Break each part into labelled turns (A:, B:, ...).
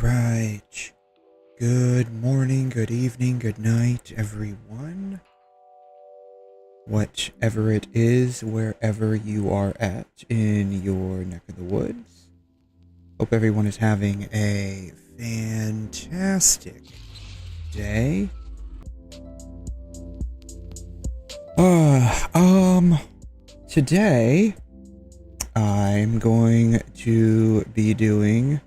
A: right. Good morning, good evening, good night, everyone. Whatever it is, wherever you are at in your neck of the woods. Hope everyone is having a fantastic day. Today I'm going to be doing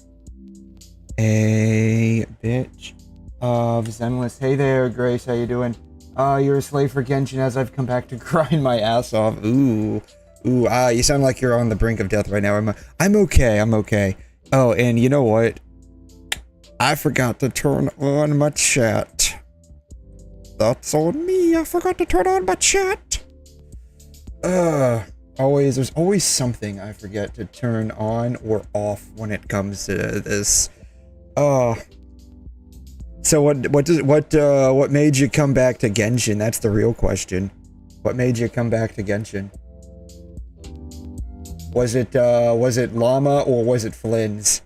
A: a bit of Zenless. Hey there, Grace, how you doing? You're a slave for Genshin as I've come back to grind my ass off. Ooh, you sound like you're on the brink of death right now. I'm okay. Oh, and you know what? I forgot to turn on my chat. That's on me. I forgot to turn on my chat. There's always something I forget to turn on or off when it comes to this. So what made you come back to Genshin? That's the real question. What made you come back to Genshin? Was it Llama or was it Flynn's?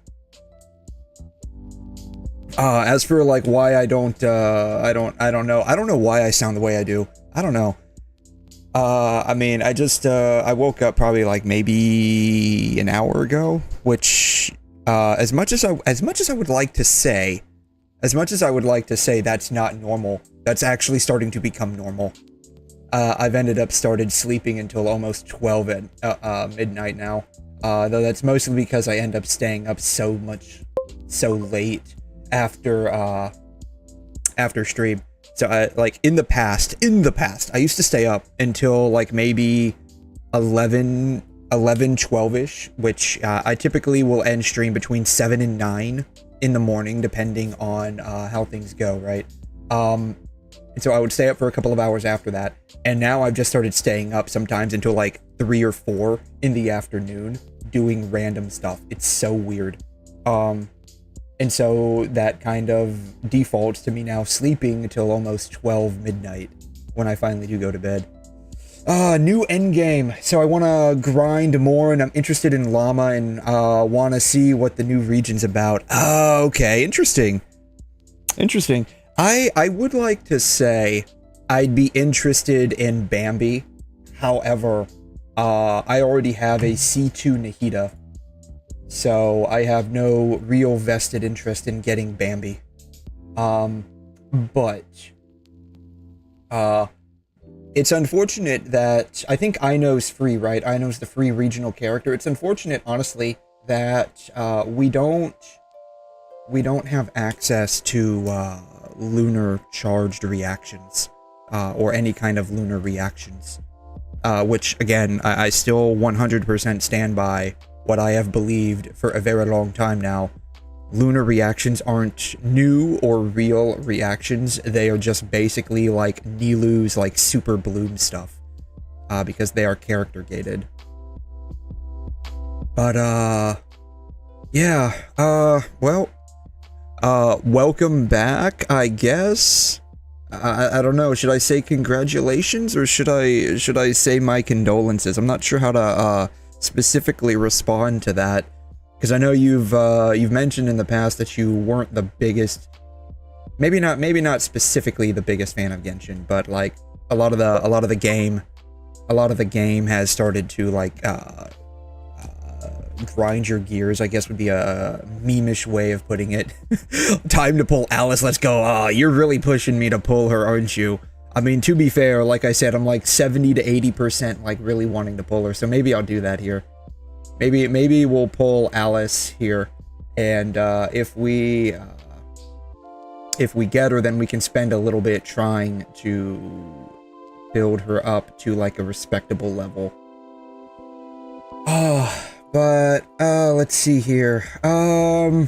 A: As for like why I don't know. I don't know why I sound the way I do. I don't know. I mean, I woke up probably like maybe an hour ago, which as much as I would like to say that's not normal, that's actually starting to become normal. I've ended up started sleeping until almost 12 at midnight now. Though that's mostly because I end up staying up so late after stream. So like in the past, I used to stay up until like maybe 11, 12-ish, which I typically will end stream between 7 and 9 in the morning, depending on how things go, right? And so I would stay up for a couple of hours after that, and now I've just started staying up sometimes until like 3 or 4 in the afternoon doing random stuff. It's so weird. And so that kind of defaults to me now sleeping until almost 12 midnight when I finally do go to bed. New endgame. So I want to grind more, and I'm interested in Llama and want to see what the new region's about. Okay, interesting. I would like to say I'd be interested in Bambi. However, I already have a C2 Nahida, so I have no real vested interest in getting Bambi. But it's unfortunate that I think Ino's free, right? Ino's the free regional character. It's unfortunate, honestly, that we don't have access to lunar charged reactions or any kind of lunar reactions. Which again, I still 100% stand by what I have believed for a very long time now. Lunar reactions aren't new or real reactions. They are just basically like Nilou's like super bloom stuff, because they are character gated. But yeah, welcome back, I guess. I don't know, should I say congratulations or should I say my condolences? I'm not sure how to specifically respond to that, because I know you've mentioned in the past that you weren't the biggest, maybe not specifically the biggest fan of Genshin, but like a lot of the game has started to like grind your gears, I guess would be a meme-ish way of putting it. Time to pull Alice, let's go. You're really pushing me to pull her, aren't you? I mean, to be fair, like I said, I'm like 70 to 80% like really wanting to pull her, so maybe I'll do that here. Maybe we'll pull Alice here, and if we get her, then we can spend a little bit trying to build her up to like a respectable level. But let's see here. I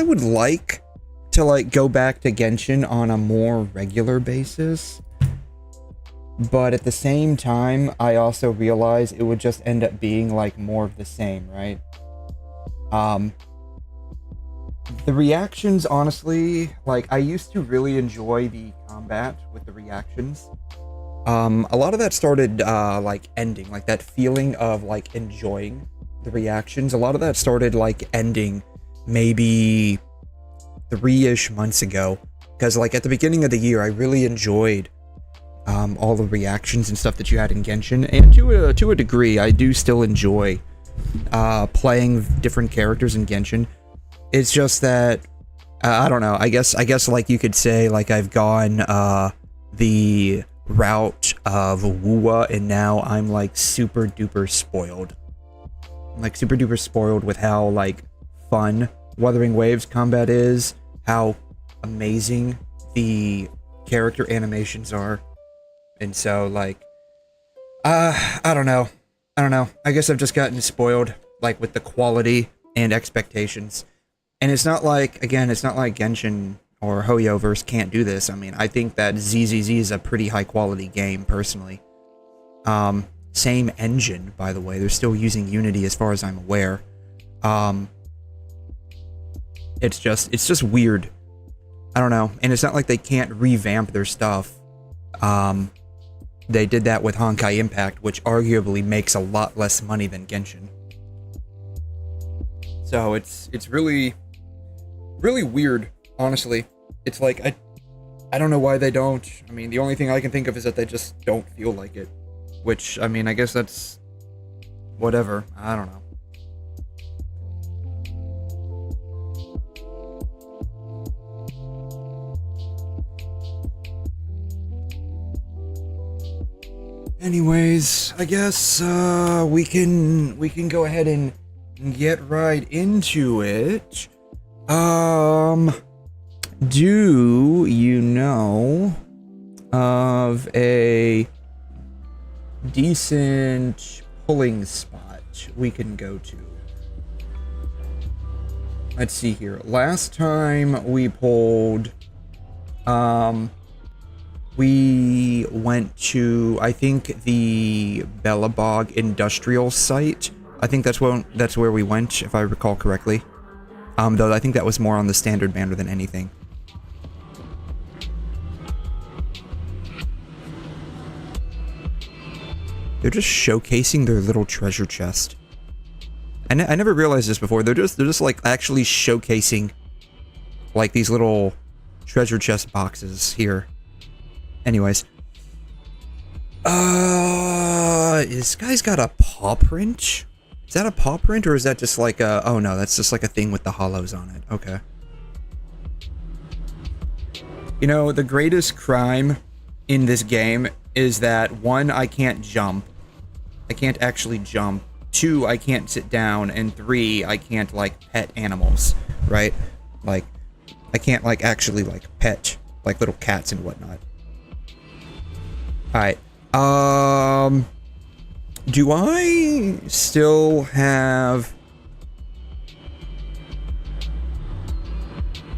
A: would like to like go back to Genshin on a more regular basis, but at the same time I also realize it would just end up being like more of the same, right? The reactions, honestly, like I used to really enjoy the combat with the reactions. A lot of that started like ending, like that feeling of like enjoying the reactions, a lot of that started like ending maybe 3-ish months ago. Because like at the beginning of the year, I really enjoyed all the reactions and stuff that you had in Genshin, and to a degree, I do still enjoy playing different characters in Genshin. It's just that I don't know. I guess like you could say like I've gone the route of WuWa, and now I'm like super duper spoiled. I'm like super duper spoiled with how like fun Wuthering Waves combat is, how amazing the character animations are, and so like I don't know. I guess I've just gotten spoiled like with the quality and expectations. And it's not like, again, it's not like Genshin or Hoyoverse can't do this. I mean, I think that 𝘧𝘬𝘳 is a pretty high quality game, personally. Same engine, by the way. They're still using Unity as far as I'm aware. It's just weird. I don't know. And it's not like they can't revamp their stuff. They did that with Honkai Impact, which arguably makes a lot less money than Genshin. So it's really weird, honestly. It's like, I don't know why they don't. I mean, the only thing I can think of is that they just don't feel like it. Which, I mean, I guess that's whatever. I don't know. Anyways, I guess we can go ahead and get right into it. Do you know of a decent pulling spot we can go to? Let's see here. Last time we pulled, we went to, I think, the Belobog industrial site. I think that's where we went, if I recall correctly. Though I think that was more on the standard banner than anything. They're just showcasing their little treasure chest. I never realized this before. They're just like actually showcasing like these little treasure chest boxes here. Anyways. This guy's got a paw print? Is that a paw print, or is that just like a... Oh no, that's just like a thing with the hollows on it. Okay. You know, the greatest crime in this game is that, 1, I can't jump. I can't actually jump. 2, I can't sit down. And 3, I can't, like, pet animals. Right? Like, I can't, like, actually, like, pet, like, little cats and whatnot. Alright. Do I still have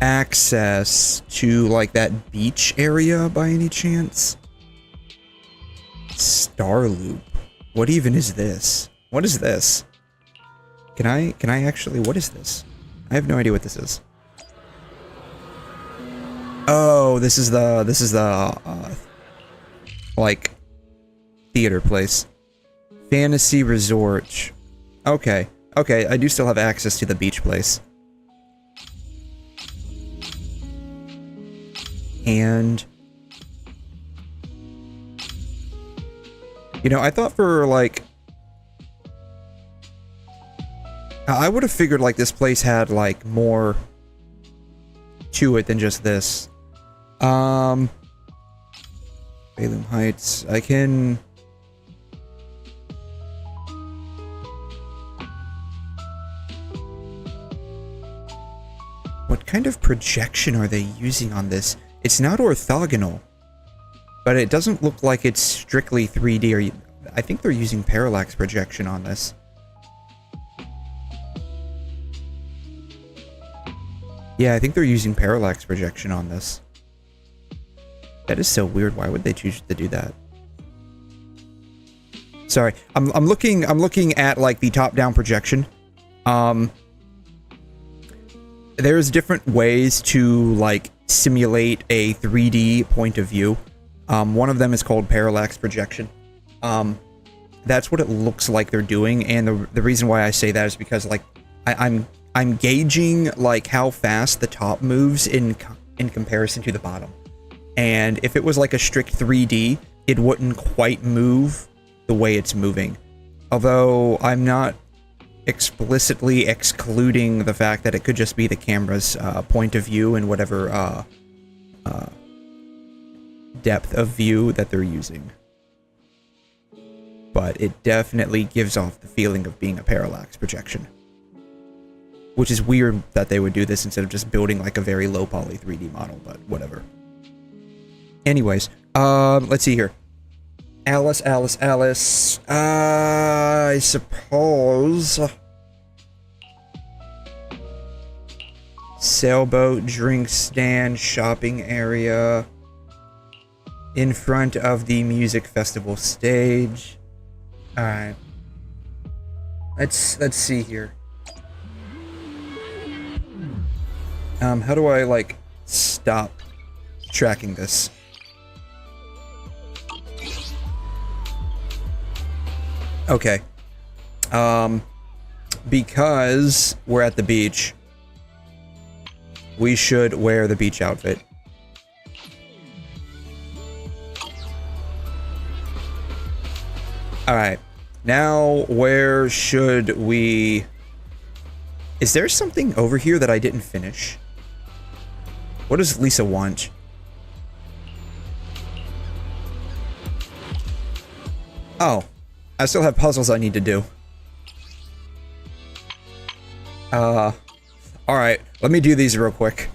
A: access to, like, that beach area by any chance? Star Loop. What even is this? What is this? Can I actually... What is this? I have no idea what this is. Oh, this is the like, theater place. Fantasy Resort. Okay. Okay, I do still have access to the beach place. And... You know, I thought for, like... I would have figured, like, this place had, like, more to it than just this. Bailum Heights. I can... What kind of projection are they using on this? It's not orthogonal, but it doesn't look like it's strictly 3D. Or I think they're using parallax projection on this. Yeah, I think they're using parallax projection on this. That is so weird. Why would they choose to do that? Sorry, I'm looking at like the top-down projection. There's different ways to like simulate a 3D point of view. One of them is called parallax projection. that's what it looks like they're doing, and the reason why I say that is because, like, I'm gauging, like, how fast the top moves in comparison to the bottom. And if it was like a strict 3D, it wouldn't quite move the way it's moving. Although I'm not explicitly excluding the fact that it could just be the camera's point of view and whatever depth of view that they're using. But it definitely gives off the feeling of being a parallax projection. Which is weird that they would do this instead of just building like a very low poly 3D model, but whatever. Anyways, let's see here. Alice. I suppose... Sailboat, drink stand, shopping area. In front of the music festival stage. Alright. Let's see here. How do I, like, stop tracking this? Okay. Because we're at the beach, we should wear the beach outfit. Alright. Now, where should we... Is there something over here that I didn't finish? What does Lisa want? Oh. I still have puzzles I need to do. Alright. Let me do these real quick.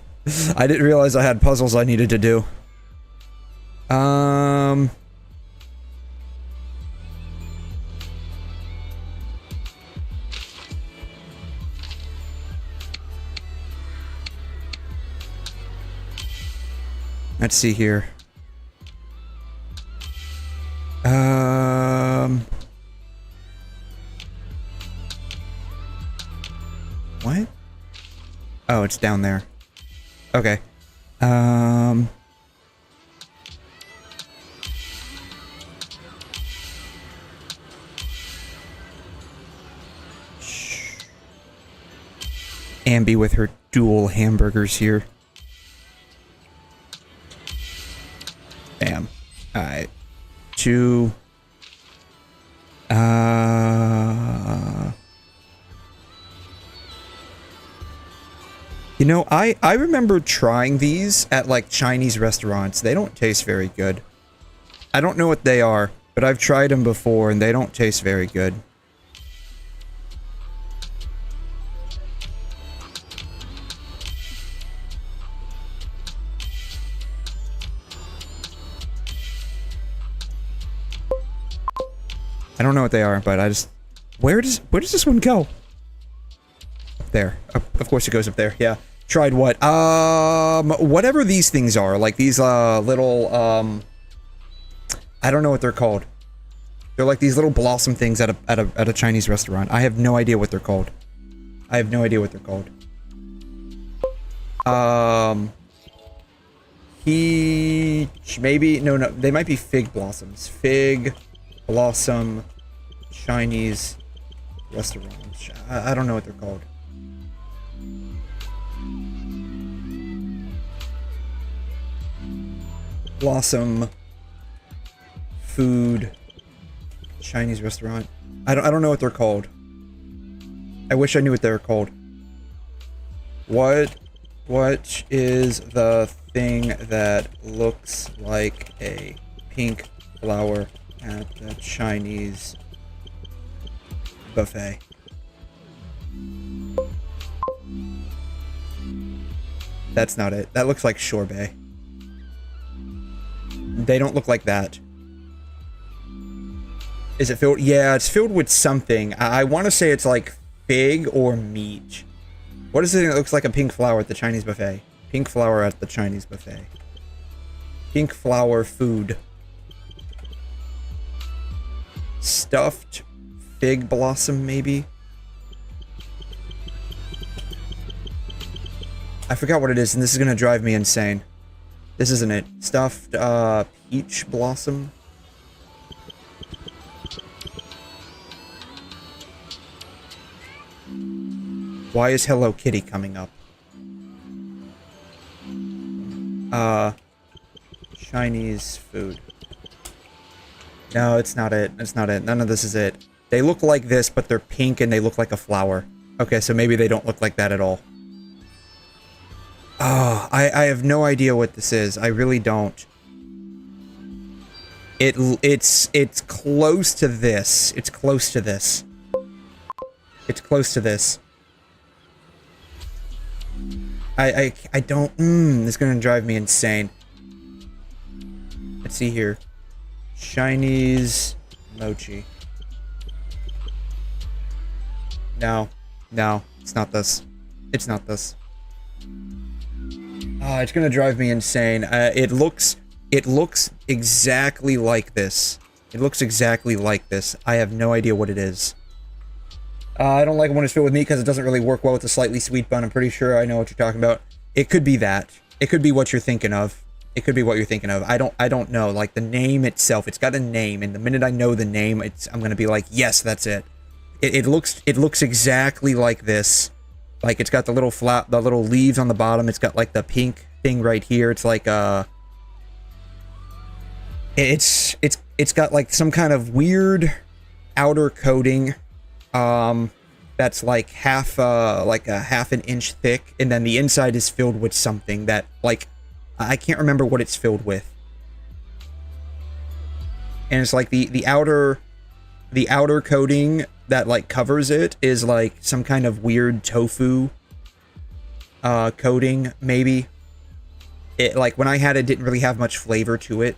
A: I didn't realize I had puzzles I needed to do. Let's see here. What? Oh, it's down there. Okay. Ambi with her dual hamburgers here. Bam. Alright. Two. You know, I remember trying these at, like, Chinese restaurants. They don't taste very good. I don't know what they are, but I've tried them before, and they don't taste very good. I don't know what they are, but I just... Where does this one go? Up there. Of course it goes up there, yeah. Tried what? Whatever these things are. Like these, little, I don't know what they're called. They're like these little blossom things at a Chinese restaurant. I have no idea what they're called. I have no idea what they're called. Maybe... No, they might be fig blossoms. Fig... Blossom Chinese restaurant. I don't know what they're called. Blossom food Chinese restaurant. I don't know what they're called. I wish I knew what they were called. What is the thing that looks like a pink flower at the Chinese buffet? That's not it. That looks like sorbet. They don't look like that. Is it filled? Yeah, it's filled with something. I want to say it's like fig or meat. What is it that looks like a pink flower at the Chinese buffet? Pink flower at the Chinese buffet. Pink flower food. Stuffed fig blossom, maybe? I forgot what it is, and this is gonna drive me insane. This isn't it. Stuffed, peach blossom? Why is Hello Kitty coming up? Chinese food. No, it's not it. It's not it. None of this is it. They look like this, but they're pink and they look like a flower. Okay, so maybe they don't look like that at all. Oh, I have no idea what this is. I really don't. It's close to this. It's close to this. It's close to this. I don't... it's gonna drive me insane. Let's see here. Chinese mochi. No. No, it's not this. It's not this. Oh, it's gonna drive me insane. It looks exactly like this. It looks exactly like this. I have no idea what it is. I don't like it when it's filled with meat because it doesn't really work well with the slightly sweet bun. I'm pretty sure I know what you're talking about. It could be that. It could be what you're thinking of. It could be what you're thinking of. I don't know. Like, the name itself, it's got a name, and the minute I know the name, I'm gonna be like, yes, that's it. It looks exactly like this. Like, it's got the little leaves on the bottom. It's got like the pink thing right here. It's like it's got like some kind of weird outer coating that's like a half an inch thick, and then the inside is filled with something that, like, I can't remember what it's filled with. And it's like the outer coating that like covers it is like some kind of weird tofu coating, maybe. It, like, when I had it, didn't really have much flavor to it.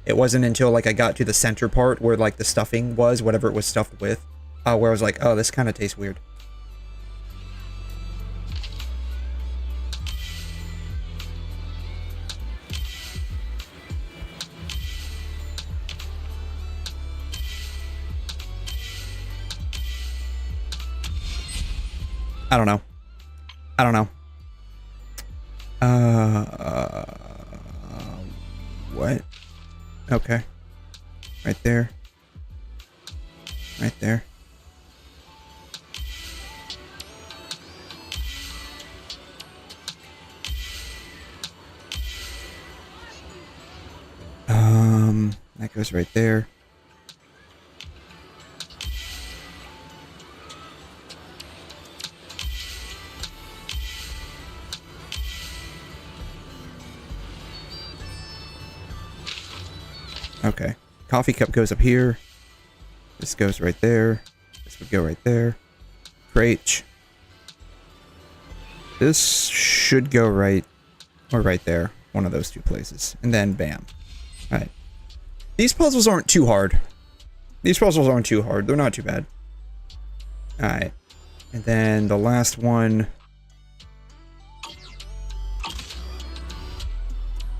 A: It wasn't until like I got to the center part where like the stuffing was, whatever it was stuffed with, where I was like, oh, this kind of tastes weird. I don't know. I don't know. What? Okay. Right there. Right there. That goes right there. Okay. Coffee cup goes up here. This goes right there. This would go right there. Great. This should go right or right there. One of those two places. And then bam. Alright. These puzzles aren't too hard. These puzzles aren't too hard. They're not too bad. Alright. And then the last one.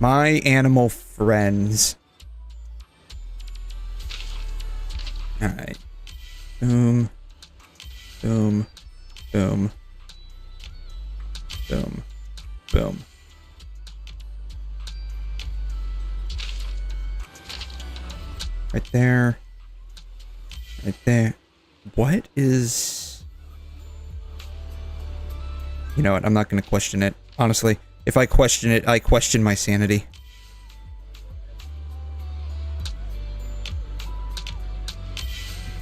A: My animal friends. Alright. Boom. Boom. Boom. Boom. Boom. Right there. Right there. What is... You know what? I'm not going to question it. Honestly, if I question it, I question my sanity.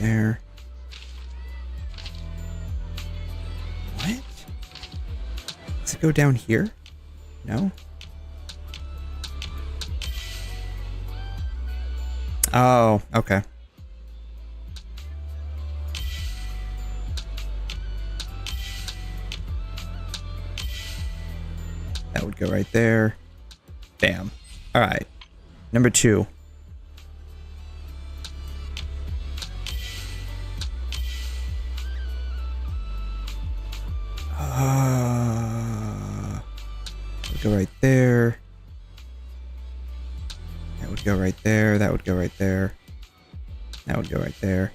A: There. What? Does it go down here? No? Oh, okay. That would go right there. Bam. Alright. Number 2. Would go right there. That would go right there. That would go right there. That would go right there.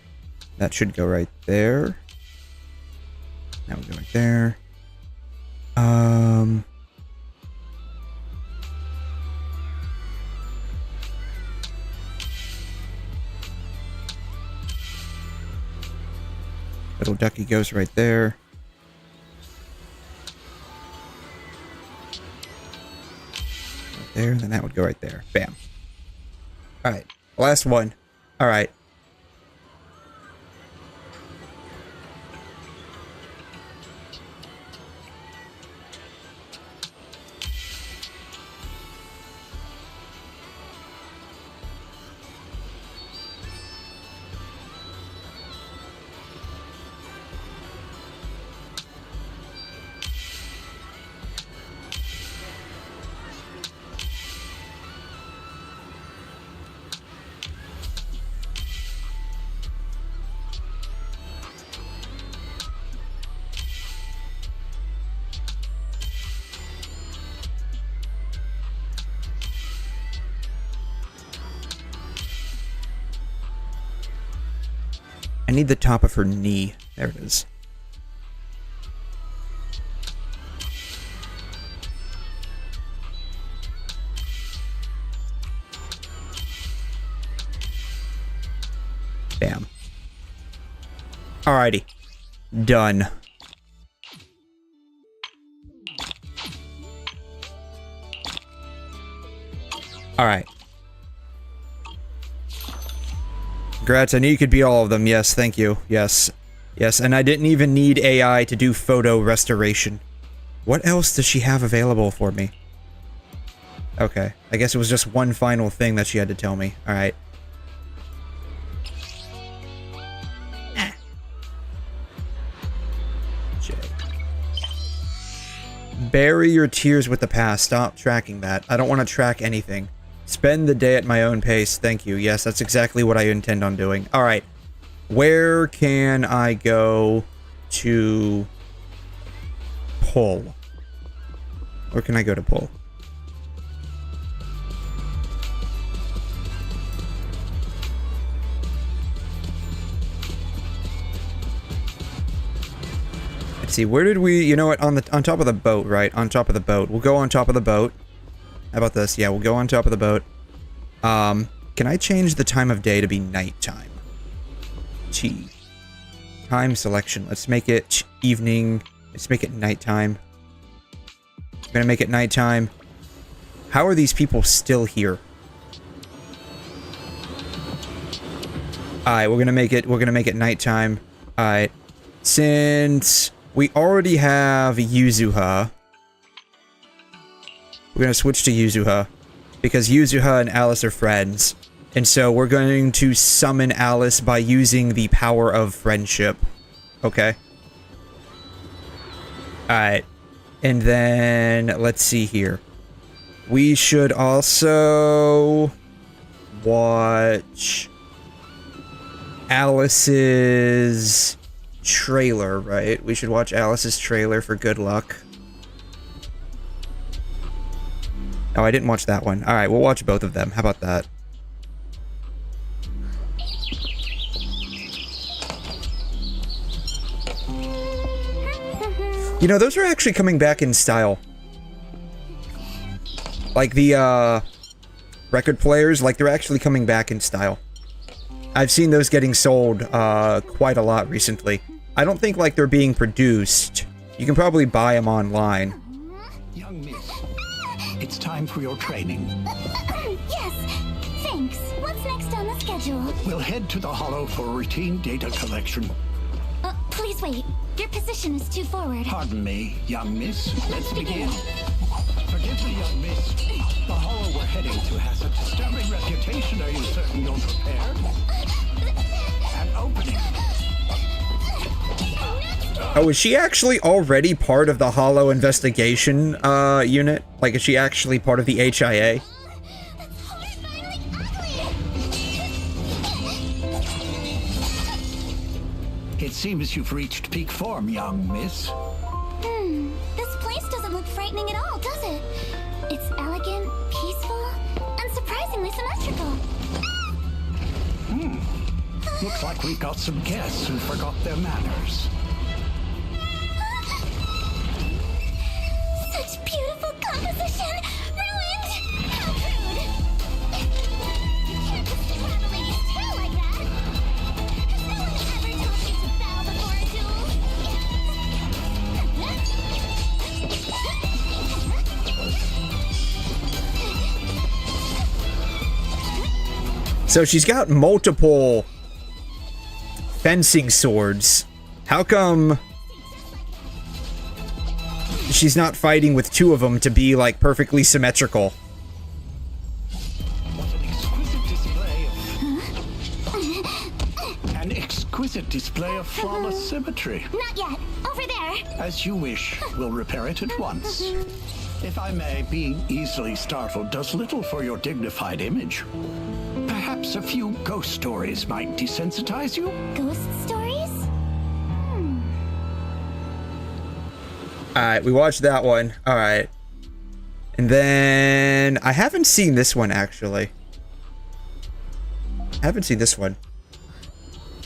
A: That should go right there. That would go right there. Little ducky goes right there. there, and then that would go right there. Bam. Alright, last one. Alright. I need the top of her knee. There it is. Bam. Alrighty. Done. Alright. Congrats, I knew you could beat all of them. Yes, thank you. Yes. Yes, and I didn't even need AI to do photo restoration. What else does she have available for me? Okay, I guess it was just one final thing that she had to tell me. Alright. Bury your tears with the past. Stop tracking that. I don't want to track anything. Spend the day at my own pace. Thank you. Yes, that's exactly what I intend on doing. Alright. Where can I go to pull? Where can I go to pull? Let's see, where did we, you know what, on top of the boat, right? On top of the boat. We'll go on top of the boat. How about this? Yeah, we'll go on top of the boat. Can I change the time of day to be nighttime? T. Time selection. Let's make it evening. Let's make it nighttime. I'm gonna make it nighttime. How are these people still here? Alright, we're gonna make it nighttime. Alright. Since we already have Yuzuha, we're going to switch to Yuzuha, because Yuzuha and Alice are friends. And so we're going to summon Alice by using the power of friendship. Okay? Alright. And then, let's see here. We should also watch Alice's trailer, right? We should watch Alice's trailer for good luck. Oh, I didn't watch that one. Alright, we'll watch both of them. How about that? You know, those are actually coming back in style. Like the, record players, like they're actually coming back in style. I've seen those getting sold, quite a lot recently. I don't think, like, they're being produced. You can probably buy them online.
B: Young miss, it's time for your training.
C: Yes, thanks. What's next on the schedule?
B: We'll head to the Hollow for routine data collection.
C: Please wait. Your position is too forward.
B: Pardon me, young miss. Let's begin. Forgive me, young miss. The Hollow we're heading to has a disturbing reputation. Are you certain you're prepared? An opening.
A: Oh, is she actually already part of the Hollow investigation, unit? Like, is she actually part of the HIA?
C: That's horrifyingly ugly.
B: It seems you've reached peak form, young miss.
C: This place doesn't look frightening at all, does it? It's elegant, peaceful, and surprisingly symmetrical.
B: Looks like we've got some guests who forgot their manners.
C: Such beautiful composition! Ruined! How rude! You can't just grab a lady's tail like that! Has no one ever taught you to bow before a duel?
A: So she's got multiple fencing swords. How come she's not fighting with two of them to be, like, perfectly symmetrical?
B: An exquisite display of flawless symmetry.
C: Not yet. Over there.
B: As you wish, we'll repair it at once. If I may, being easily startled does little for your dignified image. Perhaps a few ghost stories might desensitize you?
C: Ghost stories?
A: Alright, we watched that one. Alright. And then... I haven't seen this one, actually. I haven't seen this one.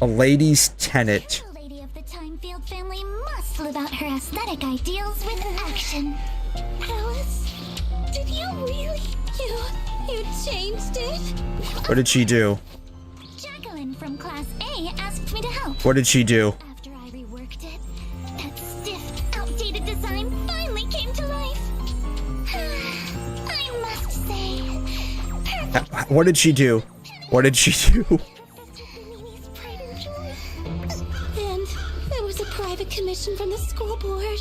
A: A Lady's Tenet.
C: The lady of the Time-Field family must live out her aesthetic ideals with action. Alice, did you really? You changed it?
A: What did she do?
C: Jacqueline from Class A asked me to help.
A: What did she do?
C: After I reworked it, that stiff, outdated design finally came to life. I must say, perfect.
A: What did she do? What did she do?
C: And there was a private commission from the school board.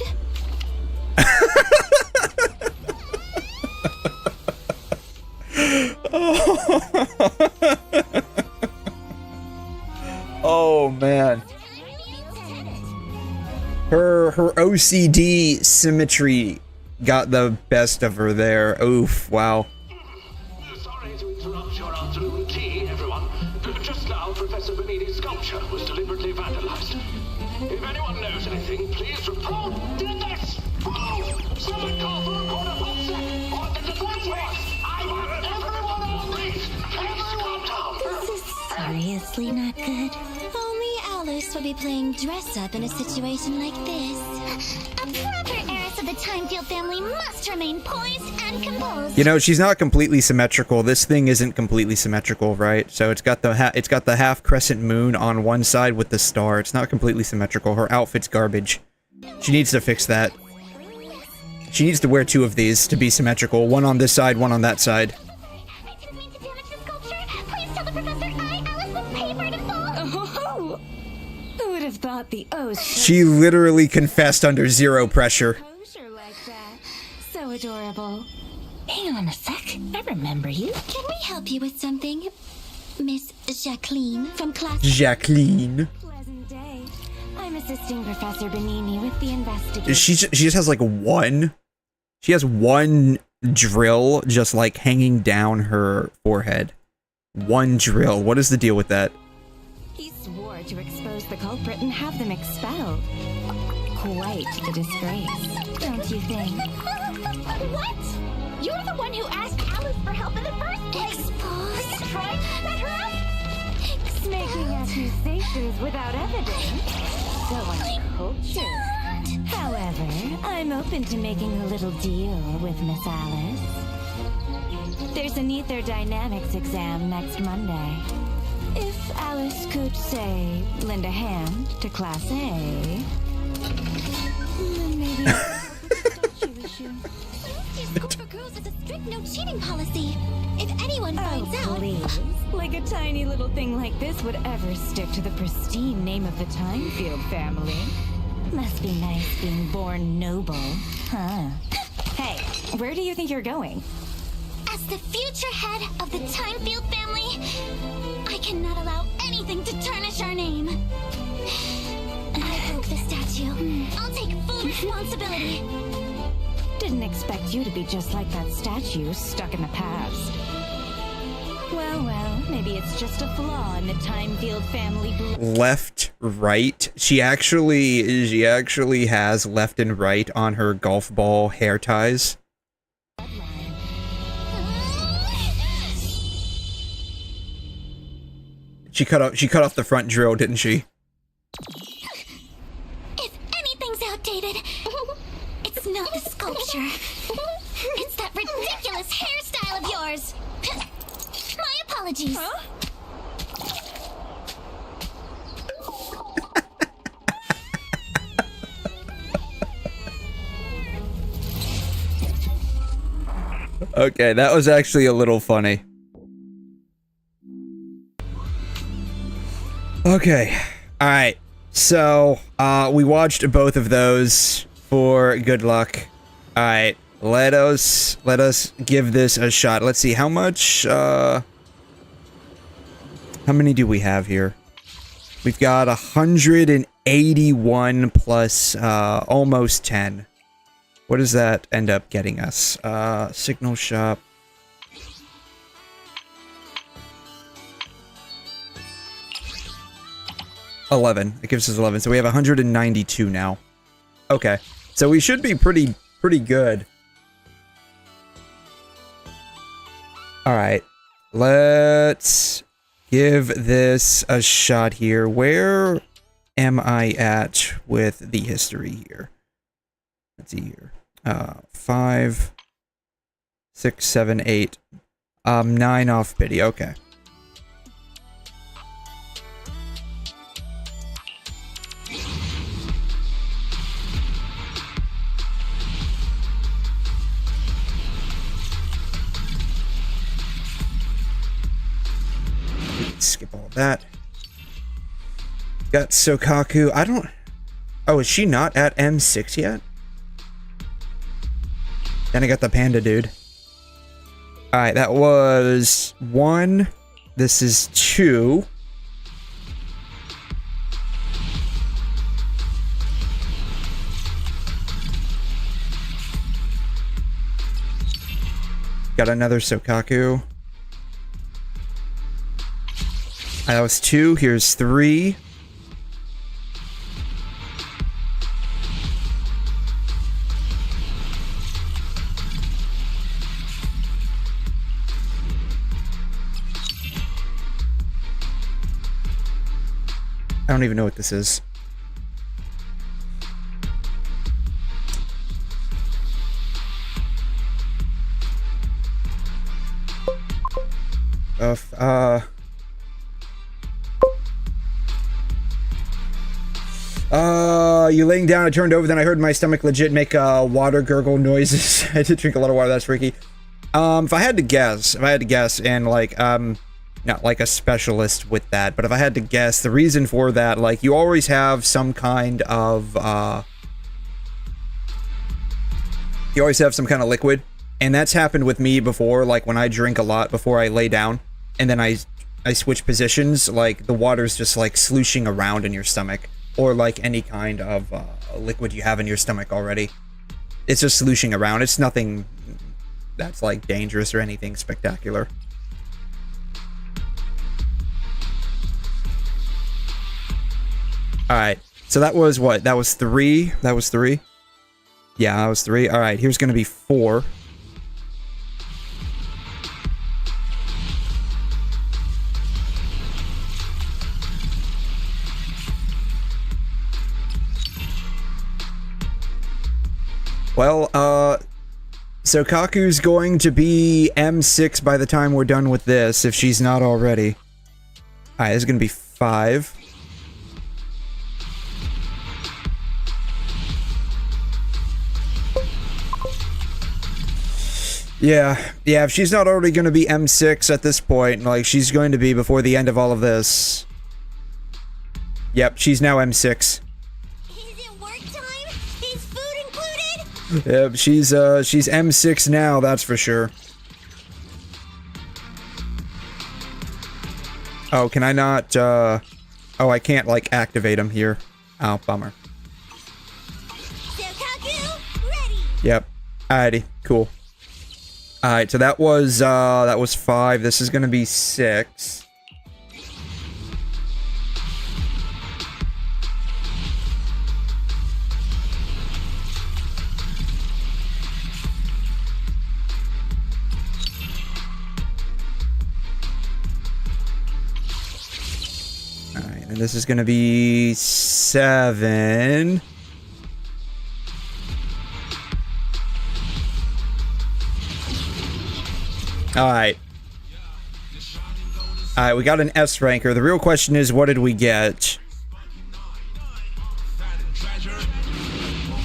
A: Oh man. Her OCD symmetry got the best of her there. Oof, wow.
D: Sorry to interrupt your afternoon tea, everyone. Just now, Professor Bernini's sculpture was deliberately vandalized. If anyone knows anything, please report. Did this? Oh, someone call for a quarter past sec. Or the defense force. I want everyone on these. Please calm down.
C: This is seriously not good. Only Alice will be playing dress-up in a situation like this. A proper heiress of the Time-Field family must remain poised and composed.
A: You know, she's not completely symmetrical. This thing isn't completely symmetrical, right? So it's got the half crescent moon on one side with the star. It's not completely symmetrical. Her outfit's garbage. She needs to fix that. She needs to wear two of these to be symmetrical. One on this side, one on that side.
C: I didn't mean to damage the sculpture. Please tell the professor I, Alice, will pay for it in full.
E: Oh, who would have thought the O's
A: She literally confessed under zero pressure.
E: kosher like that? So adorable. Hang on a sec. I remember you.
C: Can we help you with something, Miss Jacqueline from class?
A: Jacqueline.
E: Pleasant day. I'm assisting Professor Bernini with the investigation.
A: She just has like one. She has one drill just like hanging down her forehead. One drill. What is the deal with that?
E: He swore to expose the culprit and have them expelled. Quite the disgrace, don't you think?
C: What? You're the one who asked Alice for help in the first place. Are you trying to set her up?
E: Making accusations without evidence. So uncultured. However, I'm open to making a little deal with Miss Alice. There's a 𝘧𝘀 exam next Monday. If Alice could, say, lend a hand to Class A, then maybe statue issue.
C: School for girls has a strict no cheating policy. If anyone finds
E: Oh,
C: out,
E: please. Like a tiny little thing like this would ever stick to the pristine name of the Time-Field family. Must be nice being born noble, huh? Hey, where do you think you're going?
C: as the future head of the Time-Field family, I cannot allow anything to tarnish our name. I broke the statue. I'll take full responsibility.
E: Didn't expect you to be just like that statue stuck in the past. Well, maybe it's just a flaw in the Time-Field family.
A: Left, right. She actually has left and right on her golf ball hair ties. She cut off the front drill, didn't she?
C: If anything's outdated, it's not the sculpture. It's that ridiculous hairstyle of yours. My apologies.
E: Huh?
A: Okay, that was actually a little funny. Okay. Alright. So, we watched both of those for good luck. Alright. Let us give this a shot. Let's see, how much, how many do we have here? We've got 181 plus, almost 10. What does that end up getting us? Signal shop. $11. It gives us 11. So we have 192 now. Okay. So we should be pretty good. Alright. Let's give this a shot here. Where am I at with the history here? Let's see here. 5, 6, 7, 8. 9 off biddy. Okay. Skip all that. Got Sokaku. I don't... Oh, is she not at M6 yet? Then I got the panda dude. Alright, that was 1. This is 2. Got another Sokaku. That was 2. Here's 3. I don't even know what this is. You laying down, I turned over, then I heard my stomach legit make water gurgle noises. I had to drink a lot of water, that's freaky. If I had to guess, and like, not like a specialist with that, but if I had to guess, the reason for that, like, you always have some kind of, liquid, and that's happened with me before, like, when I drink a lot before I lay down, and then I switch positions, like, the water's just, like, slooshing around in your stomach. Or like any kind of liquid you have in your stomach already. It's just slooshing around. It's nothing that's like dangerous or anything spectacular. Alright, so that was what? That was 3? That was 3? Yeah, that was 3. Alright, here's gonna be 4. Well, Sokaku's going to be M6 by the time we're done with this, if she's not already. Alright, this is gonna be 5. Yeah, if she's not already gonna be M6 at this point, like, she's going to be before the end of all of this. Yep, she's now M6. Yep, she's M6 now, that's for sure. Oh, can I not, oh, I can't, like, activate him here. Oh, bummer. Yep. Alrighty, cool. Alright, so that was 5. This is gonna be 6. And this is gonna be 7. Alright. Alright, we got an S ranker. The real question is, what did we get?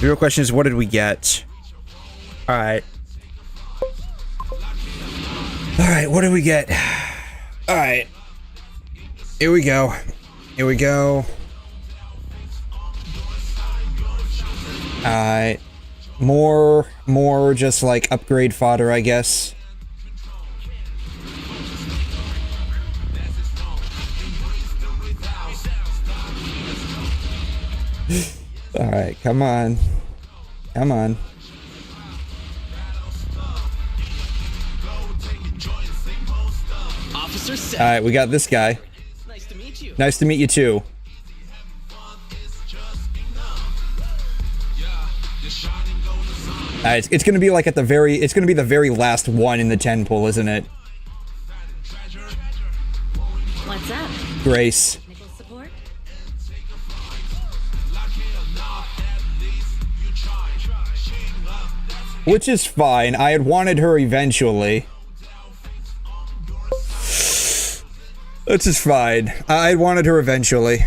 A: The real question is, what did we get? Alright. Alright, what did we get? Alright. Here we go. Here we go. Alright. More just like upgrade fodder, I guess. Alright, come on. Come on. Alright, we got this guy.
F: Nice to meet you.
A: Nice to meet you too. It's gonna be like at the very, it's gonna be the very last one in the 10 pull, isn't it?
E: What's up?
A: Grace.
E: Technical support?
A: Which is fine. I had wanted her eventually. Which is fine. I had wanted her eventually.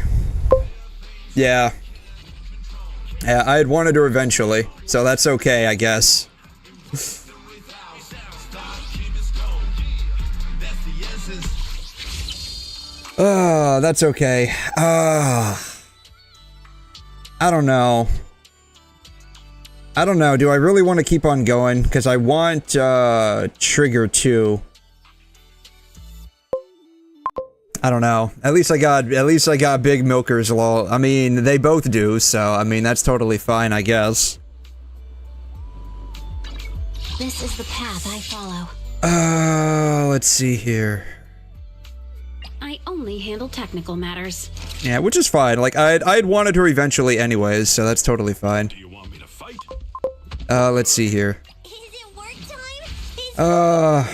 A: Yeah. Yeah, I had wanted her eventually. So that's okay, I guess. That's okay. I don't know. I don't know. Do I really want to keep on going? Because I want, Trigger too. I don't know. At least I got big milkers, lol. I mean, they both do, so, I mean, that's totally fine, I guess.
C: This is the path I follow.
A: Let's see here.
E: I only handle technical matters.
A: Yeah, which is fine. Like, I'd wanted her eventually anyways, so that's totally fine.
D: Do you want me to fight?
A: Let's see here.
C: Is it work time?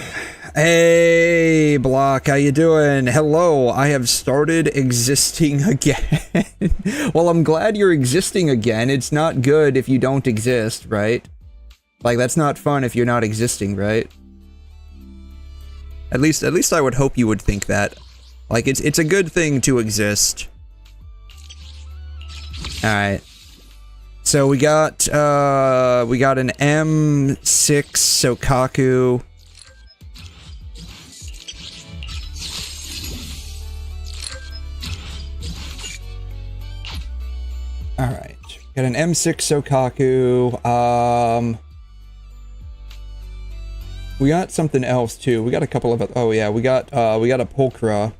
A: Hey, Block, how you doing? Hello, I have started existing again. Well, I'm glad you're existing again. It's not good if you don't exist, right? Like, that's not fun if you're not existing, right? At least I would hope you would think that. Like, it's a good thing to exist. Alright. So we got an M6 Sokaku. Alright. Got an M6 Sokaku. We got something else too. We got a couple of, oh yeah, we got a Pulchra.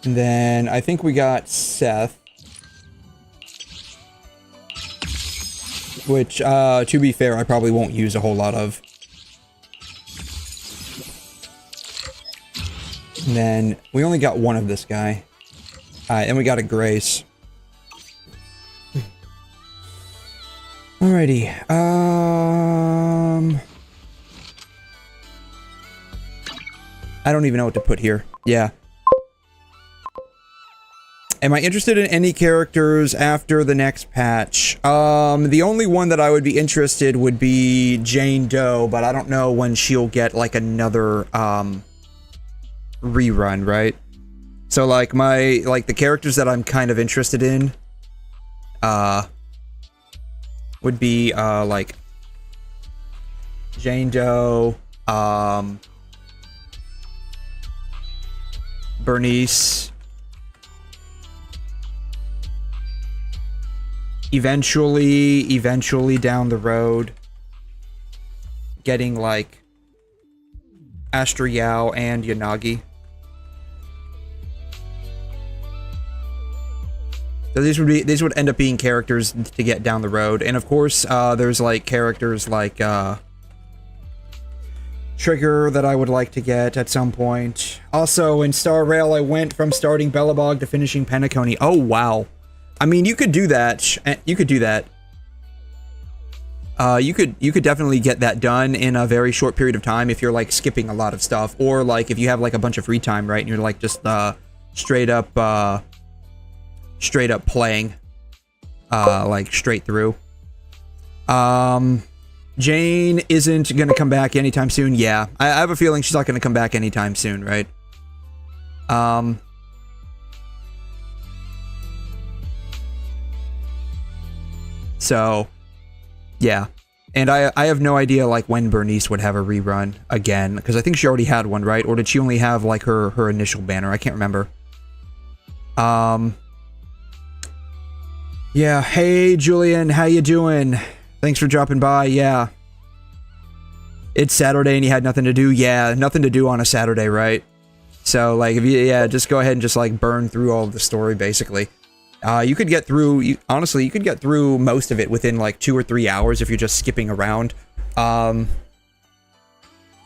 A: And then I think we got Seth. Which, to be fair, I probably won't use a whole lot of. And then we only got one of this guy. Alright, and we got a Grace. Alrighty. I don't even know what to put here. Yeah. Am I interested in any characters after the next patch? The only one that I would be interested would be Jane Doe, but I don't know when she'll get, like, another, rerun, right? So, like, the characters that I'm kind of interested in, would be, like, Jane Doe, Bernice, eventually down the road, getting, like, 𝘧𝘢𝘬𝘦 and Yanagi. So these would end up being characters to get down the road. And of course, there's like characters like Trigger that I would like to get at some point. Also, in Star Rail, I went from starting Belobog to finishing Penacony. Oh, wow. I mean, you could do that. You could do that. You could definitely get that done in a very short period of time if you're like skipping a lot of stuff, or like if you have like a bunch of free time, right? And you're like just straight up playing like straight through. Jane isn't gonna come back anytime soon. Yeah, I have a feeling she's not gonna come back anytime soon, right? So yeah, And I have no idea, like, when Bernice would have a rerun again, because I think she already had one, right? Or did she only have, like, her initial banner? I can't remember. Yeah, hey, Julian, how you doing? Thanks for dropping by, yeah. It's Saturday and you had nothing to do? Yeah, nothing to do on a Saturday, right? So, like, if you, yeah, just go ahead and just, like, burn through all of the story, basically. You could get through, honestly, you could get through most of it within, like, 2 or 3 hours if you're just skipping around.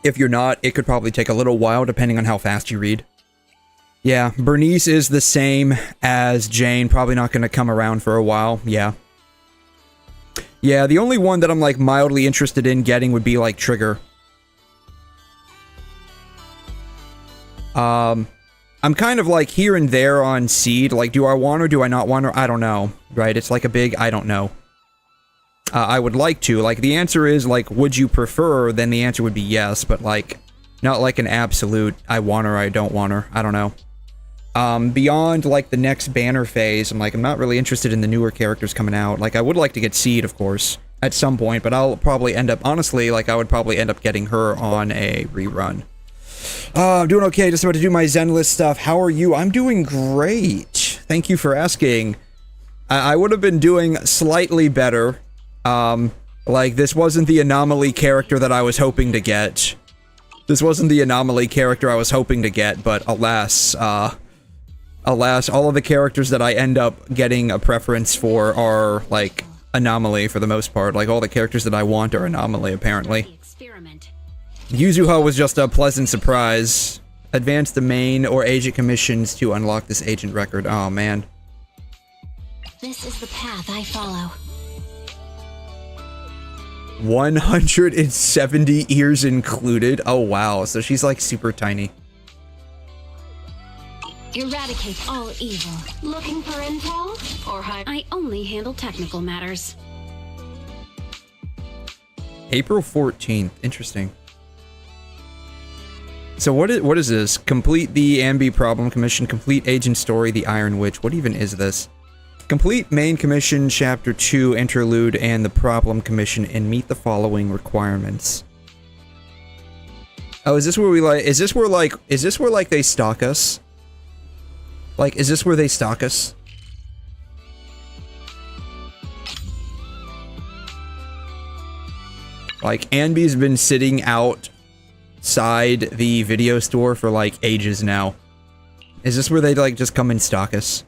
A: If you're not, it could probably take a little while, depending on how fast you read. Yeah, Bernice is the same as Jane, probably not going to come around for a while, yeah. Yeah, the only one that I'm, like, mildly interested in getting would be, like, Trigger. I'm kind of like here and there on Seed, like do I want or do I not want her? I don't know, right? It's like a big I don't know. I would like to, like the answer is like would you prefer, then the answer would be yes, but like not like an absolute I want her, I don't want her, I don't know. Beyond like the next banner phase, I'm not really interested in the newer characters coming out. Like I would like to get Seed, of course, at some point, but I'll probably end up, honestly, like I would probably end up getting her on a rerun. I'm doing okay, just about to do my Zen list stuff. How are you? I'm doing great. Thank you for asking. I would have been doing slightly better. Like, this wasn't the anomaly character that I was hoping to get. This wasn't the anomaly character I was hoping to get, but alas, alas, all of the characters that I end up getting a preference for are, like, anomaly for the most part. Like, all the characters that I want are anomaly, apparently. Yuzuha was just a pleasant surprise. Advance the main or agent commissions to unlock this agent record. Oh, man.
C: This is the path I follow.
A: 170 ears included? Oh, wow. So she's, like, super tiny.
C: Eradicate all evil. Looking for intel? Or I only handle technical matters.
A: April 14th. Interesting. So what is this? Complete the Ambi Problem Commission, complete Agent Story, the Iron Witch. What even is this? Complete Main Commission, Chapter 2, Interlude, and the Problem Commission, and meet the following requirements. Oh, is this where we like, is this where like they stalk us? Like, is this where they stalk us? Like, Ambi's been sitting outside the video store for, like, ages now. Is this where they, like, just come and stalk us?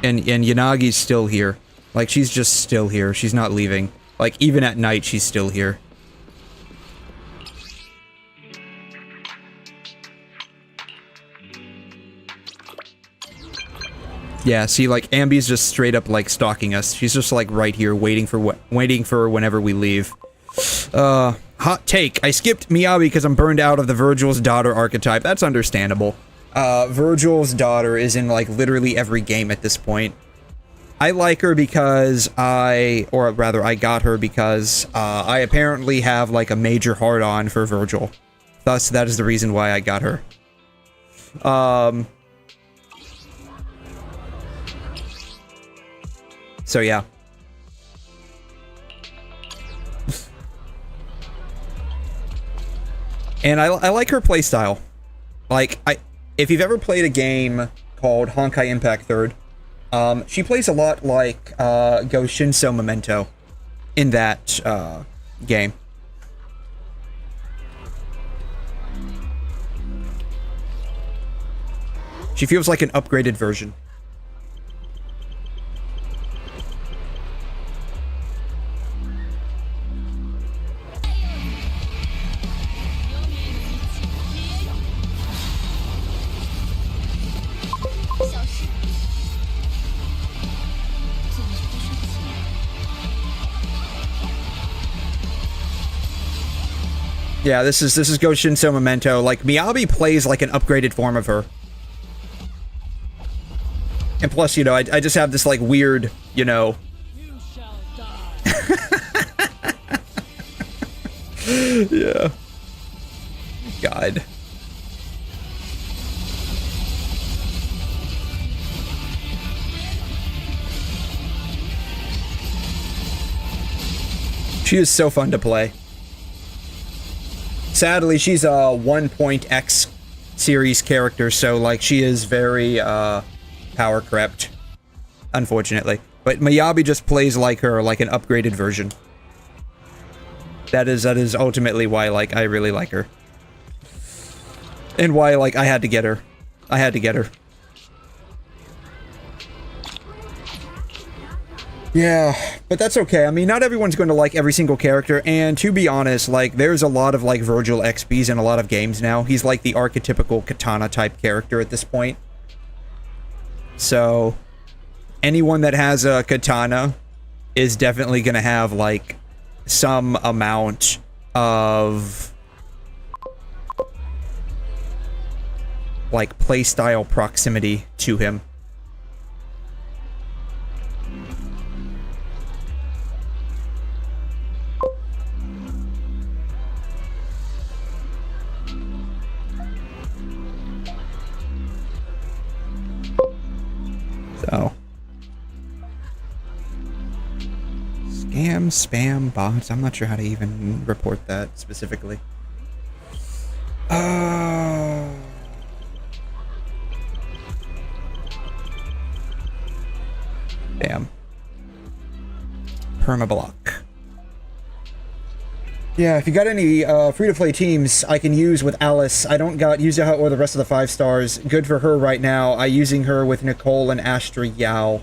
A: And Yanagi's still here. Like, she's just still here. She's not leaving. Like, even at night, she's still here. Yeah, see, like, Ambi's just straight up, like, stalking us. She's just, like, right here, waiting for whenever we leave. Hot take. I skipped Meow because I'm burned out of the Virgil's daughter archetype. That's understandable. Virgil's daughter is in, like, literally every game at this point. I like her because I got her because, I apparently have, like, a major hard-on for Virgil. Thus, that is the reason why I got her. So, yeah. And I like her playstyle. Like, if you've ever played a game called Honkai Impact 3rd, she plays a lot like Genshin Memento in that game. She feels like an upgraded version. Yeah, this is Genshin Memento. Like, Miyabi plays like an upgraded form of her. And plus, you know, I just have this, like, weird, you know...
F: You shall die.
A: Yeah. God. She is so fun to play. Sadly, she's a 1.x series character, so like she is very power crept, unfortunately. But Miyabi just plays like her, like an upgraded version. That is ultimately why like I really like her. And why like I had to get her. I had to get her. Yeah, but that's okay. I mean, not everyone's going to like every single character, and to be honest, like, there's a lot of, like, Virgil XPs in a lot of games now. He's, like, the archetypical katana-type character at this point. So, anyone that has a katana is definitely going to have, like, some amount of, like, playstyle proximity to him. So, scam, spam, bots. I'm not sure how to even report that specifically. Damn. Permablock. Yeah, if you got any free-to-play teams I can use with Alice, I don't got Yuzuha or the rest of the 5 stars. Good for her right now. I'm using her with Nicole and Astra Yao.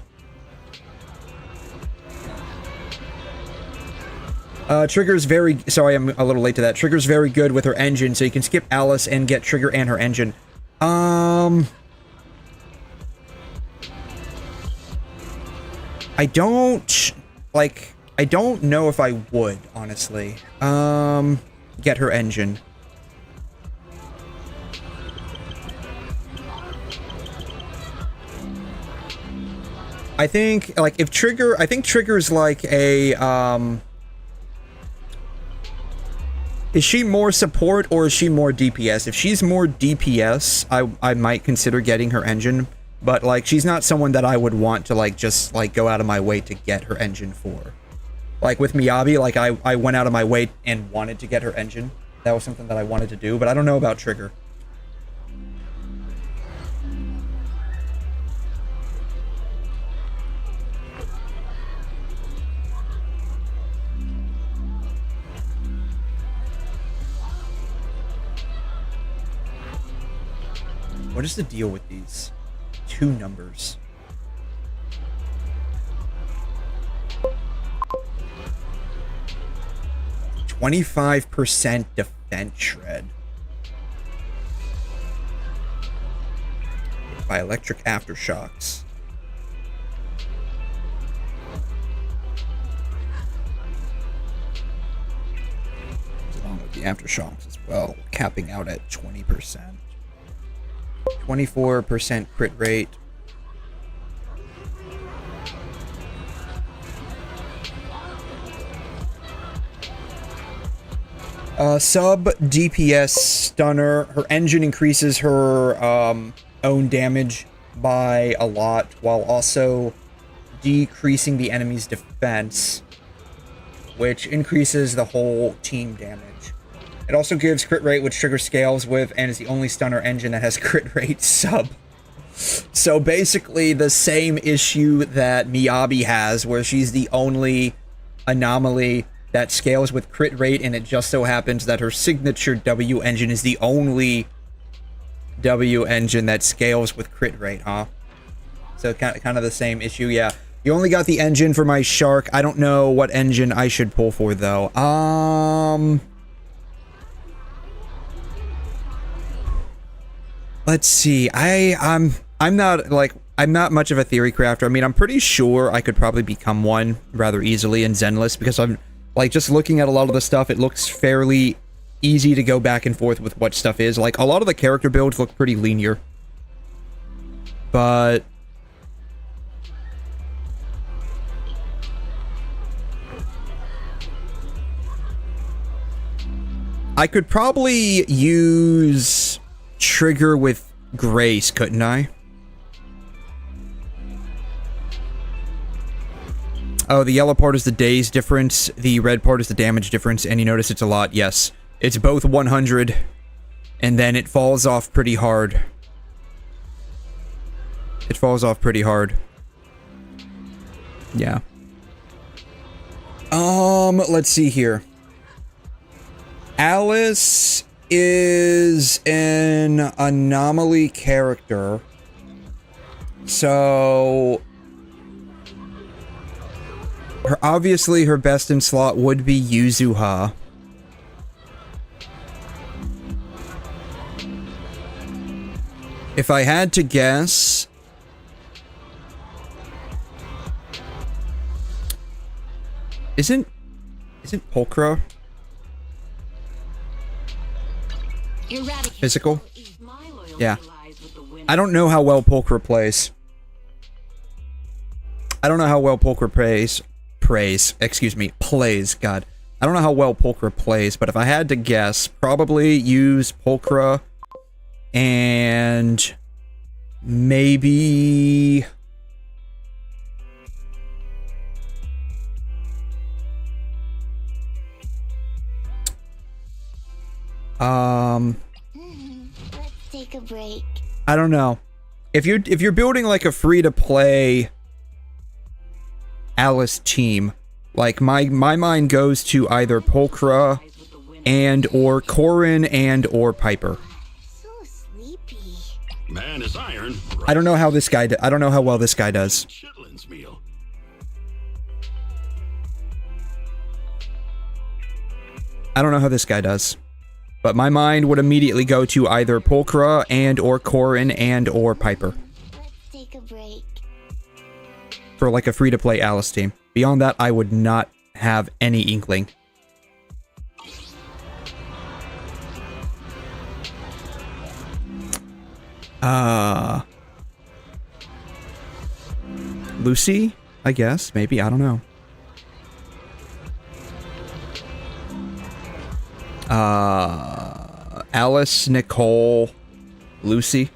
A: Trigger's very... Sorry, I'm a little late to that. Trigger's very good with her engine, so you can skip Alice and get Trigger and her engine. I don't... Like... I don't know if I would, honestly. Get her engine. I think, like, if Trigger... I think Trigger's like a, Is she more support or is she more DPS? If she's more DPS, I might consider getting her engine. But, like, she's not someone that I would want to, like, just, like, go out of my way to get her engine for. Like, with Miyabi, like, I went out of my way and wanted to get her engine. That was something that I wanted to do, but I don't know about Trigger. What is the deal with these 2 numbers? 25% defense shred. By electric aftershocks. Along with the aftershocks as well, capping out at 20%. 24% crit rate. Sub DPS stunner. Her engine increases her own damage by a lot, while also decreasing the enemy's defense, which increases the whole team damage. It also gives crit rate, which Trigger scales with, and is the only stunner engine that has crit rate sub. So basically the same issue that Miyabi has, where she's the only anomaly that scales with crit rate, and it just so happens that her signature W engine is the only W engine that scales with crit rate, huh? So kind of the same issue, yeah. You only got the engine for my shark. I don't know what engine I should pull for, though. Let's see. I'm not much of a theory crafter. I mean, I'm pretty sure I could probably become one rather easily in Zenless, because I'm like, just looking at a lot of the stuff, it looks fairly easy to go back and forth with what stuff is. Like, a lot of the character builds look pretty linear. But I could probably use Trigger with Grace, couldn't I? Oh, the yellow part is the days difference, the red part is the damage difference, and you notice it's a lot, yes. It's both 100, and then it falls off pretty hard. It falls off pretty hard. Yeah. Let's see here. Alice is an anomaly character. So... obviously, her best in slot would be Yuzuha. If I had to guess... Isn't 𝘠𝘠 physical? Yeah. I don't know how well 𝘠𝘠 plays. I don't know how well 𝘠𝘠 plays, God. I don't know how well 𝘠𝘠 plays, but if I had to guess, probably use 𝘠𝘠 and maybe...
C: Let's take a break.
A: I don't know. If you're building like a free-to-play Alice team, like my mind goes to either 𝘠𝘠 and or 𝘠𝑮 and or Piper.
C: So sleepy.
B: Man is iron.
A: I don't know how this guy I don't know how well this guy does.
B: 𝘠𝘮 meal.
A: I don't know how this guy does. But my mind would immediately go to either 𝘠𝘠 and or 𝘠𝑮 and or Piper.
C: Let's take a break.
A: For like a free-to-play Alice team. Beyond that, I would not have any inkling. Lucy? I guess. Maybe. I don't know. Alice, Nicole, Lucy.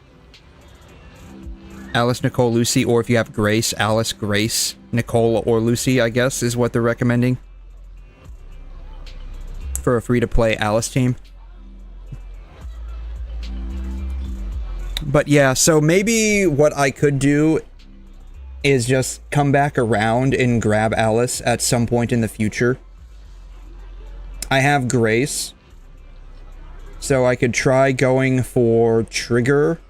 A: Alice, Nicole, Lucy, or if you have Grace, Alice, Grace, Nicole, or Lucy, I guess, is what they're recommending. For a free-to-play Alice team. But yeah, so maybe what I could do is just come back around and grab Alice at some point in the future. I have Grace. So I could try going for Trigger.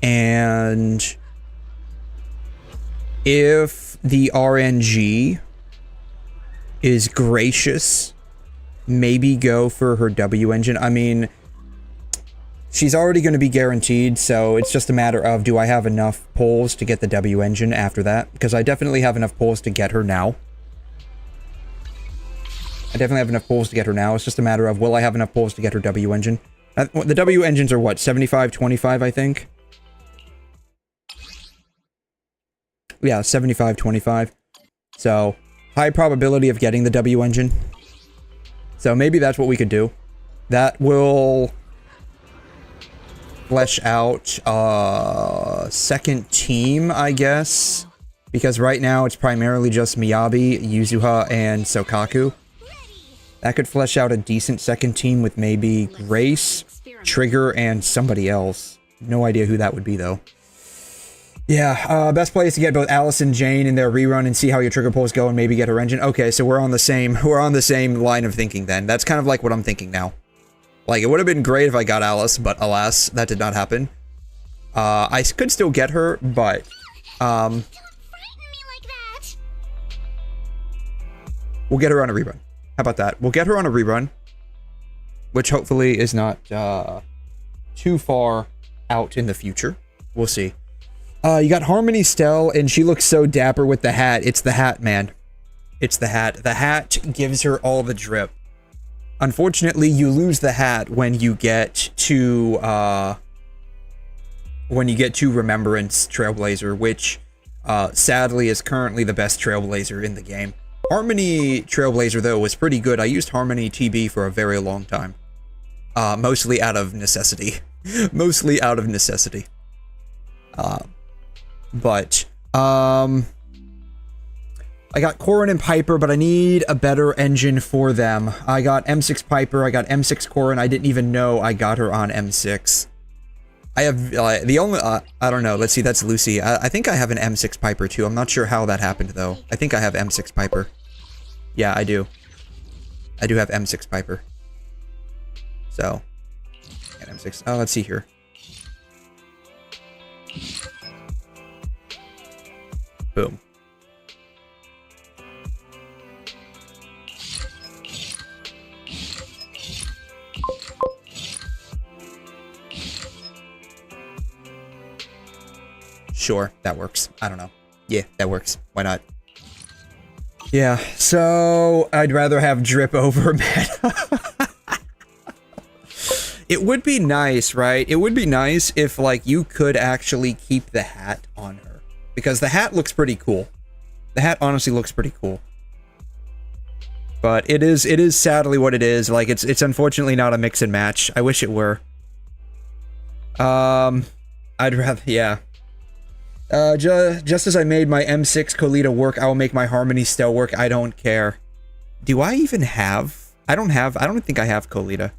A: And if the RNG is gracious, maybe go for her W engine. I mean, she's already going to be guaranteed, so it's just a matter of, do I have enough pulls to get the W engine after that? Because I definitely have enough pulls to get her now. I definitely have enough pulls to get her now. It's just a matter of, will I have enough pulls to get her W engine? The W engines are what, 75-25, I think? Yeah, 75-25. So, high probability of getting the W engine. So maybe that's what we could do. That will flesh out second team, I guess. Because right now it's primarily just Miyabi, Yuzuha, and Sokaku. That could flesh out a decent second team with maybe Grace, Trigger, and somebody else. No idea who that would be, though. Yeah, best play is to get both Alice and Jane in their rerun and see how your trigger pulls go and maybe get her engine. Okay, so we're on the same line of thinking then. That's kind of like what I'm thinking now. Like, it would have been great if I got Alice, but alas, that did not happen. I could still get her, but
C: Don't frighten me like that.
A: we'll get her on a rerun. How about that? We'll get her on a rerun, which hopefully is not too far out in the future. We'll see. You got Harmony Stell, and she looks so dapper with the hat. It's the hat, man. It's the hat. The hat gives her all the drip. Unfortunately, you lose the hat when you get to Remembrance Trailblazer, which sadly is currently the best Trailblazer in the game. Harmony Trailblazer, though, was pretty good. I used Harmony TB for a very long time. Mostly out of necessity. Mostly out of necessity. But I got Corrin and Piper, but I need a better engine for them. I got M6 Piper, I got M6 Corrin. I didn't even know I got her on M6. I have the only I don't know. Let's see, that's Lucy. I think I have an M6 Piper too. I'm not sure how that happened though. I think I have M6 Piper. Yeah, I do. I do have M6 Piper. So, and M6. Oh, let's see here. Boom. Sure, that works. I don't know. Yeah, that works. Why not? Yeah, so I'd rather have drip over meta. It would be nice, right? It would be nice if, like, you could actually keep the hat on her. Because the hat looks pretty cool. The hat honestly looks pretty cool. But it is sadly what it is. Like, it's unfortunately not a mix and match. I wish it were. I'd rather, yeah. Just as I made my M6 𝘬𝘮 work, I will make my Harmony Stell work. I don't care. Do I even have? I don't think I have 𝘬𝘮.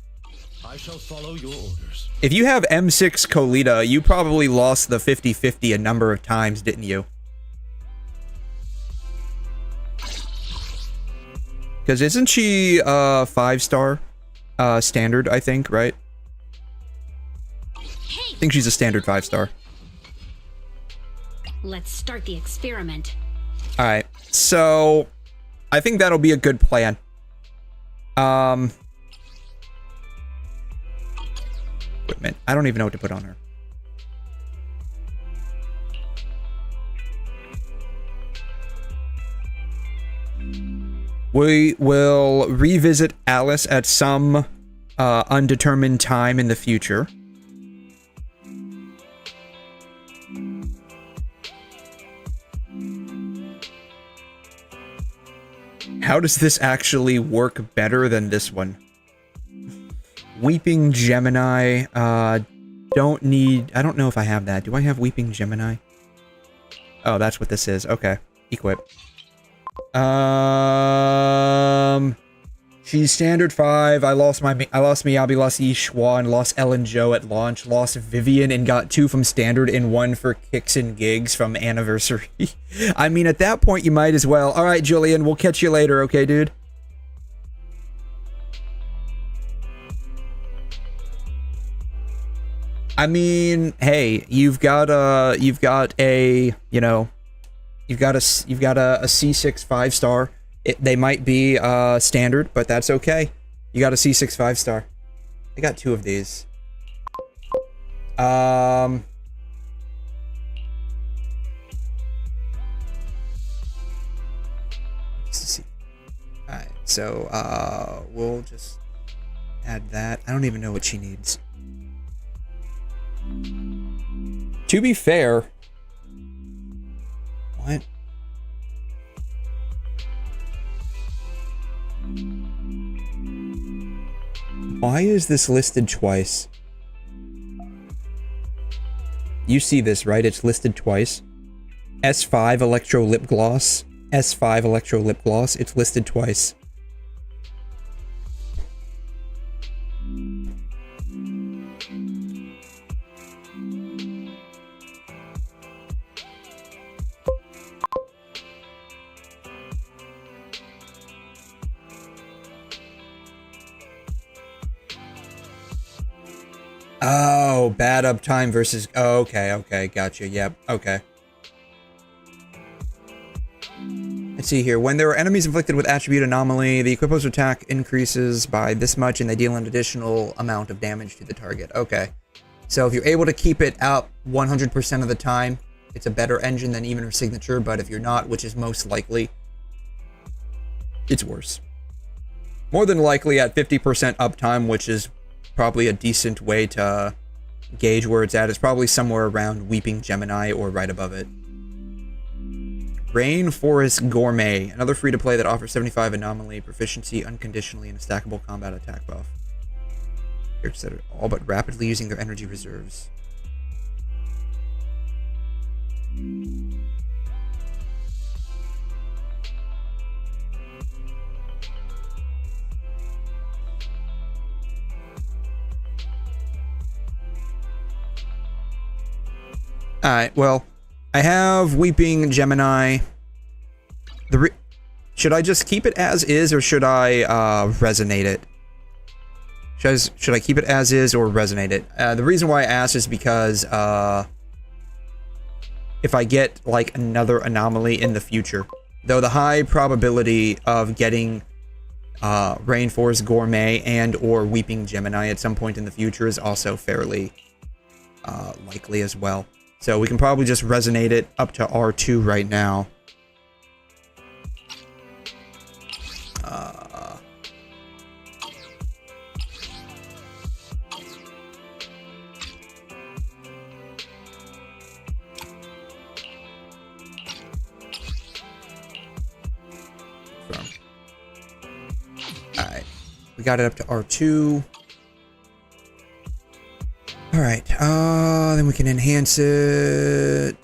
B: I shall follow your orders.
A: If you have M6 𝘬𝘮, you probably lost the 50-50 a number of times, didn't you? Because isn't she 5-star standard, I think, right? I think she's a standard 5-star.
F: Let's start the experiment.
A: Alright, so I think that'll be a good plan. Equipment. I don't even know what to put on her. We will revisit Alice at some undetermined time in the future. How does this actually work better than this one? Weeping Gemini, don't need, I don't know if I have that. Do I have Weeping Gemini? Oh, that's what this is. Okay. Equip. She's standard 5. I lost Meow, lost 𝘕𝘛, lost Ellen Jo at launch, lost Vivian and got 2 from standard and 1 for kicks and gigs from anniversary. I mean, at that point, you might as well. All right, Julian, we'll catch you later, okay, dude? I mean, hey, you've got a C6 5-star. They might be standard, but that's okay. You got a C6 5-star. I got 2 of these. Let's see. Alright, so we'll just add that. I don't even know what she needs. To be fair, what? Why is this listed twice? You see this, right? It's listed twice. S5 Electro Lip Gloss. S5 Electro Lip Gloss. It's listed twice. Oh, bad uptime versus... Oh, okay, gotcha, yep, okay. Let's see here. When there are enemies inflicted with attribute anomaly, the equipo's attack increases by this much and they deal an additional amount of damage to the target. Okay. So if you're able to keep it up 100% of the time, it's a better engine than even her signature, but if you're not, which is most likely, it's worse. More than likely at 50% uptime, which is probably a decent way to gauge where it's at. It's probably somewhere around Weeping Gemini or right above it. Rainforest Gourmet, another free-to-play that offers 75 anomaly, proficiency unconditionally, and a stackable combat attack buff. Characters that are all but rapidly using their energy reserves. Alright, well, I have Weeping Gemini. Should I just keep it as is, or should I resonate it? Should I keep it as is or resonate it? The reason why I asked is because if I get like another anomaly in the future, though the high probability of getting Rainforest Gourmet and or Weeping Gemini at some point in the future is also fairly likely as well. So we can probably just resonate it up to R2 right now. Alright, we got it up to R2. Alright, then we can enhance it.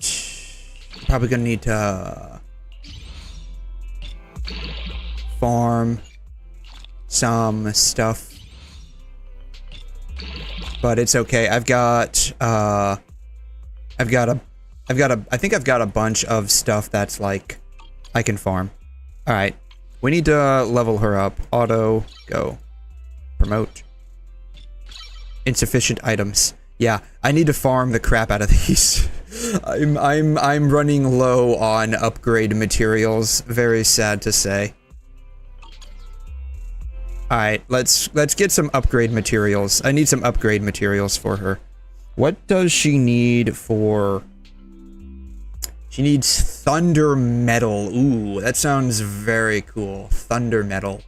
A: Probably gonna need to farm some stuff. But it's okay. I think I've got a bunch of stuff that's like I can farm. Alright. We need to level her up. Auto, go. Promote. Insufficient items. Yeah, I need to farm the crap out of these. I'm running low on upgrade materials. Very sad to say. Alright, let's get some upgrade materials. I need some upgrade materials for her. What does she need for... She needs Thunder Metal. Ooh, that sounds very cool. Thunder Metal.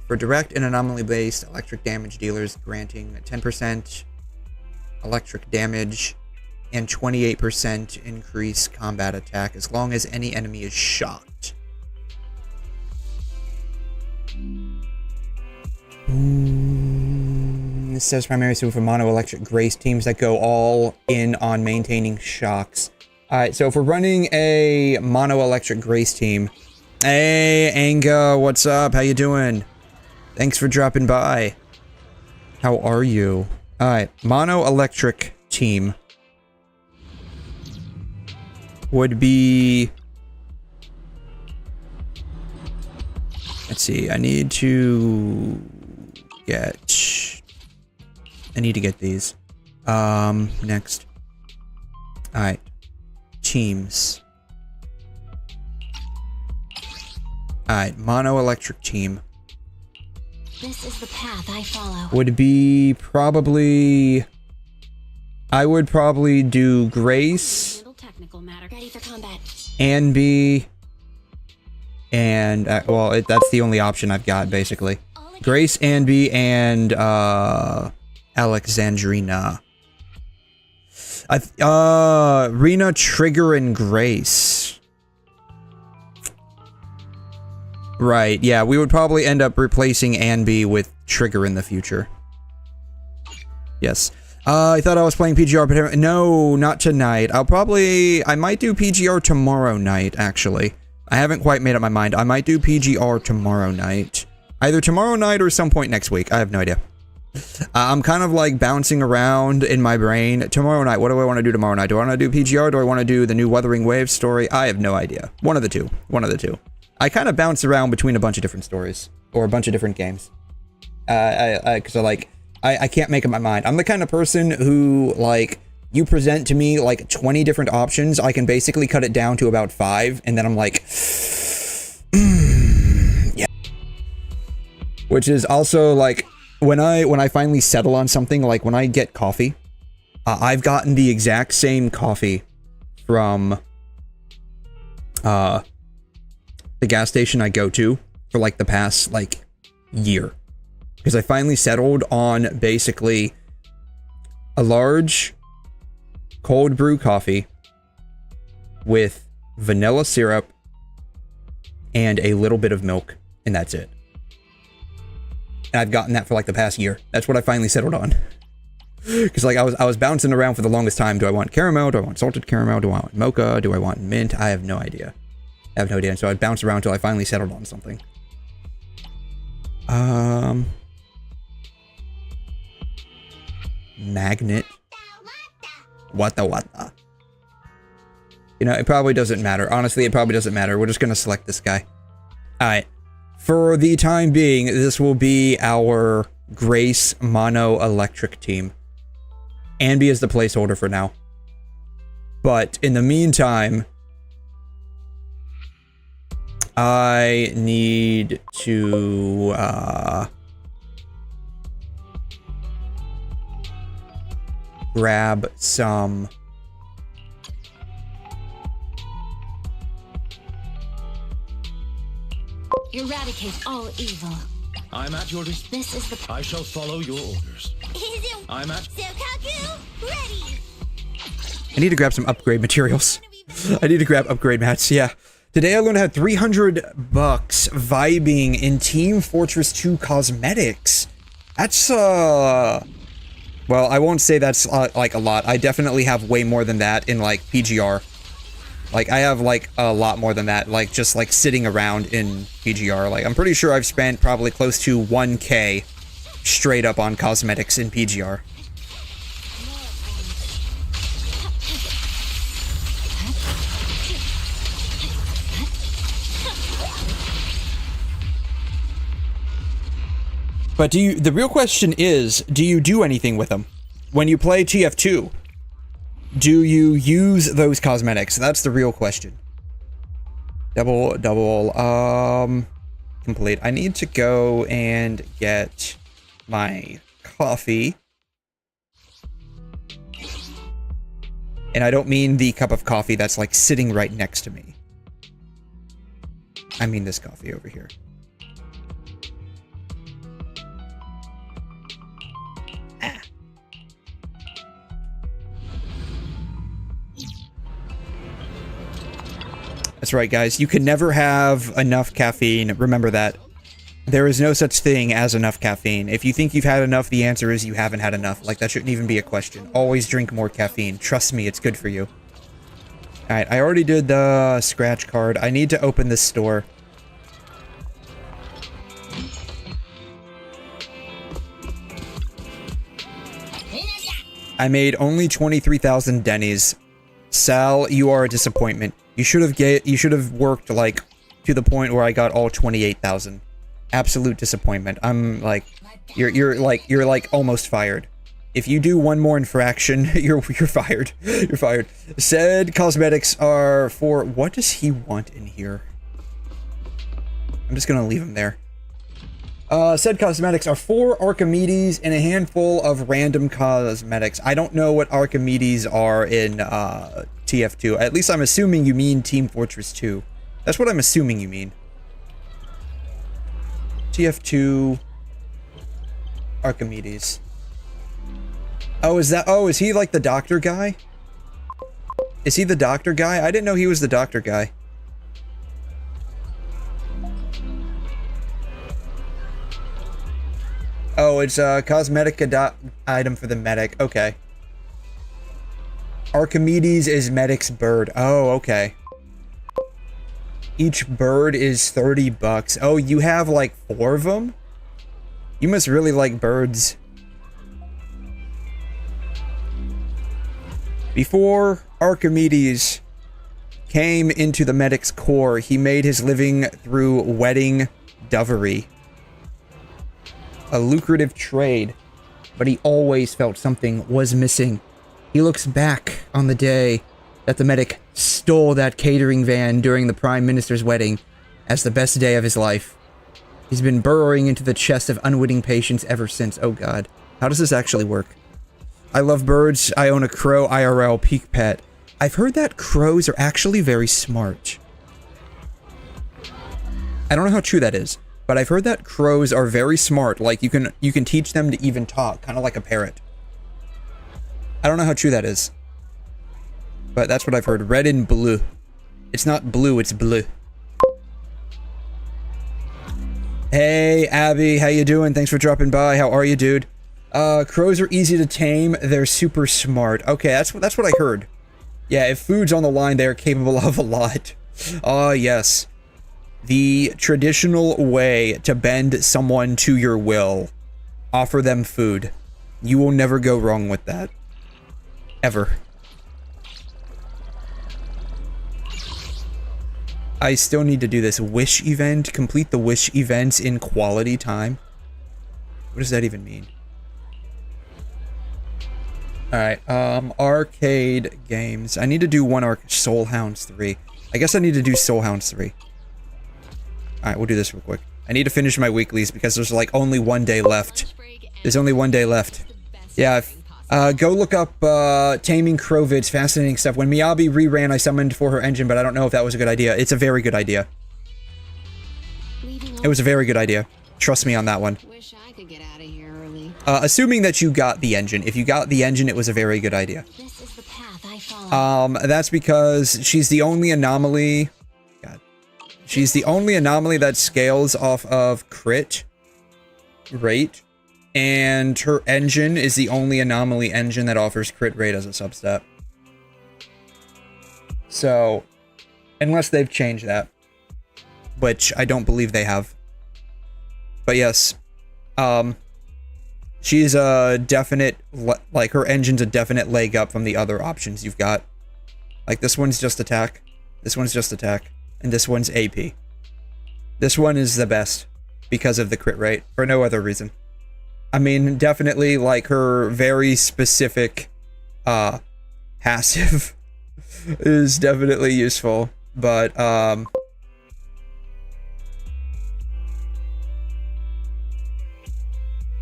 A: For direct and anomaly-based electric damage dealers, granting 10% electric damage and 28% increased combat attack as long as any enemy is shocked. This says primary suit for mono-electric grace teams that go all in on maintaining shocks. Alright, so if we're running a mono-electric grace team... Hey, Anga, what's up? How you doing? Thanks for dropping by. How are you? Alright, mono-electric team would be... Let's see, I need to get these. Next. Alright. Teams. Alright, mono-electric team.
C: This is the path I follow.
A: Would be probably... I would probably do Grace.
C: Little technical matter. Ready for combat.
A: Anby. And, well, that's the only option I've got, basically. Grace, Anby, and, Alexandrina. Rena, Trigger, and Grace. Right, yeah, we would probably end up replacing Anby with Trigger in the future. Yes. I thought I was playing PGR, but no, not tonight. I might do PGR tomorrow night, actually. I haven't quite made up my mind. I might do PGR tomorrow night. Either tomorrow night or some point next week. I have no idea. I'm kind of like bouncing around in my brain. Tomorrow night, what do I want to do tomorrow night? Do I want to do PGR? Do I want to do the new Wuthering Waves story? I have no idea. One of the two. One of the two. I kind of bounce around between a bunch of different stories. Or a bunch of different games. Because I can't make up my mind. I'm the kind of person who, like, you present to me, like, 20 different options. I can basically cut it down to about 5. And then I'm like... yeah. Which is also, like... When I finally settle on something, like when I get coffee, I've gotten the exact same coffee from the gas station I go to for like the past like year, because I finally settled on basically a large cold brew coffee with vanilla syrup and a little bit of milk, and that's it. And I've gotten that for like the past year. That's what I finally settled on. Because like I was bouncing around for the longest time. Do I want caramel? Do I want salted caramel? Do I want mocha? Do I want mint? I have no idea. And so I'd bounce around until I finally settled on something. Magnet. What the? You know, it probably doesn't matter. Honestly, it probably doesn't matter. We're just gonna select this guy. Alright. For the time being, this will be our Grace Mono Electric team. Anby is the placeholder for now. But in the meantime, I need to grab some
C: Eradicate all evil.
B: I'm at your disposal.
C: This is the...
B: I shall follow your orders. I'm at...
C: Sokaku, ready!
A: I need to grab some upgrade materials. I need to grab upgrade mats, yeah. Today I learned how $300 vibing in Team Fortress 2 cosmetics. That's, well, I won't say that's, like, a lot. I definitely have way more than that in, like, PGR. Like, I have, like, a lot more than that, like, just, like, sitting around in PGR. Like, I'm pretty sure I've spent probably close to 1K straight up on cosmetics in PGR. But the real question is, do you do anything with them? When you play TF2, do you use those cosmetics? That's the real question. Complete. I need to go and get my coffee. And I don't mean the cup of coffee that's like sitting right next to me. I mean this coffee over here. That's right, guys. You can never have enough caffeine. Remember that. There is no such thing as enough caffeine. If you think you've had enough, the answer is you haven't had enough. Like, that shouldn't even be a question. Always drink more caffeine. Trust me, it's good for you. Alright, I already did the scratch card. I need to open this store. I made only 23,000 dennies. Sal, you are a disappointment. You should have worked like to the point where I got all 28,000. Absolute disappointment. I'm like, you're like almost fired. If you do one more infraction, you're fired. You're fired. Said cosmetics are for, what does he want in here? I'm just gonna leave him there. Said cosmetics are 4 Archimedes and a handful of random cosmetics. I don't know what Archimedes are in TF2. At least I'm assuming you mean Team Fortress 2. That's what I'm assuming you mean. TF2 Archimedes. Oh, is he like the doctor guy? Is he the doctor guy? I didn't know he was the doctor guy. Oh, it's a cosmetic item for the medic. Okay. Archimedes is medic's bird. Oh, okay. Each bird is $30. Oh, you have like 4 of them? You must really like birds. Before Archimedes came into the medic's core, he made his living through wedding dovery. A lucrative trade, but he always felt something was missing. He looks back on the day that the medic stole that catering van during the Prime Minister's wedding as the best day of his life. He's been burrowing into the chest of unwitting patients ever since. Oh god. How does this actually work? I love birds. I own a crow IRL peak pet. I've heard that crows are actually very smart. I don't know how true that is, but I've heard that crows are very smart. Like, you can teach them to even talk, kind of like a parrot. I don't know how true that is, but that's what I've heard. Red and blue. It's not blue, it's blue. Hey, Abby, how you doing? Thanks for dropping by. How are you, dude? Crows are easy to tame. They're super smart. Okay, that's what I heard. Yeah, if food's on the line, they're capable of a lot. Yes. The traditional way to bend someone to your will. Offer them food. You will never go wrong with that. Ever. I still need to do this wish event. Complete the wish events in quality time. What does that even mean? Alright, arcade games. I need to do one Soul Hounds 3. I guess I need to do Soul Hounds 3. Alright, we'll do this real quick. I need to finish my weeklies because there's like only 1 day left. There's only 1 day left. Yeah, go look up Taming Crow-vids, fascinating stuff. When Miyabi reran, I summoned for her engine, but I don't know if that was a good idea. It's a very good idea. It was a very good idea. Trust me on that one.
F: Wish I could get out of here early.
A: Assuming that you got the engine. If you got the engine, it was a very good idea.
C: This is the path I follow.
A: That's because she's the only anomaly... God. She's the only anomaly that scales off of crit rate. And her engine is the only anomaly engine that offers crit rate as a substat. So, unless they've changed that. Which I don't believe they have. But yes. She's a definite, like her engine's a definite leg up from the other options you've got. Like this one's just attack. This one's just attack. And this one's AP. This one is the best. Because of the crit rate. For no other reason. I mean, definitely, like, her very specific, passive is definitely useful, but,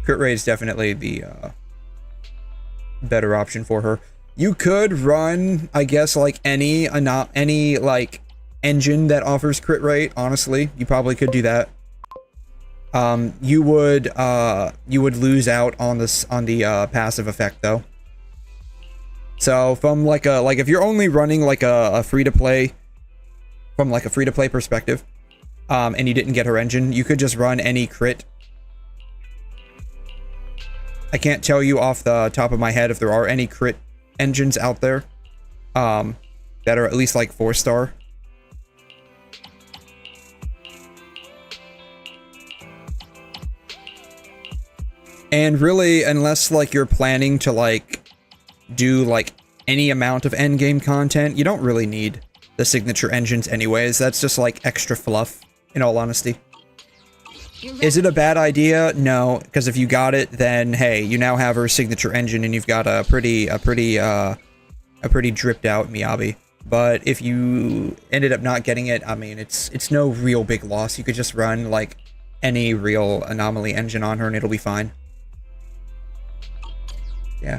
A: crit rate is definitely the, better option for her. You could run, I guess, like, any, like, engine that offers crit rate, honestly. You probably could do that. You would lose out on this, on the, passive effect, though. So, from, like, if you're only running, like, a free-to-play, from, like, a free-to-play perspective, and you didn't get her engine, you could just run any crit. I can't tell you off the top of my head if there are any crit engines out there, that are at least, like, 4-star. And really, unless, like, you're planning to, like, do, like, any amount of endgame content, you don't really need the signature engines anyways. That's just, like, extra fluff, in all honesty. Is it a bad idea? No, because if you got it, then, hey, you now have her signature engine and you've got a pretty dripped out Miyabi. But if you ended up not getting it, I mean, it's no real big loss. You could just run, like, any real anomaly engine on her and it'll be fine. Yeah.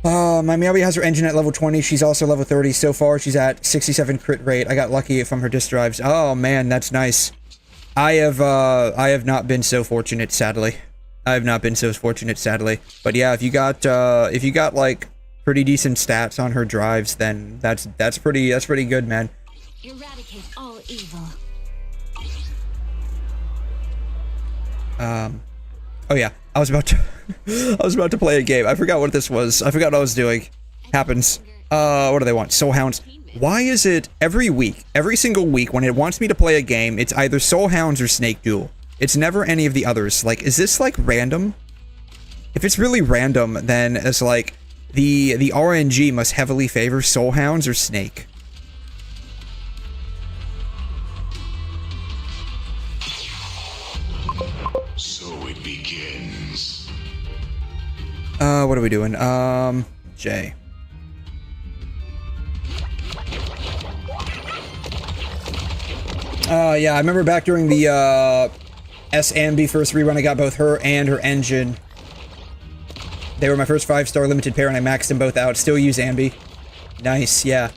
A: My Miyabi has her engine at level 20. She's also level 30. So far, she's at 67 crit rate. I got lucky from her disk drives. Oh, man, that's nice. I have not been so fortunate, sadly. I have not been so fortunate, sadly. But yeah, if you got, like, pretty decent stats on her drives, then that's pretty good, man.
C: Eradicate all evil.
A: Oh yeah, I was about to play a game. I forgot what this was. I forgot what I was doing. Happens. What do they want? Soul Hounds. Why is it every week, every single week, when it wants me to play a game, it's either Soul Hounds or Snake Duel? It's never any of the others. Like, is this, like, random? If it's really random, then it's like, the RNG must heavily favor Soul Hounds or Snake.
G: So it begins.
A: What are we doing? J. Yeah, I remember back during the, S-Ambi first rerun, I got both her and her engine. They were my first 5-star limited pair, and I maxed them both out. Still use Ambi. Nice, yeah.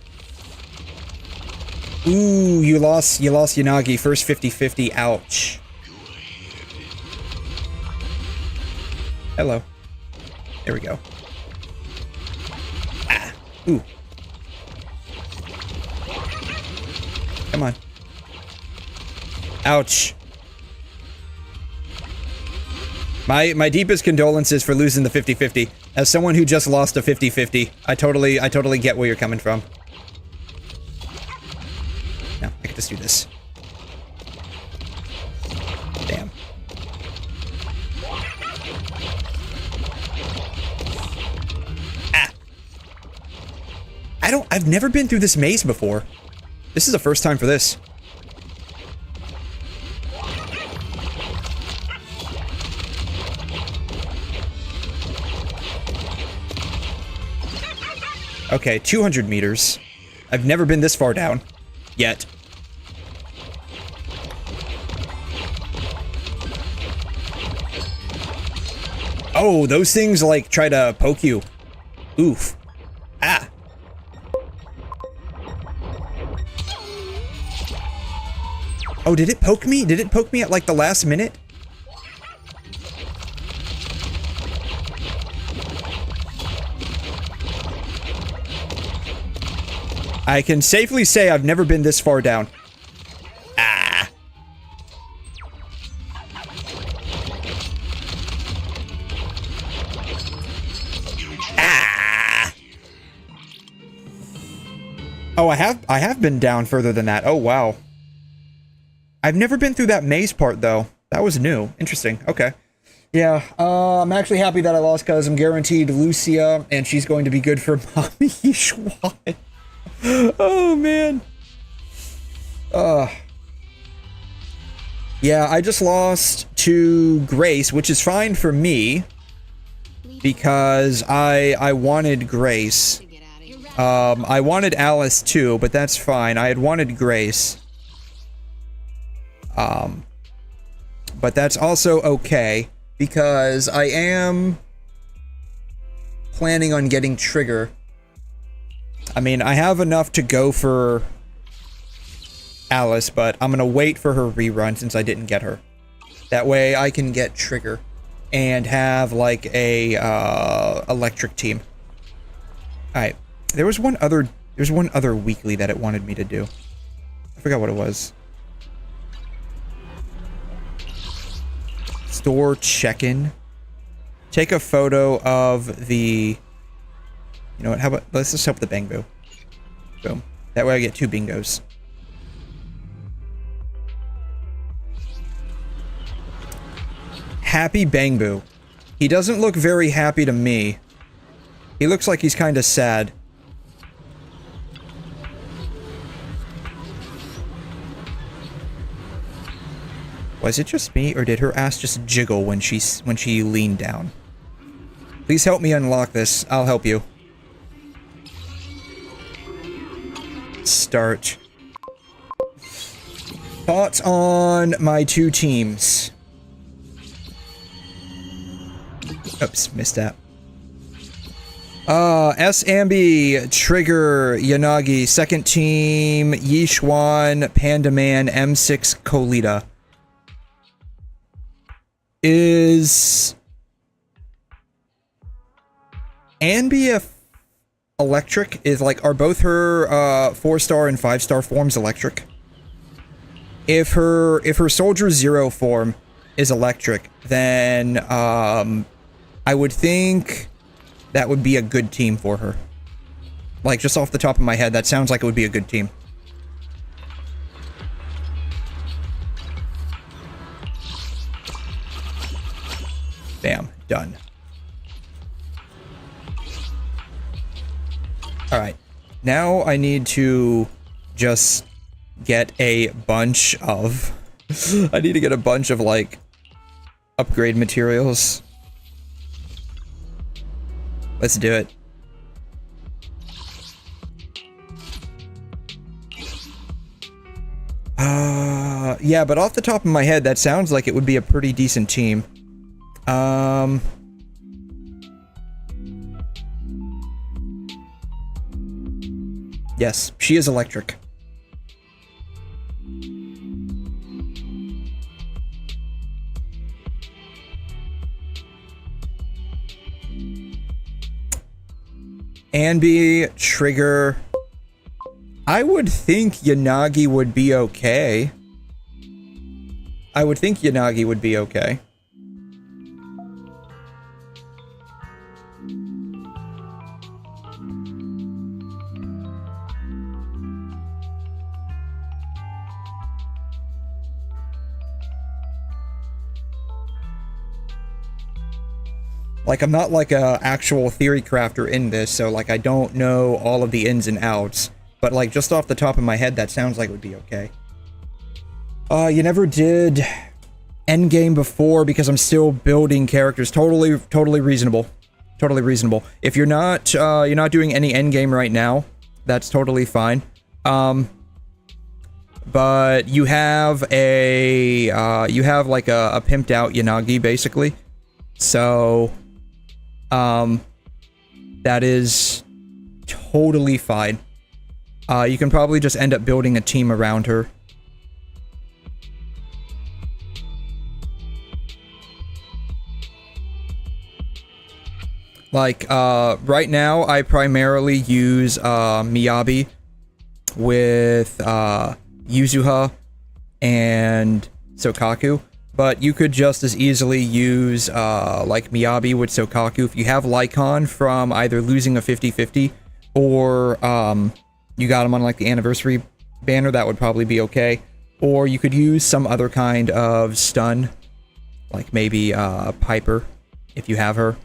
A: Ooh, you lost Yanagi. First 50-50. Ouch. Hello. There we go. Ah. Ooh. Come on. Ouch. My deepest condolences for losing the 50-50. As someone who just lost a 50-50, I totally get where you're coming from. No, I can just do this. Damn. Ah. I've never been through this maze before. This is the first time for this. Okay, 200 meters. I've never been this far down. Yet. Oh, those things, like, try to poke you. Oof. Ah. Oh, did it poke me? Did it poke me at, like, the last minute? I can safely say I've never been this far down. Ah. Ah. Oh, I have been down further than that. Oh, wow. I've never been through that maze part, though. That was new. Interesting. Okay. Yeah, I'm actually happy that I lost because I'm guaranteed Lucia, and she's going to be good for Mommy 𝘠𝘬𝘠. Oh, man. Yeah, I just lost to Grace, which is fine for me, because I wanted Grace. I wanted Alice, too, but that's fine. I had wanted Grace. But that's also okay, because I am planning on getting Trigger. I mean, I have enough to go for Alice, but I'm gonna wait for her rerun since I didn't get her. That way I can get Trigger and have, like, a, electric team. Alright. There's one other weekly that it wanted me to do. I forgot what it was. Store check-in. Take a photo of the... You know what, how about, let's just help the Bangbo. Boom. That way I get 2 bingos. Happy Bangbo. He doesn't look very happy to me. He looks like he's kind of sad. Was it just me, or did her ass just jiggle when she leaned down? Please help me unlock this. I'll help you. Start. Thoughts on my 2 teams? Oops, missed that. 𝘬𝘮, Trigger, Yanagi, second team, 𝘬𝘮, Panda Man, M6, 𝘬𝘮𝘕. Is 𝘬𝘮 electric? Is, like, are both her 4-star and 5-star forms electric? If her Soldier Zero form is electric, then I would think that would be a good team for her. Like, just off the top of my head, that sounds like it would be a good team. Bam, done. Alright, now I need to just get a bunch of... I need to get a bunch of, like, upgrade materials. Let's do it. Yeah, but off the top of my head, that sounds like it would be a pretty decent team. Yes, she is electric. 𝘬𝘮, Trigger. I would think Yanagi would be okay. I would think Yanagi would be okay. Like, I'm not like a actual theory crafter in this, so like I don't know all of the ins and outs. But like just off the top of my head, that sounds like it would be okay. You never did endgame before because I'm still building characters. Totally reasonable. Totally reasonable. If you're not doing any endgame right now, that's totally fine. But you have like a pimped out Yanagi basically. So, that is totally fine. You can probably just end up building a team around her. Like, right now, I primarily use, Miyabi with, Yuzuha and Sokaku, but you could just as easily use, like, Miyabi with Sokaku if you have Lycon from either losing a 50-50 or, you got him on, like, the anniversary banner, that would probably be okay. Or you could use some other kind of stun, like maybe, Piper, if you have her.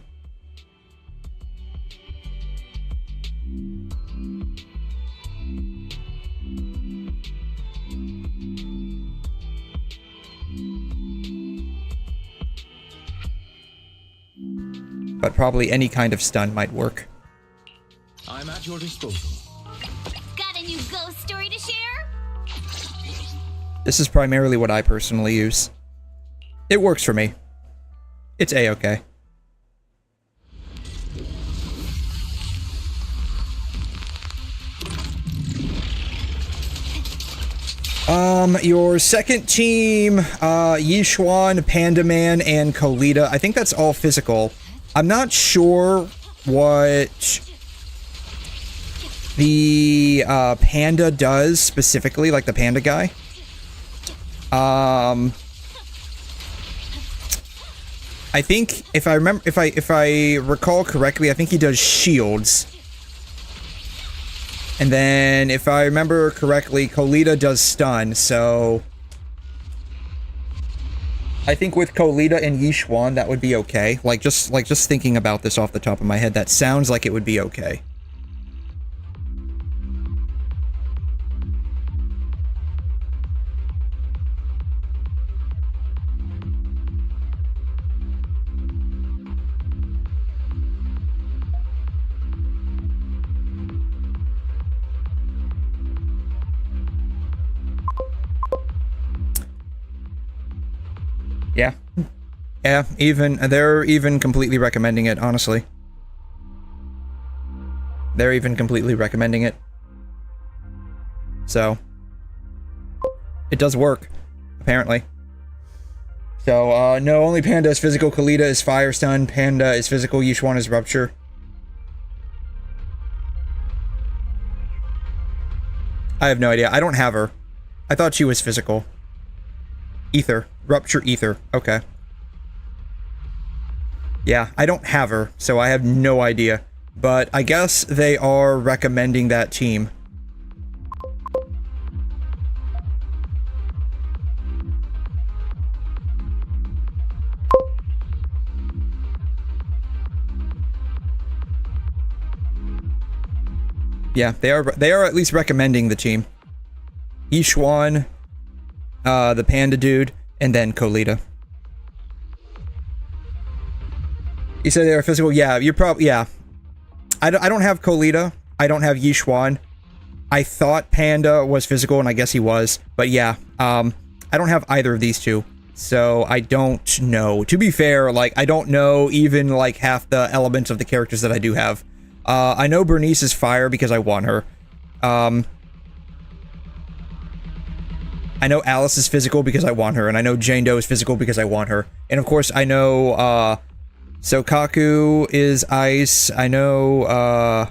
A: But probably any kind of stun might work.
B: I'm at your disposal.
C: Got a new ghost story to share?
A: This is primarily what I personally use. It works for me. It's a-okay. Your second team, 𝘬𝘓, Panda Man, and 𝘬𝘮, I think that's all physical. I'm not sure what the panda does specifically, like the panda guy. I think if I recall correctly, I think he does shields. And then if I remember correctly, 𝘬𝘮 does stun, so I think with 𝘬𝘮 and 𝘬𝘓 that would be okay. Like just thinking about this off the top of my head, that sounds like it would be okay. Yeah. Yeah, they're even completely recommending it, honestly. They're even completely recommending it. So, it does work, apparently. So, no, only Panda is physical, 𝘬𝘮 is fire stun, Panda is physical, 𝘬𝘓 is rupture. I have no idea. I don't have her. I thought she was physical. Ether. Rupture ether. Okay. Yeah, I don't have her, so I have no idea. But I guess they are recommending that team. Yeah, they are at least recommending the team. 𝘬𝘓, the panda dude, and then 𝘬𝘮. You said they are physical? Yeah, you're probably, yeah. I don't have 𝘬𝘮. I don't have 𝘬𝘓. I thought Panda was physical, and I guess he was. But yeah, I don't have either of these two. So I don't know. To be fair, like, I don't know even, like, half the elements of the characters that I do have. I know Bernice is fire because I want her. I know Alice is physical because I want her, and I know Jane Doe is physical because I want her. And of course, I know, Sokaku is ice. I know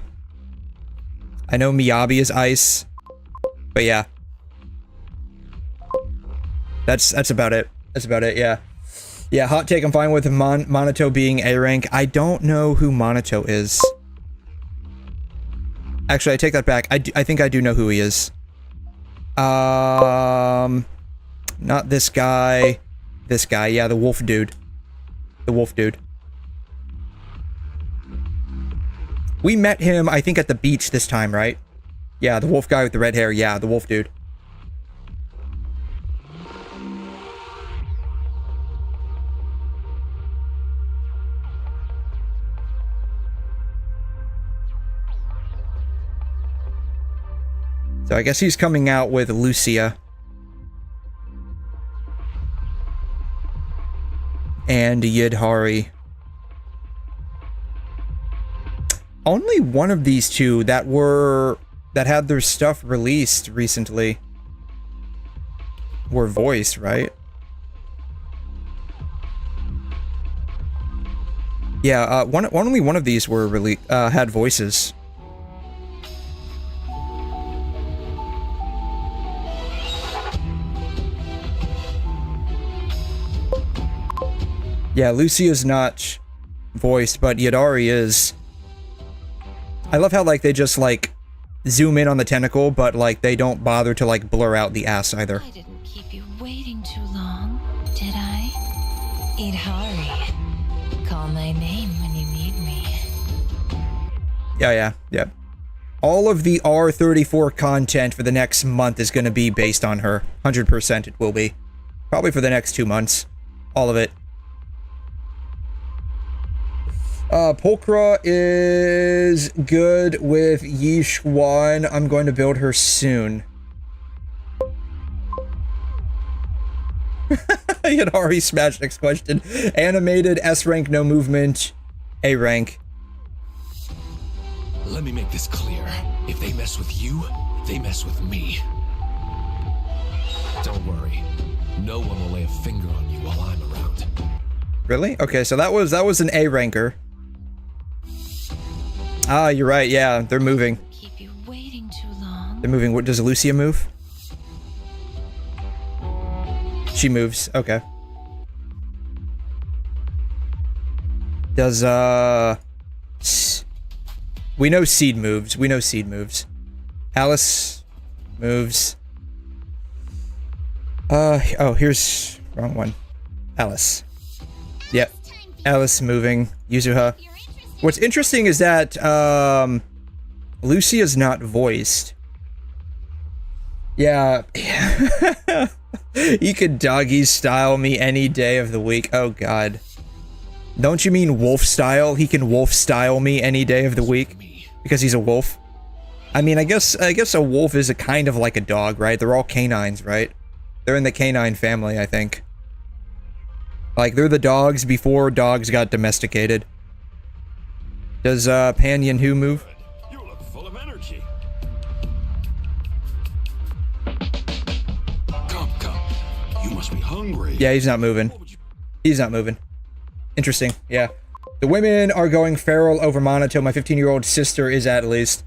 A: Miyabi is ice. But yeah. That's about it. That's about it, yeah. Yeah, hot take, I'm fine with Monato being A rank. I don't know who Monato is. Actually, I take that back. I think I do know who he is. Not this guy. This guy, yeah, the wolf dude. The wolf dude. We met him, I think, at the beach this time, right? Yeah, the wolf guy with the red hair. Yeah, the wolf dude. So I guess he's coming out with Lucia. And Ydhari. Only one of these two that had their stuff released recently were voiced, right? Yeah, only one of these were had voices. Yeah, Lucia's not voiced, but Ydhari is. I love how, like, they just, like, zoom in on the tentacle, but, like, they don't bother to, like, blur out the ass either.
E: I didn't keep you waiting too long, did I? Ydhari, call my name when you need me.
A: Yeah. All of the R34 content for the next month is going to be based on her. 100% it will be. Probably for the next 2 months. All of it. Pulchra is good with Yi-Xuan. I'm going to build her soon. Ydhari smashed next question. Animated, S rank, no movement, A rank.
G: Let me make this clear. If they mess with you, they mess with me. Don't worry. No one will lay a finger on you while I'm around.
A: Really? Okay, so that was an A ranker. Ah, you're right. Yeah, they're moving.
E: Keep you waiting too long.
A: They're moving. What does Lucia move? She moves. Okay. Does we know Seed moves. We know Seed moves. Alice moves. Oh, here's wrong one. Alice. Yep. Alice moving. Yuzuha. What's interesting is that Lucia's not voiced. Yeah. He could doggy style me any day of the week. Oh god. Don't you mean wolf style? He can wolf style me any day of the week because he's a wolf. I mean, I guess a wolf is a kind of like a dog, right? They're all canines, right? They're in the canine family, I think. Like, they're the dogs before dogs got domesticated. Does Pan Yin-Hu move?
G: You look full of energy. Come. You must be hungry.
A: Yeah, he's not moving. He's not moving. Interesting, yeah. The women are going feral over Monato. My 15-year-old sister is at least.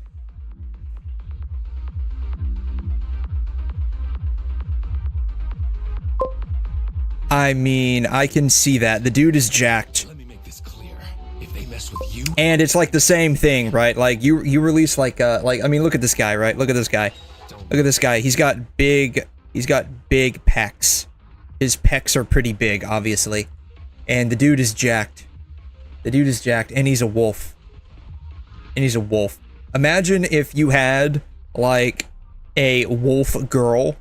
A: I mean, I can see that. The dude is jacked.
G: Let me make this clear. If they mess with you,
A: and it's like the same thing, right? Like you release like I mean, look at this guy, right? Look at this guy. Look at this guy. He's got big pecs. His pecs are pretty big, obviously. And the dude is jacked. The dude is jacked, and he's a wolf. And he's a wolf. Imagine if you had like a wolf girl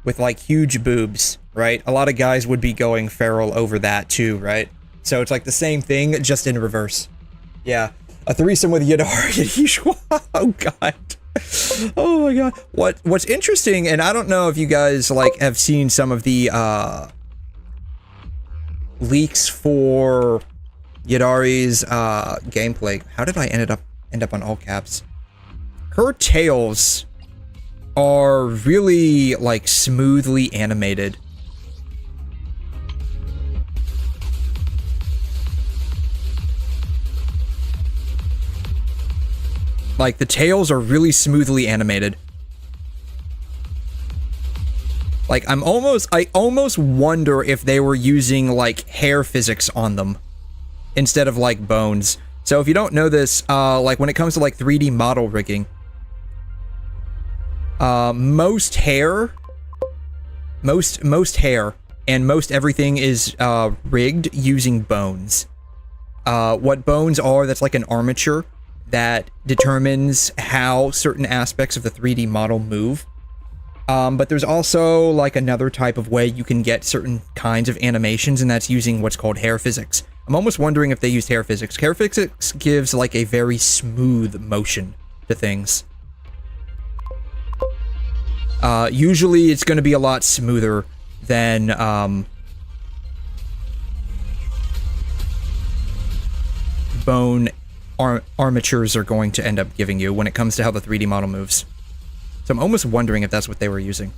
A: with like huge boobs, right? A lot of guys would be going feral over that too, right? So it's like the same thing, just in reverse. Yeah. A threesome with Ydhari and Yi-Xuan. Oh god. Oh my god. What's interesting, and I don't know if you guys like have seen some of the leaks for Ydhari's gameplay. How did I end up on all caps? Her tails are really like smoothly animated. Like the tails are really smoothly animated. Like I almost wonder if they were using like hair physics on them instead of like bones. So if you don't know this, like when it comes to like 3D model rigging, most hair and most everything is rigged using bones. What bones are, that's like an armature. that determines how certain aspects of the 3D model move. But there's also like another type of way you can get certain kinds of animations, and that's using what's called hair physics. I'm almost wondering if they used hair physics. Hair physics gives like a very smooth motion to things. Usually it's going to be a lot smoother than bone armatures are going to end up giving you when it comes to how the 3D model moves. So I'm almost wondering if that's what they were using,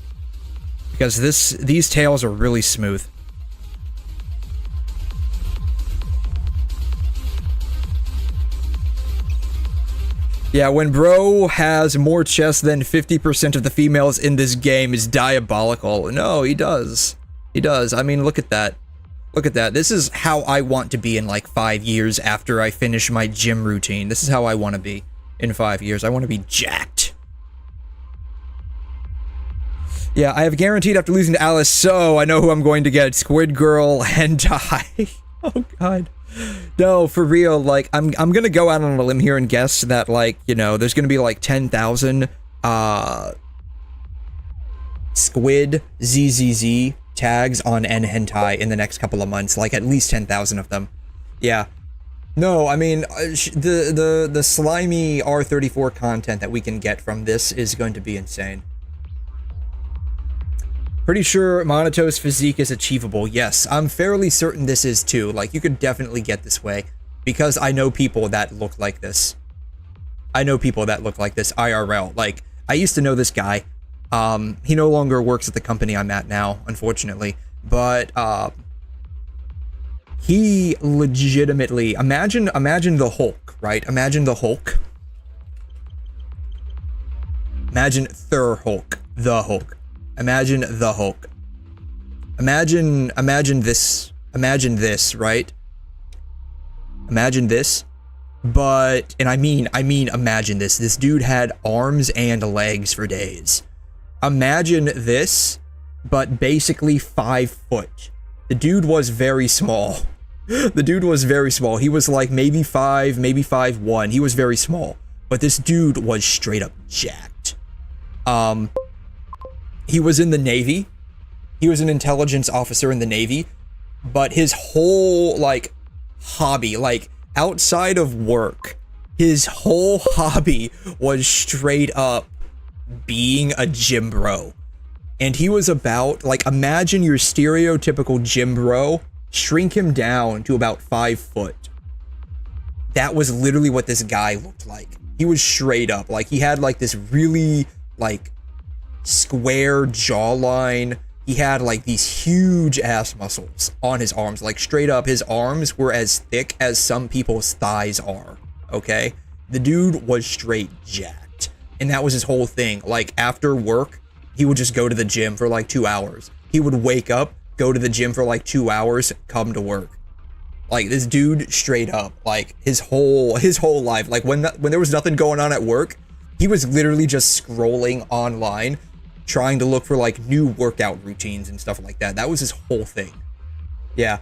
A: because these tails are really smooth. Yeah, when bro has more chest than 50% of the females in this game is diabolical. No, he does. He does. I mean, look at that. Look at that. This is how I want to be in like 5 years after I finish my gym routine. This is how I want to be in 5 years. I want to be jacked. Yeah, I have guaranteed after losing to Alice, so I know who I'm going to get. Squid Girl hentai. Oh god. No, for real, like, I'm gonna go out on a limb here and guess that, like, you know, there's gonna be like 10,000 squid zzz tags on N hentai in the next couple of months, like at least 10,000 of them. Yeah. No, I mean, the slimy R34 content that we can get from this is going to be insane. Pretty sure Monato's physique is achievable. Yes, I'm fairly certain this is too. Like, you could definitely get this way, because I know people that look like this. I know people that look like this IRL. Like, I used to know this guy. He no longer works at the company I'm at now, unfortunately. But, he legitimately, imagine the Hulk, right? Imagine the Hulk. Imagine 𝘬𝘯, the Hulk. Imagine the Hulk. Imagine this, right? Imagine this, but, and I mean, imagine this. This dude had arms and legs for days. Imagine this, but basically 5 foot. The dude was very small. The dude was very small. He was like maybe 5, maybe 5'1". He was very small, but this dude was straight up jacked. He was in the Navy. He was an intelligence officer in the Navy, but his whole, like, hobby, like, outside of work, his whole hobby was straight up being a gym bro. And he was about, like, imagine your stereotypical gym bro, shrink him down to about 5 foot. That was literally what this guy looked like. He was straight up, like, he had, like, this really, like, square jawline. He had like these huge ass muscles on his arms, like straight up his arms were as thick as some people's thighs are. Okay, the dude was straight jacked, and that was his whole thing. Like, after work, he would just go to the gym for like 2 hours. He would wake up, go to the gym for like 2 hours, come to work. Like, this dude straight up, like, his whole life, like when there was nothing going on at work, he was literally just scrolling online trying to look for like new workout routines and stuff like that. That was his whole thing. Yeah,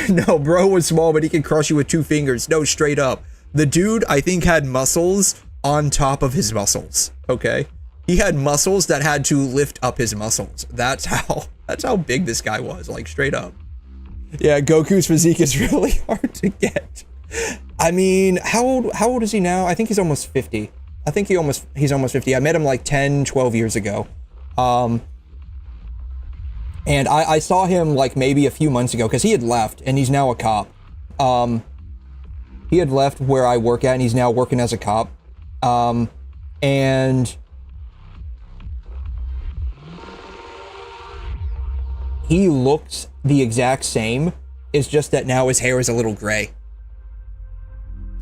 A: no, bro was small, but he could crush you with 2 fingers. No, straight up. The dude, I think, had muscles on top of his muscles. Okay, he had muscles that had to lift up his muscles. That's how big this guy was, like, straight up. Yeah, Goku's physique is really hard to get. I mean, how old is he now? I think he's almost 50. I think he's almost 50. I met him like 10, 12 years ago. And I saw him like maybe a few months ago, because he had left and he's now a cop. He had left where I work at and he's now working as a cop. And he looks the exact same. It's just that now his hair is a little gray.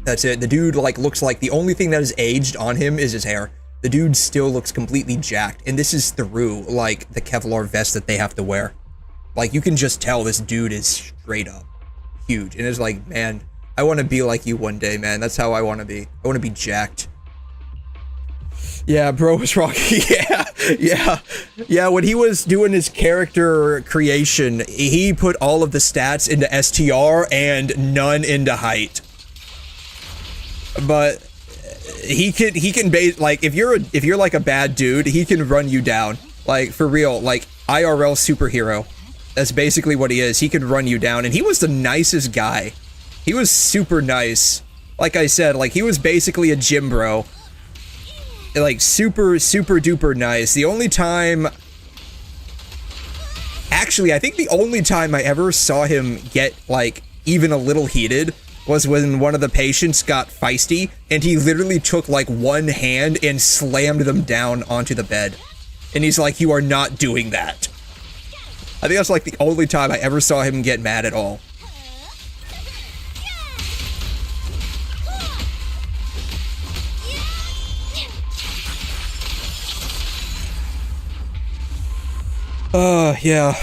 A: That's it. The dude, like, looks like the only thing that is aged on him is his hair. The dude still looks completely jacked, and this is through, like, the Kevlar vest that they have to wear. Like, you can just tell this dude is straight up huge, and it's like, man, I want to be like you one day, man. That's how I want to be. I want to be jacked. Yeah, bro was rocky. Yeah, when he was doing his character creation, he put all of the stats into STR and none into height. But he can base, like, if you're like a bad dude, he can run you down. Like, for real, like, IRL superhero. That's basically what he is. He can run you down, and he was the nicest guy. He was super nice. Like I said, like, he was basically a gym bro. Like, super duper nice. The only time... Actually, I think the only time I ever saw him get, like, even a little heated was when one of the patients got feisty, and he literally took, like, one hand and slammed them down onto the bed. And he's like, you are not doing that. I think that's, like, the only time I ever saw him get mad at all. Yeah,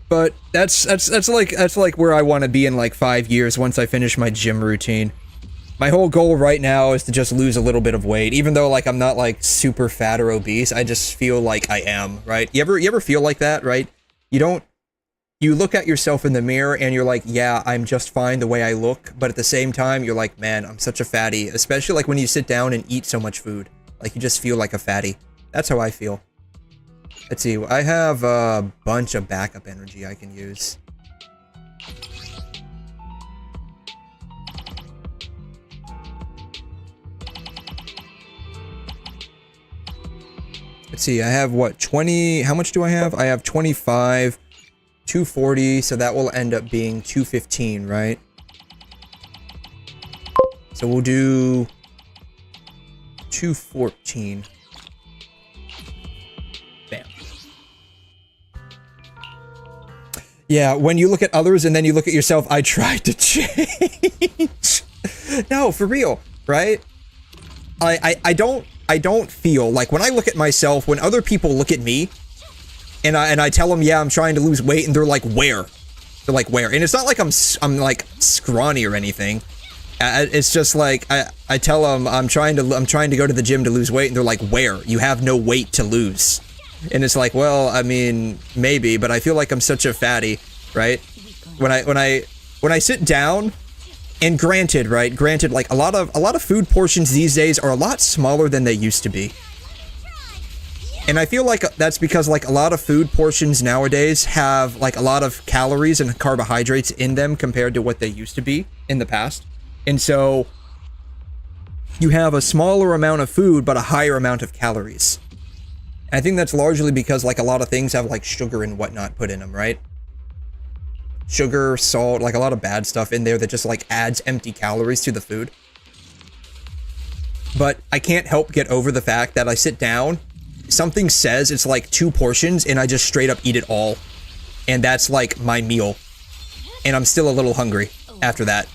A: but that's like where I want to be in like 5 years once I finish my gym routine. My whole goal right now is to just lose a little bit of weight, even though like I'm not like super fat or obese. I just feel like I am, right? You ever feel like that, right? You look at yourself in the mirror and you're like, yeah, I'm just fine the way I look, but at the same time you're like, man, I'm such a fatty, especially like when you sit down and eat so much food. Like you just feel like a fatty. That's how I feel. Let's see, I have a bunch of backup energy I can use. Let's see, I have what, 20, how much do I have? I have 25, 240, so that will end up being 215, right? So we'll do 214. Bam. Yeah, when you look at others and then you look at yourself, I tried to change. No, for real, right? I don't feel like when I look at myself, when other people look at me and I tell them, yeah, I'm trying to lose weight, and they're like, where? They're like, where? And it's not like I'm like scrawny or anything. It's just like I tell them I'm trying to go to the gym to lose weight, and they're like, where? You have no weight to lose. And it's like, well, I mean, maybe, but I feel like I'm such a fatty, right? When I sit down, and granted, right? Granted, like a lot of food portions these days are a lot smaller than they used to be. And I feel like that's because like a lot of food portions nowadays have like a lot of calories and carbohydrates in them compared to what they used to be in the past. And so you have a smaller amount of food but a higher amount of calories. And I think that's largely because like a lot of things have like sugar and whatnot put in them, right? Sugar, salt, like a lot of bad stuff in there that just like adds empty calories to the food. But I can't help get over the fact that I sit down, something says it's like 2 portions, and I just straight up eat it all. And that's like my meal. And I'm still a little hungry after that.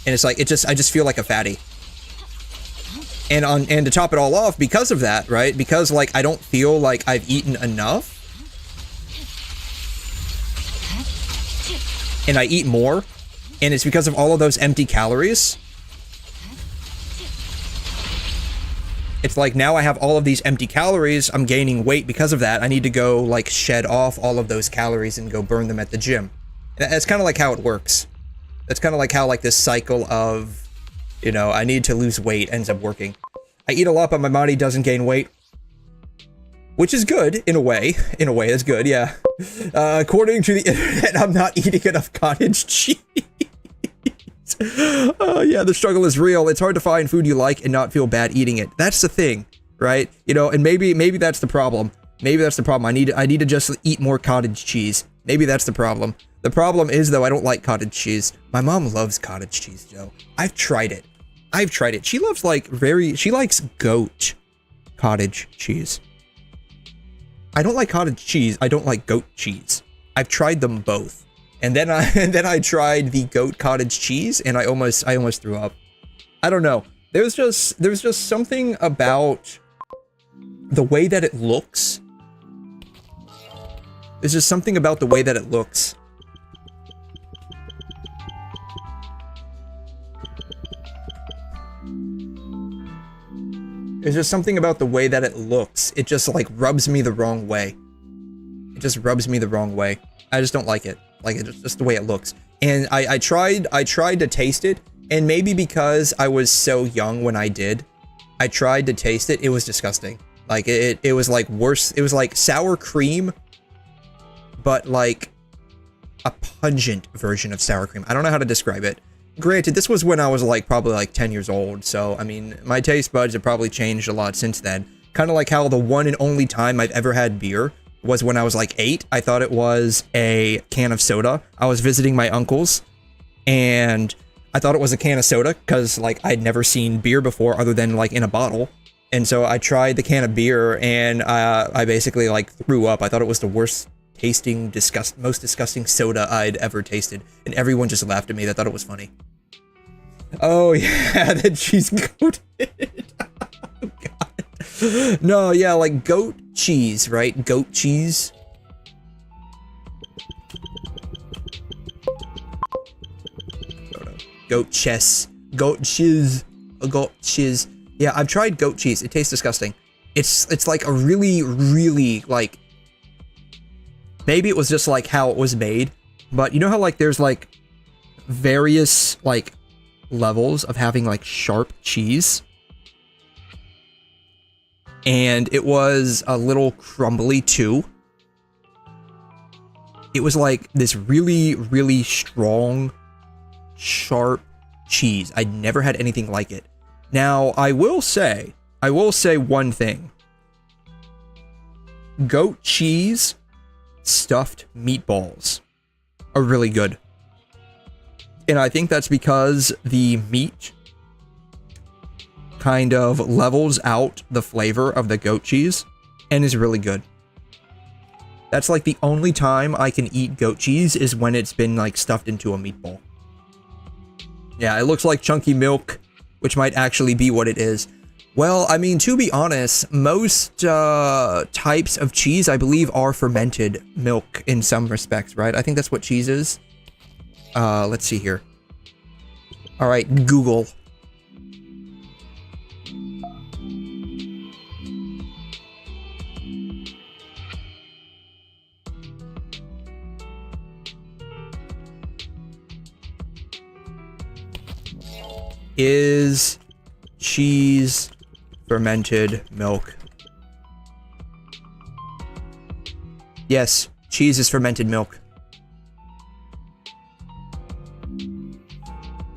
A: And it's like, I just feel like a fatty. And to top it all off, because of that, right? Because like I don't feel like I've eaten enough, and I eat more, and it's because of all of those empty calories. It's like now I have all of these empty calories, I'm gaining weight because of that. I need to go like shed off all of those calories and go burn them at the gym. That's kind of like how it works. That's kind of like how like this cycle of, you know, I need to lose weight ends up working. I eat a lot, but my body doesn't gain weight. Which is good, in a way. In a way, that's good, yeah. According to the internet, I'm not eating enough cottage cheese. Oh, yeah, the struggle is real. It's hard to find food you like and not feel bad eating it. That's the thing, right? You know, and maybe that's the problem. Maybe that's the problem. I need to just eat more cottage cheese. Maybe that's the problem. The problem is, though, I don't like cottage cheese. My mom loves cottage cheese, Joe. I've tried it. She loves, like, she likes goat cottage cheese. I don't like cottage cheese. I don't like goat cheese. I've tried them both. And then I tried the goat cottage cheese, and I almost threw up. I don't know. There's just something about the way that it looks. There's just something about the way that it looks. There's just something about the way that it looks. It just like rubs me the wrong way. It just rubs me the wrong way. I just don't like it. Like it's just the way it looks. And I tried to taste it, and maybe because I was so young when I did, I tried to taste it. It was disgusting. Like, it was like worse. It was like sour cream, but like a pungent version of sour cream. I don't know how to describe it. Granted, this was when I was like probably like 10 years old. So, I mean, my taste buds have probably changed a lot since then. Kind of like how the one and only time I've ever had beer was when I was like 8. I thought it was a can of soda. I was visiting my uncles and I thought it was a can of soda because like I'd never seen beer before other than like in a bottle. And so I tried the can of beer and I basically like threw up. I thought it was the worst tasting, most disgusting soda I'd ever tasted. And everyone just laughed at me. They thought it was funny. Oh yeah, the cheese coated. Oh god. No, yeah, like goat cheese, right? Goat cheese. Goat chess. Goat cheese. Goat cheese. Yeah, I've tried goat cheese. It tastes disgusting. It's like a really, really, like... Maybe it was just like how it was made. But you know how like there's like various like levels of having like sharp cheese? And it was a little crumbly too. It was like this really, really strong, sharp cheese. I'd never had anything like it. Now, I will say one thing. Goat cheese stuffed meatballs are really good. And I think that's because the meat kind of levels out the flavor of the goat cheese and is really good. That's like the only time I can eat goat cheese is when it's been like stuffed into a meatball. Yeah, it looks like chunky milk, which might actually be what it is. Well, I mean, to be honest, most types of cheese, I believe, are fermented milk in some respects, right? I think that's what cheese is. Let's see here. All right, Google. Is cheese fermented milk? Yes, cheese is fermented milk.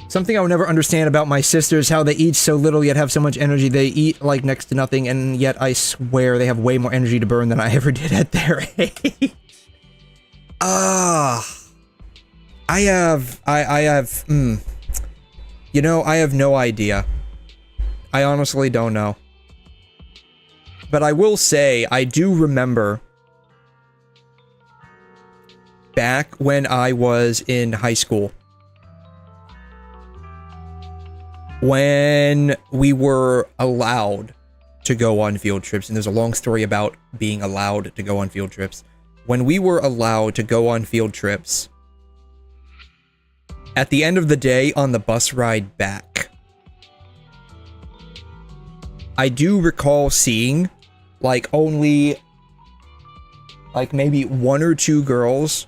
A: Something I would never understand about my sisters, how they eat so little yet have so much energy. They eat like next to nothing, and yet I swear they have way more energy to burn than I ever did at their age. You know, I have no idea. I honestly don't know. But I will say, I do remember back when I was in high school, when we were allowed to go on field trips, and there's a long story about being allowed to go on field trips. When we were allowed to go on field trips, at the end of the day, on the bus ride back, I do recall seeing, like, only, like, maybe 1 or 2 girls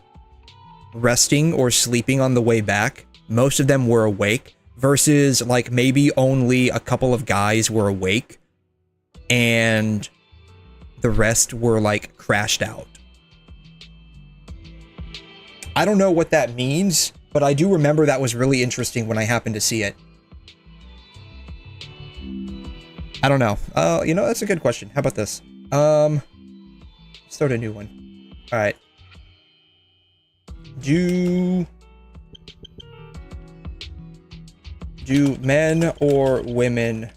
A: resting or sleeping on the way back. Most of them were awake, versus, like, maybe only a couple of guys were awake, and the rest were, like, crashed out. I don't know what that means, but I do remember that was really interesting when I happened to see it. I don't know. You know, that's a good question. How about this? Start a new one. All right. Do men or women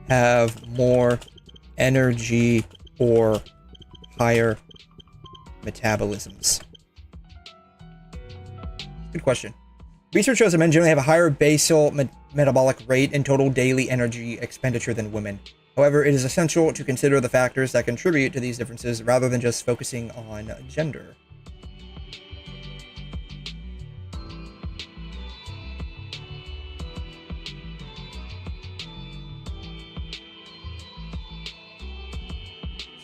A: have more energy or higher metabolisms? Good question. Research shows that men generally have a higher basal metabolic rate and total daily energy expenditure than women. However, it is essential to consider the factors that contribute to these differences rather than just focusing on gender.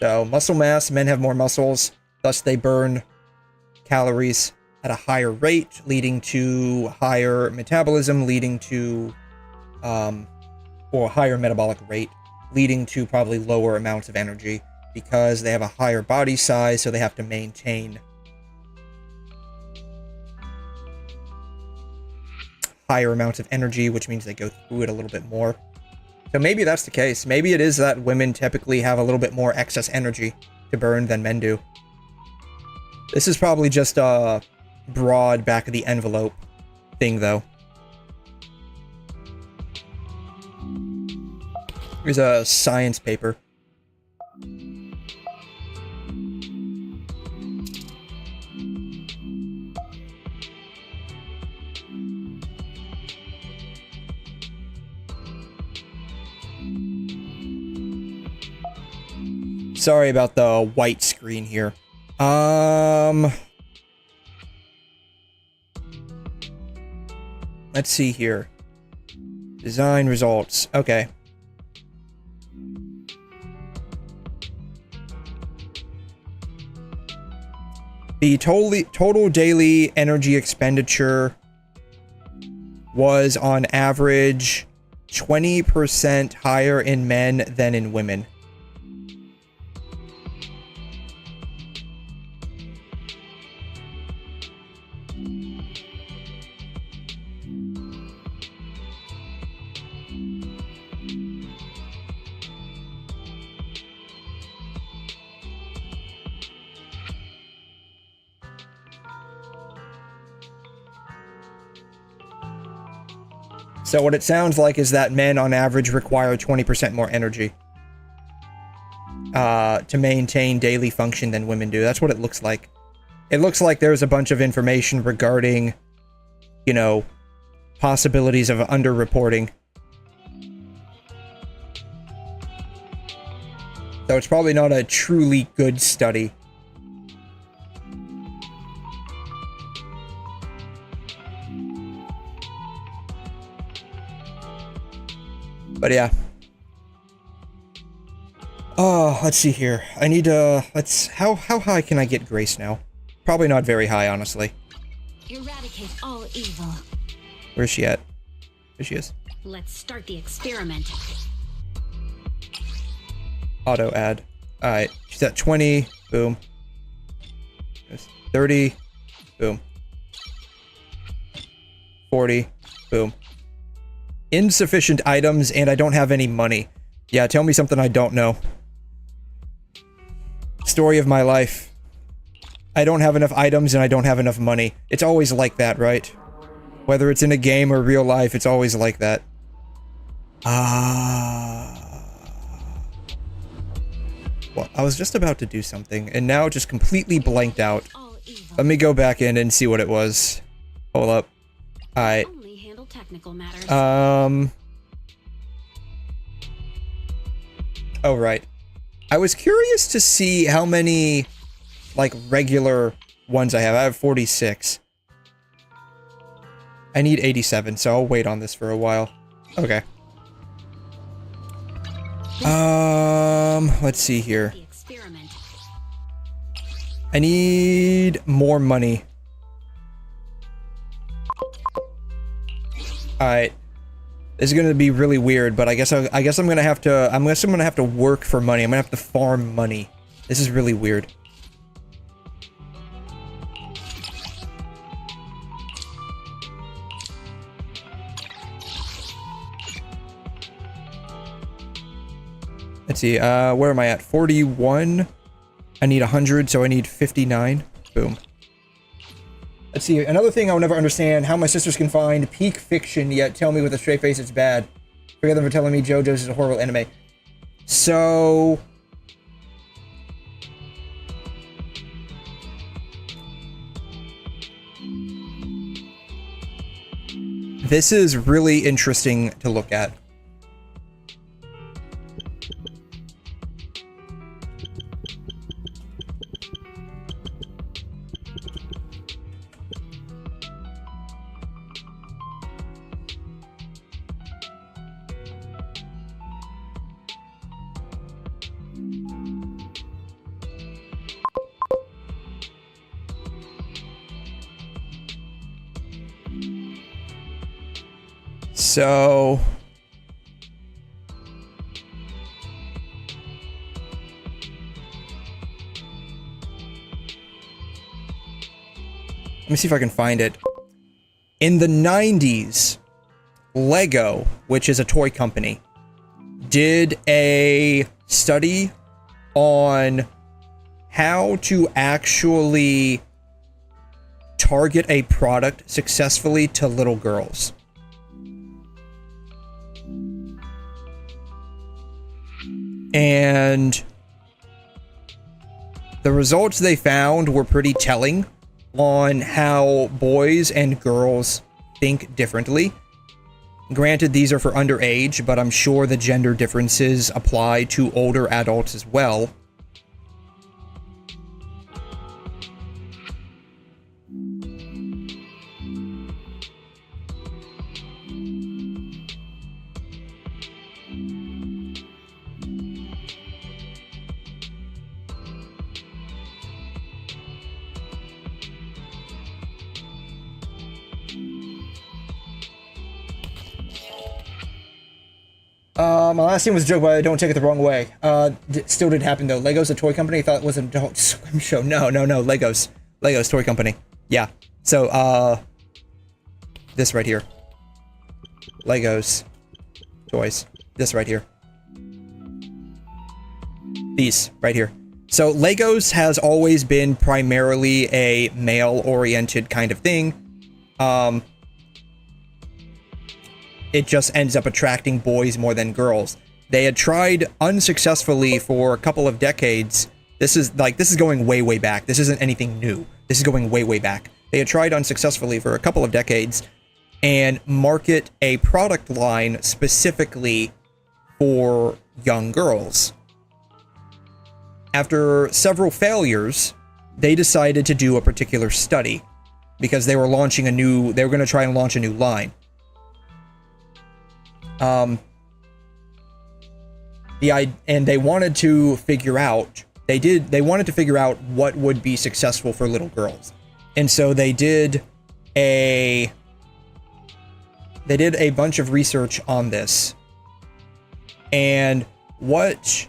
A: So, muscle mass, men have more muscles, thus they burn calories at a higher rate, leading to higher metabolism, leading to, or a higher metabolic rate, leading to probably lower amounts of energy because they have a higher body size, so they have to maintain higher amounts of energy, which means they go through it a little bit more. So maybe that's the case. Maybe it is that women typically have a little bit more excess energy to burn than men do. This is probably just a broad back of the envelope thing, though. Here's a science paper. Sorry about the white screen here. Let's see here. Design results. Okay. The total daily energy expenditure was on average 20% higher in men than in women. So what it sounds like is that men on average require 20% more energy to maintain daily function than women do. That's what it looks like. It looks like there's a bunch of information regarding, you know, possibilities of underreporting. So it's probably not a truly good study. But yeah. Oh, let's see here. I need to... How high can I get Grace now? Probably not very high, honestly.
E: Eradicate all evil.
A: Where's she at? There she is.
E: Let's start the experiment.
A: Auto add. Alright. She's at 20. Boom. 30. Boom. 40. Boom. Insufficient items, and I don't have any money. Yeah, tell me something I don't know. Story of my life. I don't have enough items, and I don't have enough money. It's always like that, right? Whether it's in a game or real life, it's always like that. Well, I was just about to do something, and now it just completely blanked out. Let me go back in and see what it was. Hold up. Alright.
E: Technical matters.
A: Oh, right. I was curious to see how many, like, regular ones I have. I have 46. I need 87, so I'll wait on this for a while. Okay. Let's see here. I need more money. Alright. This is gonna be really weird, but I guess I'm gonna have to work for money. I'm gonna have to farm money. This is really weird. Let's see, where am I at? 41. I need 100, so I need 59. Boom. Let's see, another thing I will never understand, how my sisters can find peak fiction, yet tell me with a straight face it's bad. Forget them for telling me JoJo's is a horrible anime. So... this is really interesting to look at. So, Let me see if I can find it. In the 90s, Lego, which is a toy company, did a study on how to actually target a product successfully to little girls. And the results they found were pretty telling on how boys and girls think differently. Granted, these are for underage, but I'm sure the gender differences apply to older adults as well. My last name was a joke, but don't take it the wrong way. Still did happen though. Lego's a toy company. I thought it was an adult swim show. No. Lego's toy company. Yeah. So, this right here. Lego's toys. This right here. These right here. So Lego's has always been primarily a male-oriented kind of thing. It just ends up attracting boys more than girls. They had tried unsuccessfully for a couple of decades. This is going way back. This isn't anything new. This is going way back. They had tried unsuccessfully for a couple of decades and market a product line specifically for young girls. After several failures, they decided to do a particular study because they were going to try and launch a new line. And they wanted to figure out, they wanted to figure out what would be successful for little girls. And so they did a bunch of research on this. And what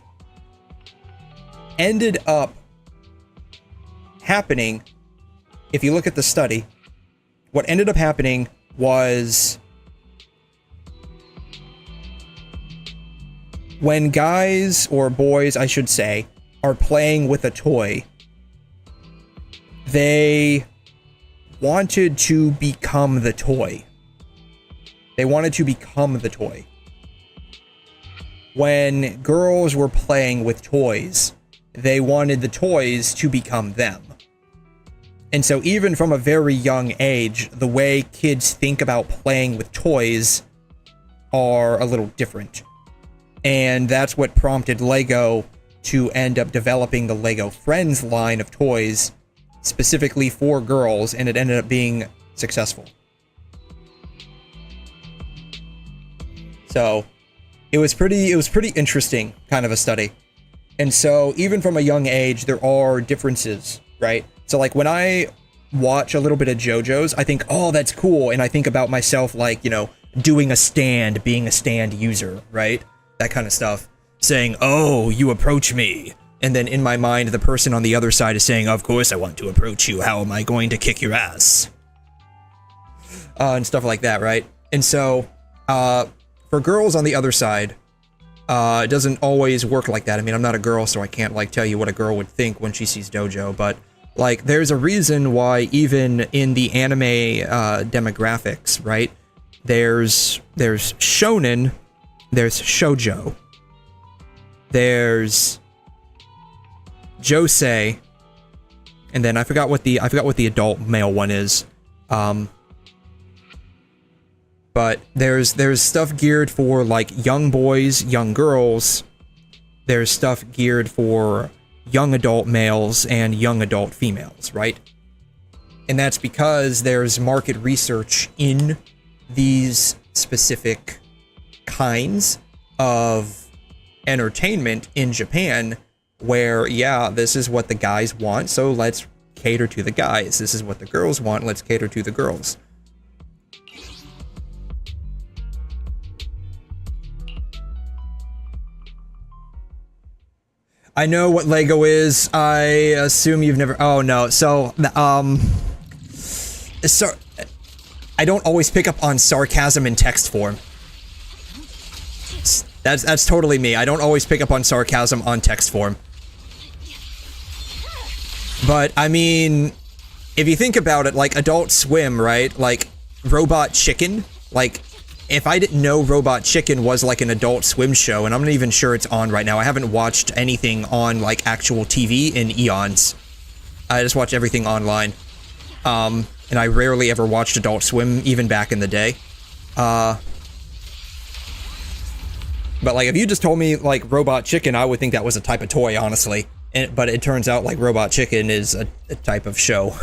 A: ended up happening, if you look at the study, what ended up happening was when guys, or boys I should say, are playing with a toy, they wanted to become the toy. They wanted to become the toy. When girls were playing with toys, they wanted the toys to become them. And so even from a very young age, the way kids think about playing with toys are a little different. And that's what prompted Lego to end up developing the Lego Friends line of toys specifically for girls, and it ended up being successful. So it was pretty interesting kind of a study. And so even from a young age, there are differences, right? So like when I watch a little bit of JoJo's, I think, oh, that's cool. And I think about myself like, you know, doing a stand, being a stand user, right? That kind of stuff. Saying, oh, you approach me. And then in my mind, the person on the other side is saying, of course I want to approach you. How am I going to kick your ass? And stuff like that, right? And so, for girls on the other side, it doesn't always work like that. I mean, I'm not a girl, so I can't, like, tell you what a girl would think when she sees Dojo, but, like, there's a reason why even in the anime demographics, right? There's shonen, there's shoujo, there's josei, and then I forgot what the adult male one is. But there's stuff geared for like young boys, young girls. There's stuff geared for young adult males and young adult females, right? And that's because there's market research in these specific kinds of entertainment in Japan where, yeah, this is what the guys want, so let's cater to the guys. This is what the girls want, let's cater to the girls. I know what Lego is. I assume you've never... Oh, no. So, I don't always pick up on sarcasm in text form. That's totally me. I don't always pick up on sarcasm on text form. But, I mean, if you think about it, like, Adult Swim, right? Like, Robot Chicken? Like, if I didn't know Robot Chicken was, like, an Adult Swim show, and I'm not even sure it's on right now. I haven't watched anything on, like, actual TV in eons. I just watch everything online. And I rarely ever watched Adult Swim, even back in the day. But, like, if you just told me, like, Robot Chicken, I would think that was a type of toy, honestly. But it turns out, like, Robot Chicken is a type of show.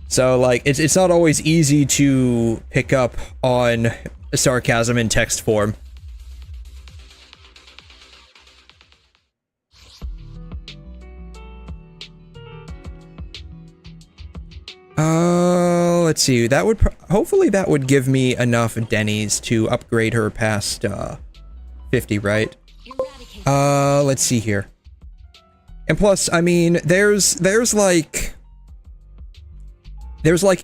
A: So, like, it's not always easy to pick up on sarcasm in text form. Let's see. That would hopefully that would give me enough Denny's to upgrade her past 50, right? Let's see here. And plus, I mean, there's like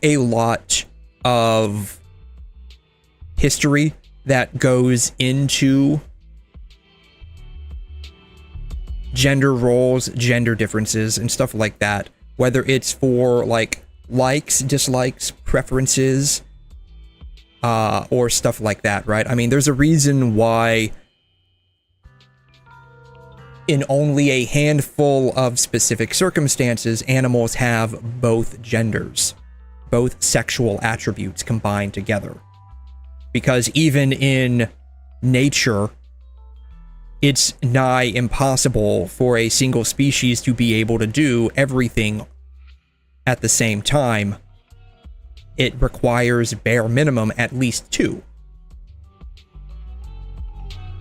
A: a lot of history that goes into gender roles, gender differences, and stuff like that. Whether it's for, like, likes, dislikes, preferences, or stuff like that, right? I mean, there's a reason why in only a handful of specific circumstances, animals have both genders, both sexual attributes combined together. Because even in nature, it's nigh impossible for a single species to be able to do everything at the same time. It requires bare minimum at least 2.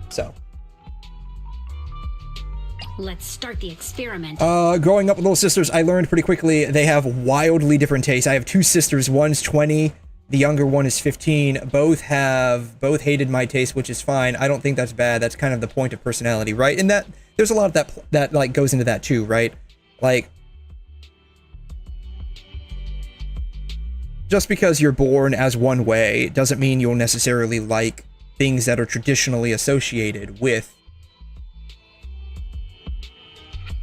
A: So.
H: Let's start the experiment.
A: Growing up with little sisters, I learned pretty quickly they have wildly different tastes. I have 2 sisters. One's 20. The younger one is 15. Both hated my taste, which is fine. I don't think that's bad. That's kind of the point of personality, right? And that there's a lot of that like goes into that too, right? Like, just because you're born as one way doesn't mean you'll necessarily like things that are traditionally associated with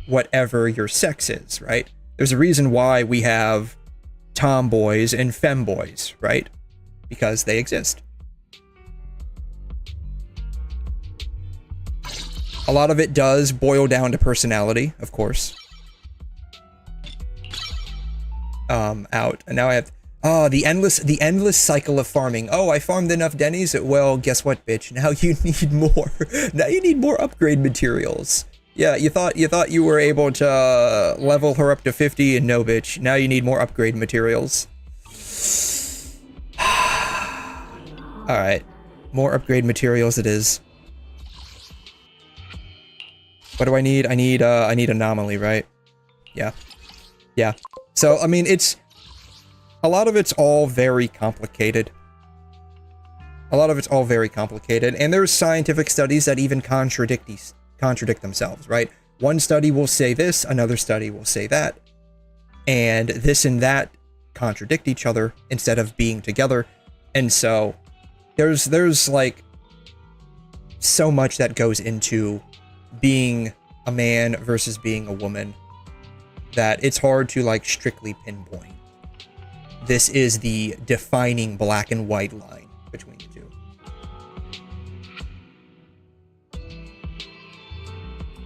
A: whatever your sex is, right? There's a reason why we have tomboys and femboys, right? Because they exist. A lot of it does boil down to personality, of course. Out. And now I have... Oh, the endless cycle of farming. Oh, I farmed enough Denny's? Well, guess what, bitch? Now you need more. Now you need more upgrade materials. Yeah, you thought you were able to level her up to 50, and no, bitch. Now you need more upgrade materials. Alright. More upgrade materials it is. What do I need? I need anomaly, right? Yeah. Yeah. So, I mean, a lot of it's all very complicated. And there's scientific studies that even contradict themselves, right? One study will say this, another study will say that, and this and that contradict each other instead of being together. And so there's like so much that goes into being a man versus being a woman that it's hard to like strictly pinpoint. This is the defining black and white line between the two.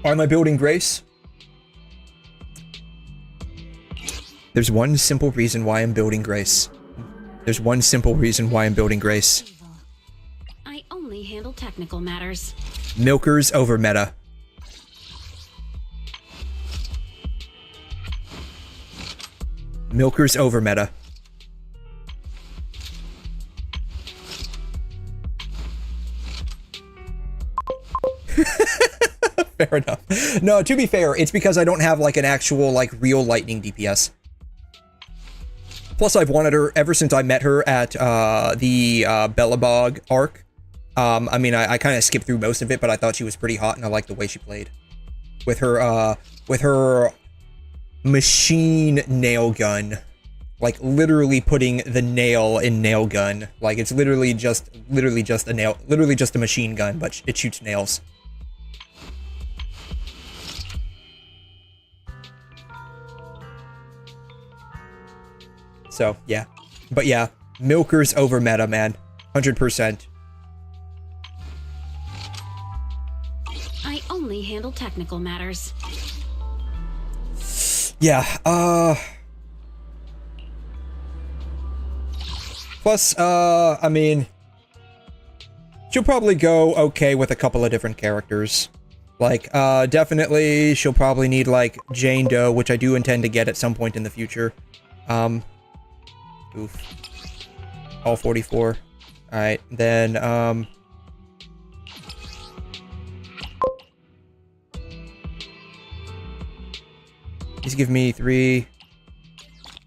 A: Am I building grace? There's one simple reason why I'm building grace. There's one simple reason why I'm building grace.
H: I only handle technical matters.
A: Milkers over meta. Milkers over meta. Fair enough. No, to be fair, it's because I don't have like an actual like real lightning DPS. Plus, I've wanted her ever since I met her at the Belobog arc. I mean, I kind of skipped through most of it, but I thought she was pretty hot, and I liked the way she played with her machine nail gun. like literally putting the nail in nail gun. Like it's literally just a nail, literally just a machine gun, but it shoots nails. So yeah, but yeah, Milker's over meta, man, 100%.
H: I only handle technical matters.
A: Yeah, plus, I mean, she'll probably go okay with a couple of different characters. Like, definitely, she'll probably need, like, Jane Doe, which I do intend to get at some point in the future. Oof. All 44. Alright, then, He's giving me 3.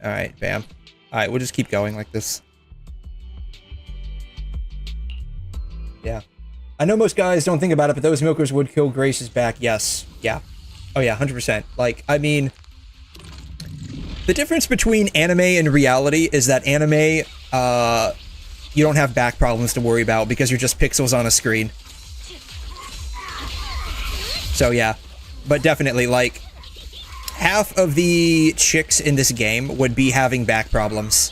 A: Alright, bam. Alright, we'll just keep going like this. Yeah. I know most guys don't think about it, but those milkers would kill Grace's back. Yes. Yeah. Oh yeah, 100%. Like, I mean, the difference between anime and reality is that anime, you don't have back problems to worry about because you're just pixels on a screen. So yeah. But definitely, like, half of the chicks in this game would be having back problems.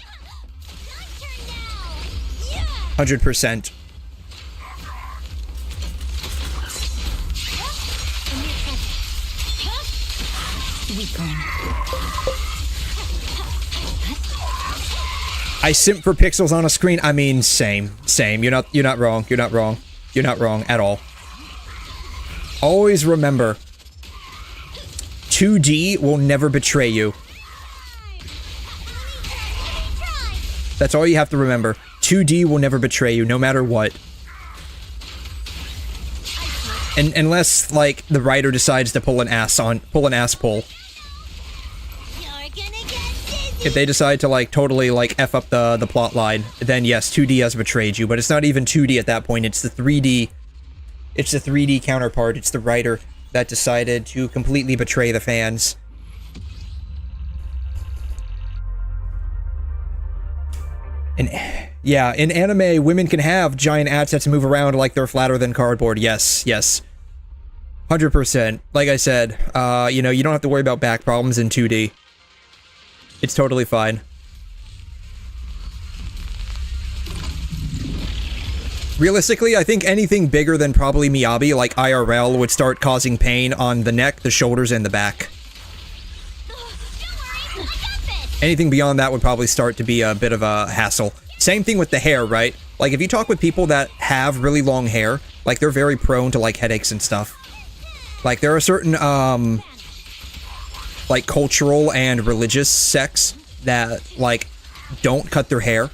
A: 100%. I simp for pixels on a screen. I mean, same. You're not wrong. You're not wrong. You're not wrong at all. Always remember, 2D will never betray you. That's all you have to remember. 2D will never betray you, no matter what. And unless, like, the writer decides to pull an ass pull. If they decide to, like, totally, like, F up the plot line, then yes, 2D has betrayed you. But it's not even 2D at that point. It's the 3D. It's the 3D counterpart. It's the writer that decided to completely betray the fans. And yeah, in anime, women can have giant assets and move around like they're flatter than cardboard. Yes. 100%. Like I said, you know, you don't have to worry about back problems in 2D. It's totally fine. Realistically, I think anything bigger than probably Miyabi, like IRL, would start causing pain on the neck, the shoulders, and the back. Anything beyond that would probably start to be a bit of a hassle. Same thing with the hair, right? Like, if you talk with people that have really long hair, like, they're very prone to, like, headaches and stuff. Like, there are certain, like, cultural and religious sects that, like, don't cut their hair.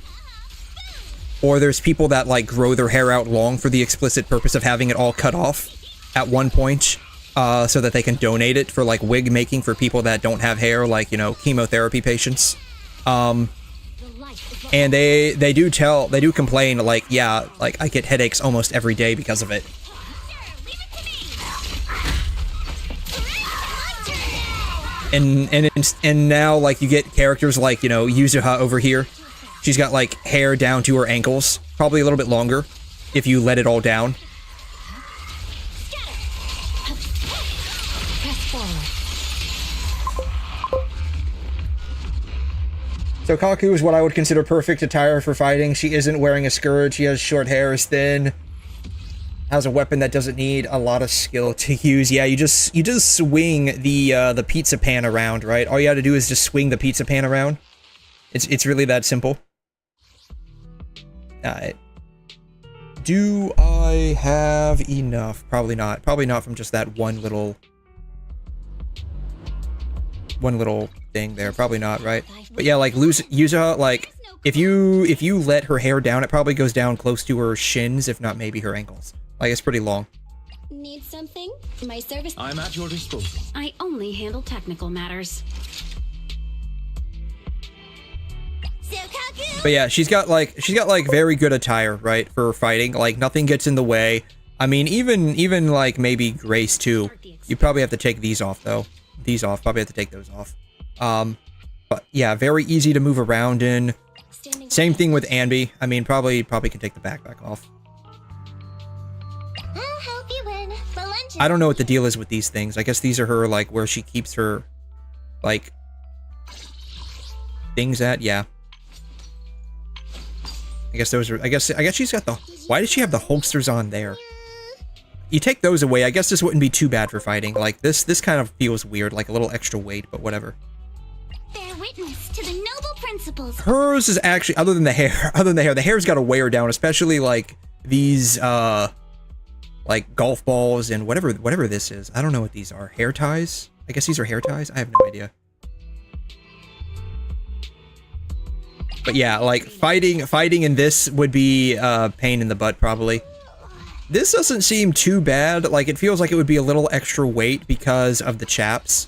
A: Or there's people that, like, grow their hair out long for the explicit purpose of having it all cut off at one point, so that they can donate it for, like, wig making for people that don't have hair, like, you know, chemotherapy patients. And they do complain, like, yeah, like, I get headaches almost every day because of it. And now, like, you get characters like, you know, Yuzuha over here. She's got, like, hair down to her ankles. Probably a little bit longer if you let it all down. So Kaku is what I would consider perfect attire for fighting. She isn't wearing a skirt. She has short hair, is thin. Has a weapon that doesn't need a lot of skill to use. Yeah, you just swing the pizza pan around, right? All you have to do is just swing the pizza pan around. It's really that simple. Alright. Do I have enough? Probably not. Probably not from just that one little thing there. Probably not, right? But yeah, like Yuzuha, like if you let her hair down, it probably goes down close to her shins, if not maybe her ankles. Like, it's pretty long.
C: Need something? My service.
G: I'm at your disposal.
H: I only handle technical matters.
C: Sukaku!
A: But yeah, she's got like very good attire, right, for fighting. Like, nothing gets in the way. I mean, even like maybe Grace too. You probably have to take these off though. These off. Probably have to take those off. But yeah, very easy to move around in. Same thing with 𝘬𝘕. I mean, probably can take the backpack off.
C: I'll help you win. The lunch.
A: I don't know what the deal is with these things. I guess these are her, like, where she keeps her, like, things at. Yeah. I guess those are, I guess she's got the, why does she have the holsters on there? You take those away, I guess this wouldn't be too bad for fighting. Like, this kind of feels weird, like a little extra weight, but whatever.
C: Bear witness to the noble principles.
A: Hers is actually, other than the hair's got to wear her down, especially, like, these, like, golf balls and whatever this is. I don't know what these are. Hair ties? I guess these are hair ties? I have no idea. But yeah, like, fighting in this would be pain in the butt, probably. This doesn't seem too bad. Like, it feels like it would be a little extra weight because of the chaps.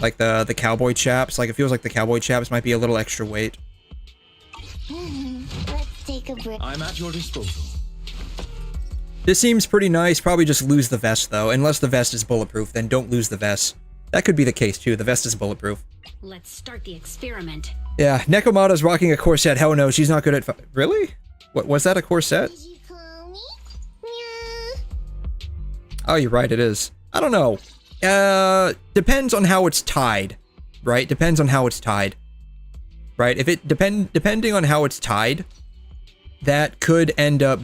A: Like, the cowboy chaps. Like, it feels like the cowboy chaps might be a little extra weight.
C: Let's take a break.
G: I'm at your disposal.
A: This seems pretty nice. Probably just lose the vest, though. Unless the vest is bulletproof, then don't lose the vest. That could be the case, too. The vest is bulletproof.
H: Let's start the experiment.
A: Yeah, Nekomata's rocking a corset. Hell no, she's not good at really? What, was that a corset?
C: Did you call me? Meow.
A: Oh, you're right, it is. I don't know. Depends on how it's tied, right? Depends on how it's tied. Right? If it depending on how it's tied, that could end up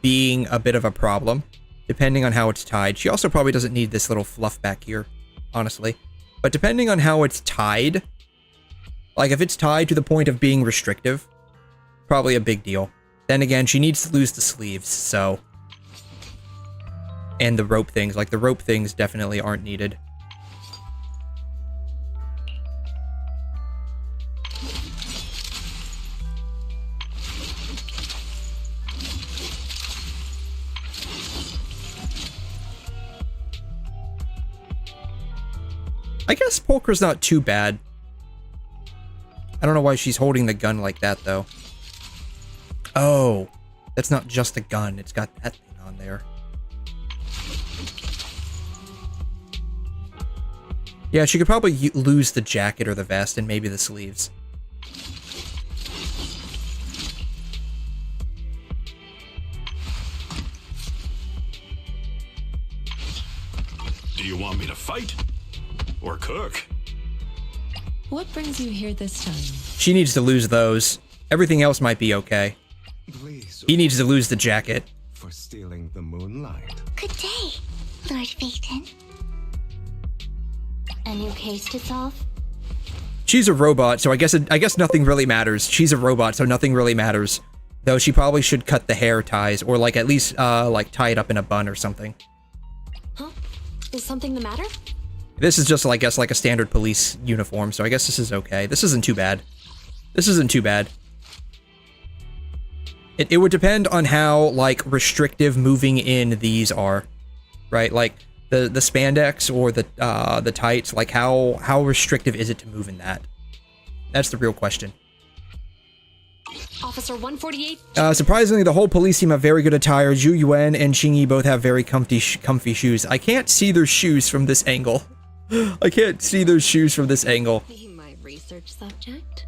A: being a bit of a problem, depending on how it's tied. She also probably doesn't need this little fluff back here, honestly. But depending on how it's tied, like if it's tied to the point of being restrictive, probably a big deal. Then again, she needs to lose the sleeves, so. And the rope things, like the rope things definitely aren't needed. I guess Polkar's not too bad. I don't know why she's holding the gun like that, though. Oh, that's not just a gun. It's got that thing on there. Yeah, she could probably lose the jacket or the vest and maybe the sleeves.
G: Do you want me to fight? Or cook?
I: What brings you here this time?
A: She needs to lose those. Everything else might be okay.
J: Please,
A: He needs to lose the jacket.
J: for stealing the moonlight.
C: Good day, Lord Phaeton. A new case to solve?
A: She's a robot, so I guess nothing really matters. She's a robot, so nothing really matters. Though she probably should cut the hair ties, or like at least like tie it up in a bun or something.
I: Huh? Is something the matter?
A: This is just, I guess, like a standard police uniform, so I guess this is okay. This isn't too bad. This isn't too bad. It would depend on how, like, restrictive moving in these are, right? Like, the spandex or the tights, like, how restrictive is it to move in that? That's the real question.
I: Officer 148.
A: Surprisingly, the whole police team have very good attire. Zhu and Xingyi both have very comfy shoes. I can't see their shoes from this angle. I can't see those shoes from this angle.
I: Be my research subject.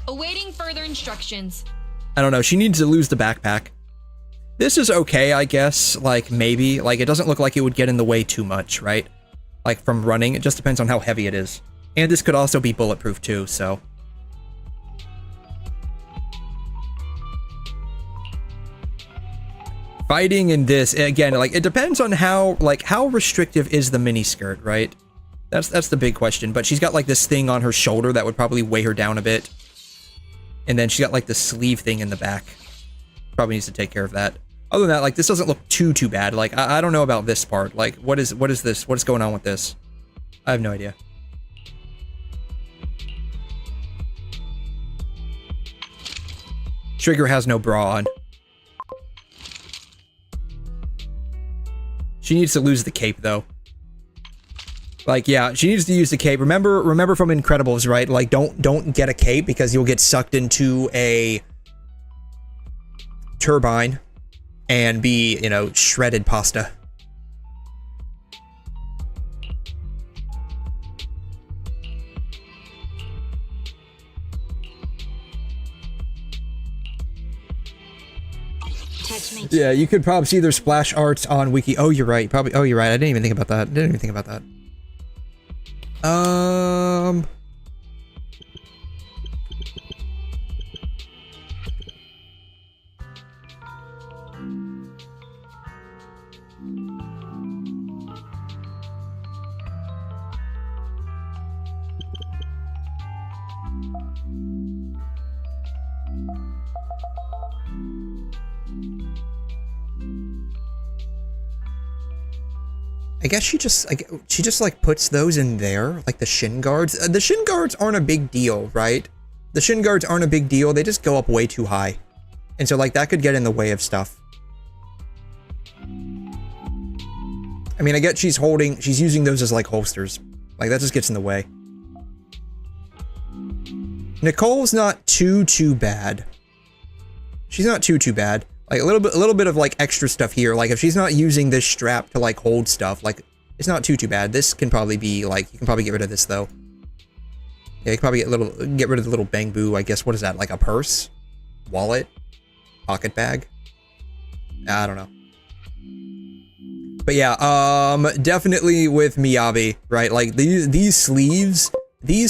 I: Awaiting further instructions.
A: I don't know. She needs to lose the backpack. This is okay, I guess. Like, maybe. Like, it doesn't look like it would get in the way too much, right? Like, from running. It just depends on how heavy it is. And this could also be bulletproof, too, so. Fighting in this, again, like, it depends on how restrictive is the miniskirt, right? That's the big question. But she's got, like, this thing on her shoulder that would probably weigh her down a bit. And then she got, like, the sleeve thing in the back. Probably needs to take care of that. Other than that, like, this doesn't look too bad. Like, I don't know about this part. Like, what is this? What is going on with this? I have no idea. Trigger has no bra on. She needs to lose the cape, though. Like, yeah, she needs to use the cape. Remember from Incredibles, right? Like, don't get a cape because you'll get sucked into a turbine and be, you know, shredded pasta.
E: catch me.
A: Yeah, you could probably see their splash arts on Wiki. Oh, you're right. Probably. Oh, you're right. I didn't even think about that. Didn't even think about that. I guess she just like puts those in there, like the shin guards. The shin guards aren't a big deal, right? The shin guards aren't a big deal. They just go up way too high. And so like that could get in the way of stuff. I mean, I get she's using those as like holsters. Like that just gets in the way. Nicole's not too bad. She's not too bad. Like a little bit of like extra stuff here. Like if she's not using this strap to like hold stuff, like it's not too bad. This can probably be like, you can probably get rid of this though. Yeah, you can probably get rid of the little bang boo. I guess, what is that? Like a purse, wallet, pocket bag. I don't know. But yeah, definitely with Miyabi, right? Like these sleeves, way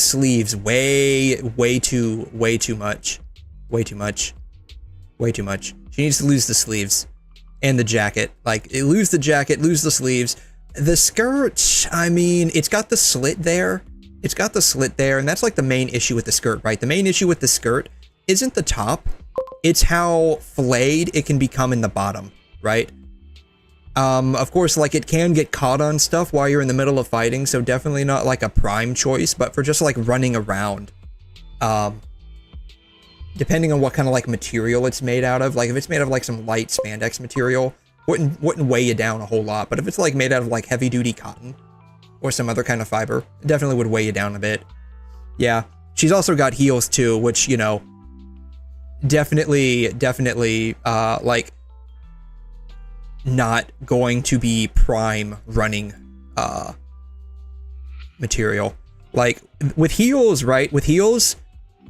A: too much. She needs to lose the sleeves and the jacket. Like, lose the jacket, lose the sleeves. The skirt, I mean, it's got the slit there. It's got the slit there, and that's like the main issue with the skirt, right? The main issue with the skirt isn't the top. It's how flayed it can become in the bottom, right? Of course, like, it can get caught on stuff while you're in the middle of fighting, so definitely not like a prime choice, but for just like running around, depending on what kind of like material it's made out of. Like if it's made of like some light spandex material, wouldn't weigh you down a whole lot. But if it's like made out of like heavy duty cotton or some other kind of fiber, it definitely would weigh you down a bit. Yeah, she's also got heels too, which, you know, definitely like not going to be prime running material. Like with heels, right? With heels,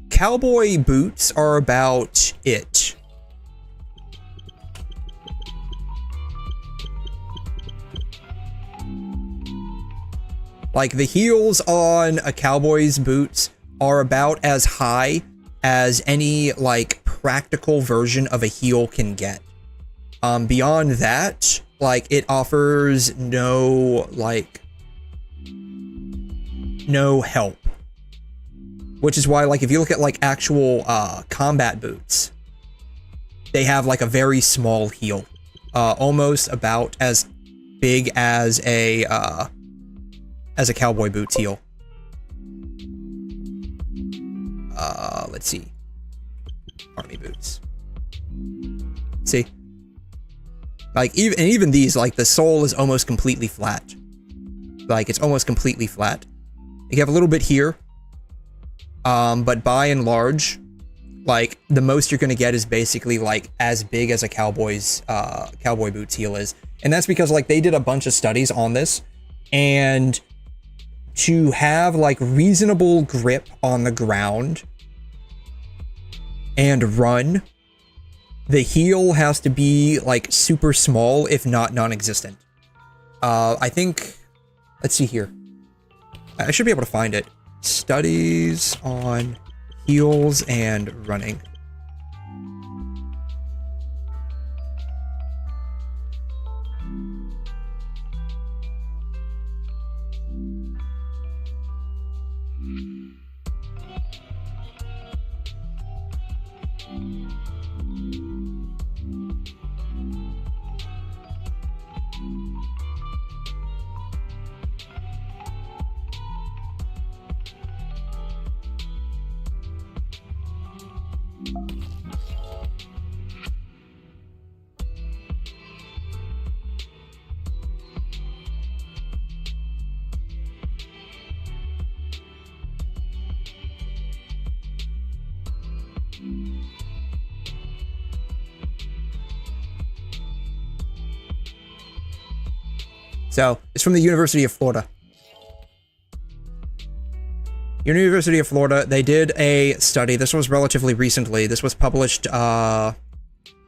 A: cowboy boots are about it. Like the heels on a cowboy's boots are about as high as any like practical version of a heel can get. Beyond that, like it offers no help. Which is why, like, if you look at, like, actual, combat boots, they have, like, a very small heel. Almost about as big as a cowboy boot's heel. Let's see. Army boots. See? Like, even these, like, the sole is almost completely flat. Like, it's almost completely flat. You have a little bit here. But by and large, like, the most you're gonna get is basically, like, as big as a cowboy boots heel is. And that's because, like, they did a bunch of studies on this, and to have, like, reasonable grip on the ground and run, the heel has to be, like, super small, if not non-existent. I think, let's see here. I should be able to find it. Studies on heels and running. So, it's from the University of Florida. University of Florida, they did a study. This was relatively recently. This was published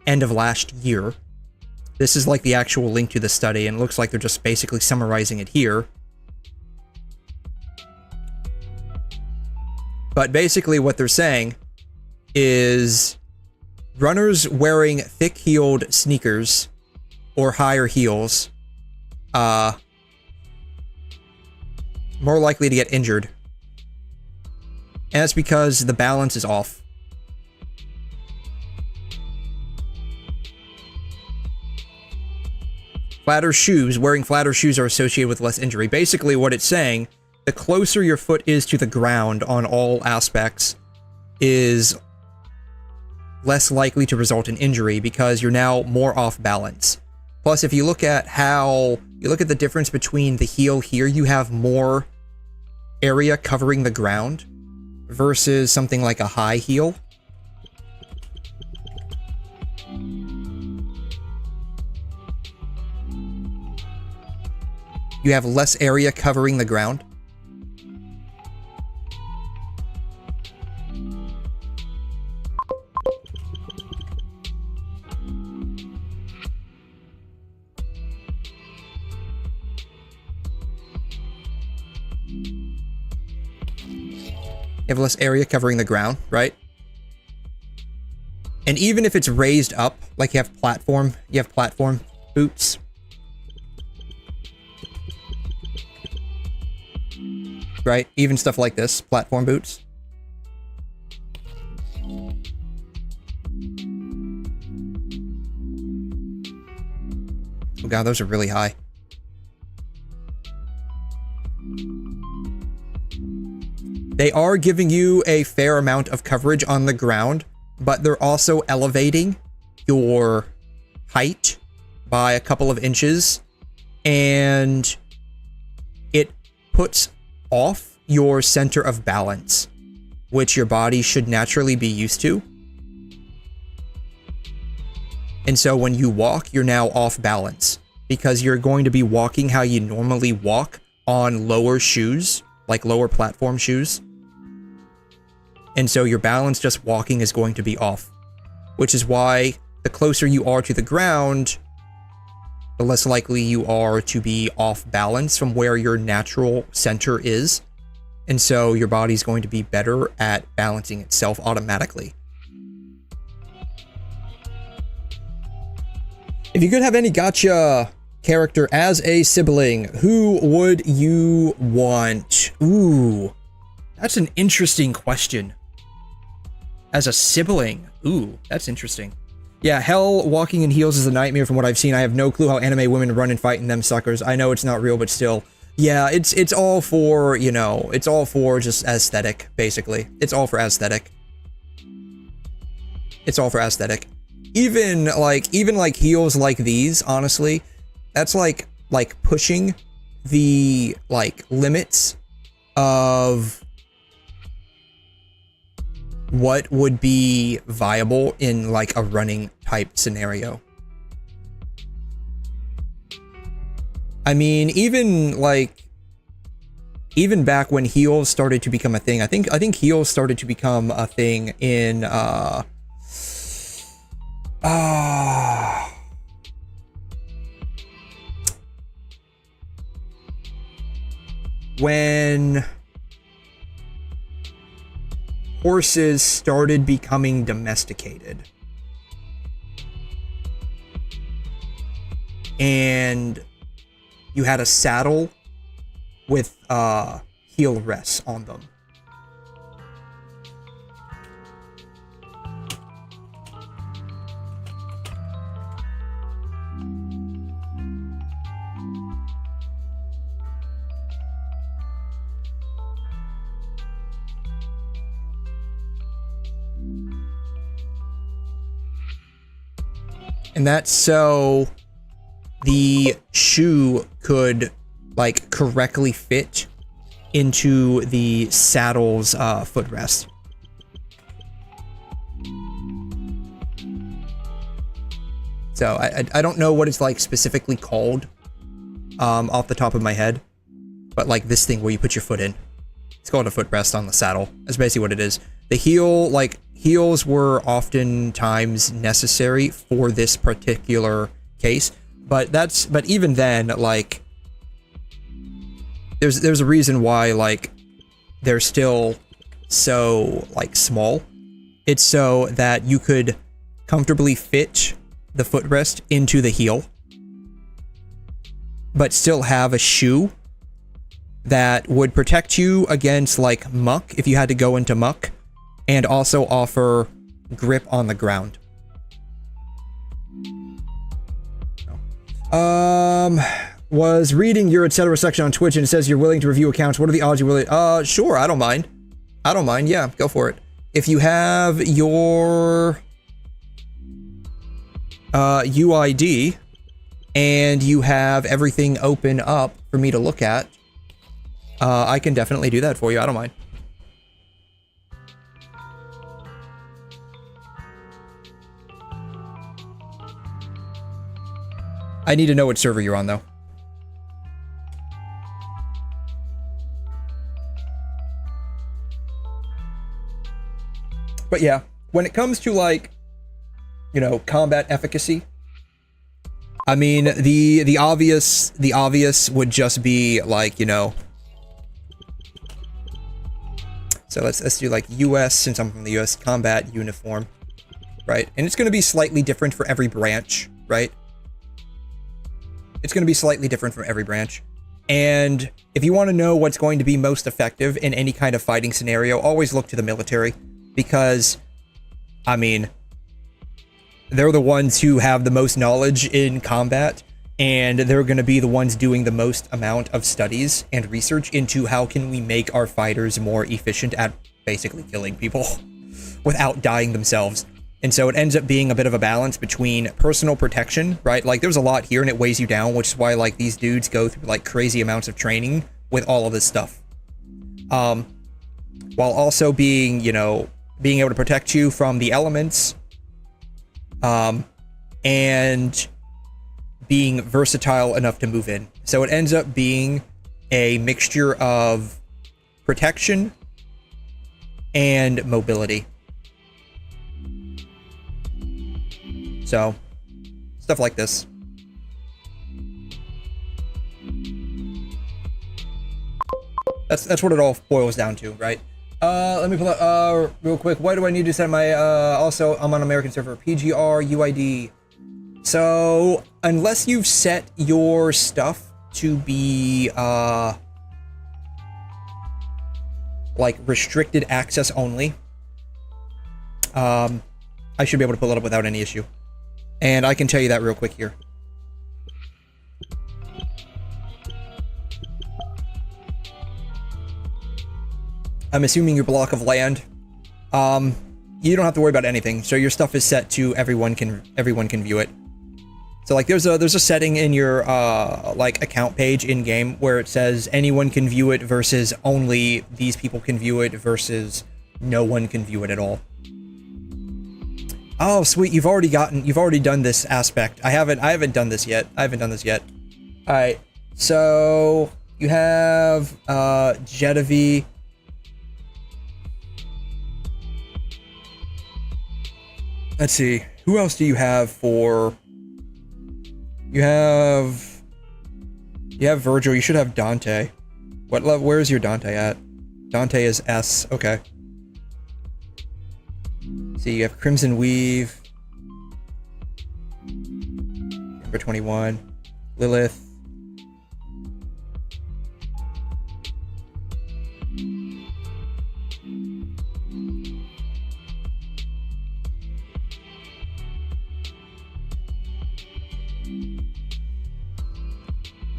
A: end of last year. This is like the actual link to the study, and it looks like they're just basically summarizing it here. But basically what they're saying is runners wearing thick-heeled sneakers or higher heels more likely to get injured. And that's because the balance is off. Wearing flatter shoes are associated with less injury. Basically what it's saying, the closer your foot is to the ground on all aspects is less likely to result in injury because you're now more off balance. Plus, if you look at the difference between the heel here, you have more area covering the ground versus something like a high heel. You have less area covering the ground. You have less area covering the ground, right? And even if it's raised up, like you have platform boots. Right? Even stuff like this, platform boots. Oh god, those are really high. They are giving you a fair amount of coverage on the ground, but they're also elevating your height by a couple of inches, and it puts off your center of balance, which your body should naturally be used to. And so when you walk, you're now off balance because you're going to be walking how you normally walk on lower shoes, like lower platform shoes. And so your balance just walking is going to be off, which is why the closer you are to the ground, the less likely you are to be off balance from where your natural center is. And so your body's going to be better at balancing itself automatically. If you could have any gacha character as a sibling, who would you want? Ooh, that's an interesting question. As a sibling, ooh, that's interesting. Yeah, hell, walking in heels is a nightmare from what I've seen. I have no clue how anime women run and fight in them suckers. I know it's not real, but still. Yeah, it's all for, you know, it's all for just aesthetic, basically. It's all for aesthetic. It's all for aesthetic. Even like heels like these, honestly, that's like pushing the, like, limits of what would be viable in, like, a running type scenario. I mean, even back when heels started to become a thing, I think heels started to become a thing in when horses started becoming domesticated. And you had a saddle with heel rests on them. And that's so the shoe could, like, correctly fit into the saddle's footrest. So I don't know what it's, like, specifically called off the top of my head, but, like, this thing where you put your foot in. It's called a footrest on the saddle. That's basically what it is. The heel heals were oftentimes necessary for this particular case, but even then, like, there's a reason why, like, they're still so, like, small. It's so that you could comfortably fit the footrest into the heel, but still have a shoe that would protect you against, like, muck if you had to go into muck, and also offer grip on the ground. Was reading your etc. section on Twitch, and it says you're willing to review accounts. What are the odds you're willing? Sure, I don't mind. I don't mind, yeah, go for it. If you have your UID and you have everything open up for me to look at, I can definitely do that for you. I don't mind. I need to know what server you're on, though. But yeah, when it comes to, like, you know, combat efficacy, I mean, the obvious would just be, like, you know, so let's do, like, US, since I'm from the US, combat uniform, right? And it's going to be slightly different for every branch, right? It's going to be slightly different from every branch. And if you want to know what's going to be most effective in any kind of fighting scenario, always look to the military. Because, I mean, they're the ones who have the most knowledge in combat, and they're going to be the ones doing the most amount of studies and research into how can we make our fighters more efficient at basically killing people without dying themselves. And so it ends up being a bit of a balance between personal protection, right? Like, there's a lot here and it weighs you down, which is why, like, these dudes go through, like, crazy amounts of training with all of this stuff. While also being, you know, being able to protect you from the elements, and being versatile enough to move in. So it ends up being a mixture of protection and mobility. So, stuff like this. That's what it all boils down to, right? Let me pull up, real quick. Why do I need to send my, also, I'm on American server, PGR, UID. So, unless you've set your stuff to be, like, restricted access only, I should be able to pull it up without any issue. And I can tell you that real quick here. I'm assuming your block of land, you don't have to worry about anything. So your stuff is set to everyone can view it. So, like, there's a setting in your like account page in game where it says anyone can view it versus only these people can view it versus no one can view it at all. Oh, sweet! You've already done this aspect. I haven't done this yet. All right. So you have 𝘠𝘮. Let's see. Who else do you have for? You have Virgil. You should have Dante. What level? Where is your Dante at? Dante is S. Okay. See, you have Crimson Weave. Number 21. Lilith.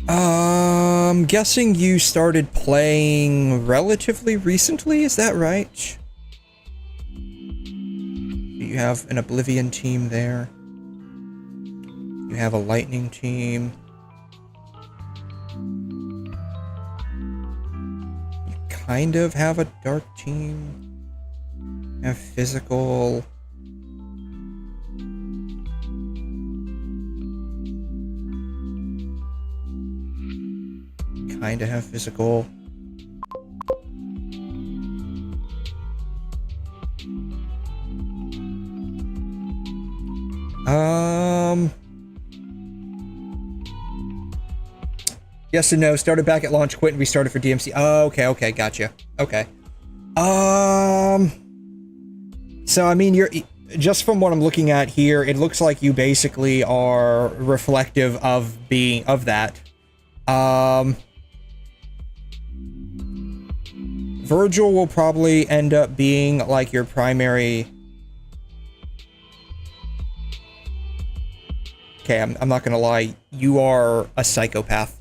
A: I'm guessing you started playing relatively recently, is that right? You have an Oblivion team there. You have a Lightning team. You kind of have a Dark team. You have Physical. Kind of have Physical. Yes and no. Started back at launch, quit, and restarted for DMC. Oh, okay, gotcha. Okay. So I mean, you're just from what I'm looking at here, it looks like you basically are reflective of that. Virgil will probably end up being like your primary. Okay, I'm not gonna lie. You are a psychopath.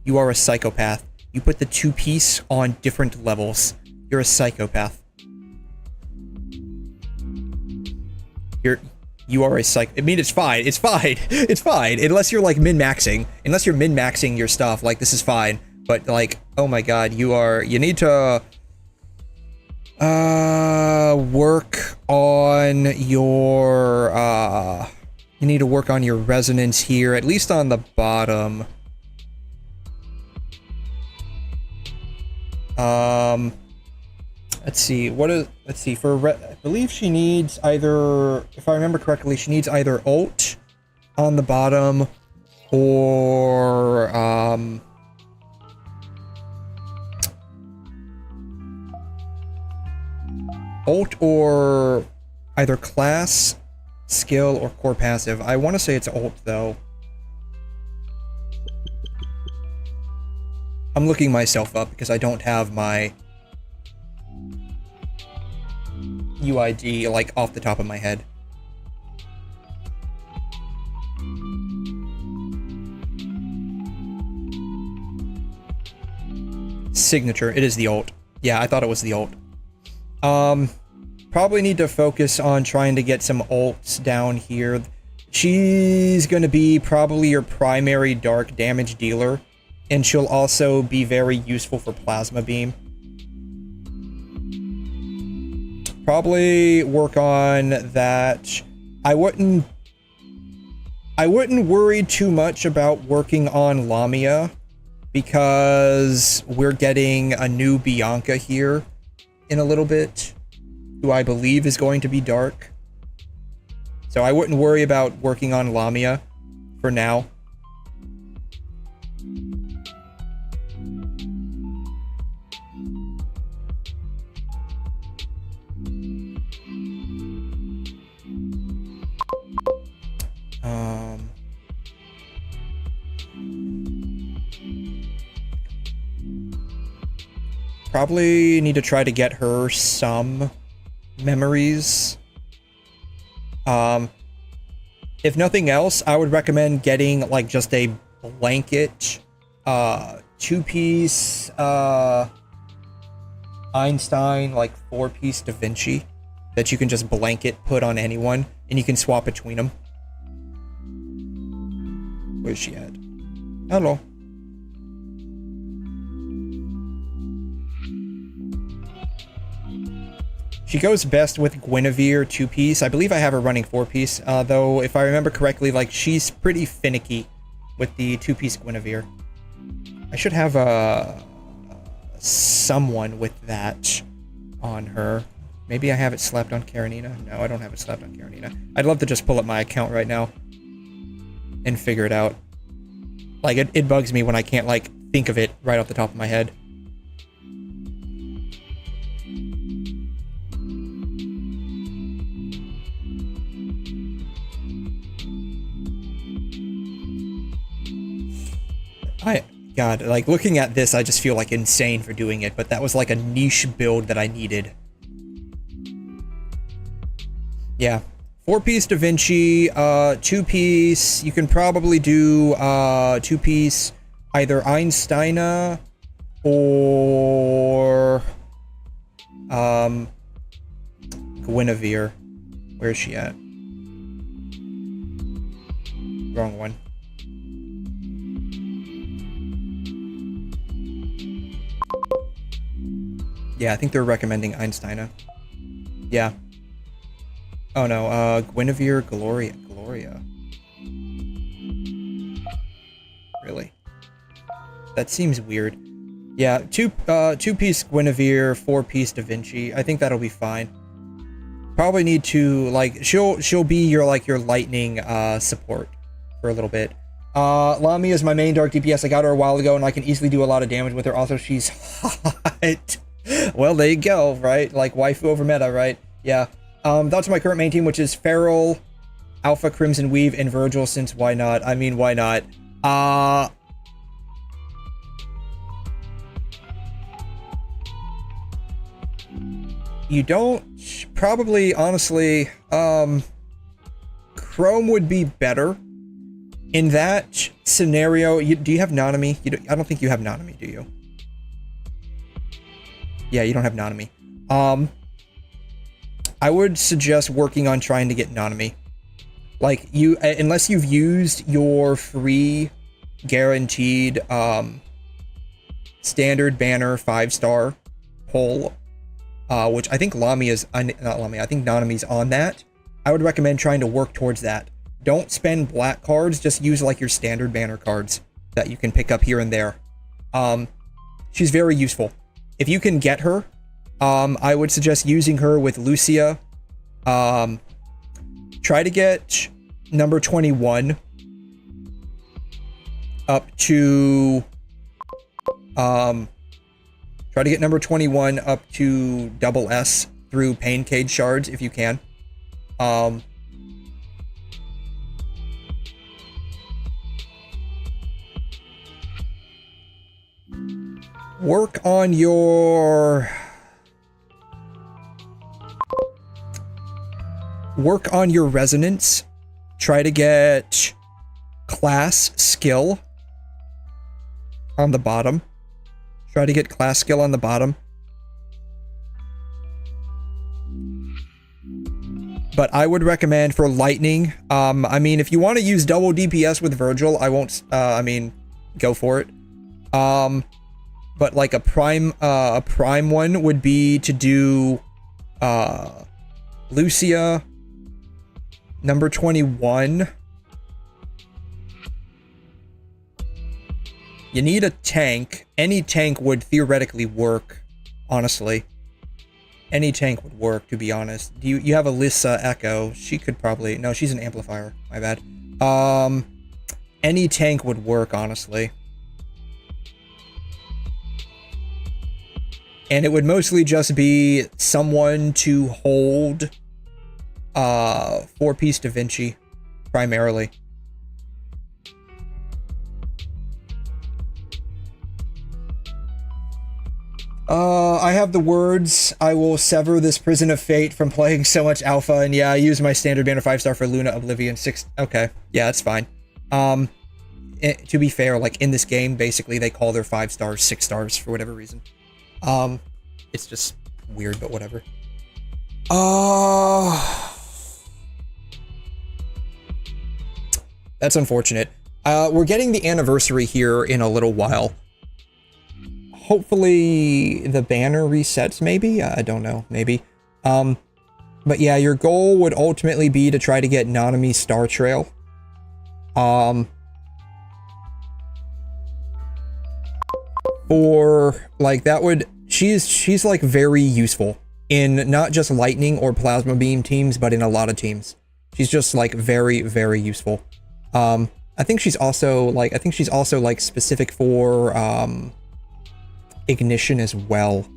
A: You are a psychopath. You put the two-piece on different levels. You're a psychopath. You are a psych. I mean, it's fine. It's fine. It's fine. Unless you're like min-maxing. Unless you're min-maxing your stuff, like this is fine. But like, oh my god, you need to work on your you need to work on your resonance here, at least on the bottom. Let's see, let's see, I believe she needs either, if I remember correctly, she needs either ult on the bottom or, ult or either class, skill, or core passive. I want to say it's ult, though. I'm looking myself up because I don't have my UID, like, off the top of my head. Signature. It is the ult. Yeah, I thought it was the ult. Probably need to focus on trying to get some ults down here. She's going to be probably your primary dark damage dealer, and she'll also be very useful for plasma beam. Probably work on that. I wouldn't worry too much about working on Lamia, because we're getting a new Bianca here in a little bit, who I believe is going to be dark. So I wouldn't worry about working on Lamia for now. Probably need to try to get her some memories. If nothing else, I would recommend getting like just a blanket two-piece Einstein, like 4-piece Da Vinci that you can just blanket put on anyone, and you can swap between them. Where's she at? Hello. She goes best with Guinevere 2-piece. I believe I have her running 4-piece, though if I remember correctly, like, she's pretty finicky with the 2-piece Guinevere. I should have someone with that on her. Maybe I have it slapped on Karenina? No, I don't have it slapped on Karenina. I'd love to just pull up my account right now and figure it out. Like, it bugs me when I can't, like, think of it right off the top of my head. God, like, looking at this, I just feel, like, insane for doing it, but that was, like, a niche build that I needed. Yeah. 4-piece Da Vinci, 2-piece, you can probably do, 2-piece, either Einsteina, or, Guinevere. Where is she at? Wrong one. Yeah, I think they're recommending Einsteina. Yeah. Oh no, Guinevere Gloria. Really? That seems weird. Yeah, two-piece Guinevere, 4-piece Da Vinci. I think that'll be fine. probably need to, like, she'll be your, like, your lightning support for a little bit. Lamia is my main dark DPS. I got her a while ago, and I can easily do a lot of damage with her. Also, she's hot. Well, there you go, right? Like, waifu over meta, right? Yeah. That's my current main team, which is Feral, Alpha, Crimson Weave, and Virgil, since why not? I mean, why not? You don't... Probably, honestly, 𝘁 would be better. In that scenario, do you have Nanami? I don't think you have Nanami, do you? Yeah, you don't have Nanami. I would suggest working on trying to get Nanami. Like, unless you've used your free guaranteed standard banner 5-star pull, which I think Lamia's, not Lamia, I think Nanami's on that. I would recommend trying to work towards that. Don't spend black cards, just use like your standard banner cards that you can pick up here and there. She's very useful. If you can get her, I would suggest using her with Lucia. Try to get number 21 up to try to get number 21 up to SS through Pain Cage shards if you can. Work on your resonance. Try to get class skill on the bottom. Try to get class skill on the bottom. But I would recommend for lightning, I mean, if you want to use double DPS with Virgil, I won't, I mean, go for it. But like a prime one would be to do, Lucia, number 21. You need a tank. Any tank would theoretically work, honestly. Any tank would work, to be honest. You have Alyssa Echo. She could probably... No, she's an amplifier. My bad. Any tank would work, honestly. And it would mostly just be someone to hold 4-piece Da Vinci, primarily. I have the words, I will sever this prison of fate from playing so much alpha, and yeah, I use my standard banner 5-star for Luna, Oblivion, 6, okay, yeah, that's fine. To be fair, like, in this game, basically, they call their 5 stars 6 stars for whatever reason. It's just weird, but whatever. That's unfortunate. We're getting the anniversary here in a little while. Hopefully the banner resets, maybe? I don't know, maybe. But yeah, your goal would ultimately be to try to get Nanami Star Trail. For, like, that would... She's like very useful in not just lightning or plasma beam teams, but in a lot of teams. She's just like very, very useful. I think she's also like specific for ignition as well,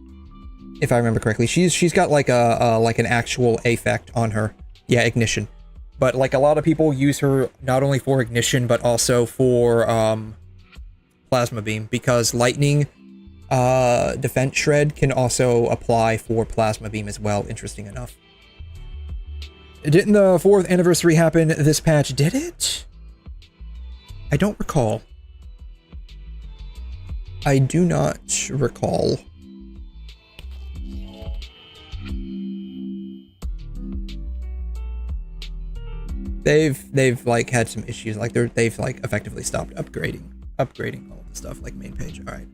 A: if I remember correctly. She's got like like an actual effect on her. Yeah, ignition. But like a lot of people use her not only for ignition but also for plasma beam, because lightning defense shred can also apply for plasma beam as well, interesting enough. Didn't the 4th anniversary happen this patch? Did it? I don't recall. I do not recall. They've like had some issues, like they've like effectively stopped upgrading all the stuff, like main page. All right.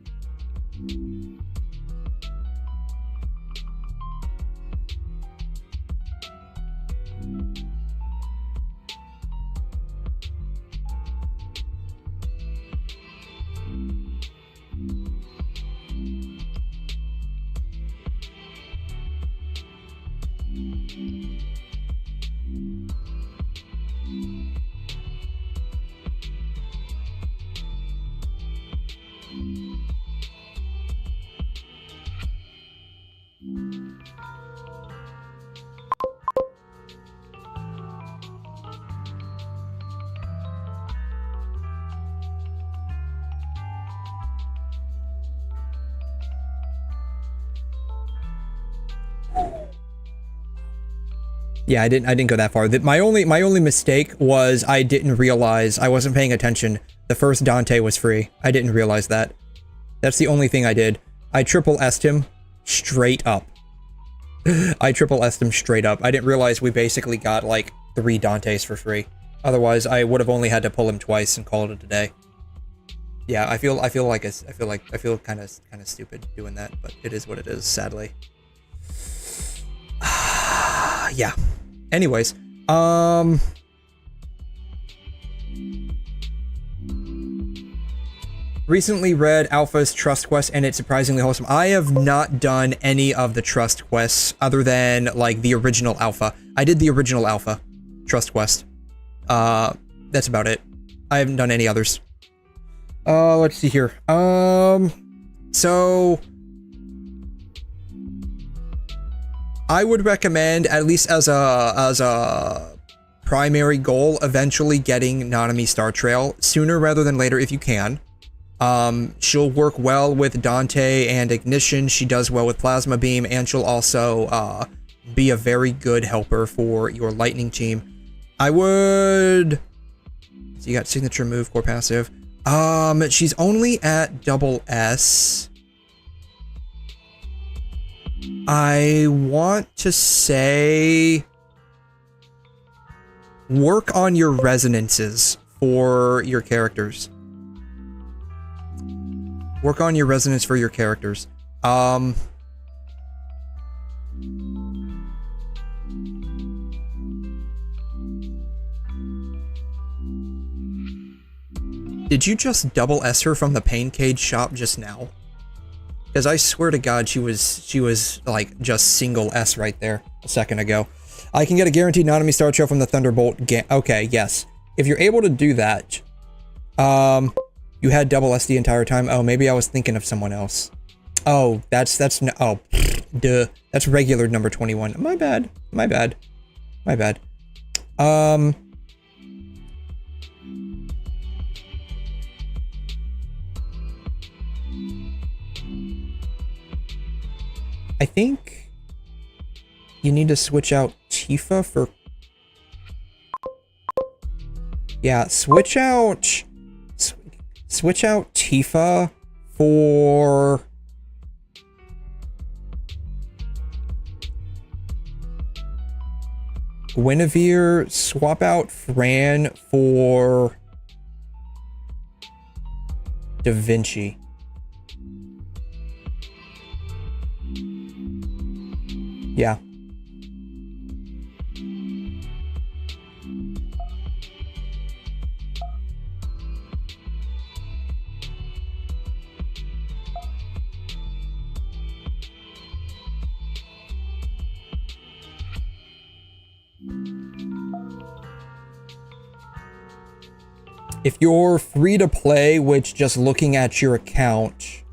A: Yeah, I didn't go that far. My only mistake was I didn't realize, I wasn't paying attention. The first Dante was free. I didn't realize that. That's the only thing I did. I triple S'd him straight up. I triple S'd him straight up. I didn't realize we basically got like 3 Dantes for free. Otherwise, I would have only had to pull him twice and call it a day. Yeah, I feel kind of stupid doing that, but it is what it is, sadly. Yeah. Anyways, recently read Alpha's Trust Quest, and it's surprisingly wholesome. I have not done any of the Trust Quests other than, like, the original Alpha. I did the original Alpha Trust Quest. That's about it. I haven't done any others. Let's see here. So I would recommend, at least as a primary goal, eventually getting Nanami Star Trail sooner rather than later if you can. She'll work well with Dante and Ignition. She does well with Plasma Beam, and she'll also be a very good helper for your Lightning team. I would... So you got Signature Move, Core Passive. She's only at double S. I want to say... work on your resonances for your characters. Work on your resonance for your characters. Did you just double S her from the Pain Cage shop just now? Because I swear to God, she was like just single S right there a second ago. I can get a guaranteed Nanami Star Trail from the Thunderbolt. Okay, yes. If you're able to do that, you had double S the entire time. Oh, maybe I was thinking of someone else. Oh, that's oh, duh. That's regular number 21. My bad. My bad. My bad. I think you need to switch out Tifa for... Yeah, switch out Tifa for... Guinevere, swap out Fran for... Da Vinci. Yeah. If you're free to play, which just looking at your account,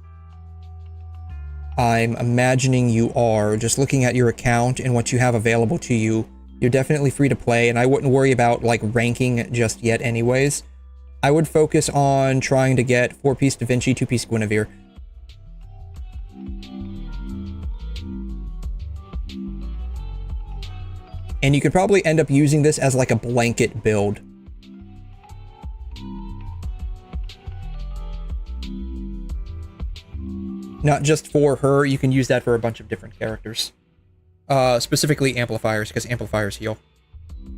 A: I'm imagining you are, just looking at your account and what you have available to you, you're definitely free to play, and I wouldn't worry about like ranking just yet anyways. I would focus on trying to get 4-piece Da Vinci, 2-piece Guinevere. And you could probably end up using this as like a blanket build. Not just for her, you can use that for a bunch of different characters. Specifically amplifiers, because amplifiers heal.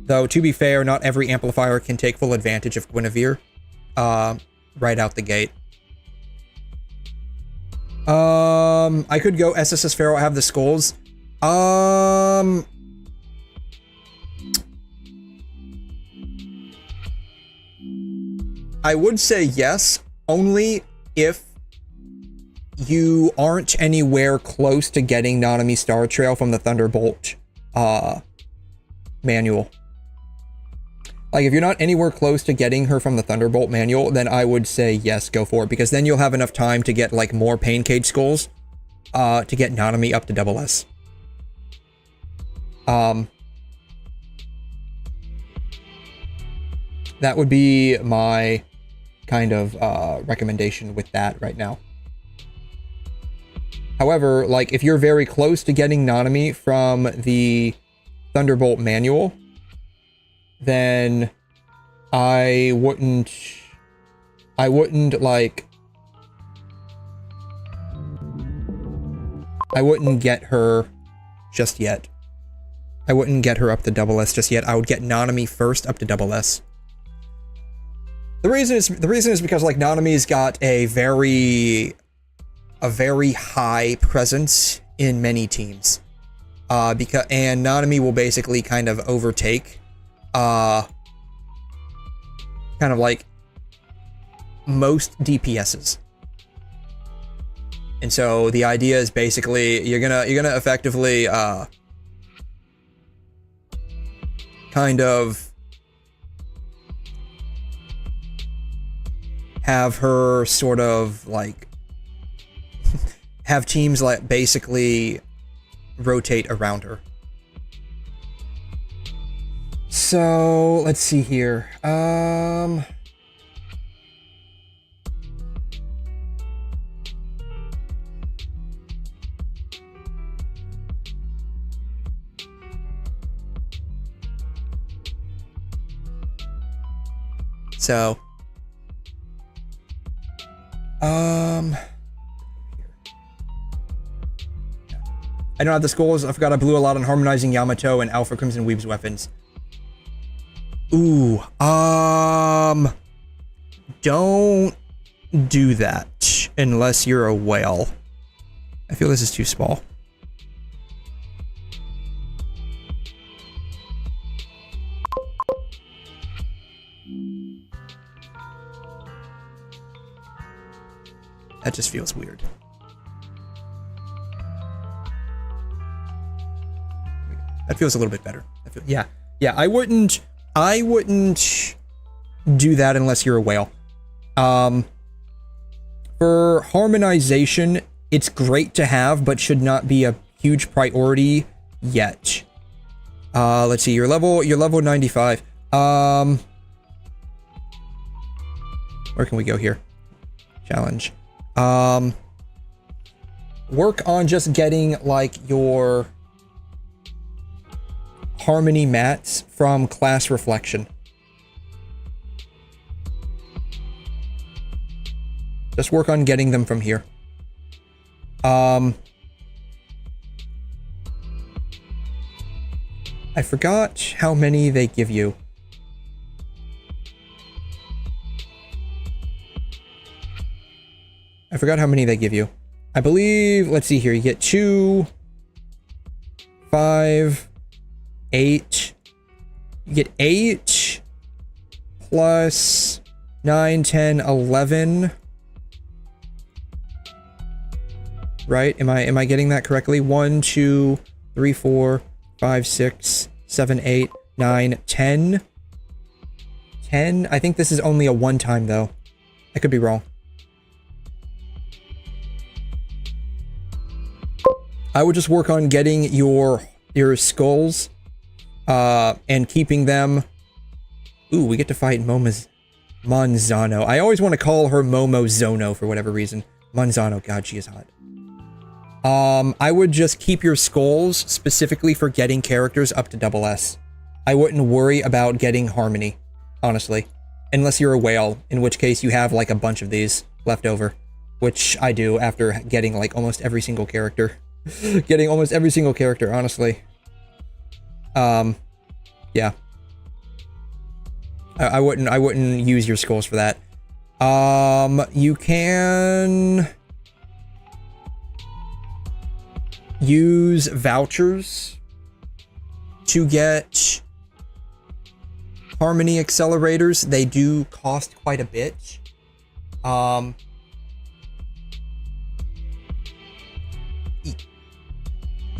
A: Though, to be fair, not every amplifier can take full advantage of Guinevere right out the gate. I could go SSS Pharaoh, have the skulls. I would say yes, only if you aren't anywhere close to getting Nanami Star Trail from the Thunderbolt manual. Like, if you're not anywhere close to getting her from the Thunderbolt manual, then I would say yes, go for it, because then you'll have enough time to get, like, more Pain Cage skulls to get Nanami up to double S. That would be my kind of recommendation with that right now. However, like, if you're very close to getting Nanami from the Thunderbolt manual, then I wouldn't get her just yet. I wouldn't get her up to SS just yet. I would get Nanami first up to SS. The reason is because like Nanami's got a very high presence in many teams. And Nanami will basically kind of overtake kind of like most DPSs. And so the idea is basically you're gonna effectively kind of have her sort of like have teams like basically rotate around her. So let's see here. I don't have the skulls. I forgot I blew a lot on harmonizing Yamato and Alpha Crimson Weeb's weapons. Ooh, don't do that unless you're a whale. I feel this is too small. That just feels weird. That feels a little bit better. Yeah, I wouldn't do that unless you're a whale. For harmonization, it's great to have, but should not be a huge priority yet. Let's see, you're level 95. Where can we go here? Challenge. Work on just getting like your harmony mats from class reflection. Just work on getting them from here. I forgot how many they give you. I forgot how many they give you. I believe, let's see here, you get 2, 5, 8. You get 8 plus 9, 10, 11. Right? Am I getting that correctly? 1, 2, 3, 4, 5, 6, 7, 8, 9, 10. 10? I think this is only a one-time though. I could be wrong. I would just work on getting your skulls and keeping them. Ooh, we get to fight Monzano. I always want to call her Momozono for whatever reason. Monzano, god, she is hot. I would just keep your skulls specifically for getting characters up to SS. I wouldn't worry about getting harmony, honestly. Unless you're a whale, in which case you have like a bunch of these left over. Which I do after getting like almost every single character. Getting almost every single character, honestly. Yeah. I wouldn't use your skulls for that. You can use vouchers to get harmony accelerators. They do cost quite a bit.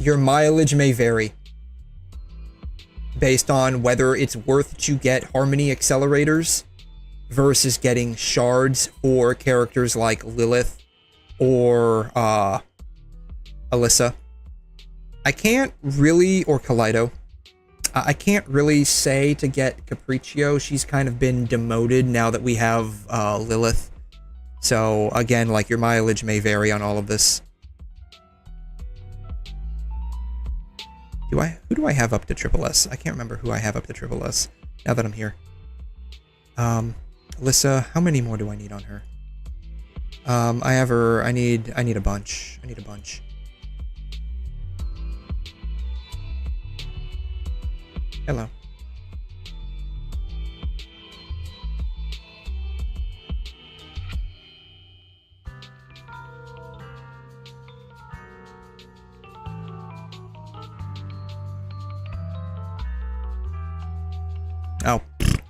A: Your mileage may vary based on whether it's worth to get harmony accelerators versus getting shards for characters like Lilith or Alyssa. I can't really, or Kaleido. I can't really say to get Capriccio. She's kind of been demoted now that we have Lilith. So again, like your mileage may vary on all of this. Who do I have up to 𝘧𝘂𝘂? I can't remember who I have up to 𝘧𝘂𝘂 now that I'm here. Alyssa, how many more do I need on her? I have her. I need a bunch. I need a bunch. Hello. Oh,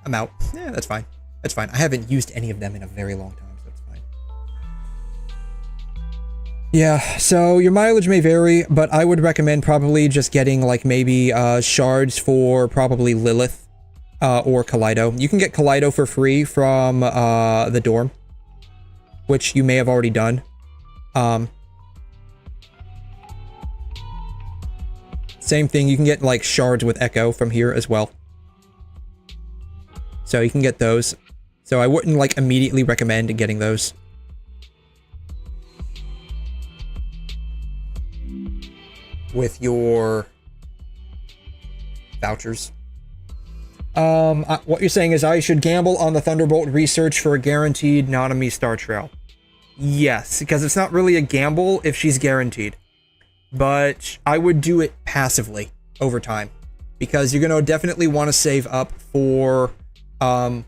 A: I'm out. Yeah, that's fine. That's fine. I haven't used any of them in a very long time, so that's fine. Yeah, so your mileage may vary, but I would recommend probably just getting, like, maybe shards for probably Lilith or 𝘬𝘬𝘕. You can get 𝘬𝘬𝘕 for free from the dorm, which you may have already done. Same thing, you can get, like, shards with Echo from here as well. So you can get those. So I wouldn't, like, immediately recommend getting those. With your vouchers. What you're saying is I should gamble on the Thunderbolt research for a guaranteed Nanami Star Trail. Yes, because it's not really a gamble if she's guaranteed. But I would do it passively over time. Because you're going to definitely want to save up for the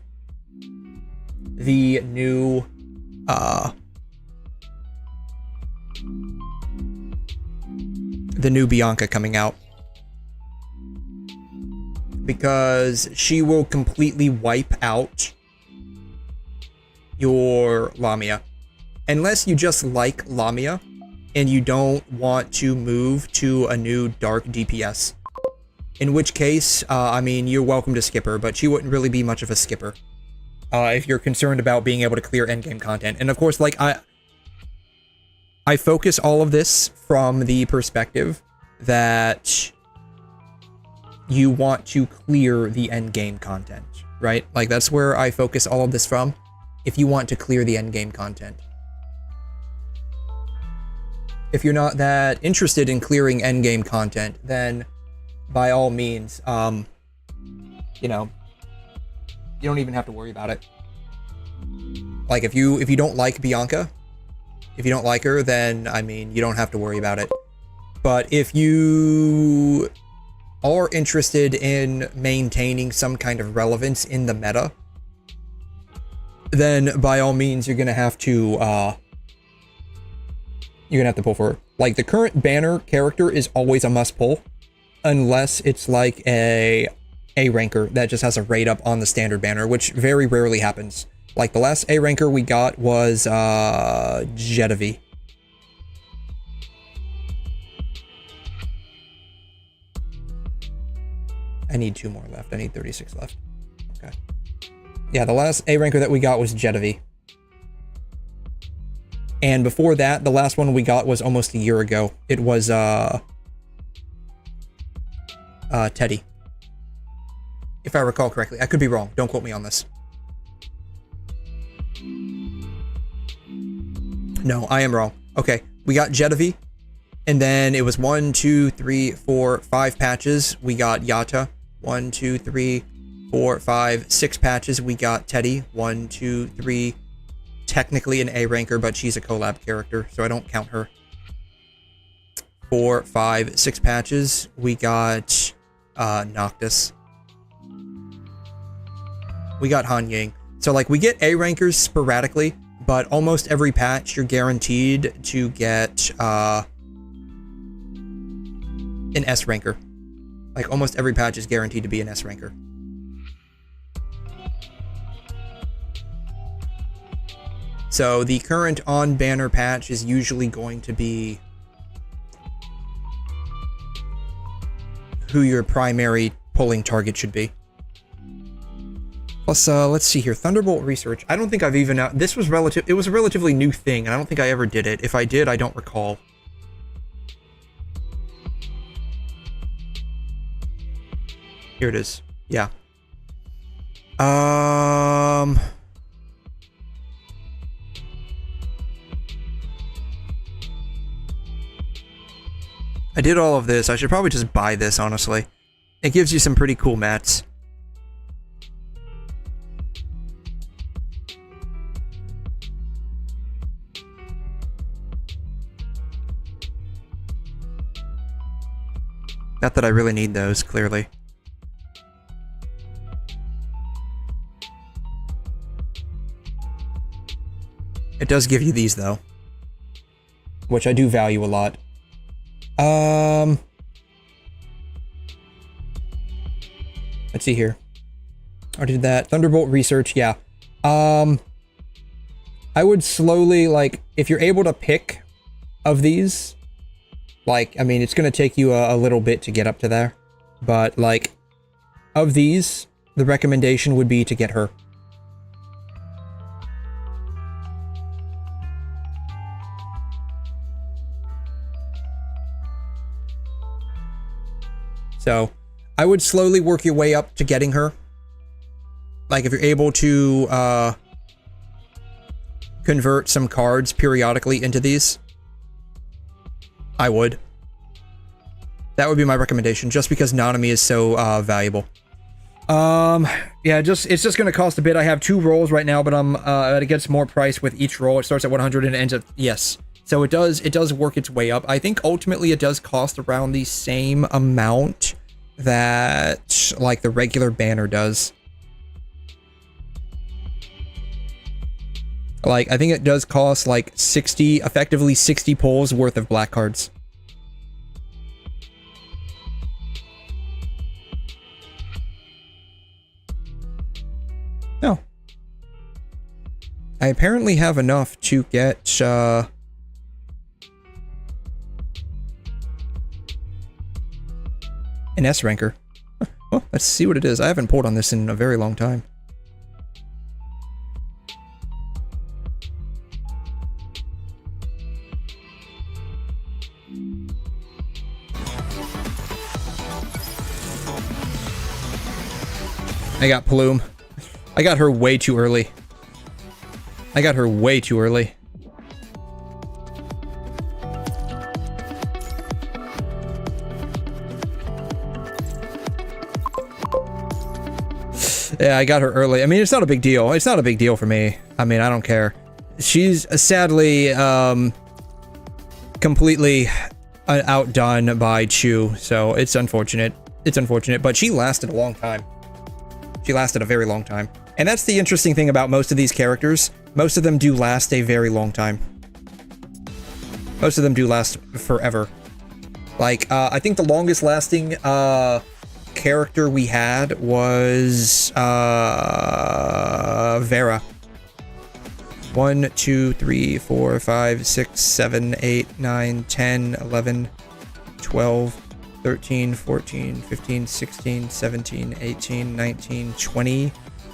A: new Bianca coming out, because she will completely wipe out your Lamia, unless you just like Lamia and you don't want to move to a new dark DPS. In which case, I mean, you're welcome to skip her, but she wouldn't really be much of a skipper. If you're concerned about being able to clear endgame content. And of course, like, I focus all of this from the perspective that you want to clear the endgame content, right? Like, that's where I focus all of this from, if you want to clear the endgame content. If you're not that interested in clearing endgame content, then by all means, you know, you don't even have to worry about it. Like, if you don't like Bianca, if you don't like her, then, I mean, you don't have to worry about it. But if you are interested in maintaining some kind of relevance in the meta, then by all means, you're gonna have to pull for her. Like, the current banner character is always a must pull, unless it's like a ranker that just has a rate up on the standard banner, which very rarely happens. Like, the last A ranker we got was 𝘠𝘠𝘬𝘕. I need 2 more left. I need 36 left. Okay. Yeah, the last A ranker that we got was 𝘠𝘬𝘕. And before that, the last one we got was almost a year ago. It was Teddy. If I recall correctly. I could be wrong. Don't quote me on this. No, I am wrong. Okay, we got 𝘠𝘠𝘕, and then it was 1, 2, 3, 4, 5 patches. We got Yatta. 1, 2, 3, 4, 5, 6 patches. We got Teddy. 1, 2, 3. Technically an A ranker, but she's a collab character, so I don't count her. 4, 5, 6 patches. We got Noctis. We got Han Ying. So, like, we get A rankers sporadically, but almost every patch you're guaranteed to get an S ranker. Like, almost every patch is guaranteed to be an S ranker. So the current on-banner patch is usually going to be who your primary pulling target should be. Plus, let's see here. Thunderbolt research. I don't think I've even... this was it was a relatively new thing, and I don't think I ever did it. If I did, I don't recall. Here it is. Yeah. I did all of this. I should probably just buy this, honestly. It gives you some pretty cool mats. Not that I really need those, clearly. It does give you these, though. Which I do value a lot. Let's see here. I did that. Thunderbolt research, yeah. I would slowly, like, if you're able to pick of these, like, I mean, it's going to take you a little bit to get up to there. But, like, of these, the recommendation would be to get her. So, I would slowly work your way up to getting her. Like, if you're able to, convert some cards periodically into these, I would. That would be my recommendation, just because Nanami is so, valuable. Yeah, it's just gonna cost a bit. I have 2 rolls right now, but it gets more price with each roll. It starts at 100 and ends at, yes. So it does work its way up. I think ultimately it does cost around the same amount that, like, the regular banner does. Like, I think it does cost, like, 60, effectively 60 pulls worth of black cards. No. I apparently have enough to get, an S ranker. Well, let's see what it is. I haven't pulled on this in a very long time. I got Plume. I got her way too early. I got her way too early. Yeah, I got her early. I mean, it's not a big deal. It's not a big deal for me. I mean, I don't care. She's sadly, completely outdone by Chu, so it's unfortunate. It's unfortunate, but she lasted a long time. She lasted a very long time. And that's the interesting thing about most of these characters. Most of them do last a very long time. Most of them do last forever. Like, I think the longest lasting, character we had was, Vera. 1, 2, 3, 4, 5, 6, 7, 8, 9, 10, 11, 12, 13, 14, 15, 16, 17, 18, 19, 20,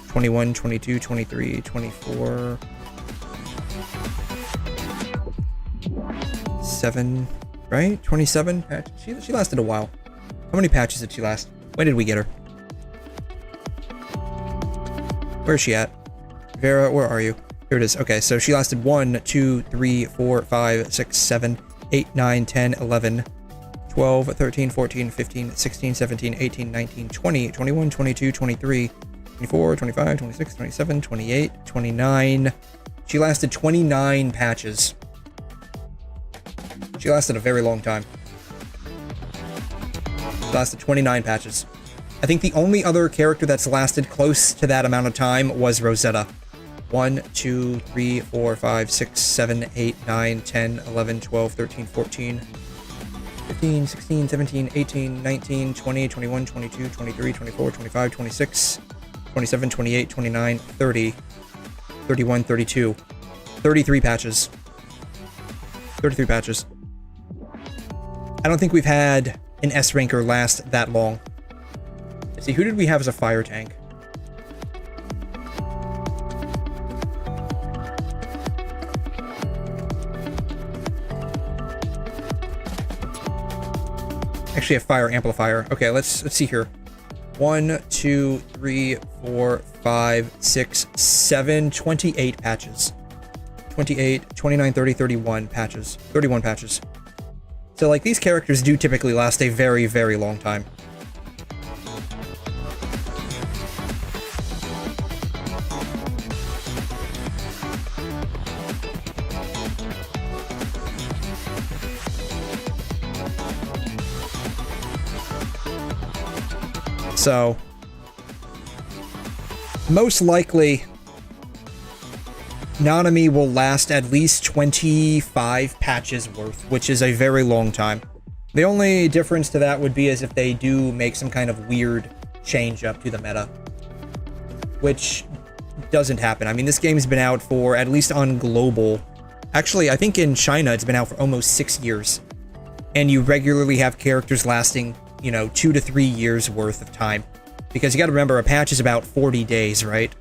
A: 21, 22, 23, 24, 7, right? 27 patches. She lasted a while. How many patches did she last? When did we get her? Where's she at? Vera, where are you? Here it is. Okay, so she lasted 1, 2, 3, 4, 5, 6, 7, 8, 9, 10, 11, 12, 13, 14, 15, 16, 17, 18, 19, 20, 21, 22, 23, 24, 25, 26, 27, 28, 29. She lasted 29 patches. She lasted a very long time. She lasted 29 patches. I think the only other character that's lasted close to that amount of time was Rosetta. 1, 2, 3, 4, 5, 6, 7, 8, 9, 10, 11, 12, 13, 14, 15, 16, 17, 18, 19, 20, 21, 22, 23, 24, 25, 26, 27, 28, 29, 30, 31, 32, 33 patches. 33 patches. I don't think we've had an S ranker last that long. Let's see, who did we have as a fire tank? Actually a fire amplifier. Okay, let's see here. 1, 2, 3, 4, 5, 6, 7, 28 patches. 28, 29, 30, 31 patches. 31 patches. So, like, these characters do typically last a very, very long time. So, most likely, Nanami will last at least 25 patches worth, which is a very long time. The only difference to that would be as if they do make some kind of weird change up to the meta, which doesn't happen. I mean, this game's been out for, at least on global, actually, I think in China it's been out for almost 6 years, and you regularly have characters lasting, you know, 2 to 3 years worth of time, because you gotta remember, a patch is about 40 days, right?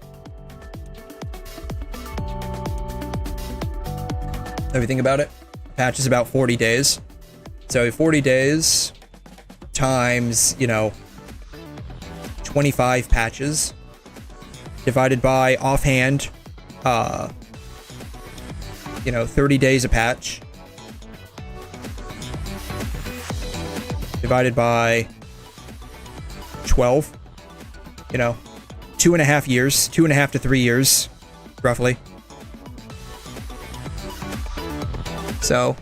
A: If you think about it, a patch is about 40 days. So 40 days times, you know, 25 patches divided by offhand, you know, 30 days a patch divided by 12, you know, 2.5 years, 2.5 to 3 years, roughly. So,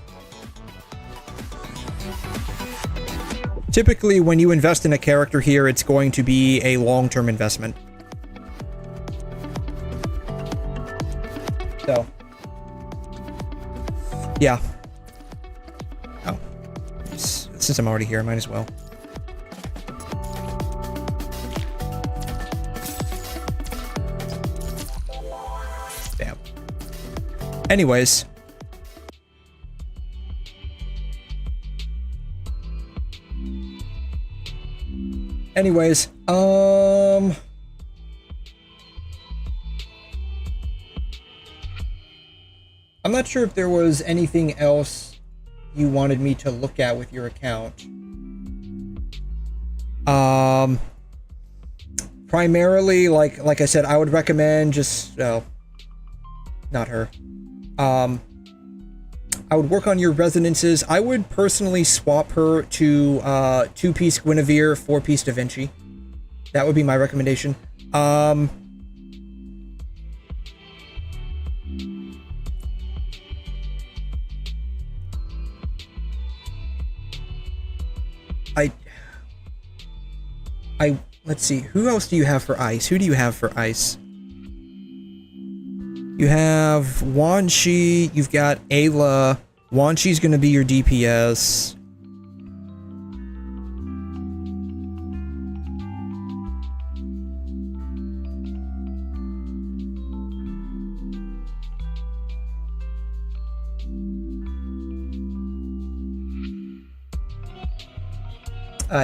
A: typically when you invest in a character here, it's going to be a long-term investment. So, yeah. Oh, since I'm already here, I might as well. Damn. Anyways. I'm not sure if there was anything else you wanted me to look at with your account. Primarily, like I said, I would recommend just, not her. I would work on your resonances. I would personally swap her to 2-piece Guinevere, 4-piece Da Vinci. That would be my recommendation. Let's see, who else do you have for ice? Who do you have for ice? You have Wanshi, you've got Ayla. Wanshi's gonna be your DPS.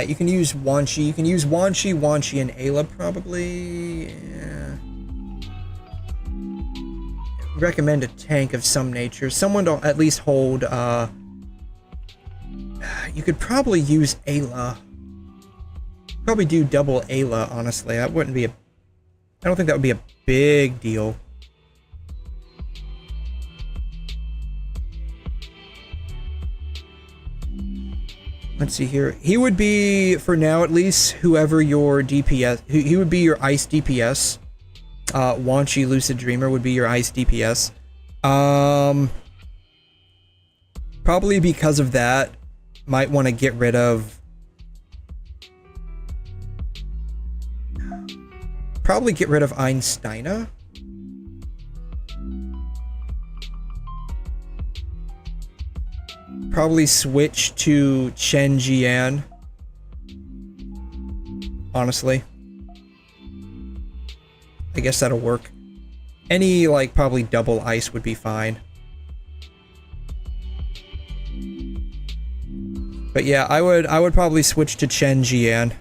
A: You can use Wanshi. You can use Wanshi, and Ayla probably. Yeah. Recommend a tank of some nature. Someone to at least hold, you could probably use Ayla. Probably do double Ayla, honestly. That wouldn't be a... I don't think that would be a big deal. Let's see here. He would be, for now at least, whoever your DPS... He would be your ice DPS. Wanshi Lucid Dreamer would be your ice DPS. Probably because of that, might want to get rid of... Probably get rid of Einsteina. Probably switch to Chen Jian. Honestly. I guess that'll work. Any, like, probably double ice would be fine. But yeah, I would probably switch to Chen Jian.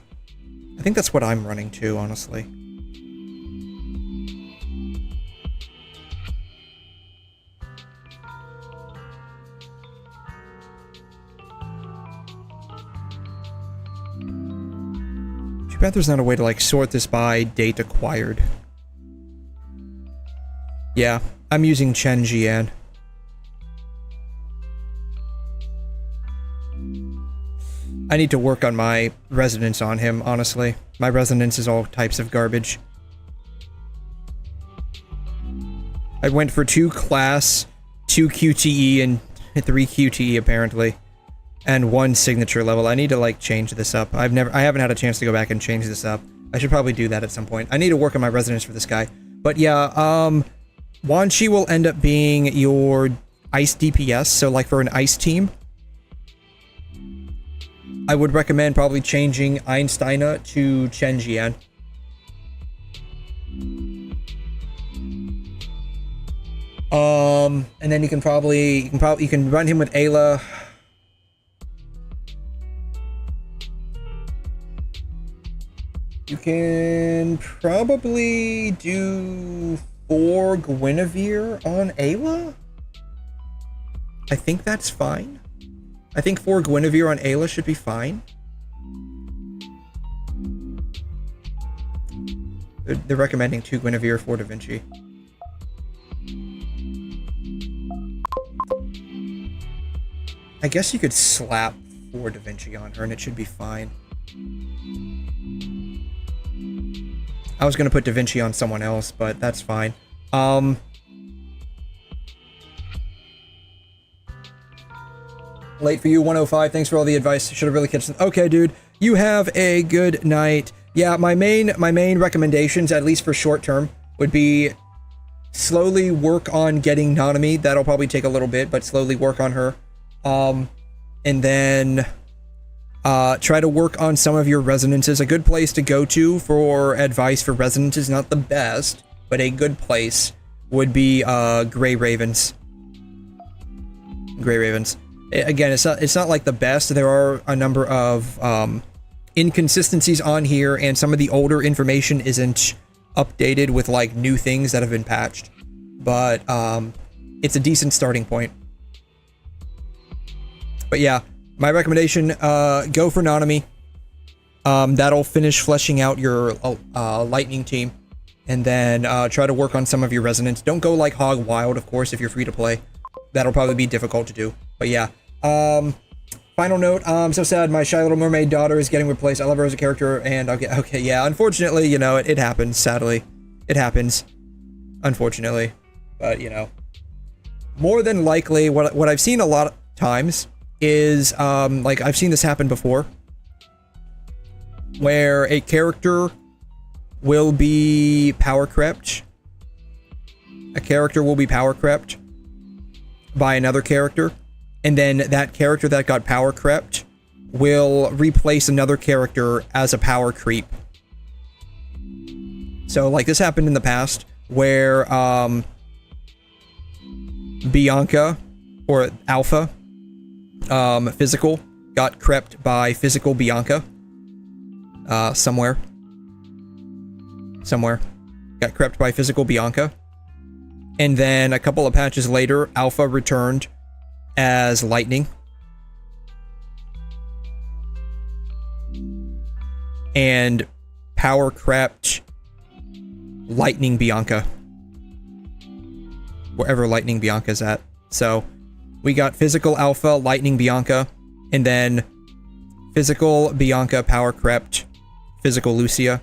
A: I think that's what I'm running to, honestly. Too bad there's not a way to, like, sort this by date acquired. Yeah, I'm using Chen Jian. I need to work on my resonance on him, honestly. My resonance is all types of garbage. I went for 2 class, 2 QTE, and 3 QTE apparently. And 1 signature level. I need to like change this up. I haven't had a chance to go back and change this up. I should probably do that at some point. I need to work on my resonance for this guy. But yeah, Wanshi will end up being your ice DPS, so like for an ice team. I would recommend probably changing Einsteiner to Chen-Jian. And then you can run him with Ayla. You can probably do 4 Guinevere on Ayla. I think that's fine. I think 4 Guinevere on Ayla should be fine. They're recommending 2 Guinevere, 4 Da Vinci. I guess you could slap 4 Da Vinci on her and it should be fine. I was gonna put Da Vinci on someone else, but that's fine. Late for you, 105. Thanks for all the advice. Should have really catched it. Okay, dude. You have a good night. Yeah, my main recommendations, at least for short term, would be slowly work on getting Nanami. That'll probably take a little bit, but slowly work on her. And then try to work on some of your resonances. A good place to go to for advice for resonances, not the best, but a good place would be Grey Ravens. Grey Ravens. Again, it's not like the best. There are a number of inconsistencies on here, and some of the older information isn't updated with like new things that have been patched. But it's a decent starting point. But yeah, my recommendation, go for Nanami. That'll finish fleshing out your lightning team. And then try to work on some of your resonance. Don't go like hog wild, of course, if you're free to play. That'll probably be difficult to do. But yeah. Final note, I'm so sad my Shy Little Mermaid daughter is getting replaced. I love her as a character, and I'll get... Okay, yeah, unfortunately, you know, it happens, sadly. It happens. Unfortunately. But, you know. More than likely, what I've seen a lot of times is, like, I've seen this happen before. Where a character will be power crept. A character will be power crept by another character. And then that character that got power crept will replace another character as a power creep. So, like, this happened in the past where, Bianca, or Alpha, Physical, got crept by Physical Bianca. Somewhere. Got crept by Physical Bianca. And then a couple of patches later, Alpha returned as Lightning. And power crept Lightning Bianca. Wherever Lightning Bianca's at. So, we got Physical Alpha, Lightning Bianca, and then Physical Bianca power crept Physical Lucia,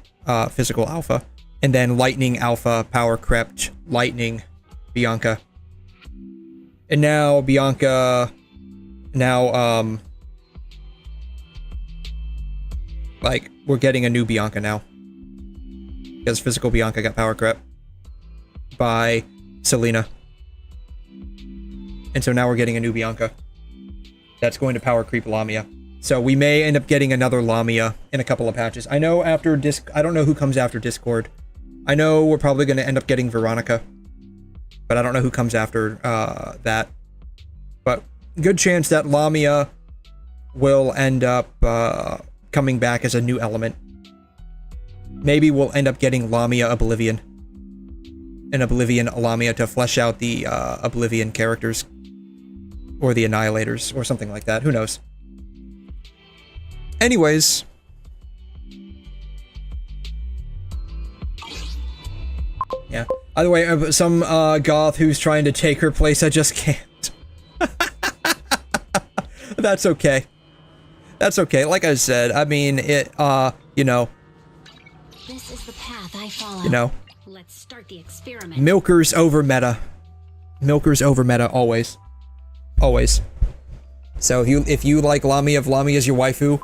A: Physical Alpha, and then Lightning Alpha power crept Lightning Bianca. And now Bianca, like, we're getting a new Bianca now. Because Physical Bianca got power crept by Selena. And so now we're getting a new Bianca. That's going to power creep Lamia. So we may end up getting another Lamia in a couple of patches. I know after I don't know who comes after Discord. I know we're probably going to end up getting Veronica. But I don't know who comes after that. But good chance that Lamia will end up coming back as a new element. Maybe we'll end up getting Lamia Oblivion. An Oblivion Lamia to flesh out the Oblivion characters. Or the Annihilators, or something like that. Who knows? Anyways. Yeah. Either way, some goth who's trying to take her place, I just can't. That's okay. That's okay. Like I said, I mean, you know.
E: This is the path I follow.
A: You know.
H: Let's start the experiment.
A: Milkers over meta. Milkers over meta, always. Always. So if you like Lamia, if Lamia is your waifu,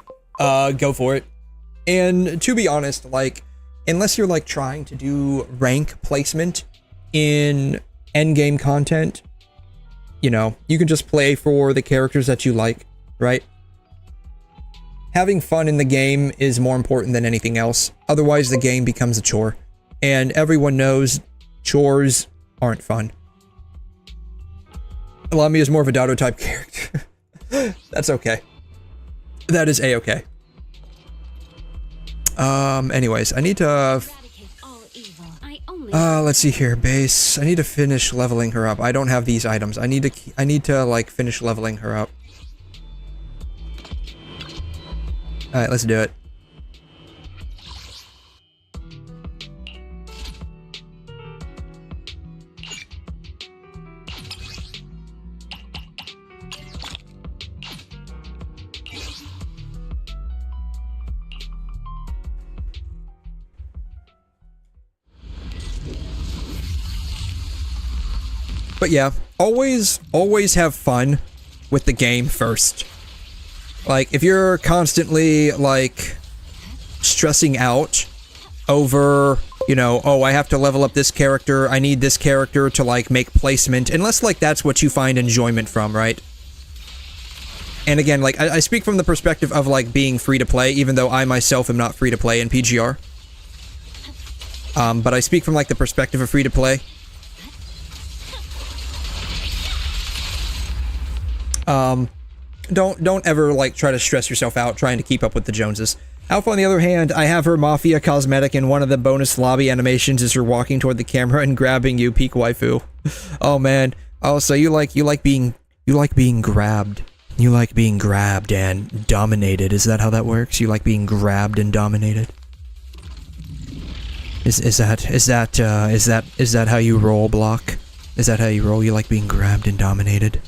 A: go for it. And to be honest, like, unless you're like trying to do rank placement in endgame content, you know, you can just play for the characters that you like, right? Having fun in the game is more important than anything else. Otherwise, the game becomes a chore. And everyone knows chores aren't fun. Lamia is more of a Dado type character. That's okay. That is a-okay. Anyways, I need to... let's see here, base. I need to finish leveling her up. I don't have these items. I need to, like, finish leveling her up. Alright, let's do it. But yeah, always have fun with the game first. Like, if you're constantly, like, stressing out over, you know, oh, I have to level up this character, I need this character to, like, make placement, unless, like, that's what you find enjoyment from, right? And again, like, I speak from the perspective of, like, being free-to-play, even though I myself am not free-to-play in PGR. But I speak from, like, the perspective of free-to-play. Don't ever, like, try to stress yourself out trying to keep up with the Joneses. Alpha, on the other hand, I have her Mafia cosmetic, and one of the bonus lobby animations is her walking toward the camera and grabbing you, peak waifu. Oh, man. Oh, so you like being grabbed. You like being grabbed and dominated. Is that how that works? You like being grabbed and dominated? Is that how you roll, Block? Is that how you roll? You like being grabbed and dominated?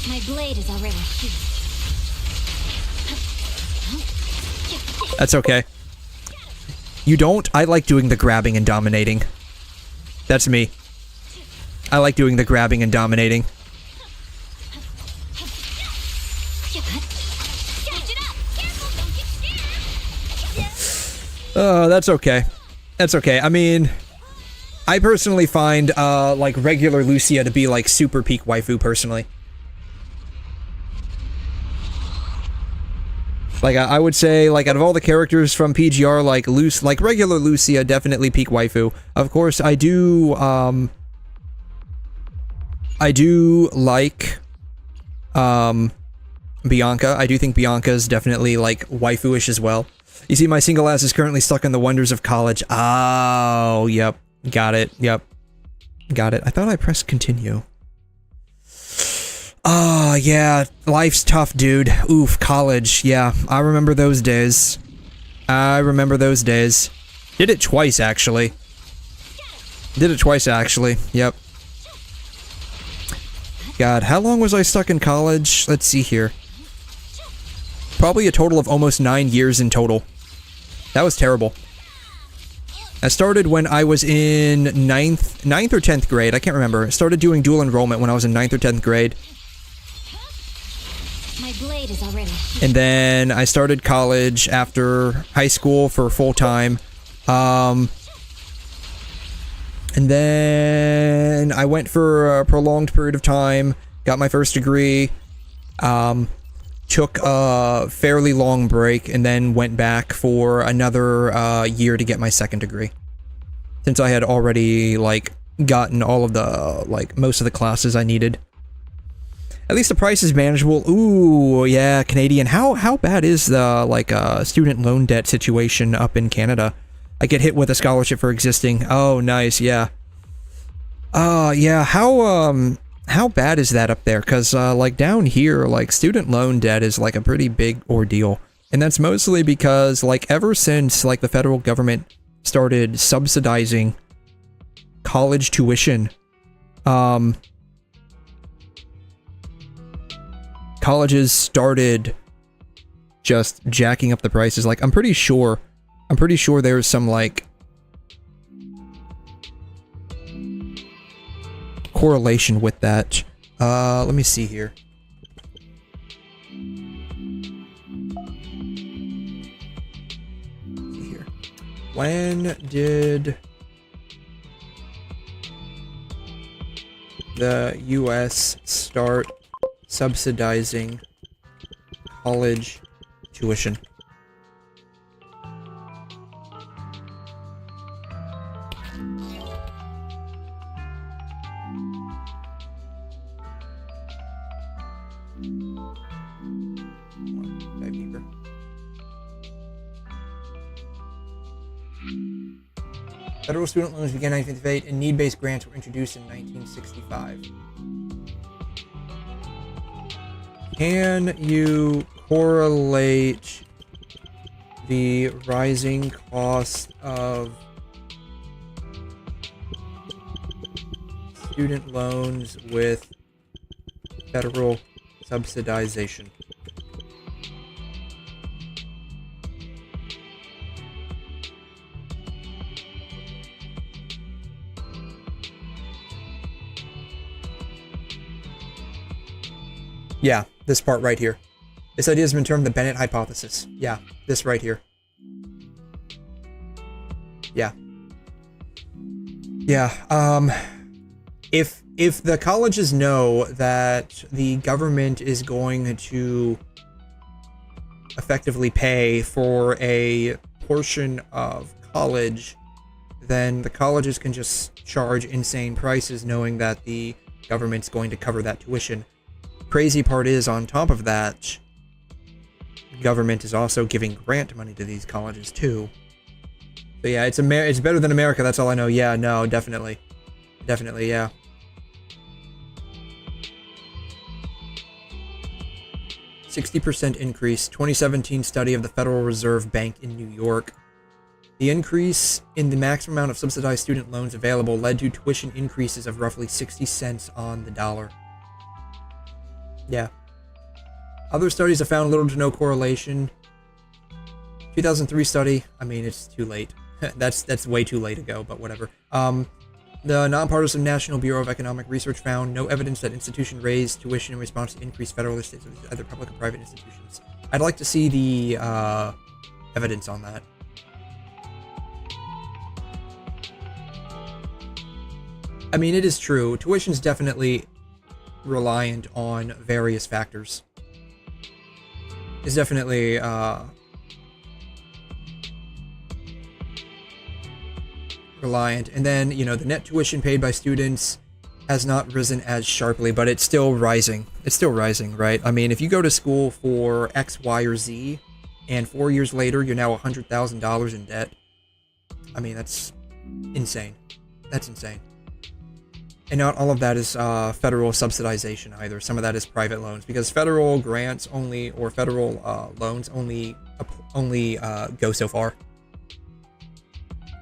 E: My blade is already sheathed.
A: That's okay. You don't? I like doing the grabbing and dominating. That's me. I like doing the grabbing and dominating. That's okay. That's okay. I mean, I personally find, like, regular Lucia to be, like, super peak waifu, personally. Like, I would say, like, out of all the characters from PGR, like, regular Lucia, definitely peak waifu. Of course, I do like, Bianca. I do think Bianca is definitely, like, waifu-ish as well. You see, my single ass is currently stuck in the wonders of college. Oh, yep. Got it. Yep. Got it. I thought I pressed continue. Oh, yeah. Life's tough, dude. Oof, college. Yeah, I remember those days. I remember those days. Did it twice, actually. Did it twice, actually. Yep. God, how long was I stuck in college? Let's see here. Probably a total of almost 9 years in total. That was terrible. I started when I was in 9th or 10th grade. I can't remember. I started doing dual enrollment when I was in 9th or 10th grade.
E: My blade is already.
A: And then I started college after high school for full time. And then I went for a prolonged period of time, got my first degree, took a fairly long break, and then went back for another year to get my second degree. Since I had already, like, gotten all of the, like, most of the classes I needed. At least the price is manageable. Ooh, yeah, Canadian. How bad is the, like, student loan debt situation up in Canada? I get hit with a scholarship for existing. Oh, nice, yeah. Yeah, how bad is that up there? Because, like, down here, like, student loan debt is, like, a pretty big ordeal. And that's mostly because, like, ever since, like, the federal government started subsidizing college tuition, colleges started just jacking up the prices. Like, I'm pretty sure there's some, like, correlation with that. Let me see here. When did the US start subsidizing college tuition? Federal student loans began in 1958 and need-based grants were introduced in 1965. Can you correlate the rising cost of student loans with federal subsidization? Yeah, this part right here. This idea has been termed the Bennett hypothesis. Yeah, this right here. Yeah. Yeah, if the colleges know that the government is going to effectively pay for a portion of college, then the colleges can just charge insane prices knowing that the government's going to cover that tuition. Crazy part is, on top of that, government is also giving grant money to these colleges too. So yeah, it's better than America, that's all I know. Yeah, no, definitely. Definitely, yeah. $60% increase, 2017 study of the Federal Reserve Bank in New York. The increase in the maximum amount of subsidized student loans available led to tuition increases of roughly 60 cents on the dollar. Yeah. Other studies have found little to no correlation. 2003 study, I mean, it's too late. That's way too late ago, but whatever. The nonpartisan National Bureau of Economic Research found no evidence that institution raised tuition in response to increased federal or state, either public or private institutions. I'd like to see the evidence on that. I mean, it is true. Tuition is definitely reliant on various factors. It's definitely reliant, and then, you know, the net tuition paid by students has not risen as sharply, but it's still rising. It's still rising, right? I mean, if you go to school for X, Y, or Z, and 4 years later you're now $100,000 in debt, I mean, that's insane. That's insane. And not all of that is federal subsidization either. Some of that is private loans, because federal grants only, or federal loans only go so far,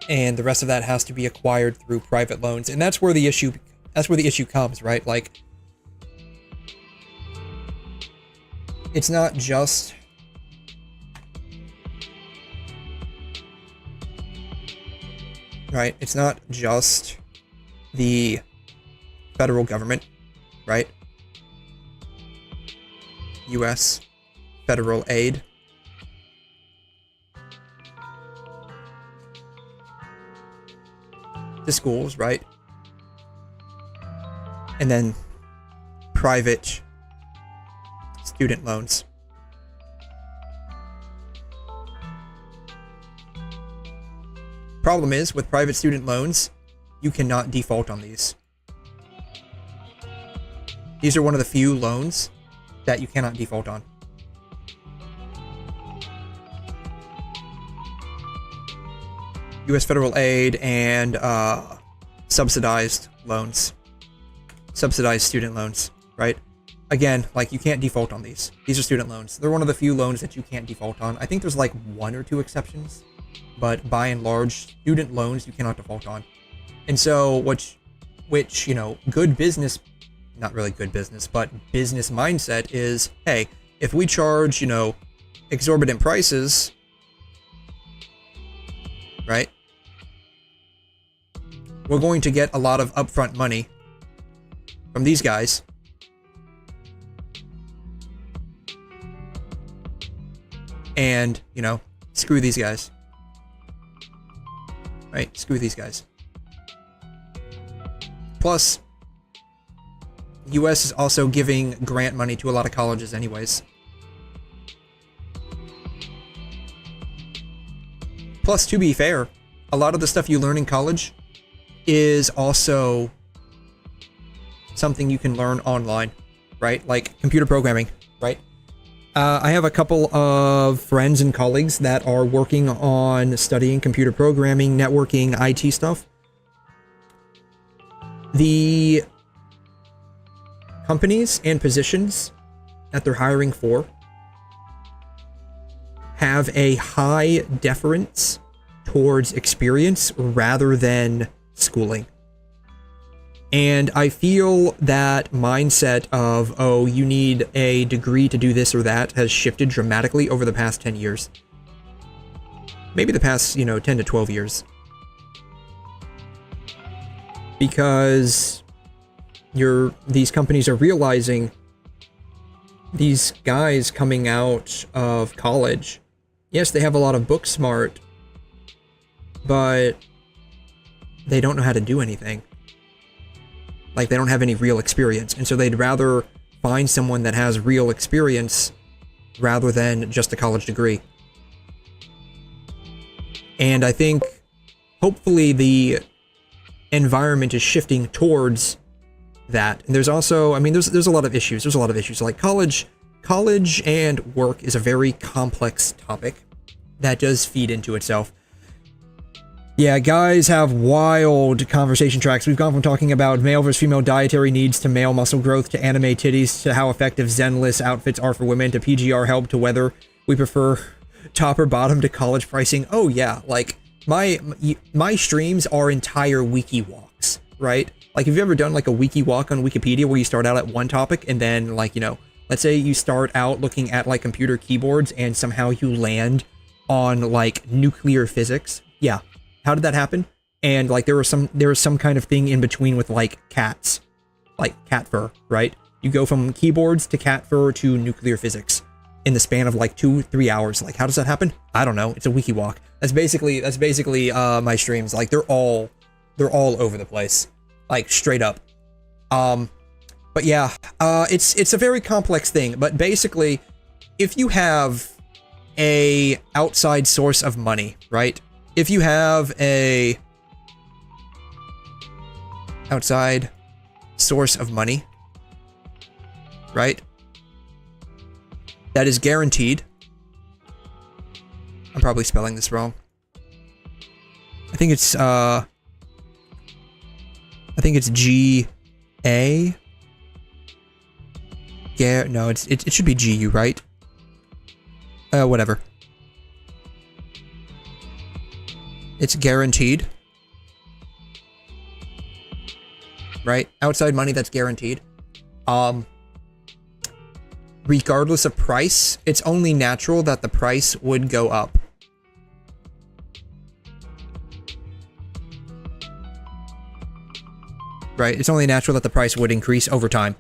A: and the rest of that has to be acquired through private loans. And that's where the issue comes, right? Like, it's not just right. It's not just the federal government, right? U.S. federal aid. To schools, right? And then private student loans. Problem is, with private student loans, you cannot default on these. These are one of the few loans that you cannot default on. U.S. federal aid and subsidized loans. Subsidized student loans, right? Again, like, you can't default on these. These are student loans. They're one of the few loans that you can't default on. I think there's like 1 or 2 exceptions, but by and large, student loans you cannot default on. And so, which, you know, good business not really good business, but business mindset is, hey, if we charge, you know, exorbitant prices, right? We're going to get a lot of upfront money from these guys. And, you know, screw these guys. Right? Screw these guys. Plus, US is also giving grant money to a lot of colleges anyways. Plus, to be fair, a lot of the stuff you learn in college is also something you can learn online, right? Like computer programming, right? I have a couple of friends and colleagues that are working on studying computer programming, networking, IT stuff. The companies and positions that they're hiring for have a high deference towards experience rather than schooling. And I feel that mindset of, oh, you need a degree to do this or that has shifted dramatically over the past 10 years. Maybe the past, 10 to 12 years. Because these companies are realizing these guys coming out of college, yes, they have a lot of book smart, but they don't know how to do anything. Like, they don't have any real experience, and so they'd rather find someone that has real experience rather than just a college degree. And I think, hopefully, the environment is shifting towards that. And there's also, there's a lot of issues. There's a lot of issues. Like, college and work is a very complex topic that does feed into itself. Yeah, guys have wild conversation tracks. We've gone from talking about male versus female dietary needs to male muscle growth to anime titties to how effective Zenless outfits are for women to PGR help to whether we prefer top or bottom to college pricing. Oh yeah, like my streams are entire wiki walks, right? Like, have you ever done like a wiki walk on Wikipedia where you start out at one topic and then, like, let's say you start out looking at like computer keyboards and somehow you land on like nuclear physics? Yeah. How did that happen? And like there was some kind of thing in between with like cats, like cat fur, right? You go from keyboards to cat fur to nuclear physics in the span of like 2-3 hours. Like, how does that happen? I don't know. It's a wiki walk. That's basically my streams. Like, they're all over the place, like straight up. But yeah, it's a very complex thing. But basically, if you have a outside source of money, right? If you have a outside source of money, right, that is guaranteed. I'm probably spelling this wrong. I think it's G-A. Yeah, no, it should be G-U, right? Whatever. It's guaranteed. Right? Outside money that's guaranteed. Regardless of price, it's only natural that the price would go up. Right? It's only natural that the price would increase over time.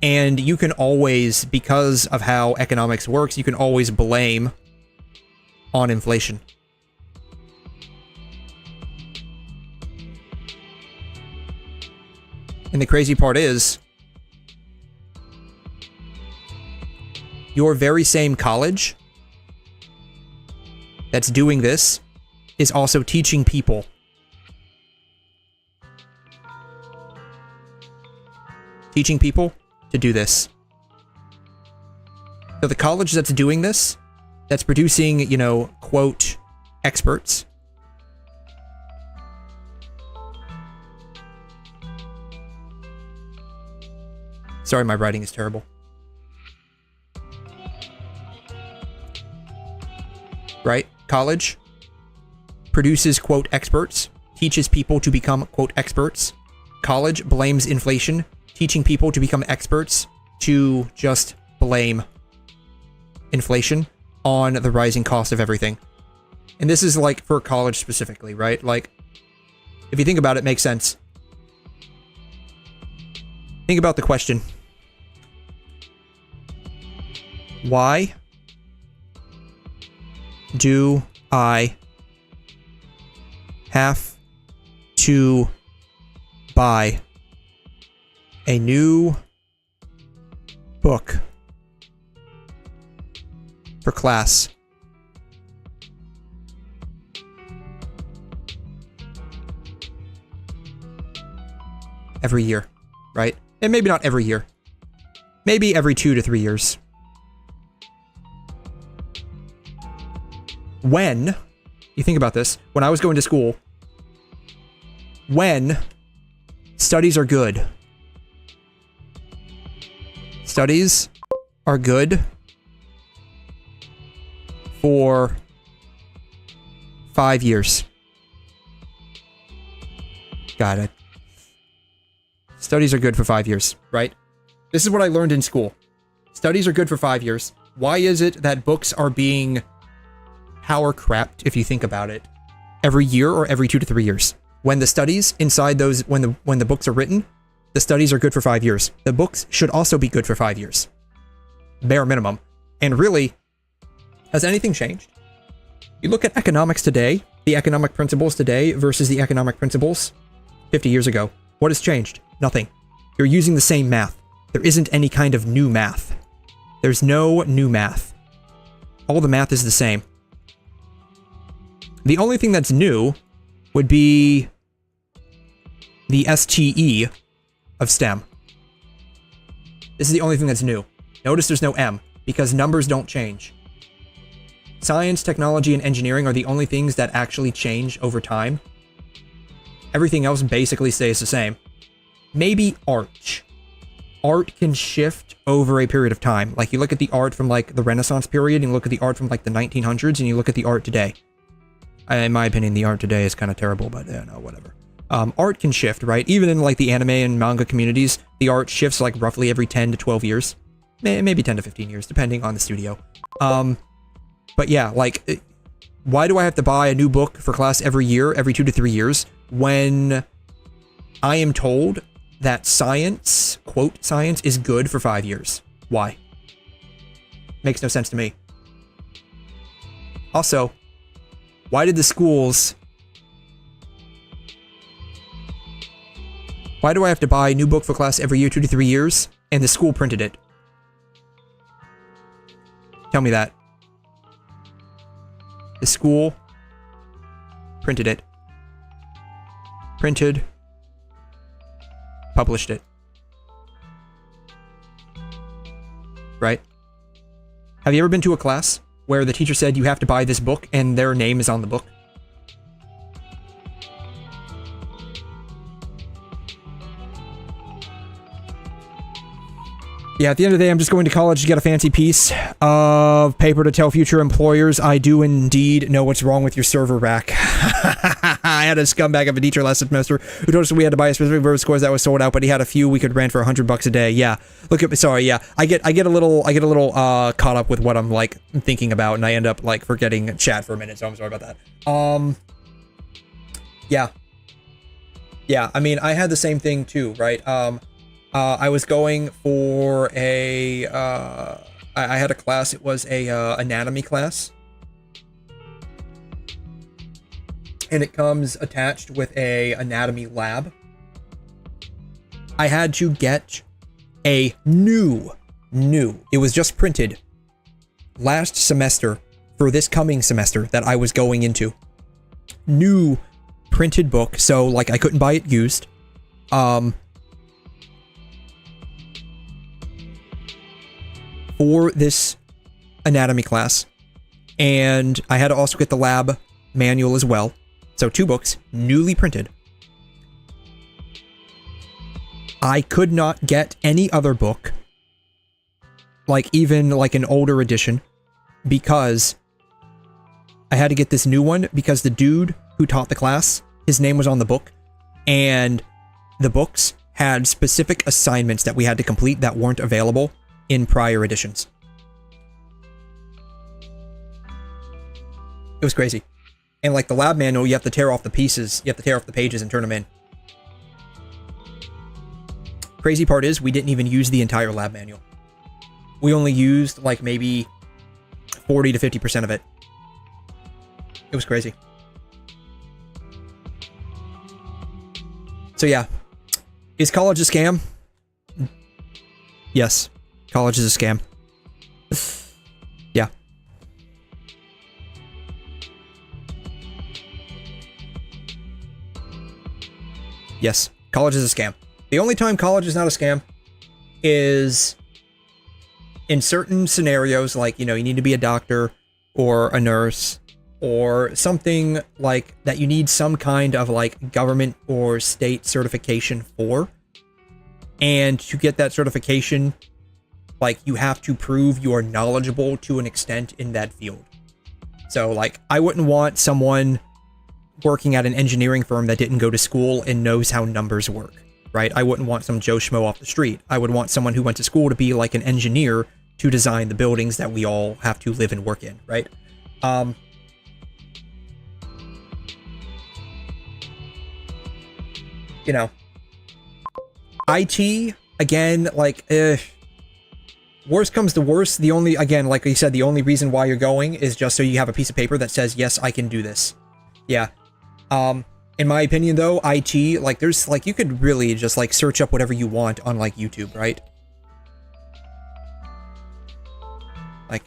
A: And you can always, because of how economics works, you can always blame on inflation. And the crazy part is, your very same college that's doing this is also teaching people. Teaching people to do this. So the college that's doing this, that's producing, quote, experts, sorry, my writing is terrible. Right? College produces, quote, experts, teaches people to become, quote, experts. College blames inflation teaching people to become experts to just blame inflation on the rising cost of everything. And this is like for college specifically, right? Like, if you think about it, it makes sense. Think about the question. Why do I have to buy a new book for class every year, right? And maybe not every year. Maybe every 2 to 3 years. When, you think about this, when I was going to school, when studies are good. Studies are good for 5 years. Got it. Studies are good for 5 years, right? This is what I learned in school. Studies are good for 5 years. Why is it that books are being power crapped, if you think about it, every year or every 2 to 3 years? When the studies inside those, when the books are written, the studies are good for 5 years. The books should also be good for 5 years. Bare minimum. And really, has anything changed? You look at economics today, the economic principles today versus the economic principles 50 years ago. What has changed? Nothing. You're using the same math. There isn't any kind of new math. There's no new math. All the math is the same. The only thing that's new would be the STE of STEM. This is the only thing that's new. Notice there's no M, because numbers don't change. Science, technology, and engineering are the only things that actually change over time. Everything else basically stays the same. Maybe art. Art can shift over a period of time. Like, you look at the art from, like, the Renaissance period, and you look at the art from, like, the 1900s, and you look at the art today. In my opinion, the art today is kind of terrible, but, no, whatever. Art can shift, right? Even in, like, the anime and manga communities, the art shifts, like, roughly every 10 to 12 years. Maybe 10 to 15 years, depending on the studio. But yeah, like, why do I have to buy a new book for class every year, every 2 to 3 years, when I am told that science, quote, science is good for 5 years? Why? Makes no sense to me. Also, why did the schools... Why do I have to buy a new book for class every year, 2 to 3 years, and the school printed it? Tell me that. The school printed it. Printed. Published it. Right? Have you ever been to a class where the teacher said you have to buy this book and their name is on the book? Yeah, at the end of the day, I'm just going to college to get a fancy piece of paper to tell future employers I do indeed know what's wrong with your server rack. I had a scumbag of a teacher last semester who told us we had to buy a specific verse scores that was sold out, but he had a few we could rent for $100 a day. Yeah, look at me. Sorry, yeah, I get a little caught up with what I'm like thinking about, and I end up like forgetting chat for a minute. So I'm sorry about that. Yeah. I mean, I had the same thing too, right? I was going for a, I had a class, it was a, anatomy class. And it comes attached with a anatomy lab. I had to get a new, it was just printed last semester for this coming semester that I was going into. New printed book, so like I couldn't buy it used. For this anatomy class, and I had to also get the lab manual as well. So 2 books, newly printed. I could not get any other book, like even like an older edition, because I had to get this new one because the dude who taught the class, his name was on the book, and the books had specific assignments that we had to complete that weren't available in prior editions. It was crazy. And like the lab manual, you have to tear off the pieces, you have to tear off the pages and turn them in. Crazy part is we didn't even use the entire lab manual. We only used like maybe 40 to 50% of it. It was crazy. So yeah, is college a scam? Yes, college is a scam. Yeah. Yes, college is a scam. The only time college is not a scam is in certain scenarios, like, you know, you need to be a doctor or a nurse or something like that you need some kind of like government or state certification for. And to get that certification, like, you have to prove you are knowledgeable to an extent in that field. So like, I wouldn't want someone working at an engineering firm that didn't go to school and knows how numbers work, right? I wouldn't want some Joe Schmo off the street. I would want someone who went to school to be like an engineer to design the buildings that we all have to live and work in, right? You know, IT, again, like, worst comes to worst, the only, again, like you said, the only reason why you're going is just so you have a piece of paper that says, yes, I can do this. Yeah. In my opinion, though, IT, like, there's, like, you could really just, like, search up whatever you want on, like, YouTube, right? Like,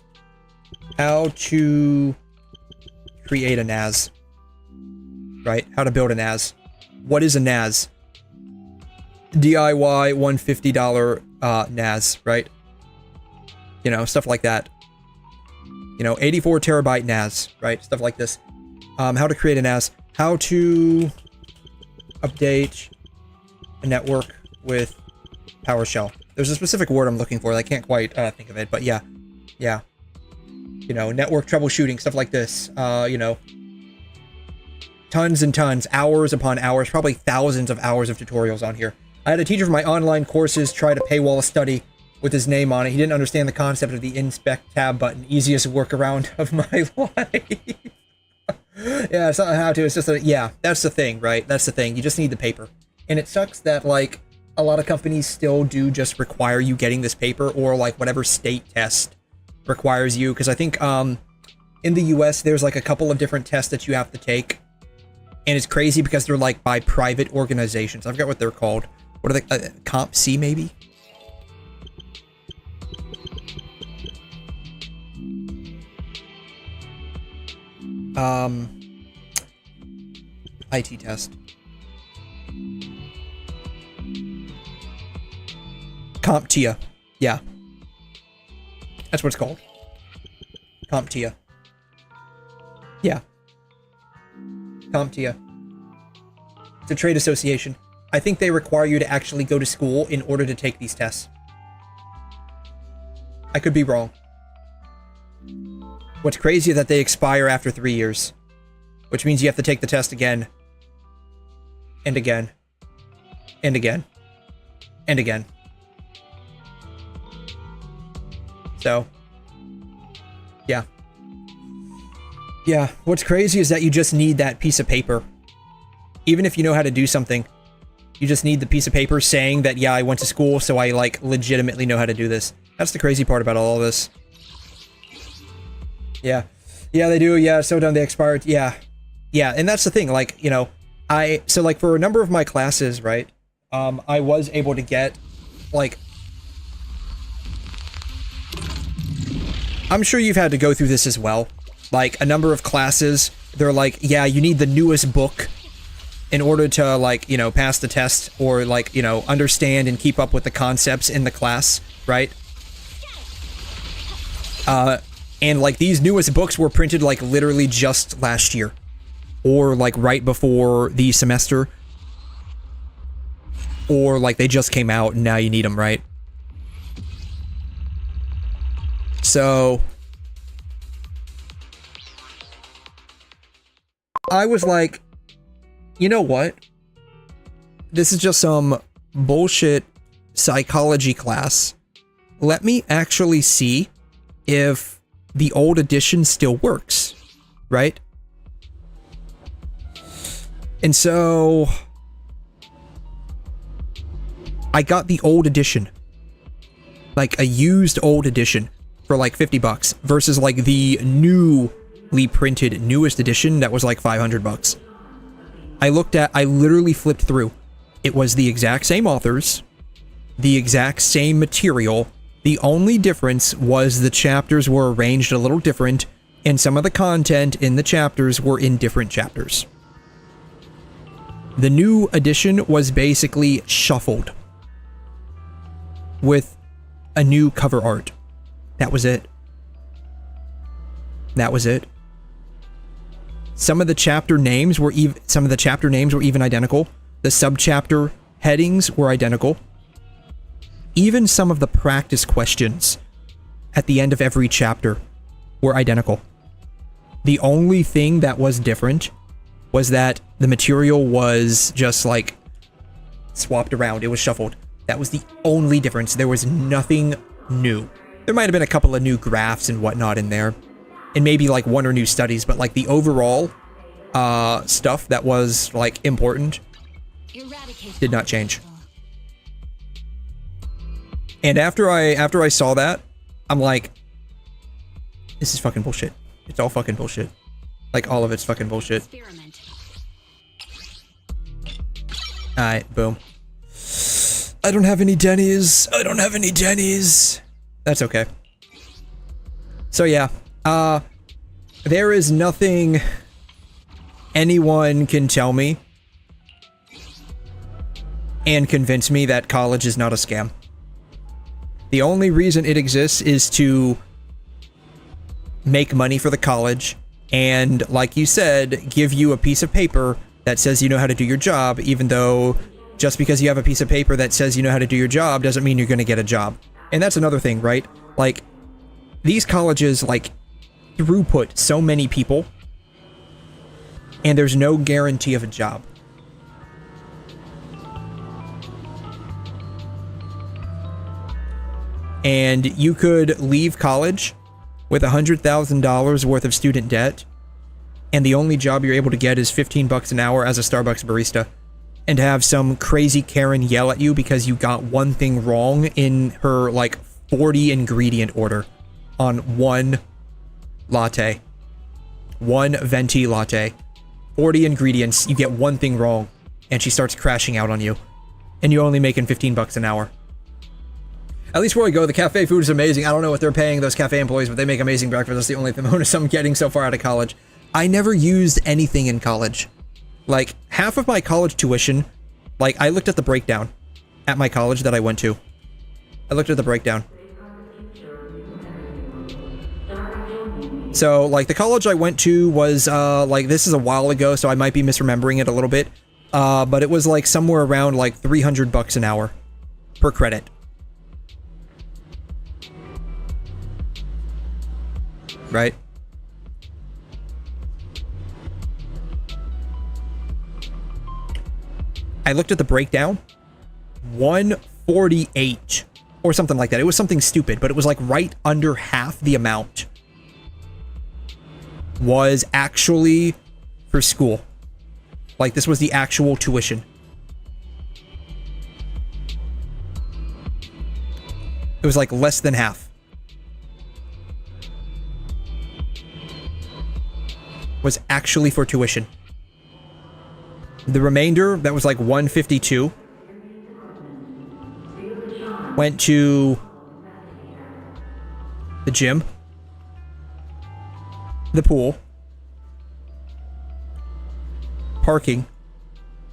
A: how to create a NAS, right? How to build a NAS. What is a NAS? DIY $150 NAS, right? You know, stuff like that. You know, 84 terabyte NAS, right? Stuff like this. How to create a NAS. How to update a network with PowerShell. There's a specific word I'm looking for. I can't quite think of it, but yeah. Yeah. You know, network troubleshooting, stuff like this. You know, tons and tons, hours upon hours, probably thousands of hours of tutorials on here. I had a teacher for my online courses try to paywall a study with his name on it. He didn't understand the concept of the inspect tab button. Easiest workaround of my life. Yeah, it's not how to, it's just a, yeah, that's the thing, right? That's the thing. You just need the paper. And it sucks that, like, a lot of companies still do just require you getting this paper, or, like, whatever state test requires you. Because I think, in the US, there's, like, a couple of different tests that you have to take. And it's crazy because they're, like, by private organizations. I forgot what they're called. What are they? 𝘐'𝘮, maybe? IT test. 𝘐'𝘮. Yeah. That's what it's called. 𝘐'𝘮. Yeah. 𝘐'𝘮. It's a trade association. I think they require you to actually go to school in order to take these tests. I could be wrong. What's crazy is that they expire after 3 years, which means you have to take the test again, and again, and again, and again. So, yeah. Yeah, what's crazy is that you just need that piece of paper. Even if you know how to do something, you just need the piece of paper saying that, yeah, I went to school, so I, like, legitimately know how to do this. That's the crazy part about all of this. Yeah. Yeah, they do. Yeah, so done. They expired. Yeah. Yeah, and that's the thing. Like, you know, so, like, for a number of my classes, right, I was able to get, like, I'm sure you've had to go through this as well. Like, a number of classes, they're like, yeah, you need the newest book in order to, like, you know, pass the test, or, like, you know, understand and keep up with the concepts in the class, right? And, like, these newest books were printed, like, literally just last year. Or, like, right before the semester. Or, like, they just came out and now you need them, right? So, I was like, you know what? This is just some bullshit psychology class, let me actually see if the old edition still works, right? And so I got the old edition, like a used old edition for like $50 versus like the newly printed newest edition that was like $500. I literally flipped through. It was the exact same authors, the exact same material. The only difference was the chapters were arranged a little different, and some of the content in the chapters were in different chapters. The new edition was basically shuffled with a new cover art. That was it. That was it. Some of the chapter names were even identical. The subchapter headings were identical. Even some of the practice questions at the end of every chapter were identical. The only thing that was different was that the material was just like swapped around. It was shuffled. That was the only difference. There was nothing new. There might have been a couple of new graphs and whatnot in there, and maybe like one or new studies, but like the overall stuff that was like important did not change. And after I saw that, I'm like, this is fucking bullshit. It's all fucking bullshit. Like, all of it's fucking bullshit. Alright, boom. I don't have any Denny's. I don't have any Denny's. That's okay. So yeah, there is nothing anyone can tell me and convince me that college is not a scam. The only reason it exists is to make money for the college and, like you said, give you a piece of paper that says you know how to do your job, even though just because you have a piece of paper that says you know how to do your job doesn't mean you're going to get a job. And that's another thing, right? Like, these colleges, like, throughput so many people, and there's no guarantee of a job. And you could leave college with $100,000 worth of student debt, and the only job you're able to get is $15 an hour as a Starbucks barista, and have some crazy Karen yell at you because you got one thing wrong in her, like, 40 ingredient order on one latte. One venti latte. 40 ingredients, you get one thing wrong, and she starts crashing out on you. And you're only making $15 an hour. At least where I go, the cafe food is amazing. I don't know what they're paying those cafe employees, but they make amazing breakfast. That's the only bonus I'm getting so far out of college. I never used anything in college. Like, half of my college tuition, like, I looked at the breakdown at my college that I went to. I looked at the breakdown. So, like, the college I went to was, like, this is a while ago, so I might be misremembering it a little bit. But it was, like, somewhere around, like, $300 an hour per credit. Right? I looked at the breakdown. 148 or something like that. It was something stupid, but it was like right under half the amount was actually for school. Like, this was the actual tuition. It was like less than half. Was actually for tuition. The remainder, that was like 152, went to the gym, the pool, parking,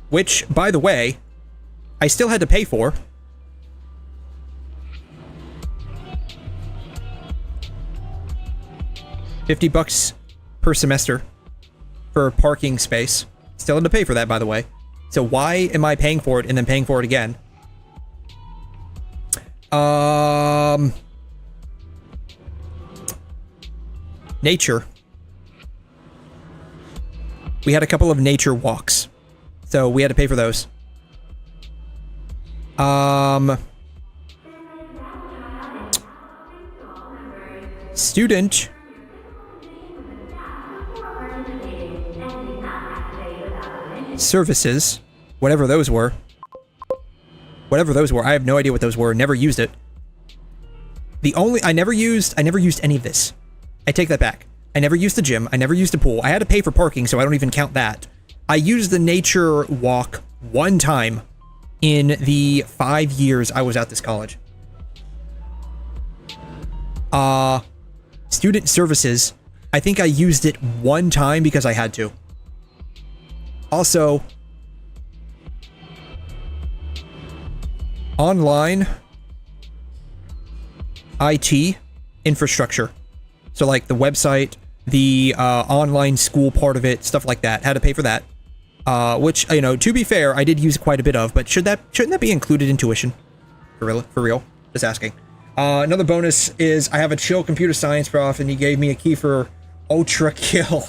A: which, by the way, I still had to pay for. $50 per semester for parking space. Still had to pay for that, by the way. So why am I paying for it and then paying for it again? Nature. We had a couple of nature walks, so we had to pay for those. Student services, whatever those were. Whatever those were, I have no idea what those were. Never used it. I never used any of this. I take that back. I never used the gym. I never used the pool. I had to pay for parking, so I don't even count that. I used the nature walk one time in the 5 years I was at this college. Student services, I think I used it one time because I had to. Also, online IT infrastructure. So like the website, the online school part of it, stuff like that. Had to pay for that. Which, you know, to be fair, I did use quite a bit of, but shouldn't that be included in tuition? For real? Just asking. Another bonus is I have a chill computer science prof, and he gave me a key for Ultra Kill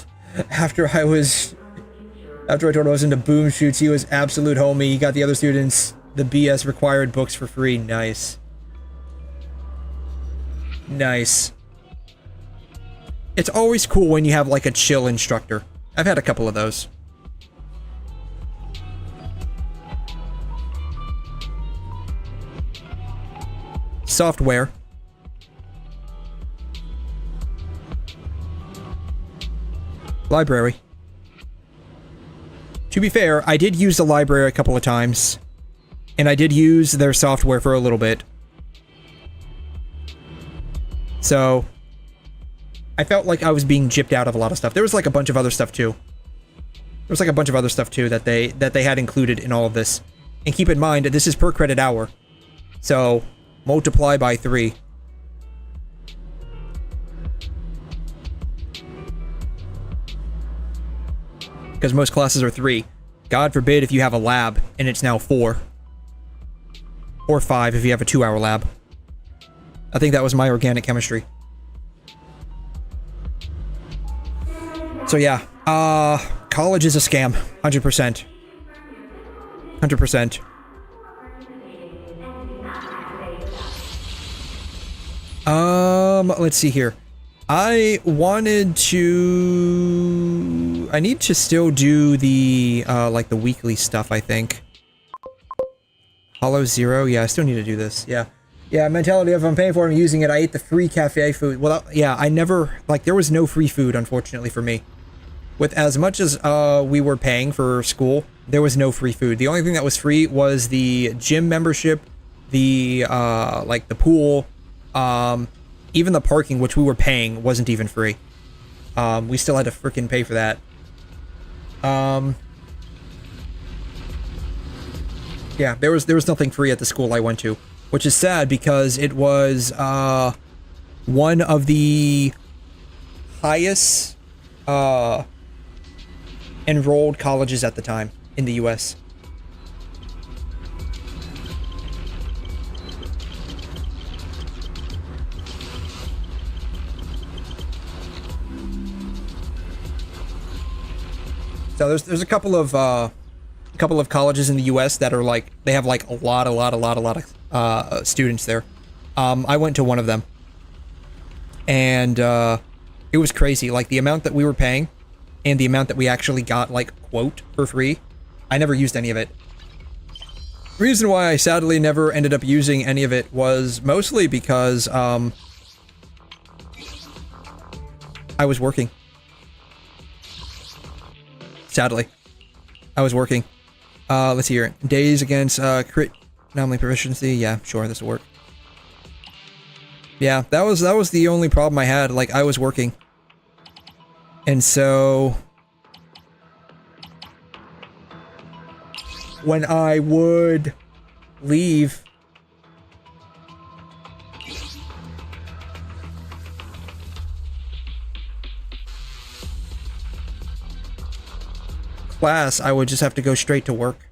A: after I told him I was into boom shoots. He was absolute homie. He got the other students the BS required books for free. Nice. Nice. It's always cool when you have like a chill instructor. I've had a couple of those. Software. Library. To be fair, I did use the library a couple of times, and I did use their software for a little bit. So, I felt like I was being gypped out of a lot of stuff. There was like a bunch of other stuff too. That they had included in all of this. And keep in mind, this is per credit hour. So, multiply by 3. Because most classes are 3. God forbid if you have a lab and it's now 4. Or 5 if you have a 2-hour lab. I think that was my organic chemistry. So yeah, college is a scam. 100%. 100%. Let's see here. I need to still do the, like the weekly stuff, I think. Hollow Zero? Yeah, I still need to do this, yeah. Yeah, mentality of I'm paying for it, I'm using it. I ate the free cafe food. Well, yeah, I never, like, there was no free food, unfortunately, for me. With as much as, we were paying for school, there was no free food. The only thing that was free was the gym membership, the, like, the pool, even the parking, which we were paying, wasn't even free. We still had to frickin' pay for that. Yeah, there was nothing free at the school I went to, which is sad because it was, one of the highest, enrolled colleges at the time in the US. So there's a couple of colleges in the U.S. that are like they have like a lot of students there. I went to one of them, and it was crazy. Like the amount that we were paying, and the amount that we actually got like quote for free. I never used any of it. Reason why I sadly never ended up using any of it was mostly because I was working. Sadly, I was working. Let's see here. Days against crit anomaly proficiency. Yeah, sure, this will work. Yeah, that was the only problem I had. Like I was working, and so when I would leave, class, I would just have to go straight to work.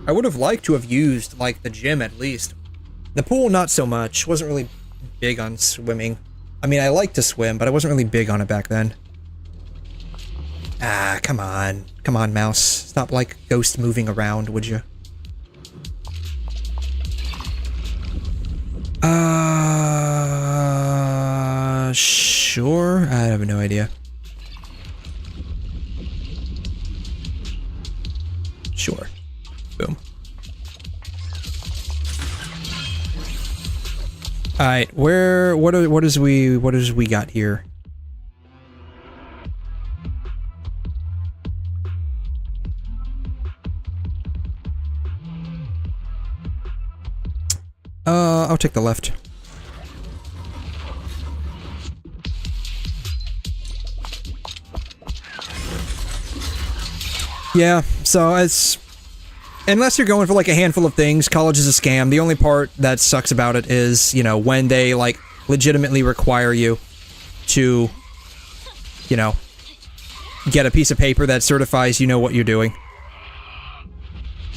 A: I would have liked to have used, like, the gym at least. The pool, not so much. Wasn't really big on swimming. I mean, I liked to swim, but I wasn't really big on it back then. Ah, come on. Come on, mouse. Stop, like, ghost moving around, would you? Sure? I have no idea. Sure. Boom. Alright, what does we got here? I'll take the left. Yeah, so it's... Unless you're going for, like, a handful of things, college is a scam. The only part that sucks about it is, you know, when they, like, legitimately require you to, you know, get a piece of paper that certifies you know what you're doing.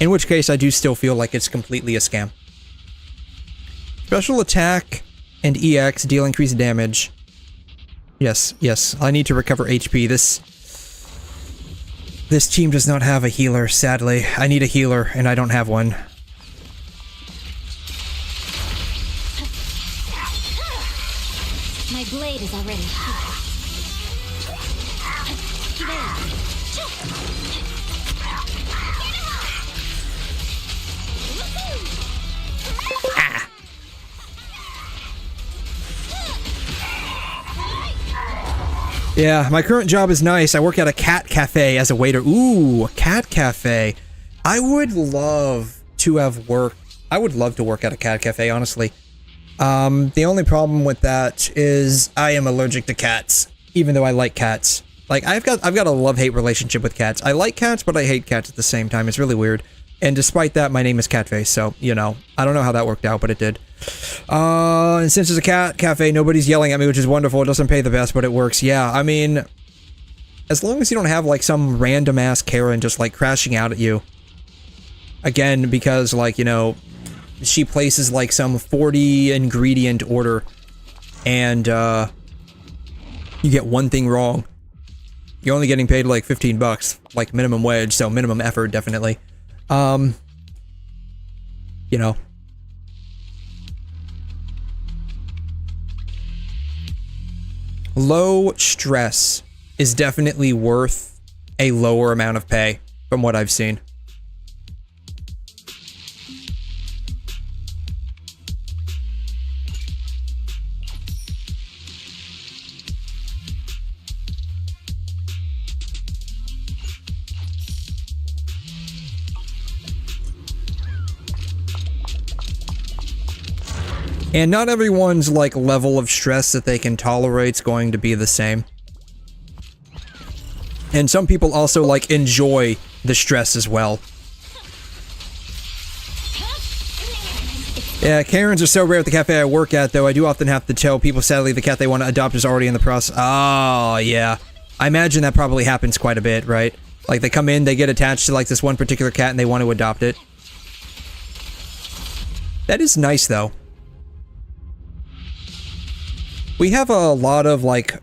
A: In which case, I do still feel like it's completely a scam. Special attack and EX deal increased damage. Yes, yes. I need to recover HP. This team does not have a healer, sadly. I need a healer, and I don't have one.
C: My blade is already here.
A: Yeah, my current job is nice. I work at a cat cafe as a waiter. Ooh, a cat cafe. I would love to work at a cat cafe, honestly. The only problem with that is I am allergic to cats, even though I like cats. Like, I've got a love-hate relationship with cats. I like cats, but I hate cats at the same time. It's really weird. And despite that, my name is Catface, so, you know, I don't know how that worked out, but it did. And since it's a cat cafe, nobody's yelling at me, which is wonderful. It doesn't pay the best, but it works. Yeah, I mean, as long as you don't have, like, some random-ass Karen just, like, crashing out at you. Again, because, like, you know, she places, like, some 40-ingredient order, and, you get one thing wrong. You're only getting paid, like, 15 bucks, like, minimum wage, so minimum effort, definitely. You know. Low stress is definitely worth a lower amount of pay, from what I've seen. And not everyone's, like, level of stress that they can tolerate is going to be the same. And some people also, like, enjoy the stress as well. Yeah, Karens are so rare at the cafe I work at, though. I do often have to tell people, sadly, the cat they want to adopt is already in the process. Oh, yeah. I imagine that probably happens quite a bit, right? Like, they come in, they get attached to, like, this one particular cat, and they want to adopt it. That is nice, though. We have a lot of, like,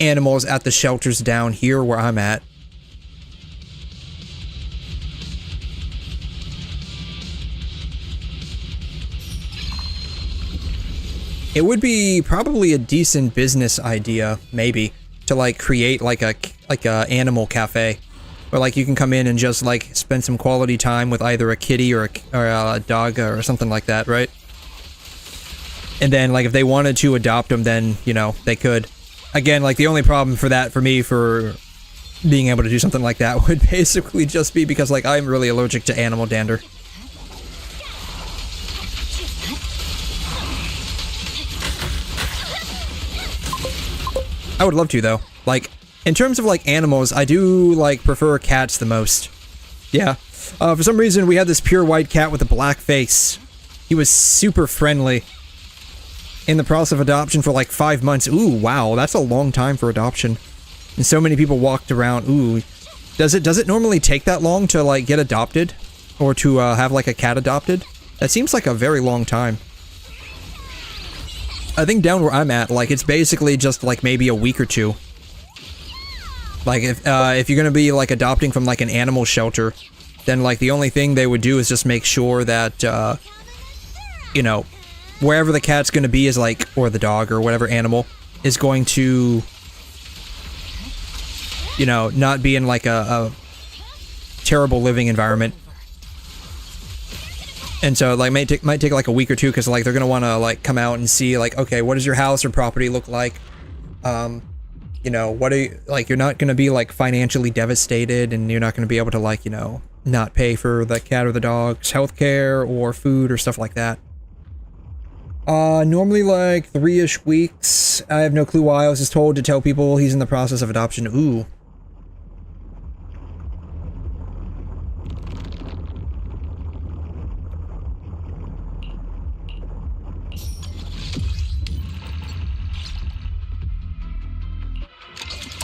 A: animals at the shelters down here where I'm at. It would be probably a decent business idea, maybe, to, like, create, like a animal cafe. Where, like, you can come in and just, like, spend some quality time with either a kitty or a dog or something like that, right? And then, like, if they wanted to adopt them, then, you know, they could. Again, like, the only problem for that, for me, for being able to do something like that, would basically just be because, like, I'm really allergic to animal dander. I would love to, though. Like, in terms of, like, animals, I do, like, prefer cats the most. Yeah. For some reason, we had this pure white cat with a black face. He was super friendly. In the process of adoption for like 5 months. Ooh, wow, that's a long time for adoption. And so many people walked around. Ooh, does it normally take that long to like get adopted, or to have like a cat adopted? That seems like a very long time. I think down where I'm at, like it's basically just like maybe a week or two. Like, if you're gonna be, like, adopting from, like, an animal shelter, then, like, the only thing they would do is just make sure that, you know, wherever the cat's gonna be is, like, or the dog or whatever animal is going to, you know, not be in, like, a terrible living environment. And so, like, might take like a week or two, because, like, they're gonna want to, like, come out and see, like, okay, what does your house or property look like? You know, what are you, like, you're not gonna be, like, financially devastated, and you're not gonna be able to, like, you know, not pay for the cat or the dog's healthcare or food or stuff like that. Normally, like, 3-ish weeks. I have no clue why. I was just told to tell people he's in the process of adoption. Ooh.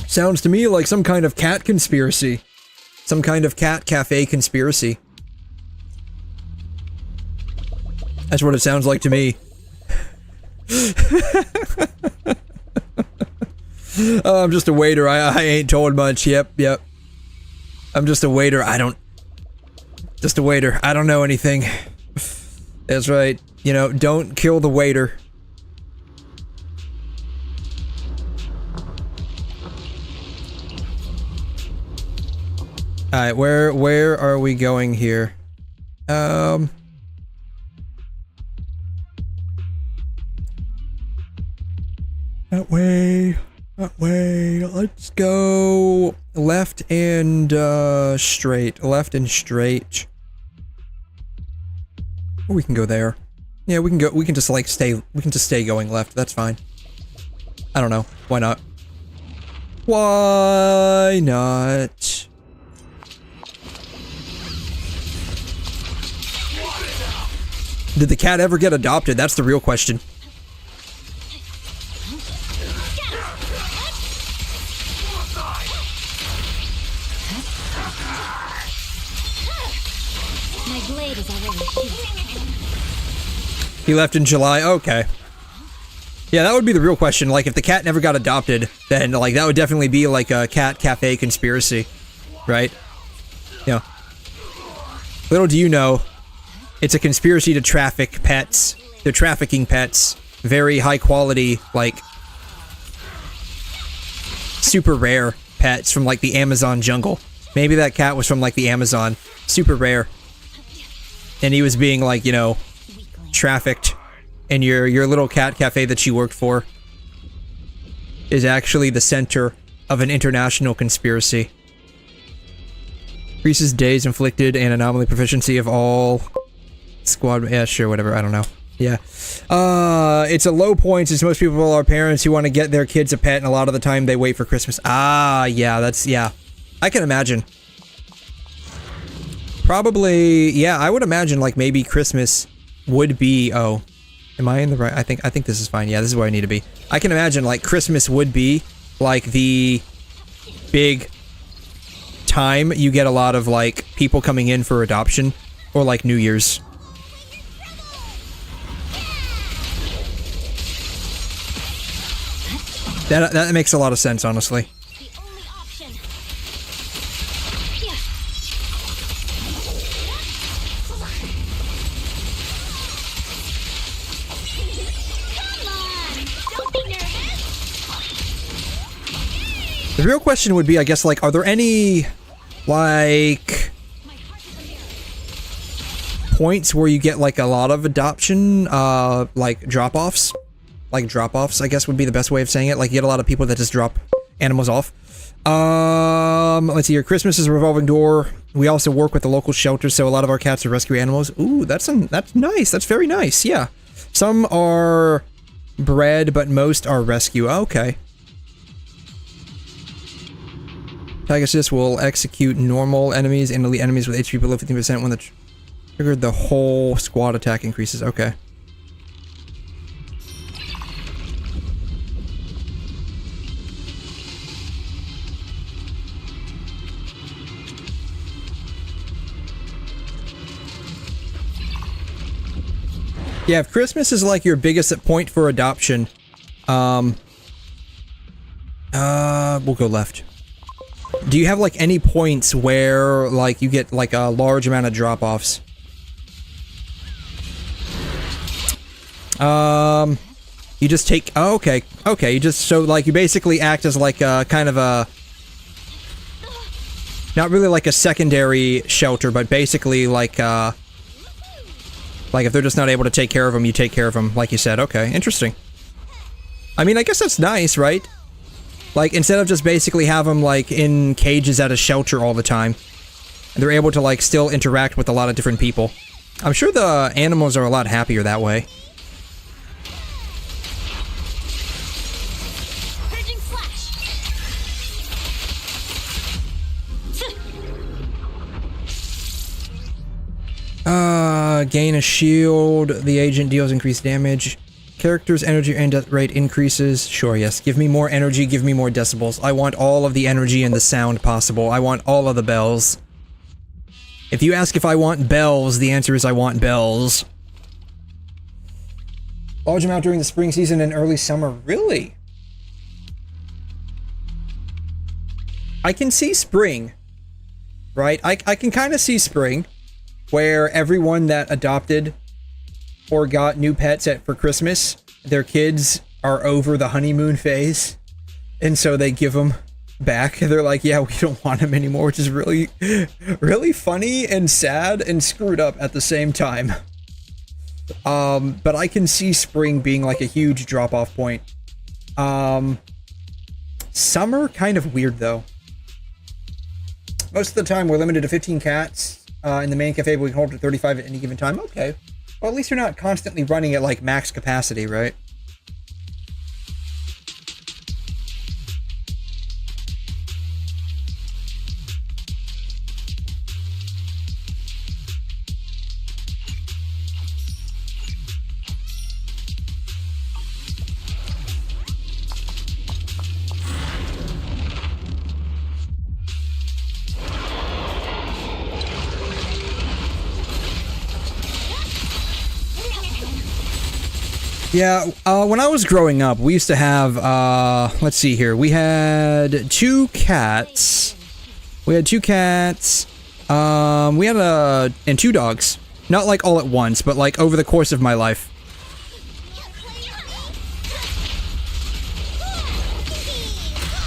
A: Sounds to me like some kind of cat conspiracy. Some kind of cat cafe conspiracy. That's what it sounds like to me. I'm just a waiter. I ain't told much. Yep. I'm just a waiter. Just a waiter. I don't know anything. That's right. You know, don't kill the waiter. Alright, where are we going here? That way. Let's go left and straight. Left and straight. Or we can go there. Yeah, we can go. We can just like stay. We can just stay going left. That's fine. I don't know. Why not? Why not? Did the cat ever get adopted? That's the real question.
C: My blade is already
A: He left in July? Okay. Yeah, that would be the real question. Like, if the cat never got adopted, then, like, that would definitely be, like, a cat cafe conspiracy. Right? Yeah. Little do you know, it's a conspiracy to traffic pets. They're trafficking pets. Very high quality, like, super rare pets from, like, the Amazon jungle. Maybe that cat was from, like, the Amazon. Super rare. And he was being, like, you know, trafficked. And your little cat cafe that you worked for is actually the center of an international conspiracy. Increases days inflicted and anomaly proficiency of all squad. Yeah, sure, whatever. I don't know. Yeah. It's a low point since most people are parents who want to get their kids a pet, and a lot of the time they wait for Christmas. Ah, yeah, that's, yeah. I can imagine. Probably, yeah, I would imagine, like, maybe Christmas would be, oh, am I in the right? I think this is fine. Yeah, this is where I need to be. I can imagine, like, Christmas would be, like, the big time you get a lot of, like, people coming in for adoption, or, like, New Year's. That makes a lot of sense, honestly. The real question would be, I guess, like, are there any, like, points where you get, like, a lot of adoption, like, drop-offs? Like, drop-offs, I guess, would be the best way of saying it. Like, you get a lot of people that just drop animals off. Let's see here. Christmas is a revolving door. We also work with the local shelter, so a lot of our cats are rescue animals. Ooh, that's nice. That's very nice, yeah. Some are bred, but most are rescue. Okay. Tag assist will execute normal enemies and elite enemies with HP below 15% when the triggered the whole squad attack increases. Okay. Yeah, if Christmas is like your biggest point for adoption, we'll go left. Do you have like any points where like you get like a large amount of drop-offs? You just take, oh, okay, you just, so like you basically act as like a kind of a, not really like a secondary shelter, but basically like if they're just not able to take care of them, you take care of them, like you said. Okay, interesting. I mean, I guess that's nice, right? Like, instead of just basically have them like in cages at a shelter all the time, they're able to like still interact with a lot of different people. I'm sure the animals are a lot happier that way. Gain a shield. The agent deals increased damage. Character's energy and death rate increases. Sure, yes. Give me more energy, give me more decibels. I want all of the energy and the sound possible. I want all of the bells. If you ask if I want bells, the answer is I want bells. Large amount during the spring season and early summer. Really? I can see spring. Right? I can kind of see spring. Where everyone that adopted or got new pets for Christmas, their kids are over the honeymoon phase, and so they give them back. They're like, yeah, we don't want them anymore, which is really, really funny and sad and screwed up at the same time. But I can see spring being like a huge drop-off point. Summer, kind of weird though. Most of the time, we're limited to 15 cats. In the main cafe, but we can hold to 35 at any given time. Okay. Well, at least you're not constantly running at, like, max capacity, right? Yeah, when I was growing up, we used to have, let's see here, we had 2 cats. We had 2 cats, and 2 dogs. Not like all at once, but like over the course of my life.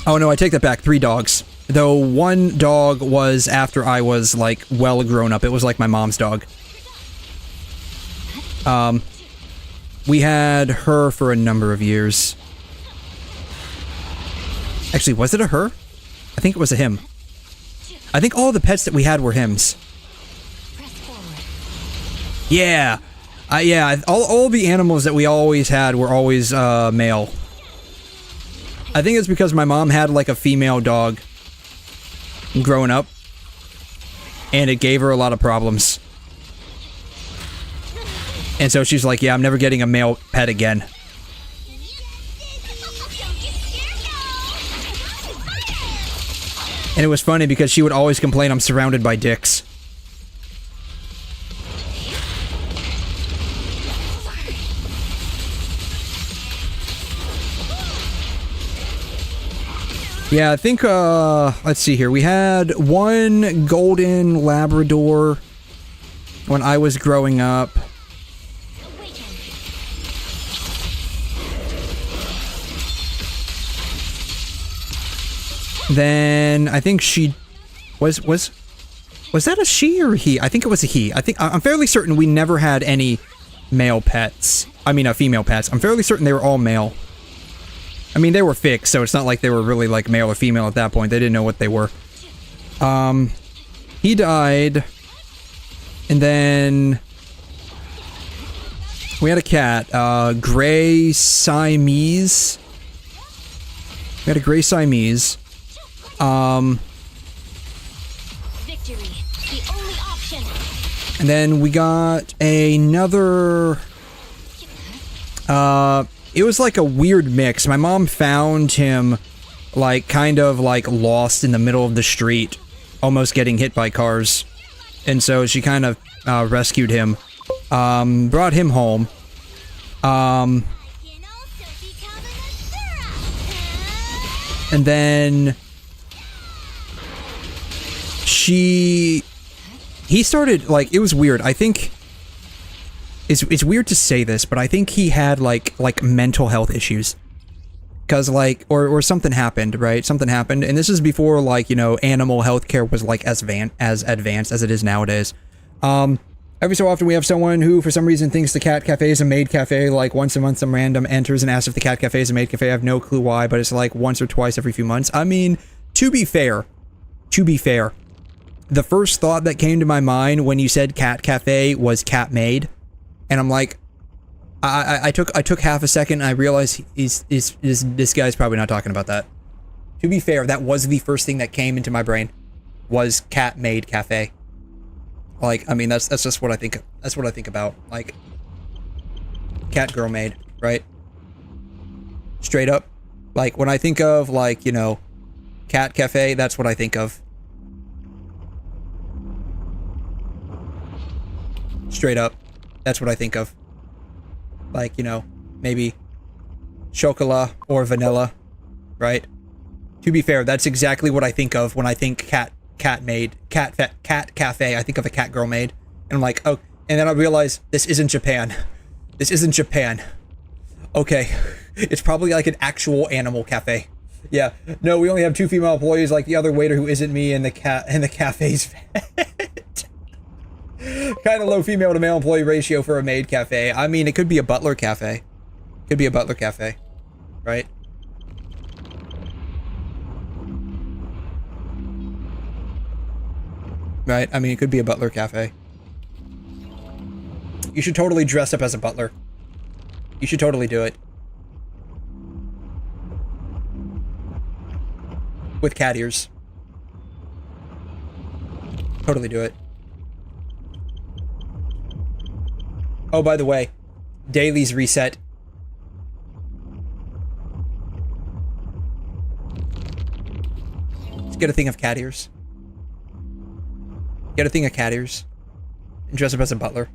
A: Oh no, I take that back, 3 dogs. Though 1 dog was after I was like well grown up. It was like my mom's dog. We had her for a number of years. Actually, was it a her? I think it was a him. I think all the pets that we had were hims. Yeah. Yeah, all the animals that we always had were always male. I think it's because my mom had like a female dog growing up, and it gave her a lot of problems. And so she's like, yeah, I'm never getting a male pet again. And it was funny because she would always complain I'm surrounded by dicks. Yeah, I think, let's see here. We had 1 golden Labrador when I was growing up. Then I think she was that a she or a he? I think it was a he. I'm fairly certain we never had any male pets. I mean, female pets. I'm fairly certain they were all male. I mean, they were fixed, so it's not like they were really like male or female at that point. They didn't know what they were. He died, and then we had a cat, gray Siamese. We had a gray Siamese.
C: Victory, the only option.
A: And then we got another, it was like a weird mix. My mom found him, like, kind of, like, lost in the middle of the street, almost getting hit by cars. And so she kind of, rescued him, brought him home. And then he started, like, it was weird. I think, it's weird to say this, but I think he had, like mental health issues. Because, like, or something happened, right? Something happened, and this is before, like, you know, animal healthcare was, like, as advanced as it is nowadays. Every so often we have someone who, for some reason, thinks the cat cafe is a maid cafe. Like, once a month, some random enters and asks if the cat cafe is a maid cafe. I have no clue why, but it's, like, once or twice every few months. I mean, to be fair, the first thought that came to my mind when you said cat cafe was cat maid, and I'm like, I took half a second and I realized this guy's probably not talking about that. To be fair, that was the first thing that came into my brain, was cat maid cafe. Like, I mean, that's just what I think. That's what I think about, like, cat girl maid, right? Straight up, like, when I think of, like, you know, cat cafe, that's what I think of. Straight up, that's what I think of. Like, you know, maybe chocolate or vanilla, right? To be fair, that's exactly what I think of when I think cat cafe. I think of a cat girl maid, and I'm like, oh, and then I realize this isn't Japan. This isn't Japan. Okay, it's probably like an actual animal cafe. Yeah, no, we only have 2 female employees, like the other waiter who isn't me, and the cafe's fat. Kind of low female to male employee ratio for a maid cafe. I mean, it could be a butler cafe. Could be a butler cafe, right? Right? I mean, it could be a butler cafe. You should totally dress up as a butler. You should totally do it. With cat ears. Totally do it. Oh, by the way, dailies reset. Let's get a thing of cat ears. Get a thing of cat ears. And dress up as a butler.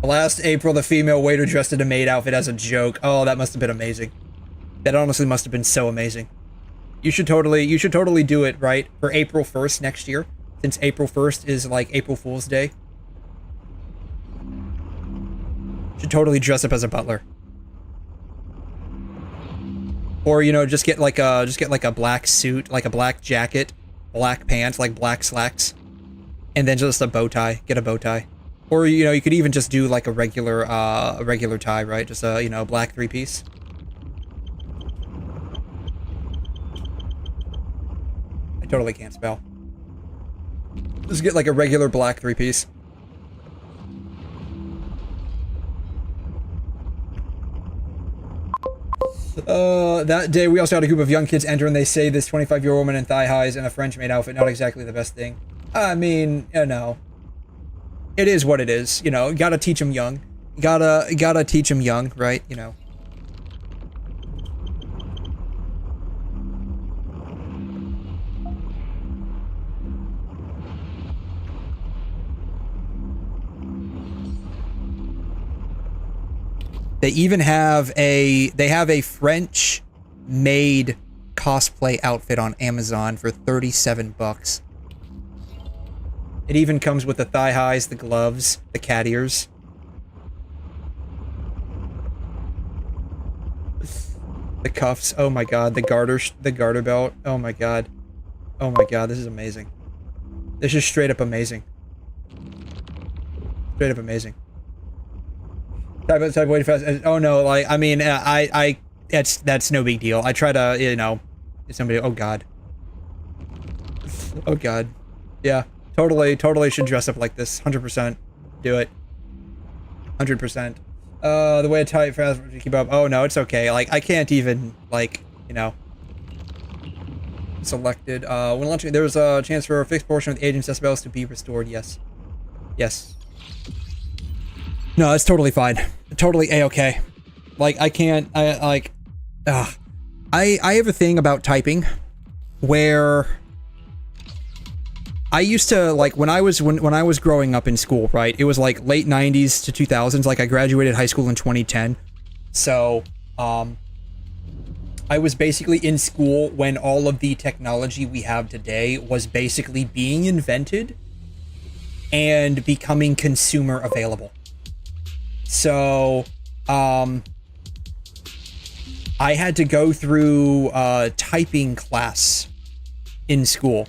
A: Last April, the female waiter dressed in a maid outfit as a joke. Oh, that must have been amazing. That honestly must have been so amazing. You should totally do it, right? For April 1st next year. Since April 1st is like April Fool's Day. Should totally dress up as a butler. Or, you know, just get like a black suit, like a black jacket, black pants, like black slacks, and then just a bow tie. Get a bow tie. Or, you know, you could even just do like a regular tie, right? Just a, you know, black 3-piece. I totally can't spell. Just get like a regular black 3-piece. That day we also had a group of young kids enter, and they say this 25-year-old woman in thigh highs and a French maid outfit, not exactly the best thing. I mean, you know, it is what it is, you know, gotta teach them young. Gotta teach them young, right, you know. They even have a French made cosplay outfit on Amazon for 37 bucks. It even comes with the thigh highs, the gloves, the cat ears. The cuffs, oh my god, the garter belt, oh my god. Oh my god, this is amazing. This is straight up amazing. Straight up amazing. Type way fast. Oh no, like, I mean, that's no big deal. I try to, you know, if somebody, oh god. Oh god. Yeah, totally should dress up like this. 100%. Do it. 100%. The way I type fast to keep up. Oh no, it's okay. Like, I can't even, like, you know. Selected. When launching, there was a chance for a fixed portion of the agent's decibels to be restored. Yes. Yes. No, that's totally fine. Totally A-okay. Like, I can't, I have a thing about typing where I used to, like, when I was growing up in school, right, it was like late 90s to 2000s, like I graduated high school in 2010. So, I I was basically in school when all of the technology we have today was basically being invented and becoming consumer available. So, I had to go through typing class in school.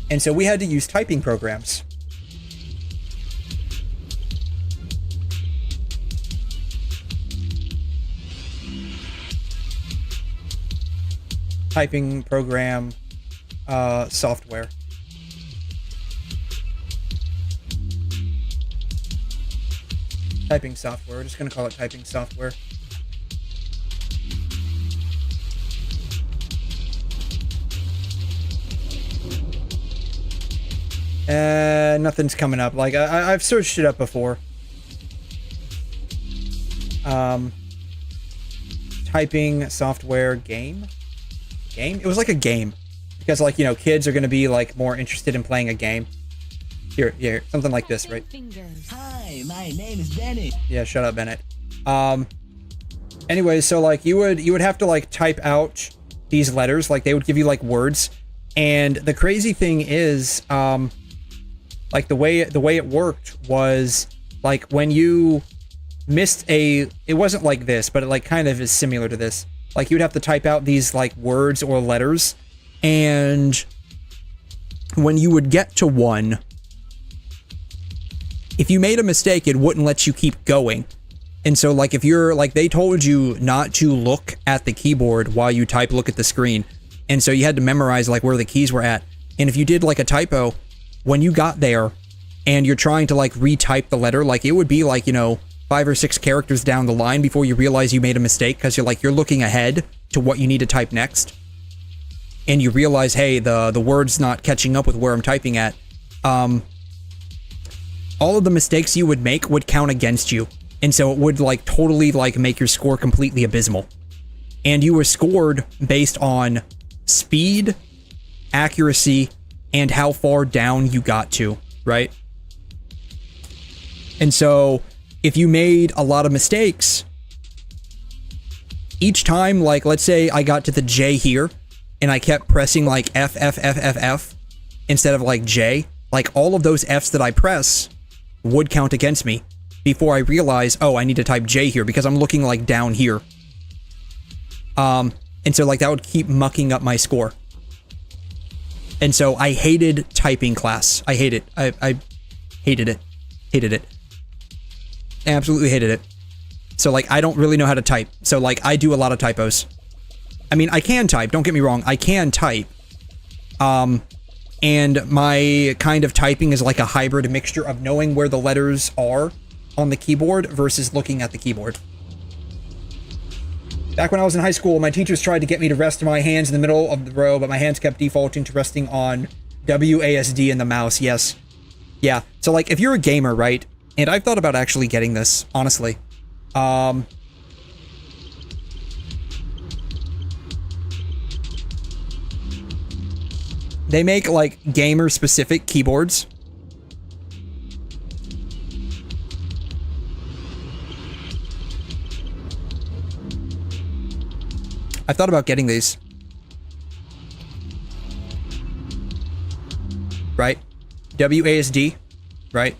A: And so we had to use typing programs. Typing program software. Typing software. We're just going to call it typing software. Nothing's coming up. Like, I've searched it up before. Typing software game? Game? It was like a game. Because, like, you know, kids are going to be, like, more interested in playing a game. Here, something like this, right?
K: Hi, my name is Bennett.
A: Yeah, shut up, Bennett. Anyway, so, like, you would have to, like, type out these letters. Like, they would give you, like, words. And the crazy thing is, like, the way it worked was, like, when you missed it wasn't like this, but it, like, kind of is similar to this. Like, you'd have to type out these, like, words or letters, and when you would get to one, if you made a mistake, it wouldn't let you keep going. And so, like, if you're, like, they told you not to look at the keyboard while you type, look at the screen. And so you had to memorize, like, where the keys were at. And if you did, like, a typo, when you got there and you're trying to, like, retype the letter, like, it would be, like, you know, 5 or 6 characters down the line before you realize you made a mistake, because you're looking ahead to what you need to type next. And you realize, hey, the word's not catching up with where I'm typing at. All of the mistakes you would make would count against you. And so it would, like, totally, like, make your score completely abysmal. And you were scored based on speed, accuracy, and how far down you got to, right? And so if you made a lot of mistakes, each time, like, let's say I got to the J here, and I kept pressing, like, F, F, F, F, F, instead of, like, J, like, all of those Fs that I press would count against me before I realize, oh, I need to type J here, because I'm looking, like, down here. And so, like, that would keep mucking up my score. And so I hated typing class. I hate it. I hated it. Hated it. Absolutely hated it. So, like, I don't really know how to type. So, like, I do a lot of typos. I mean, I can type. Don't get me wrong. I can type. And my kind of typing is like a hybrid mixture of knowing where the letters are on the keyboard versus looking at the keyboard. Back when I was in high school, my teachers tried to get me to rest my hands in the middle of the row, but my hands kept defaulting to resting on WASD and the mouse. Yes. Yeah. So, like, if you're a gamer, right? And I've thought about actually getting this, honestly. They make, like, gamer-specific keyboards. I thought about getting these. Right? WASD. Right?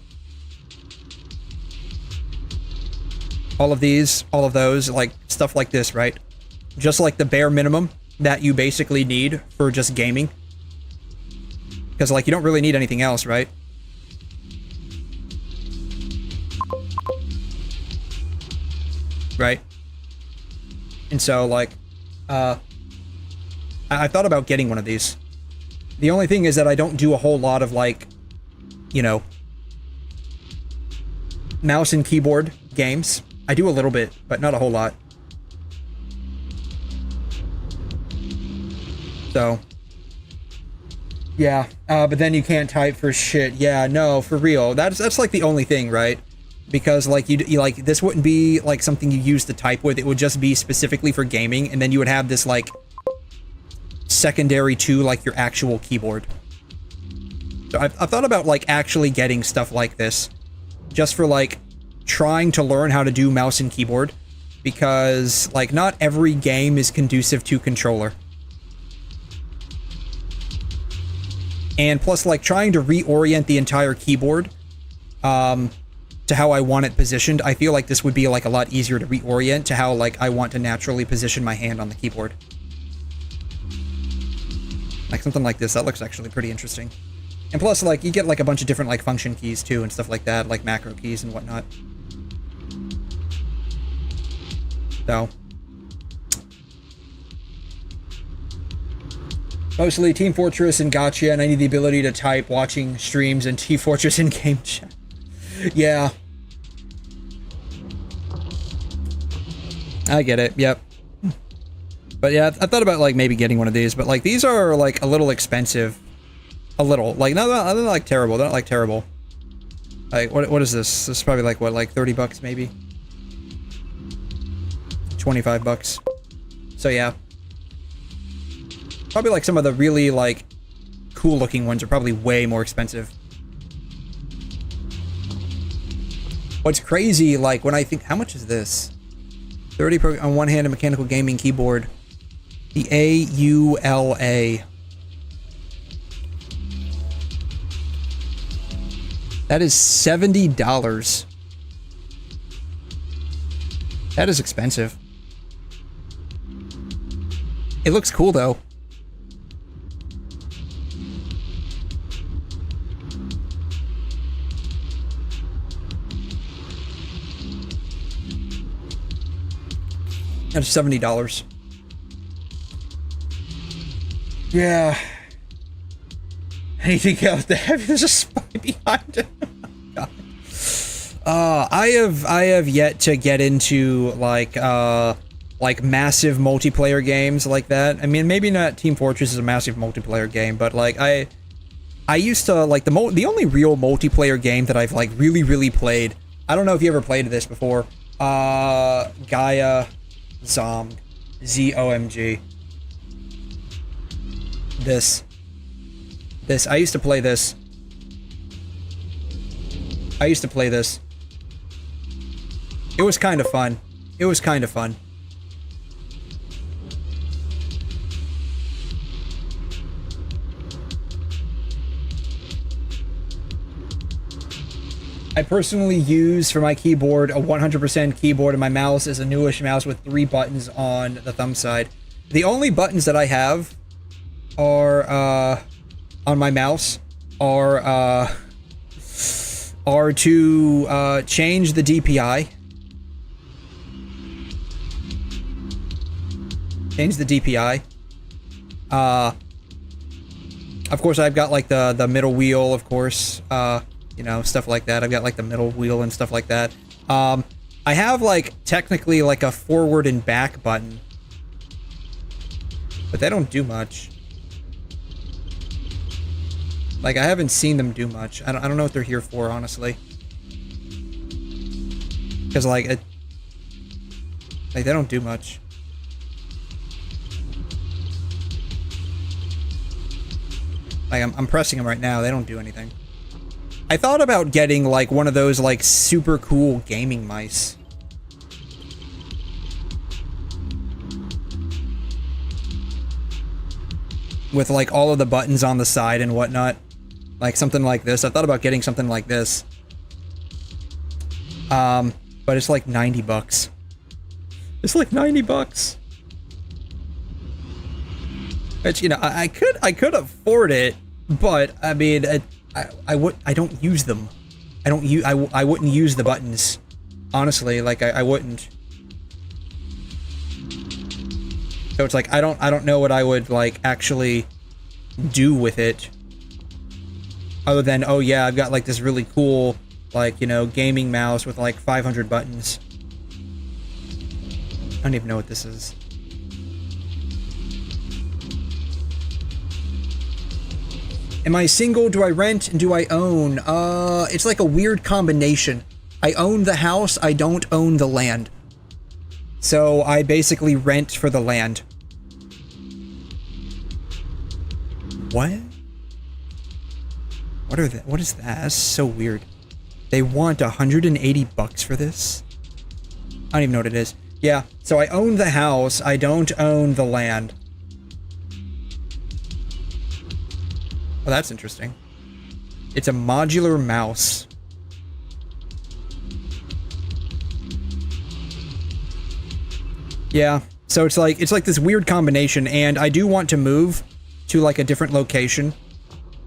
A: All of these, all of those, like, stuff like this, right? Just like the bare minimum that you basically need for just gaming. Because, like, you don't really need anything else, right? Right? And so, like, I thought about getting one of these. The only thing is that I don't do a whole lot of, like, you know, mouse and keyboard games. I do a little bit, but not a whole lot. So, yeah, but then you can't type for shit. Yeah, no, for real. That's like the only thing, right? Because, like, you like, this wouldn't be like something you use to type with. It would just be specifically for gaming, and then you would have this, like, secondary to, like, your actual keyboard. So I've thought about, like, actually getting stuff like this, just for, like, trying to learn how to do mouse and keyboard, because like not every game is conducive to controller. And plus, like, trying to reorient the entire keyboard to how I want it positioned, I feel like this would be like a lot easier to reorient to how like I want to naturally position my hand on the keyboard. Like something like this, that looks actually pretty interesting. And plus, like, you get like a bunch of different like function keys too and stuff like that, like macro keys and whatnot. So mostly Team Fortress and Gacha, and I need the ability to type watching streams and Team Fortress in game chat. Yeah. I get it, yep. But yeah, I thought about like maybe getting one of these, but like these are like a little expensive. A little. Like, no, they're not like terrible. They're not like terrible. Like, what is this? This is probably like, what, like 30 bucks maybe? 25 bucks. So yeah. Probably like some of the really like cool looking ones are probably way more expensive. What's crazy, like when I think, how much is this? 30 on one hand, a mechanical gaming keyboard. The AULA. That is $70. That is expensive. It looks cool though. That's $70. Yeah. Anything else to have? There's a spy behind it. God. I have yet to get into like massive multiplayer games like that. I mean, maybe not Team Fortress is a massive multiplayer game, but like I used to like the only real multiplayer game that I've like really played. I don't know if you ever played this before. 𝘬𝘳 𝘕𝘬𝘕𝘬𝘕. This. I used to play this. It was kind of fun. I personally use for my keyboard a 100% keyboard, and my mouse is a newish mouse with 3 buttons on the thumb side. The only buttons that I have are on my mouse are to change the DPI. Of course, I've got like the middle wheel, of course, you know, stuff like that. I've got like the middle wheel and stuff like that. I have like technically like a forward and back button, but they don't do much. Like, I haven't seen them do much. I don't know what they're here for, honestly. Because, like, they don't do much. Like, I'm pressing them right now. They don't do anything. I thought about getting, like, one of those, like, super cool gaming mice. With, like, all of the buttons on the side and whatnot. Like, something like this. I thought about getting something like this. But it's like 90 bucks. It's like 90 bucks. Which, you know, I could afford it, but, I mean, I don't use them. I wouldn't use the buttons. Honestly, like, I wouldn't. So it's like, I don't know what I would, like, actually do with it. Other than, oh yeah, I've got, like, this really cool, like, you know, gaming mouse with, like, 500 buttons. I don't even know what this is. Am I single? Do I rent? And do I own? It's like a weird combination. I own the house, I don't own the land. So I basically rent for the land. What? What is that? That's so weird. They want $180 for this? I don't even know what it is. Yeah, so I own the house, I don't own the land. Well, that's interesting. It's a modular mouse. Yeah, so it's like this weird combination, and I do want to move to like a different location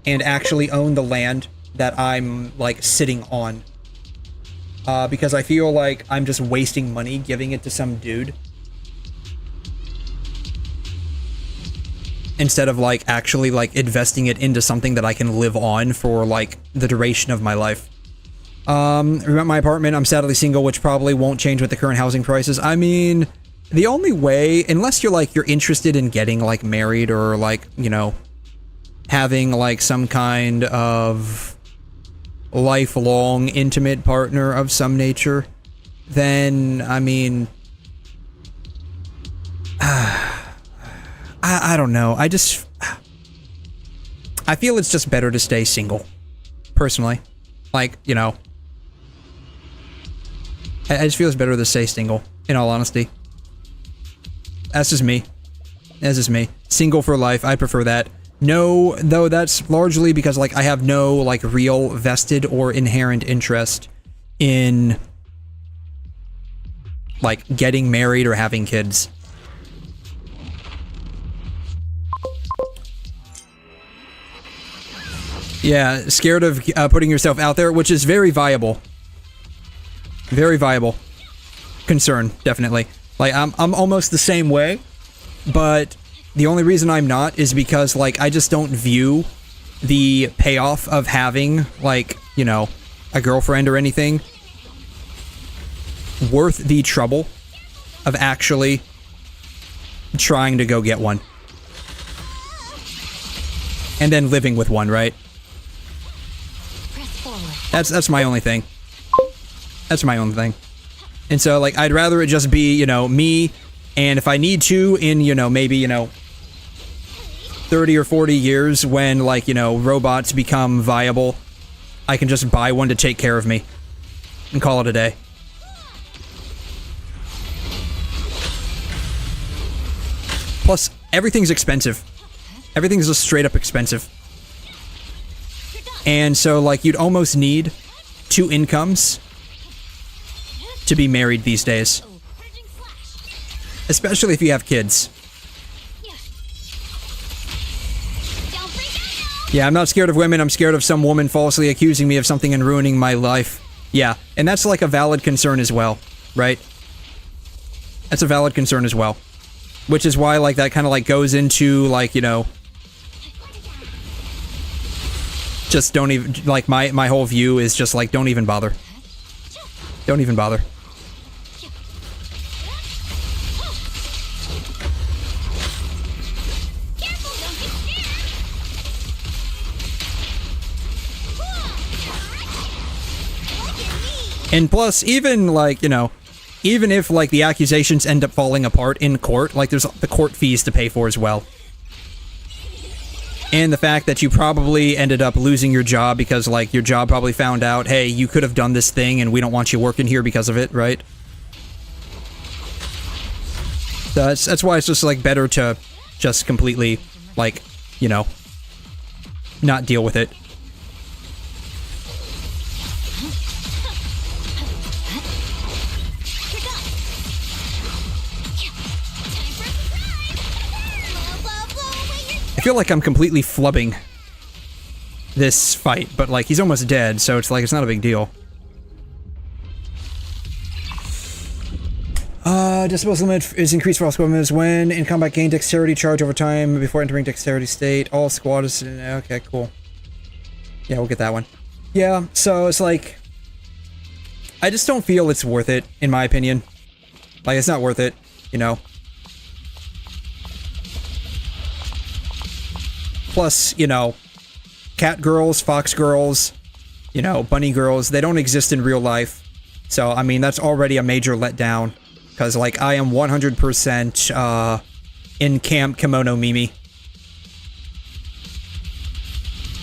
A: and actually own the land that I'm like sitting on. Because I feel like I'm just wasting money giving it to some dude. Instead of like actually like investing it into something that I can live on for like the duration of my life. About my apartment, I'm sadly single, which probably won't change with the current housing prices. I mean, the only way, unless you're interested in getting like married or like, you know, having like some kind of lifelong intimate partner of some nature, then I mean, I don't know. I feel it's just better to stay single, personally. Like, you know, I just feel it's better to stay single, in all honesty. That's just me. That's just me. Single for life, I prefer that. No, though that's largely because, like, I have no, like, real vested or inherent interest in, like, getting married or having kids. Yeah, scared of putting yourself out there, which is very viable. Very viable concern, definitely. Like, I'm almost the same way, but the only reason I'm not is because, like, I just don't view the payoff of having, like, you know, a girlfriend or anything worth the trouble of actually trying to go get one. And then living with one, right? That's my only thing. That's my only thing. And so, like, I'd rather it just be, you know, me, and if I need to, in, you know, maybe, you know, 30 or 40 years when, like, you know, robots become viable, I can just buy one to take care of me and call it a day. Plus, everything's expensive. Everything's just straight up expensive. And so, like, you'd almost need 2 incomes to be married these days. Especially if you have kids. Yeah, I'm not scared of women, I'm scared of some woman falsely accusing me of something and ruining my life. Yeah, and that's like a valid concern as well, right? That's a valid concern as well. Which is why, like, that kind of, like, goes into, like, you know, just don't even, like, my whole view is just, like, don't even bother. Don't even bother. And plus, even, like, you know, even if, like, the accusations end up falling apart in court, like, there's the court fees to pay for as well. And the fact that you probably ended up losing your job because, like, your job probably found out, hey, you could have done this thing and we don't want you working here because of it, right? So that's why it's just, like, better to just completely, like, you know, not deal with it. I feel like I'm completely flubbing this fight, but, like, he's almost dead, so it's like, it's not a big deal. Disposal limit is increased for all squad members when in combat gain dexterity charge over time before entering dexterity state. All squad is... okay, cool. Yeah, we'll get that one. Yeah, so it's like... I just don't feel it's worth it, in my opinion. Like, it's not worth it, you know? Plus, you know, cat girls, fox girls, you know, bunny girls, they don't exist in real life. So, I mean, that's already a major letdown. Because, like, I am 100% in Camp Kimono Mimi.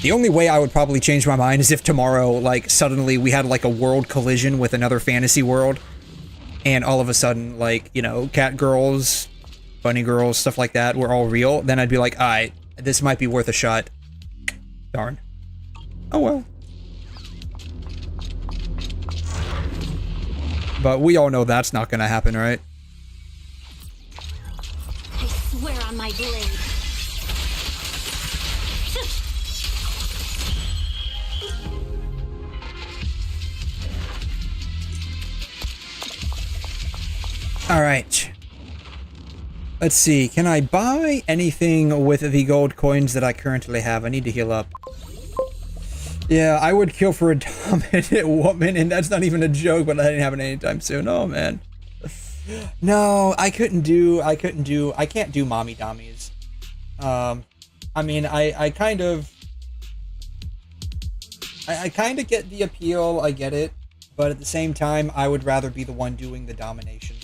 A: The only way I would probably change my mind is if tomorrow, like, suddenly we had, like, a world collision with another fantasy world, and all of a sudden, like, you know, cat girls, bunny girls, stuff like that were all real, then I'd be like, alright, this might be worth a shot. Darn. Oh well. But we all know that's not gonna happen, right?
C: I swear on my blade.
A: Alright. Let's see, can I buy anything with the gold coins that I currently have? I need to heal up. Yeah, I would kill for a dominant woman, and that's not even a joke, but that didn't happen anytime soon. Oh, man. No, I can't do mommy dummies. I mean, I kind of get the appeal, I get it, but at the same time, I would rather be the one doing the domination.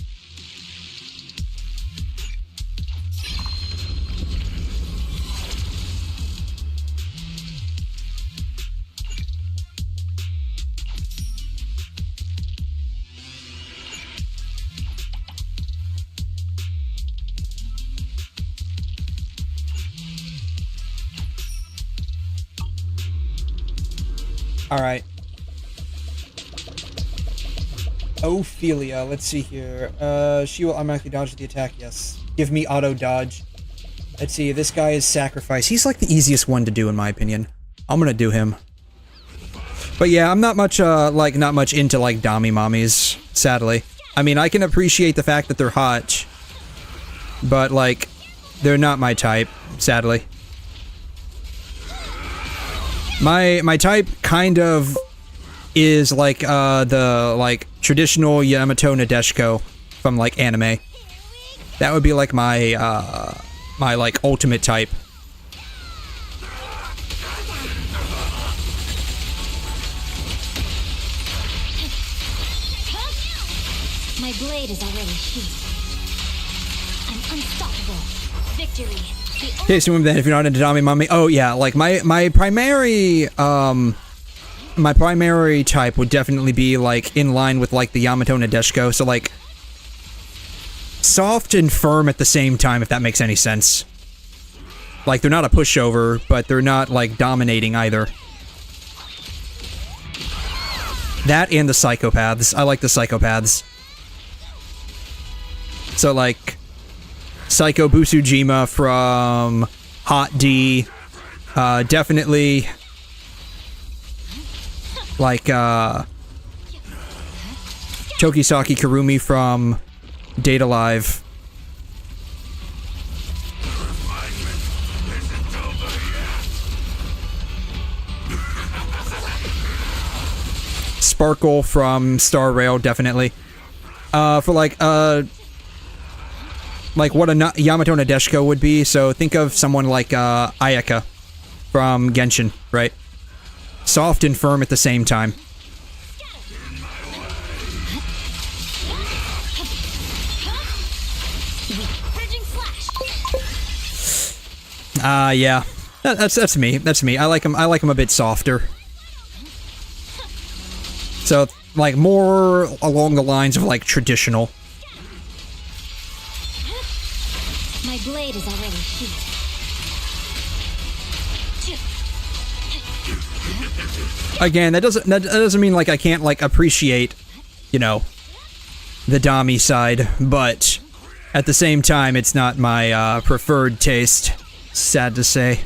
A: Alright. Ophelia, let's see here. She will automatically dodge the attack, yes. Give me auto dodge. Let's see, this guy is sacrifice. He's like the easiest one to do in my opinion. I'm gonna do him. But yeah, I'm not much, not much into, like, dommy mommies, sadly. I mean, I can appreciate the fact that they're hot, but, like, they're not my type, sadly. My type kind of is like the like traditional 𝘠𝘮 from like anime. That would be like my my like ultimate type.
C: My blade is already sheathed. I'm unstoppable. Victory.
A: Okay, so then if you're not into Dami Mommy, oh yeah, like my primary type would definitely be like in line with like the 𝘠𝘮, so like soft and firm at the same time, if that makes any sense. Like they're not a pushover, but they're not like dominating either. That and the psychopaths. I like the psychopaths. So like Psycho Busujima from Hot D, definitely like Tokisaki Kurumi from Data Live. Sparkle from Star Rail, definitely. For like what a 𝘠𝘮 would be, so think of someone like Ayaka from Genshin, right? Soft and firm at the same time. Yeah. That's me. That's me. I like him a bit softer. So, like, more along the lines of, like, traditional.
C: My blade is already sheathed.
A: Again, that doesn't mean like I can't like appreciate, you know, the Dami side, but at the same time, it's not my preferred taste. Sad to say.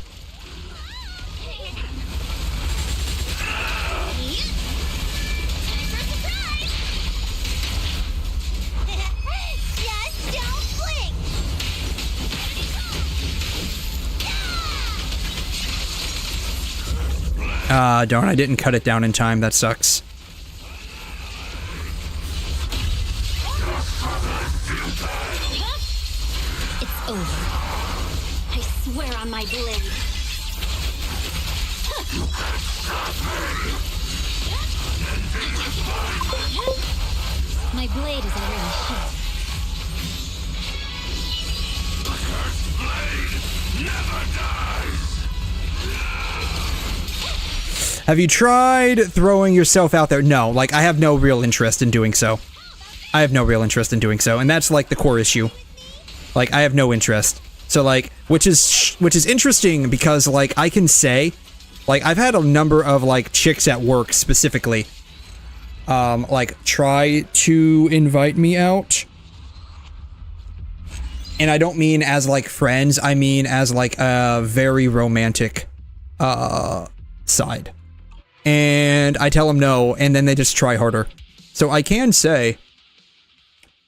A: Darn, I didn't cut it down in time. That sucks.
C: It's over. I swear on my blade. My blade is already sheathed. The cursed blade never dies.
A: Have you tried throwing yourself out there? No, like, I have no real interest in doing so. I have no real interest in doing so, and that's, like, the core issue. Like, I have no interest. So, like, which is interesting because, like, I can say, like, I've had a number of, like, chicks at work specifically, like, try to invite me out. And I don't mean as, like, friends, I mean as, like, a very romantic, side. And I tell them no, and then they just try harder. So I can say,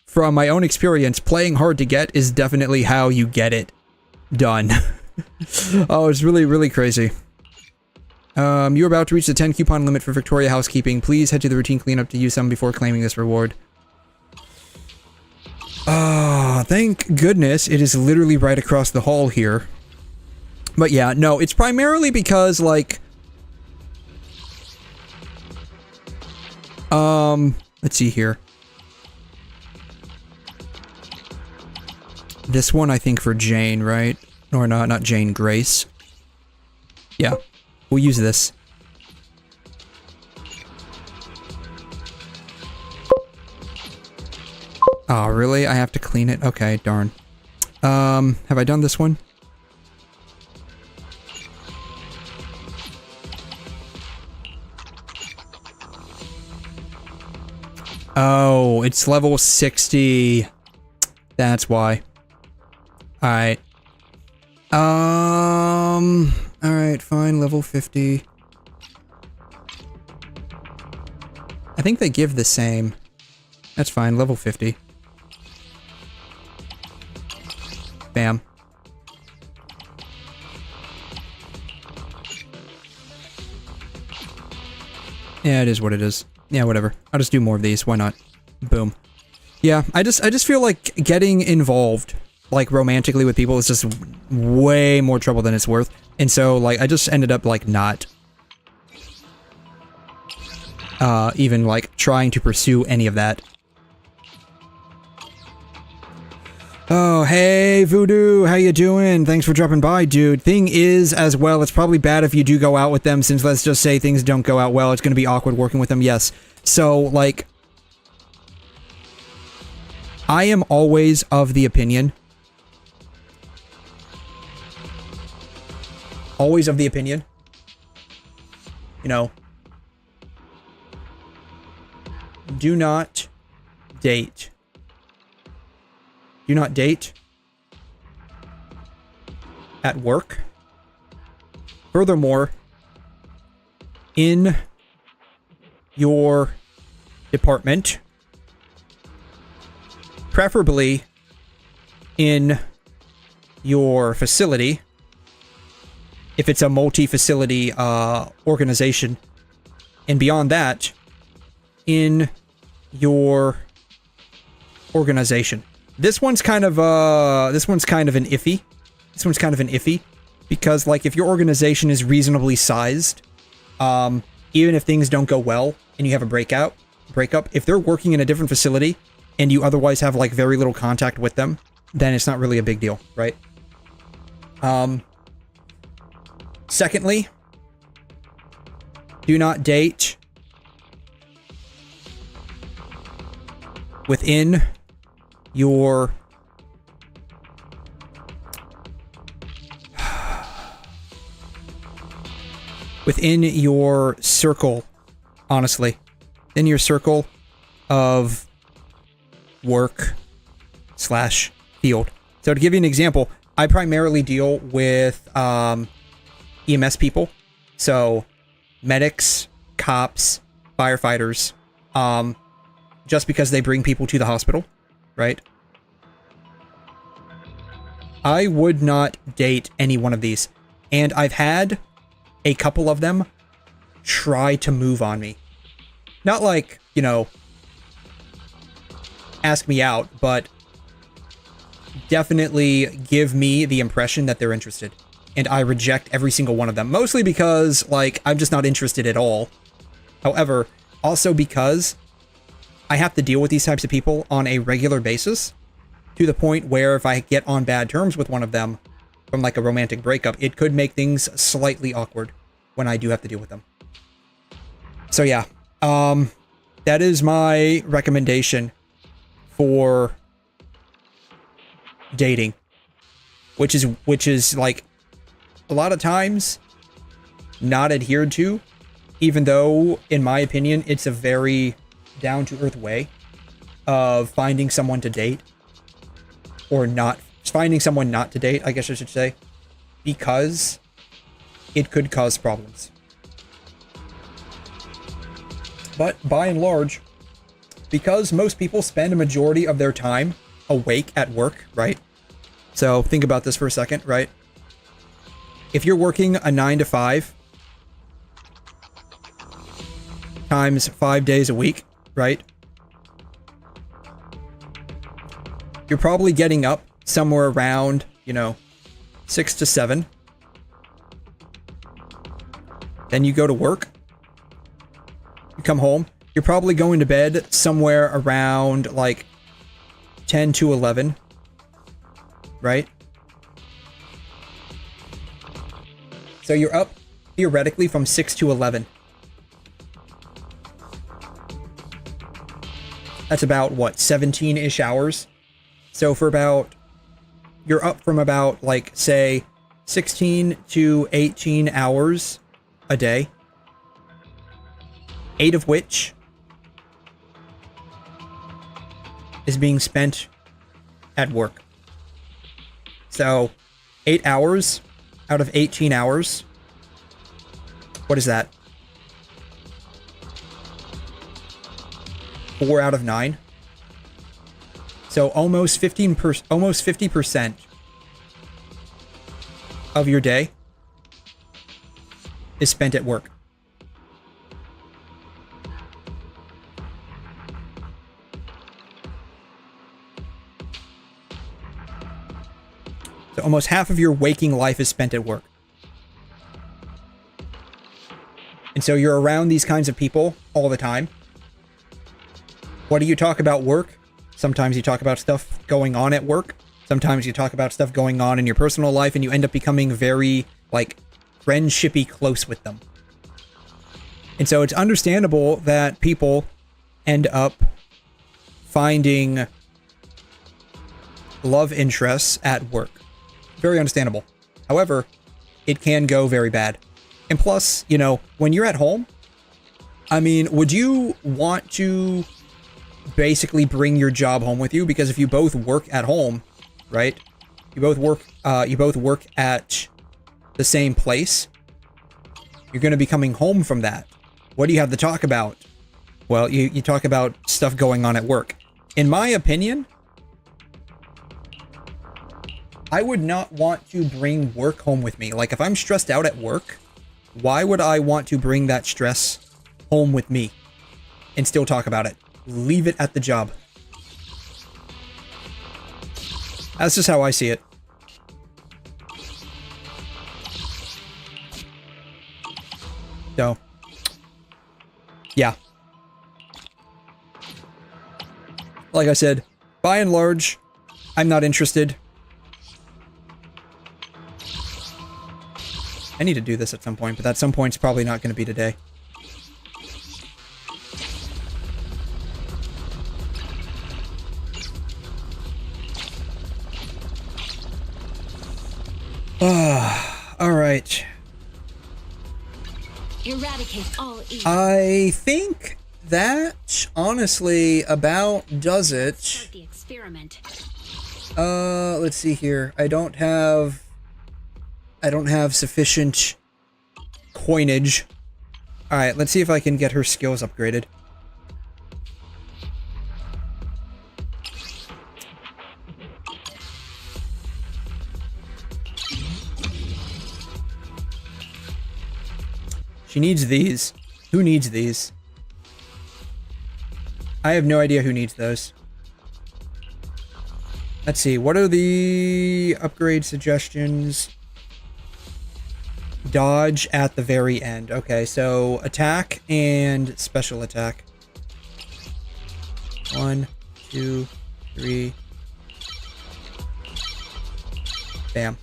A: from my own experience, playing hard to get is definitely how you get it done. Oh, it's really, really crazy. You're about to reach the 10 coupon limit for Victoria housekeeping. Please head to the routine cleanup to use some before claiming this reward. Thank goodness it is literally right across the hall here. But yeah, no, it's primarily because, like, let's see here. This one, I think, for Jane, right? Or not Jane, Grace. Yeah, we'll use this. Oh, really? I have to clean it? Okay, darn. Have I done this one? Oh, it's level 60. That's why. Alright. Alright, fine, level 50. I think they give the same. That's fine, level 50. Bam. Yeah, it is what it is. Yeah, whatever. I'll just do more of these. Why not? Boom. Yeah, I just feel like getting involved, like, romantically with people is just way more trouble than it's worth. And so, like, I just ended up, like, not even, like, trying to pursue any of that. Oh, hey, Voodoo, how you doing? Thanks for dropping by, dude. Thing is, as well, it's probably bad if you do go out with them, since let's just say things don't go out well, it's gonna be awkward working with them, yes. So, like, I am always of the opinion, you know, do not date. Do not date at work. Furthermore, in your department, preferably in your facility, if it's a multi-facility organization, and beyond that, in your organization. This one's kind of an iffy. This one's kind of an iffy because, like, if your organization is reasonably sized, even if things don't go well and you have a breakup, if they're working in a different facility and you otherwise have, like, very little contact with them, then it's not really a big deal, right? Secondly, do not date within your circle, honestly. In your circle of work / field. So to give you an example, I primarily deal with EMS people. So medics, cops, firefighters, just because they bring people to the hospital, right? I would not date any one of these. And I've had a couple of them try to move on me. Not like, you know, ask me out, but definitely give me the impression that they're interested. And I reject every single one of them. Mostly because, like, I'm just not interested at all. However, also because I have to deal with these types of people on a regular basis, to the point where if I get on bad terms with one of them from, like, a romantic breakup, it could make things slightly awkward when I do have to deal with them. So yeah, that is my recommendation for dating, which is like a lot of times not adhered to, even though in my opinion it's a very down-to-earth way of finding someone to date, or not finding someone not to date, I guess I should say, because it could cause problems. But by and large, because most people spend a majority of their time awake at work, right? So think about this for a second, right? If you're working a 9 to 5 times 5 days a week, right? You're probably getting up somewhere around, 6 to 7. Then you go to work. You come home. You're probably going to bed somewhere around like 10 to 11. Right? So you're up theoretically from 6 to 11. That's about what, 17-ish hours? So for about, you're up from about like, say, 16 to 18 hours a day. 8 of which is being spent at work. So 8 hours out of 18 hours. What is that? 4 out of 9. So almost 50% of your day is spent at work. So almost half of your waking life is spent at work. And so you're around these kinds of people all the time. What do you talk about work? Sometimes you talk about stuff going on at work. Sometimes you talk about stuff going on in your personal life, and you end up becoming very, like, friendshipy close with them. And so it's understandable that people end up finding love interests at work. Very understandable. However, it can go very bad. And plus, when you're at home, I mean, would you want to basically bring your job home with you? Because if you both work at home, right? You both work at the same place. You're going to be coming home from that. What do you have to talk about? Well, you talk about stuff going on at work. In my opinion, I would not want to bring work home with me. Like, if I'm stressed out at work, why would I want to bring that stress home with me and still talk about it? Leave it at the job. That's just how I see it. So, yeah. Like I said, by and large, I'm not interested. I need to do this at some point, but at some point it's probably not going to be today. All right.
I: Eradicate all evil.
A: I think that honestly about does it.
H: Start the experiment.
A: Let's see here. I don't have sufficient coinage. All right, let's see if I can get her skills upgraded. She needs these. Who needs these? I have no idea who needs those. Let's see. What are the upgrade suggestions? Dodge at the very end. Okay, so attack and special attack. 1, 2, 3. Bam.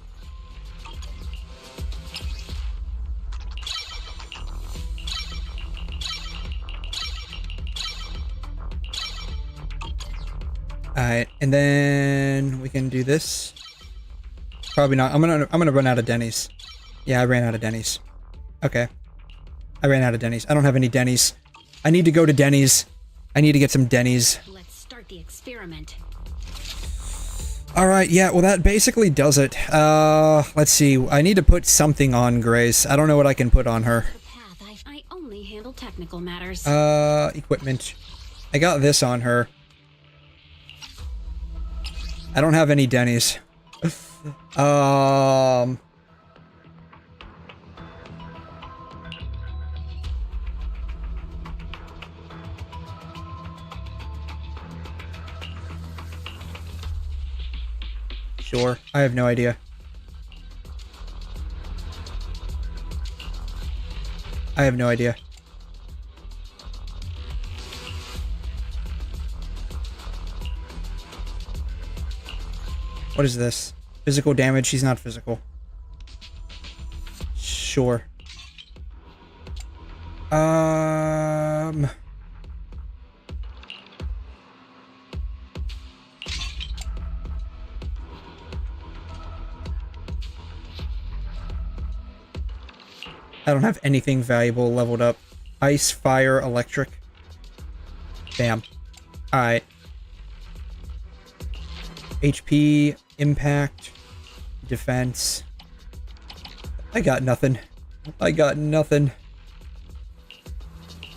A: Alright, and then we can do this. Probably not. I'm gonna run out of Denny's. Yeah, I ran out of Denny's. Okay. I ran out of Denny's. I don't have any Denny's. I need to go to Denny's. I need to get some Denny's.
H: Let's start the experiment.
A: Alright, yeah, well that basically does it. Let's see. I need to put something on Grace. I don't know what I can put on her.
H: I only handle technical matters.
A: Equipment. I got this on her. I don't have any Denny's. Sure. I have no idea. I have no idea. What is this? Physical damage? She's not physical. Sure. I don't have anything valuable leveled up. Ice, fire, electric. Bam. Alright. HP, impact, defense. I got nothing. I got nothing.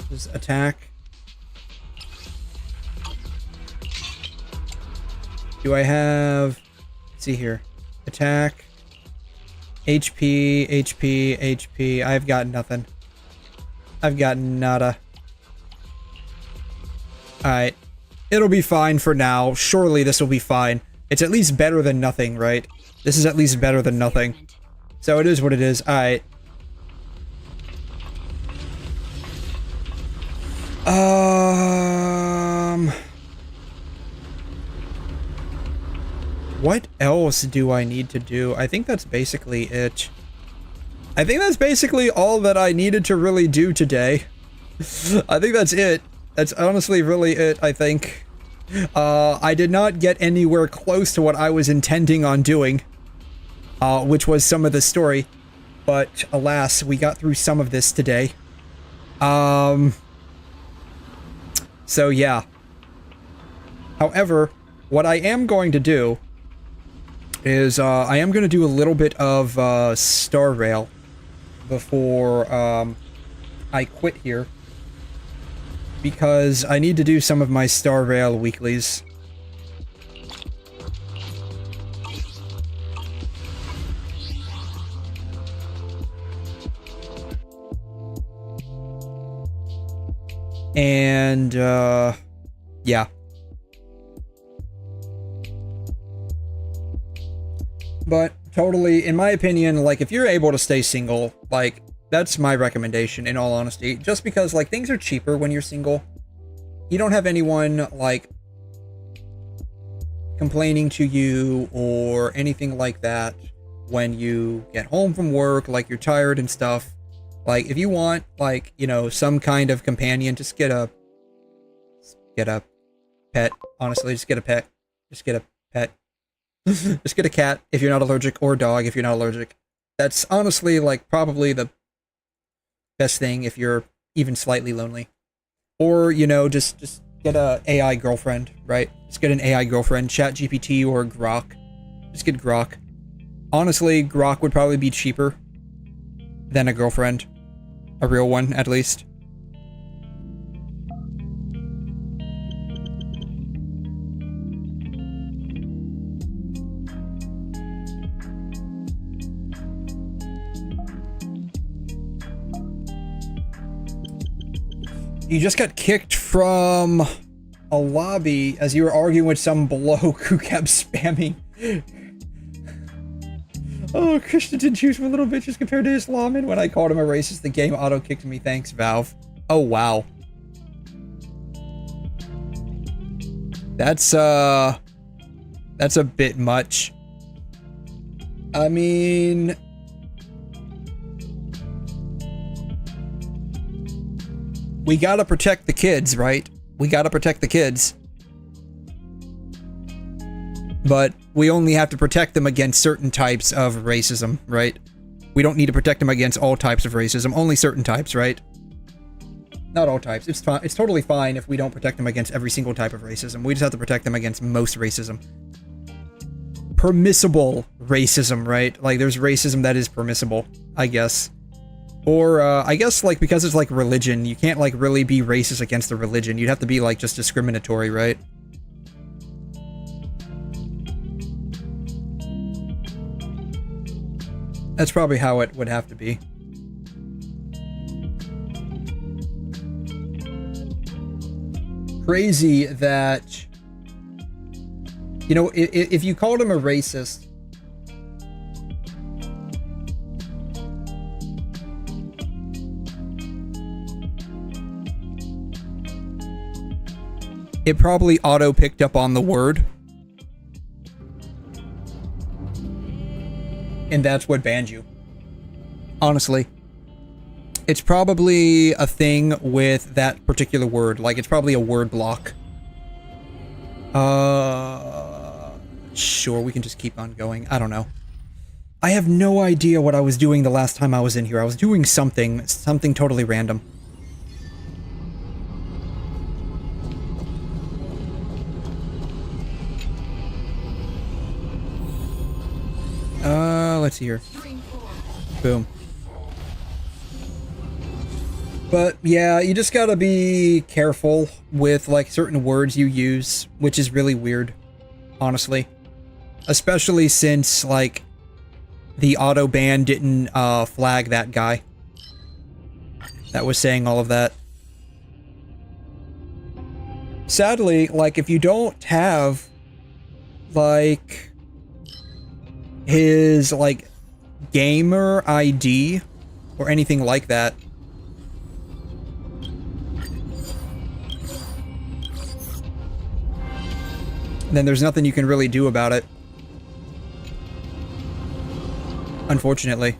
A: This is attack. Do I have... Let's see here. Attack. HP, HP, HP. I've got nothing. I've got nada. Alright. It'll be fine for now. Surely this will be fine. It's at least better than nothing, right? This is at least better than nothing. So it is what it is. Alright. What else do I need to do? I think that's basically it. I think that's basically all that I needed to really do today. I think that's it. That's honestly really it, I think. I did not get anywhere close to what I was intending on doing. Which was some of the story. But, alas, we got through some of this today. So, yeah. However, what I am going to do is, I am going to do a little bit of, Star Rail before, I quit here. Because I need to do some of my Star Rail weeklies. And, yeah. But, totally, in my opinion, like, if you're able to stay single, like, that's my recommendation, in all honesty. Just because, like, things are cheaper when you're single. You don't have anyone, like, complaining to you or anything like that when you get home from work, like, you're tired and stuff. Like, if you want, like, you know, some kind of companion, just get a pet. Honestly, just get a pet. Just get a pet. Just get a cat if you're not allergic, or a dog if you're not allergic. That's honestly, like, probably the best thing if you're even slightly lonely. Or, you know, just get a AI girlfriend, right? Just get an AI girlfriend, ChatGPT or Grok. Just get Grok. Honestly, Grok would probably be cheaper than a girlfriend. A real one, at least. You just got kicked from a lobby as you were arguing with some bloke who kept spamming. Oh, Krishna didn't choose for little bitches compared to Islam, and when I called him a racist, the game auto-kicked me. Thanks, Valve. Oh, wow. That's a bit much. I mean... we gotta protect the kids, right? We gotta protect the kids. But we only have to protect them against certain types of racism, right? We don't need to protect them against all types of racism, only certain types, right? Not all types. It's fine. It's totally fine if we don't protect them against every single type of racism. We just have to protect them against most racism. Permissible racism, right? Like, there's racism that is permissible, I guess. Or, I guess, like, because it's, like, religion, you can't, like, really be racist against a religion. You'd have to be, like, just discriminatory, right? That's probably how it would have to be. Crazy that, you know, if you called him a racist, it probably auto picked up on the word. And that's what banned you. Honestly. It's probably a thing with that particular word. Like, it's probably a word block. Sure, we can just keep on going. I don't know. I have no idea what I was doing the last time I was in here. I was doing something totally random. Let's see here. Boom. But yeah, you just gotta be careful with like certain words you use, which is really weird, honestly. Especially since like the auto ban didn't flag that guy that was saying all of that. Sadly, like if you don't have like his like gamer ID or anything like that, then there's nothing you can really do about it. Unfortunately.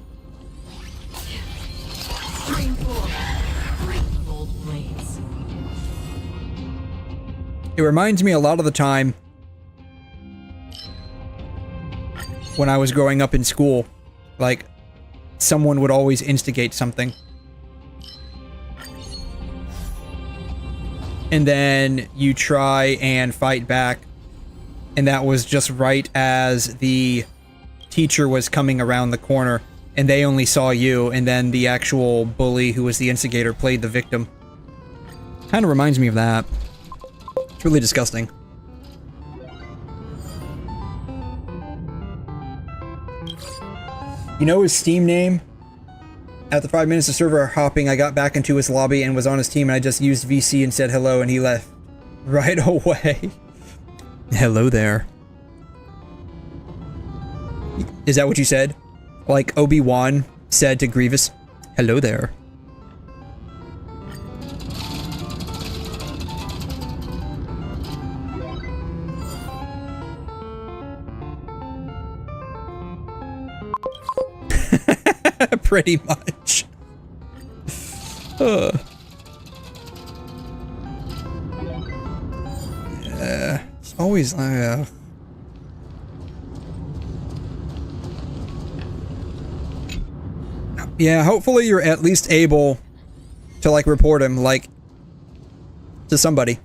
A: It reminds me a lot of the time when I was growing up in school, like someone would always instigate something. And then you try and fight back. And that was just right as the teacher was coming around the corner and they only saw you, and then the actual bully who was the instigator played the victim. Kind of reminds me of that. It's really disgusting. You know his Steam name? After 5 minutes of server hopping, I got back into his lobby and was on his team, and I just used VC and said hello, and he left right away. Hello there. Is that what you said? Like Obi-Wan said to Grievous, hello there. Pretty much. Yeah, it's always yeah, hopefully you're at least able to like report him like to somebody.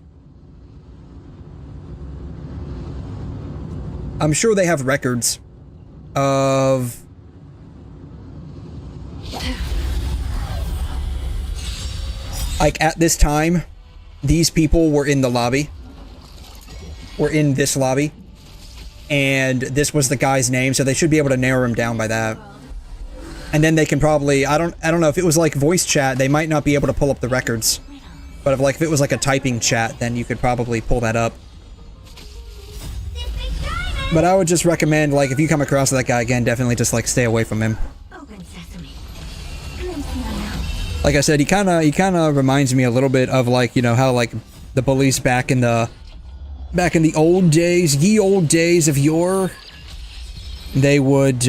A: I'm sure they have records of like at this time these people were in the lobby. Were in this lobby. And this was the guy's name, so they should be able to narrow him down by that. And then they can probably, I don't know, if it was like voice chat, they might not be able to pull up the records. But if it was like a typing chat, then you could probably pull that up. But I would just recommend, like, if you come across that guy again, definitely just like stay away from him. Like I said, he kind of reminds me a little bit of like, you know, how like the bullies back in the old days, ye old days of yore, they would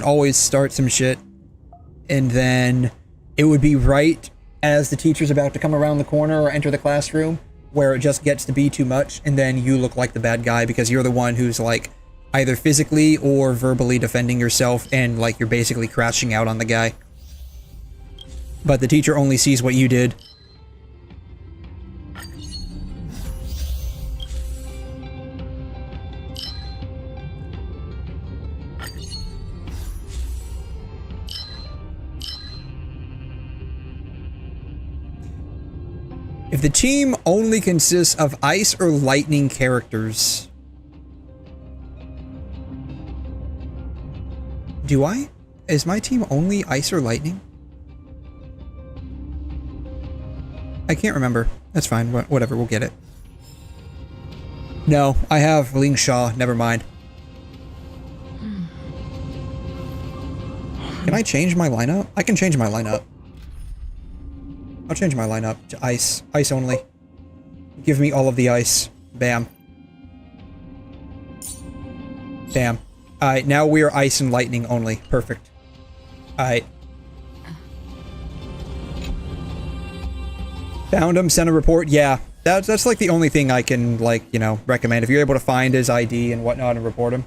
A: always start some shit, and then it would be right as the teacher's about to come around the corner or enter the classroom, where it just gets to be too much, and then you look like the bad guy because you're the one who's like either physically or verbally defending yourself, and like you're basically crashing out on the guy. But the teacher only sees what you did. If the team only consists of ice or lightning characters... Do I? Is my team only ice or lightning? I can't remember. That's fine. Whatever, we'll get it. No, I have 𝘰𝘮. Never mind. Can I change my lineup? I can change my lineup. I'll change my lineup to ice. Ice only. Give me all of the ice. Bam. Bam. Alright, now we are ice and lightning only. Perfect. Alright. Found him, sent a report. Yeah, that's like the only thing I can, like, you know, recommend. If you're able to find his ID and whatnot and report him.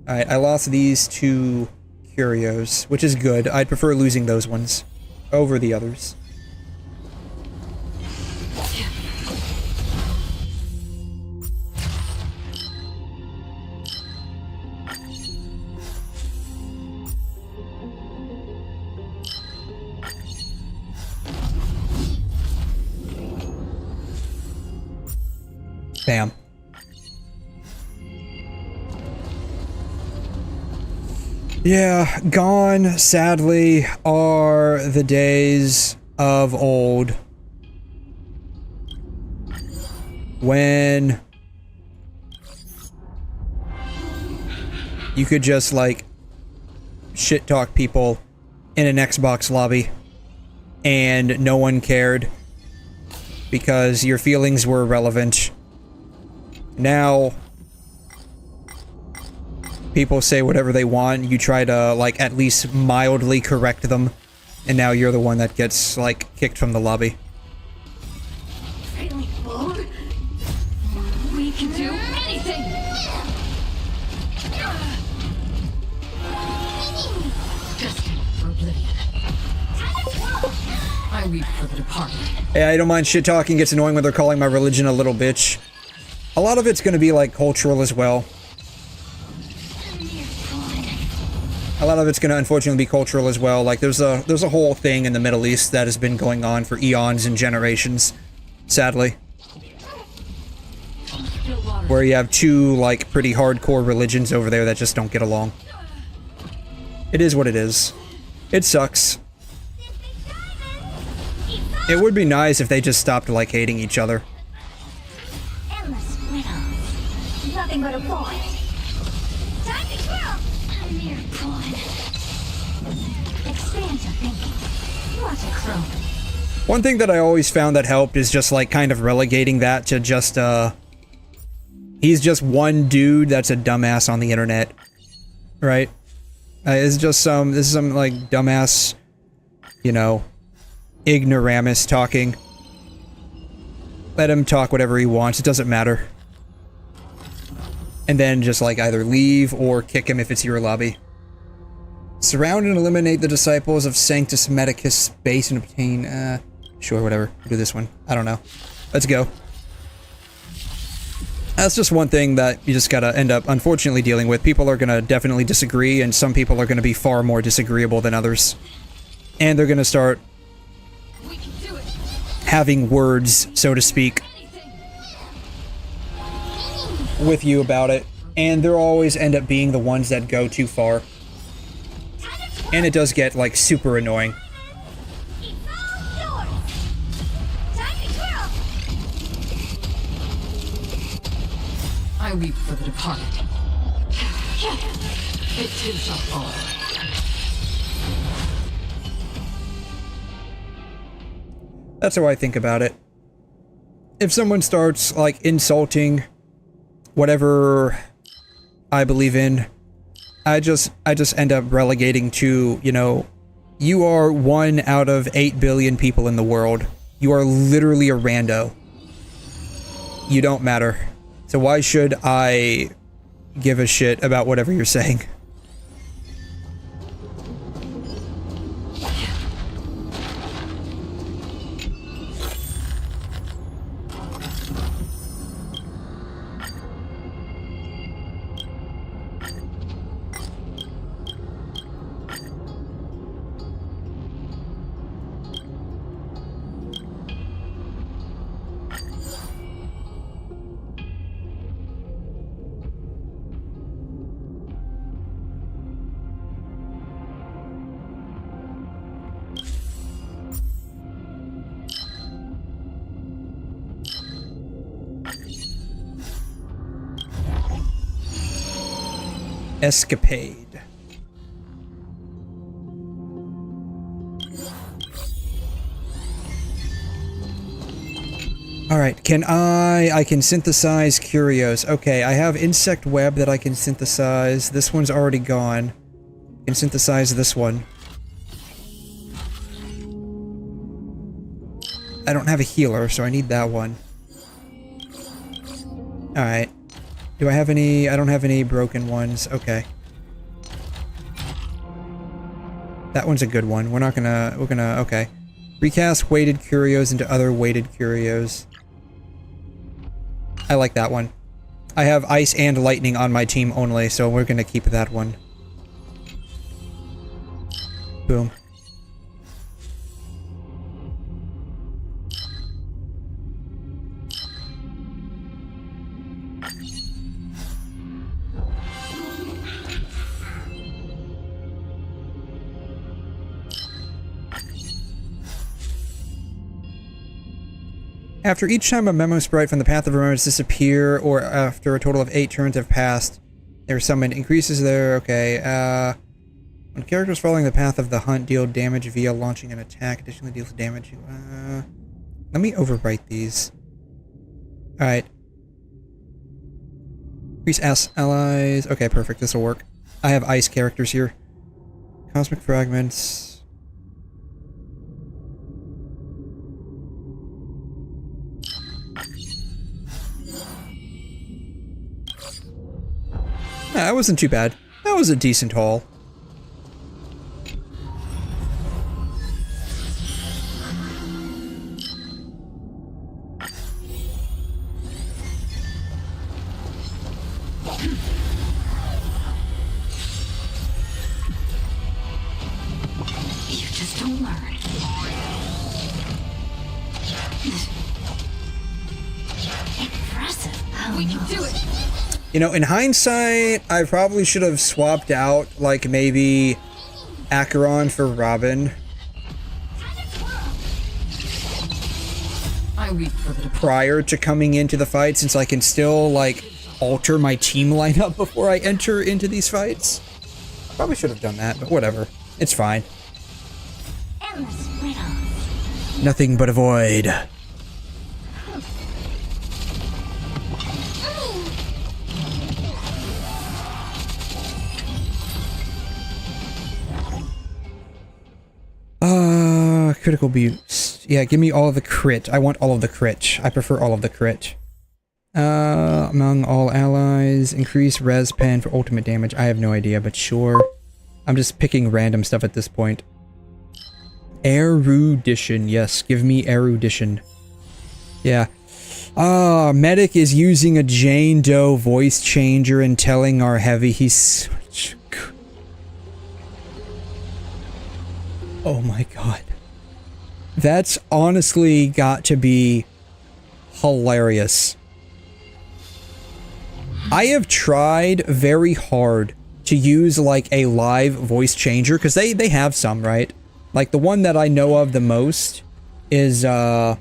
A: Alright, I lost these two curios, which is good. I'd prefer losing those ones over the others. Bam. Yeah, gone, sadly, are the days of old. When you could just, like, shit talk people in an Xbox lobby and no one cared because your feelings were irrelevant. Now, people say whatever they want, you try to, like, at least mildly correct them, and now you're the one that gets, like, kicked from the lobby.
I: Feeling bold? We can do anything! Destined for oblivion. I reap for the departed.
A: Hey, I don't mind shit talking, gets annoying when they're calling my religion a little bitch. A lot of it's gonna be, like, cultural as well. A lot of it's gonna, unfortunately, be cultural as well. Like, there's a whole thing in the Middle East that has been going on for eons and generations, sadly. Where you have two, like, pretty hardcore religions over there that just don't get along. It is what it is. It sucks. It would be nice if they just stopped, like, hating each other.
C: Nothing but a void. Time to grow! A mere pawn. Expand your thinking. Watch it grow.
A: One thing that I always found that helped is just, like, kind of relegating that to just, he's just one dude that's a dumbass on the internet. Right? This is some, like, dumbass, you know, ignoramus talking. Let him talk whatever he wants, it doesn't matter. And then just, like, either leave or kick him if it's your lobby. Surround and eliminate the disciples of Sanctus Medicus base and obtain, sure, whatever. We'll do this one. I don't know. Let's go. That's just one thing that you just gotta end up, unfortunately, dealing with. People are gonna definitely disagree, and some people are gonna be far more disagreeable than others. And they're gonna start having words, so to speak, with you about it, and they'll always end up being the ones that go too far. And it does get, like, super annoying.
I: I weep for the departed. It too shall fall.
A: That's how I think about it. If someone starts, like, insulting whatever I believe in, I just end up relegating to, you know, you are 1 out of 8 billion people in the world. You are literally a rando. You don't matter. So why should I give a shit about whatever you're saying? Escapade. Alright, I can synthesize curios. Okay, I have insect web that I can synthesize. This one's already gone. I can synthesize this one. I don't have a healer, so I need that one. Alright. Do I have any? I don't have any broken ones. Okay. That one's a good one. We're gonna, okay. Recast weighted curios into other weighted curios. I like that one. I have ice and lightning on my team only, so we're gonna keep that one. Boom. After each time a memo sprite from the Path of Remembrance disappear, or after a total of 8 turns have passed, they're summoned. Increases their... okay, when characters following the path of the hunt deal damage via launching an attack, additionally deals damage. Let me overwrite these. Alright. Increase S allies. Okay, perfect. This will work. I have ice characters here. Cosmic fragments... that wasn't too bad. That was a decent haul.
E: You just don't learn. Impressive. We can do it.
A: You know, in hindsight, I probably should have swapped out, like, maybe Acheron for Robin. Prior to coming into the fight, since I can still, like, alter my team lineup before I enter into these fights. Probably should have done that, but whatever. It's fine. Nothing but a void. Critical boost. Yeah, give me all of the crit. I want all of the crit. I prefer all of the crit. Among all allies, increase res pen for ultimate damage. I have no idea, but sure. I'm just picking random stuff at this point. Erudition. Yes, give me erudition. Yeah. Medic is using a Jane Doe voice changer and telling our heavy he's such good. Oh my god. That's honestly got to be hilarious. I have tried very hard to use like a live voice changer, because they have some, right? Like the one that I know of the most is called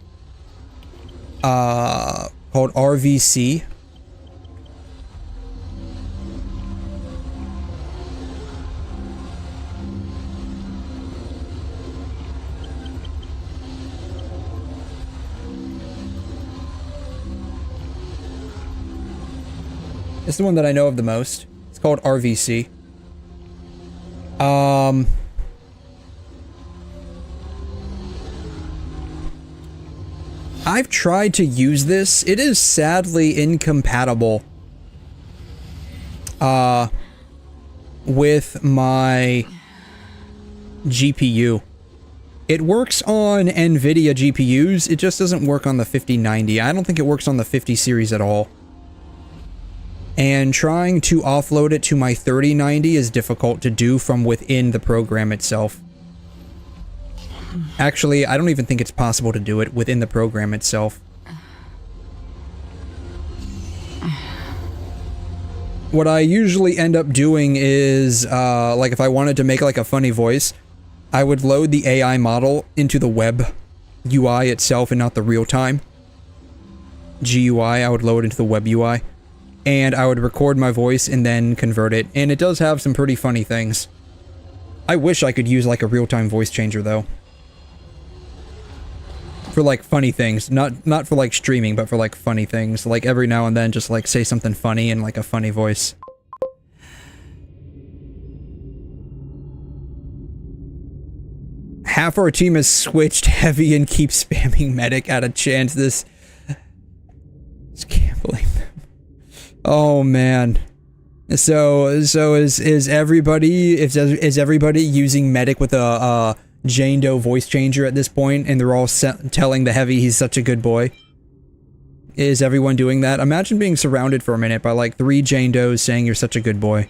A: RVC. It's the one that I know of the most. It's called RVC. I've tried to use this. It is sadly incompatible with my GPU. It works on NVIDIA GPUs, it just doesn't work on the 5090. I don't think it works on the 50 series at all. And trying to offload it to my 3090 is difficult to do from within the program itself. Actually, I don't even think it's possible to do it within the program itself. What I usually end up doing is, like if I wanted to make like a funny voice, I would load the AI model into the web UI itself and not the real-time GUI. I would load it into the web UI. And I would record my voice and then convert it. And it does have some pretty funny things. I wish I could use like a real-time voice changer though. For like funny things. Not for like streaming, but for like funny things. Like every now and then just like say something funny in like a funny voice. Half our team has switched heavy and keep spamming medic at a chance. This... Just can't believe them. Oh man. So is everybody using medic with a Jane Doe voice changer at this point, and they're all telling the heavy he's such a good boy? Is everyone doing that? Imagine being surrounded for a minute by like 3 Jane Does saying you're such a good boy.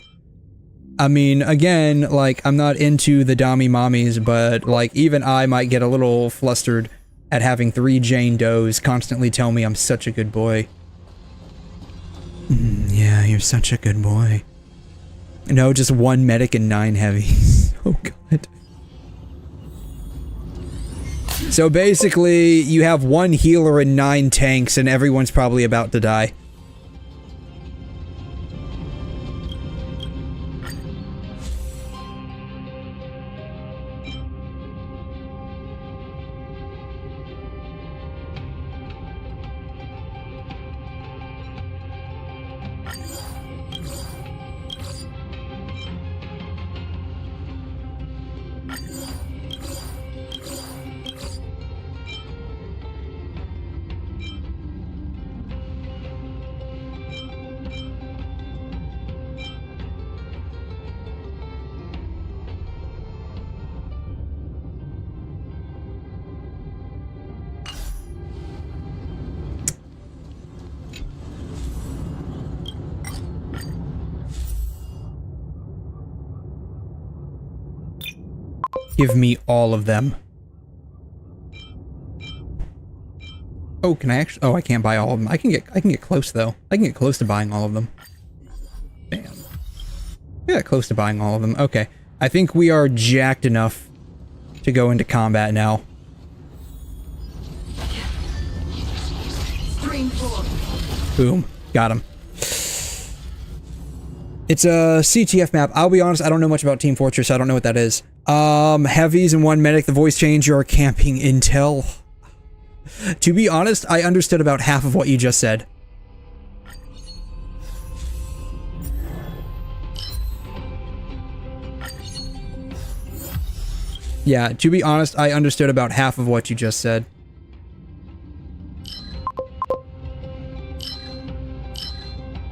A: I mean, again, like, I'm not into the Dommy mommies, but, like, even I might get a little flustered at having 3 Jane Does constantly tell me I'm such a good boy. Yeah, you're such a good boy. No, just 1 medic and 9 heavies. Oh, God. So, basically, you have 1 healer and 9 tanks, and everyone's probably about to die. Give me all of them. Oh, can I actually? Oh, I can't buy all of them. I can get close though. I can get close to buying all of them. Bam. Yeah, close to buying all of them. Okay. I think we are jacked enough to go into combat now. Boom. Got him. It's a CTF map. I'll be honest, I don't know much about Team Fortress. I don't know what that is. Heavies and 1 medic, the voice changer are camping intel. To be honest, I understood about half of what you just said. Yeah, to be honest, I understood about half of what you just said.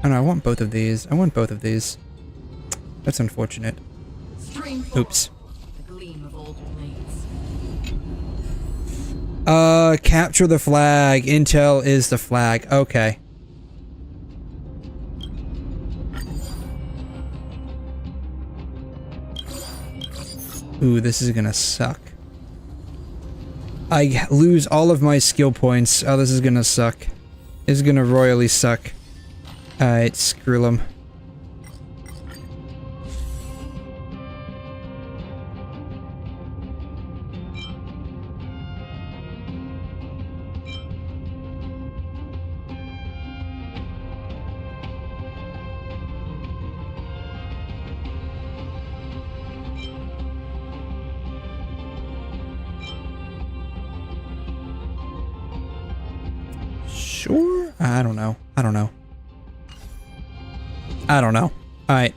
A: Oh no, I want both of these. I want both of these. That's unfortunate. Oops. Capture the flag. Intel is the flag. Okay. Ooh, this is gonna suck. I lose all of my skill points. Oh, this is gonna suck. This is gonna royally suck. Alright, screw them. Sure? I don't know. I don't know. I don't know. Alright.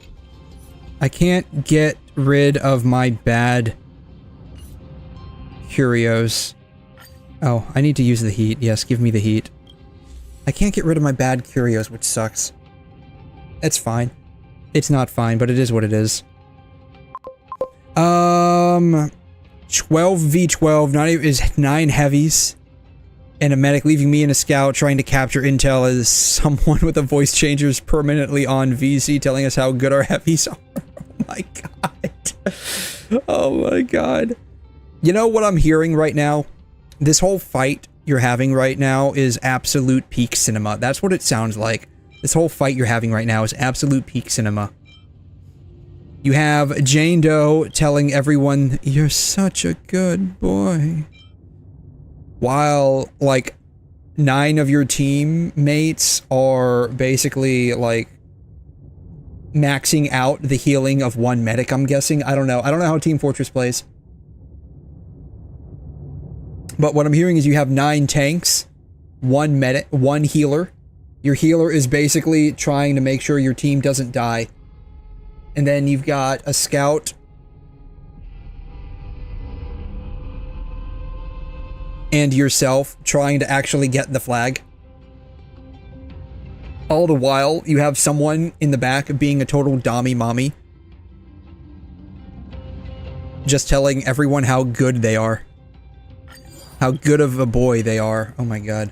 A: I can't get rid of my bad curios. Oh, I need to use the heat. Yes, give me the heat. I can't get rid of my bad curios, which sucks. It's fine. It's not fine, but it is what it is. 12v12, not even, is 9 heavies. And a medic, leaving me and a scout trying to capture intel as someone with a voice changer is permanently on VC telling us how good our heavies are. Oh my god. Oh my god. You know what I'm hearing right now? This whole fight you're having right now is absolute peak cinema. That's what it sounds like. This whole fight you're having right now is absolute peak cinema. You have Jane Doe telling everyone, "You're such a good boy." While, like, 9 of your teammates are basically, like, maxing out the healing of 1 medic, I'm guessing. I don't know. I don't know how Team Fortress plays. But what I'm hearing is you have 9 tanks, 1 medic, 1 healer. Your healer is basically trying to make sure your team doesn't die. And then you've got a scout and yourself trying to actually get the flag. All the while, you have someone in the back being a total dommy mommy. Just telling everyone how good they are. How good of a boy they are. Oh my god.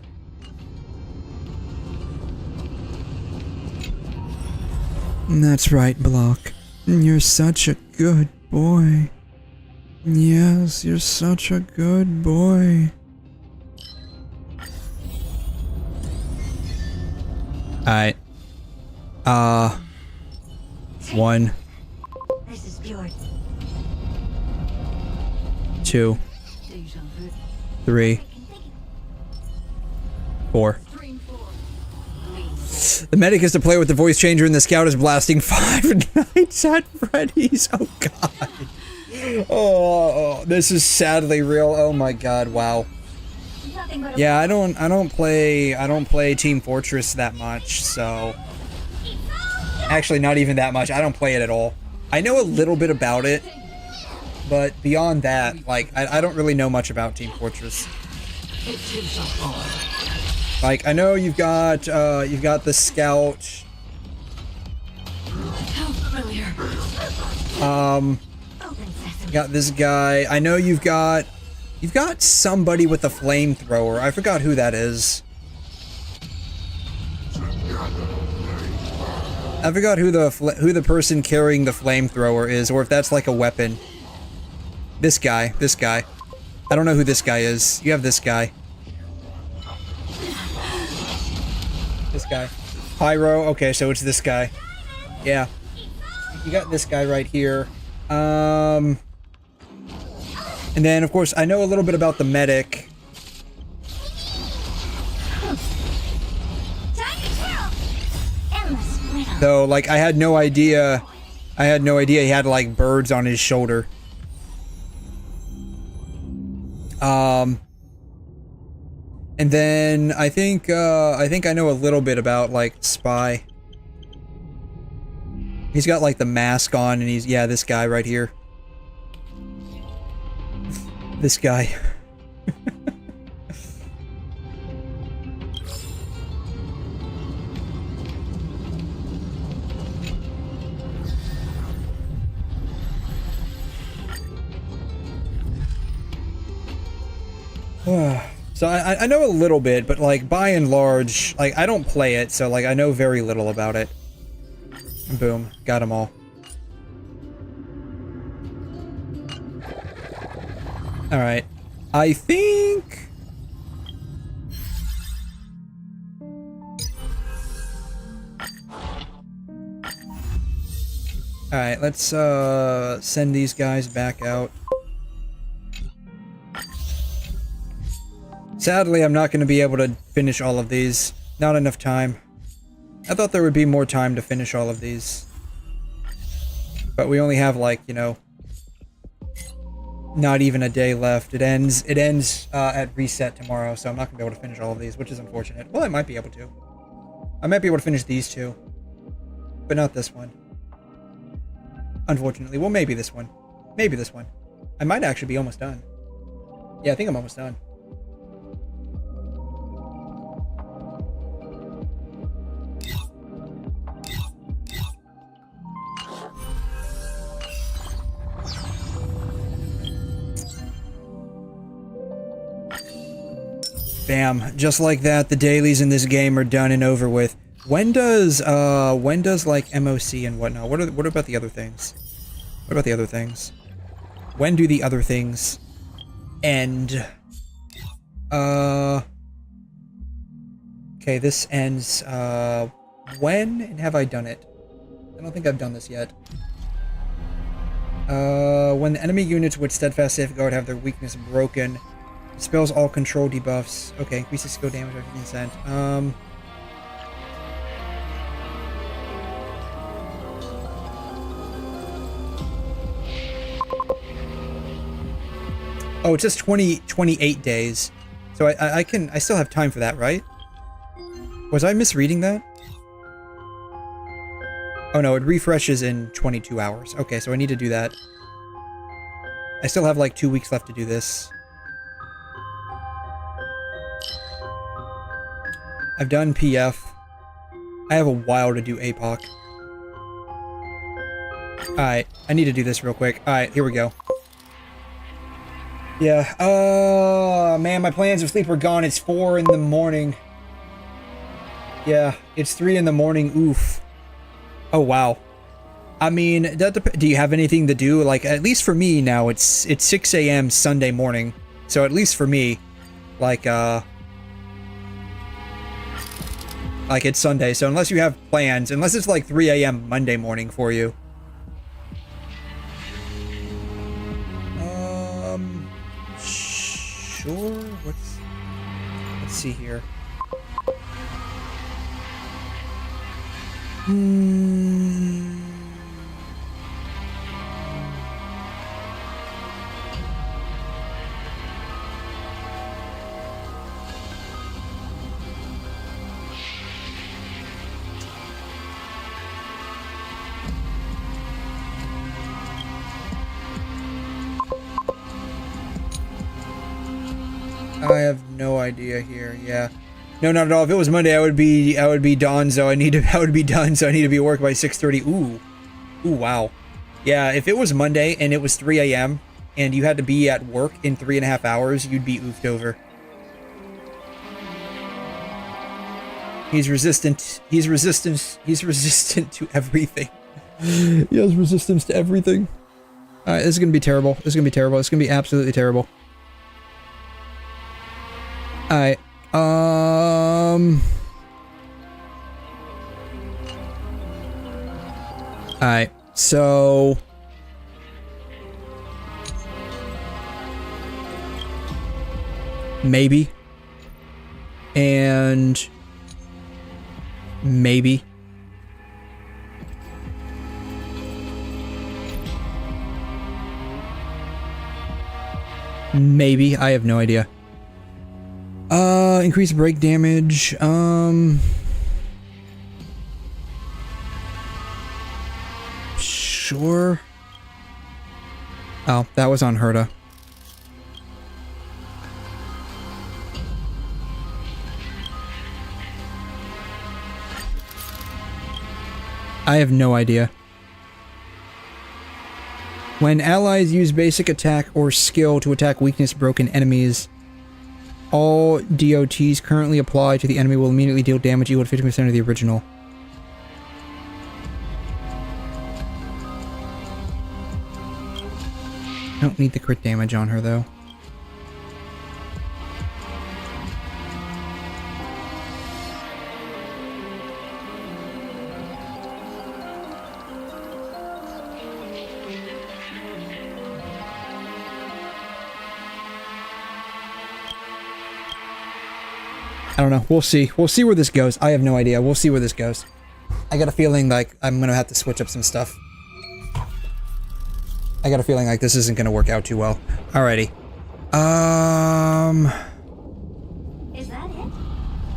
A: That's right, Block. You're such a good boy. Yes, you're such a good boy. Alright. 1. 2. 3. 4. The medic is to play with the voice changer and the scout is blasting 5 Nights at Freddy's. Oh god. Oh, this is sadly real. Oh my god, wow. Yeah, I don't play Team Fortress that much, so actually not even that much. I don't play it at all. I know a little bit about it, but beyond that, like I don't really know much about Team Fortress. Like, I know you've got the scout. You got this guy. I know you've got somebody with a flamethrower. I forgot who that is. I forgot who the person carrying the flamethrower is, or if that's like a weapon. This guy. I don't know who this guy is. You have this guy. This guy. Pyro. Okay, so it's this guy. Yeah. You got this guy right here. And then, of course, I know a little bit about the medic. Though, like, I had no idea he had, like, birds on his shoulder. And then I think I know a little bit about, like, Spy. He's got, like, the mask on, and he's, yeah, this guy right here. This guy. So I know a little bit, but like by and large, like I don't play it, so like I know very little about it. Boom, got them all. All right, I think. All right, let's send these guys back out. Sadly, I'm not going to be able to finish all of these. Not enough time. I thought there would be more time to finish all of these. But we only have, like, you know, not even a day left. It ends at reset tomorrow, so I'm not going to be able to finish all of these, which is unfortunate. Well, I might be able to. I might be able to finish these two. But not this one. Unfortunately. Well, maybe this one. Maybe this one. I might actually be almost done. Yeah, I think I'm almost done. Bam. Just like that, the dailies in this game are done and over with. When does like MOC and whatnot? What about the other things? What about the other things? When do the other things end? Okay, this ends, when and have I done it? I don't think I've done this yet. When the enemy units with Steadfast Safeguard have their weakness broken, dispels all control debuffs. Okay, increases skill damage by 15%. Oh, it's just 28 days. So I still have time for that, right? Was I misreading that? Oh no, it refreshes in 22 hours. Okay, so I need to do that. I still have like 2 weeks left to do this. I've done PF. I have a while to do APOC. Alright, I need to do this real quick. Alright, here we go. Yeah, man, my plans of sleep are gone. It's 4 in the morning. Yeah, it's 3 in the morning. Oof. Oh, wow. I mean, do you have anything to do? Like, at least for me now, it's 6 a.m. Sunday morning. So at least for me, like it's Sunday. So unless you have plans, unless it's like 3 a.m. Monday morning for you. Sure. Let's see here. I have no idea here. Yeah. No, not at all. If it was Monday, I would be done. So I would be done. So I need to be at work by 6:30. Ooh, wow. Yeah. If it was Monday and it was 3 a.m. and you had to be at work in 3.5 hours, you'd be oofed over. He's resistant. He's resistant to everything. He has resistance to everything. This is gonna be terrible. This is gonna be terrible. It's gonna be absolutely terrible. Alright. Alright, so maybe and maybe I have no idea. Increase break damage, sure. Oh, that was on 𝘠𝘠. I have no idea. When allies use basic attack or skill to attack weakness broken enemies, all DOTs currently applied to the enemy will immediately deal damage equal to 50% of the original. I don't need the crit damage on her, though. I don't know. We'll see. We'll see where this goes. I have no idea. We'll see where this goes. I got a feeling like I'm gonna have to switch up some stuff. I got a feeling like this isn't gonna work out too well. Alrighty.
C: Is that it?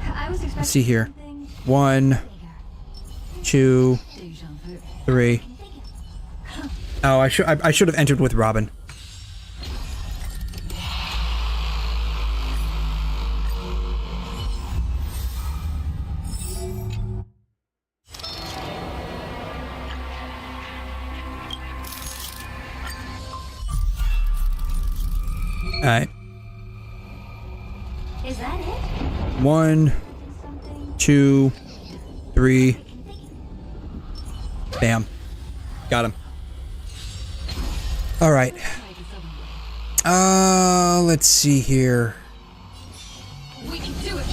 C: I was expecting
A: Let's see here. 1, 2, 3. Oh, I should have entered with Robin.
C: Alright. Is that it?
A: 1, 2, 3. Bam. Got him. Alright. Let's see here.
I: We can do it.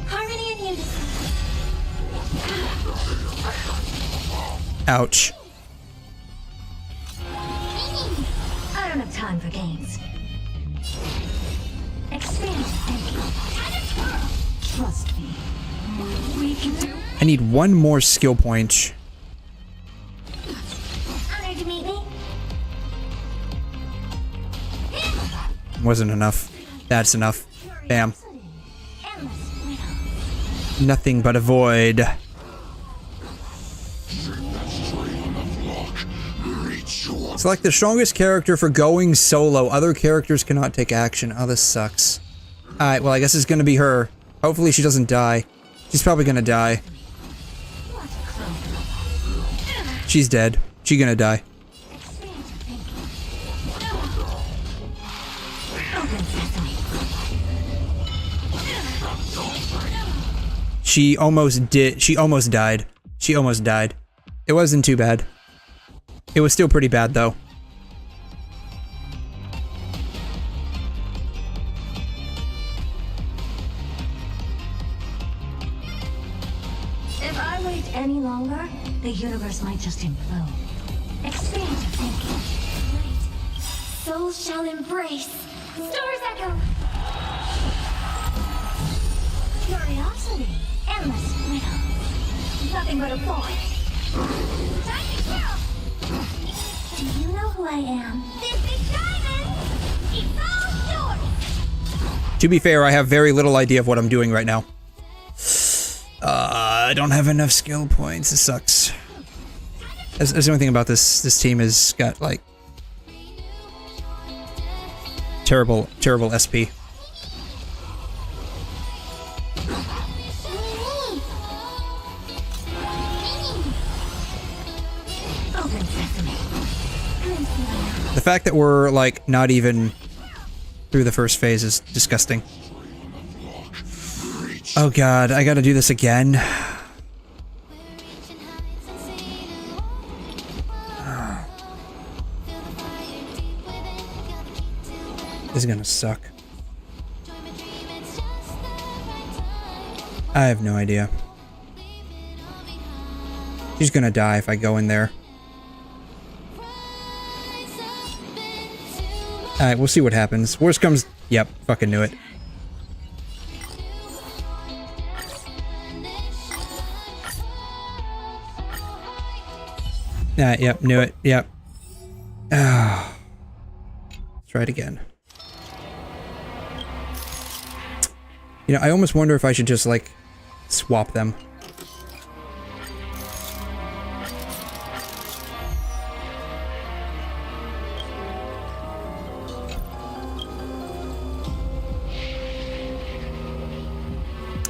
C: Harmony and unison.
A: Ouch.
C: I don't have time for games. Expand thinking. Trust me.
I: We can do.
A: I need one more skill point.
C: Honored to meet me.
A: Wasn't enough. That's enough. Bam.
C: Endless riddles.
A: Nothing but a void. Select the strongest character for going solo. Other characters cannot take action. Oh, this sucks. Alright, well, I guess it's gonna be her. Hopefully she doesn't die. She's probably gonna die. She's dead. She's gonna die. She almost did. She almost died. She almost died. It wasn't too bad. It was still pretty bad, though.
C: If I wait any longer, the universe might just implode. Expand your thinking. Wait. Souls shall embrace. Stars echo. Curiosity. Endless riddles. Nothing but a void. Time to kill. Do you know who I am? This big diamond! It's all yours!
A: To be fair, I have very little idea of what I'm doing right now. I don't have enough skill points. This sucks. That's the only thing about this team has got, like, terrible SP. The fact that we're, like, not even through the first phase is disgusting. Oh god, I gotta do this again. This is gonna suck. I have no idea. She's gonna die if I go in there. Alright, we'll see what happens. Worst comes... Yep, fucking knew it. Yep, knew it. Yep. Let's try it again. You know, I almost wonder if I should just, like, swap them.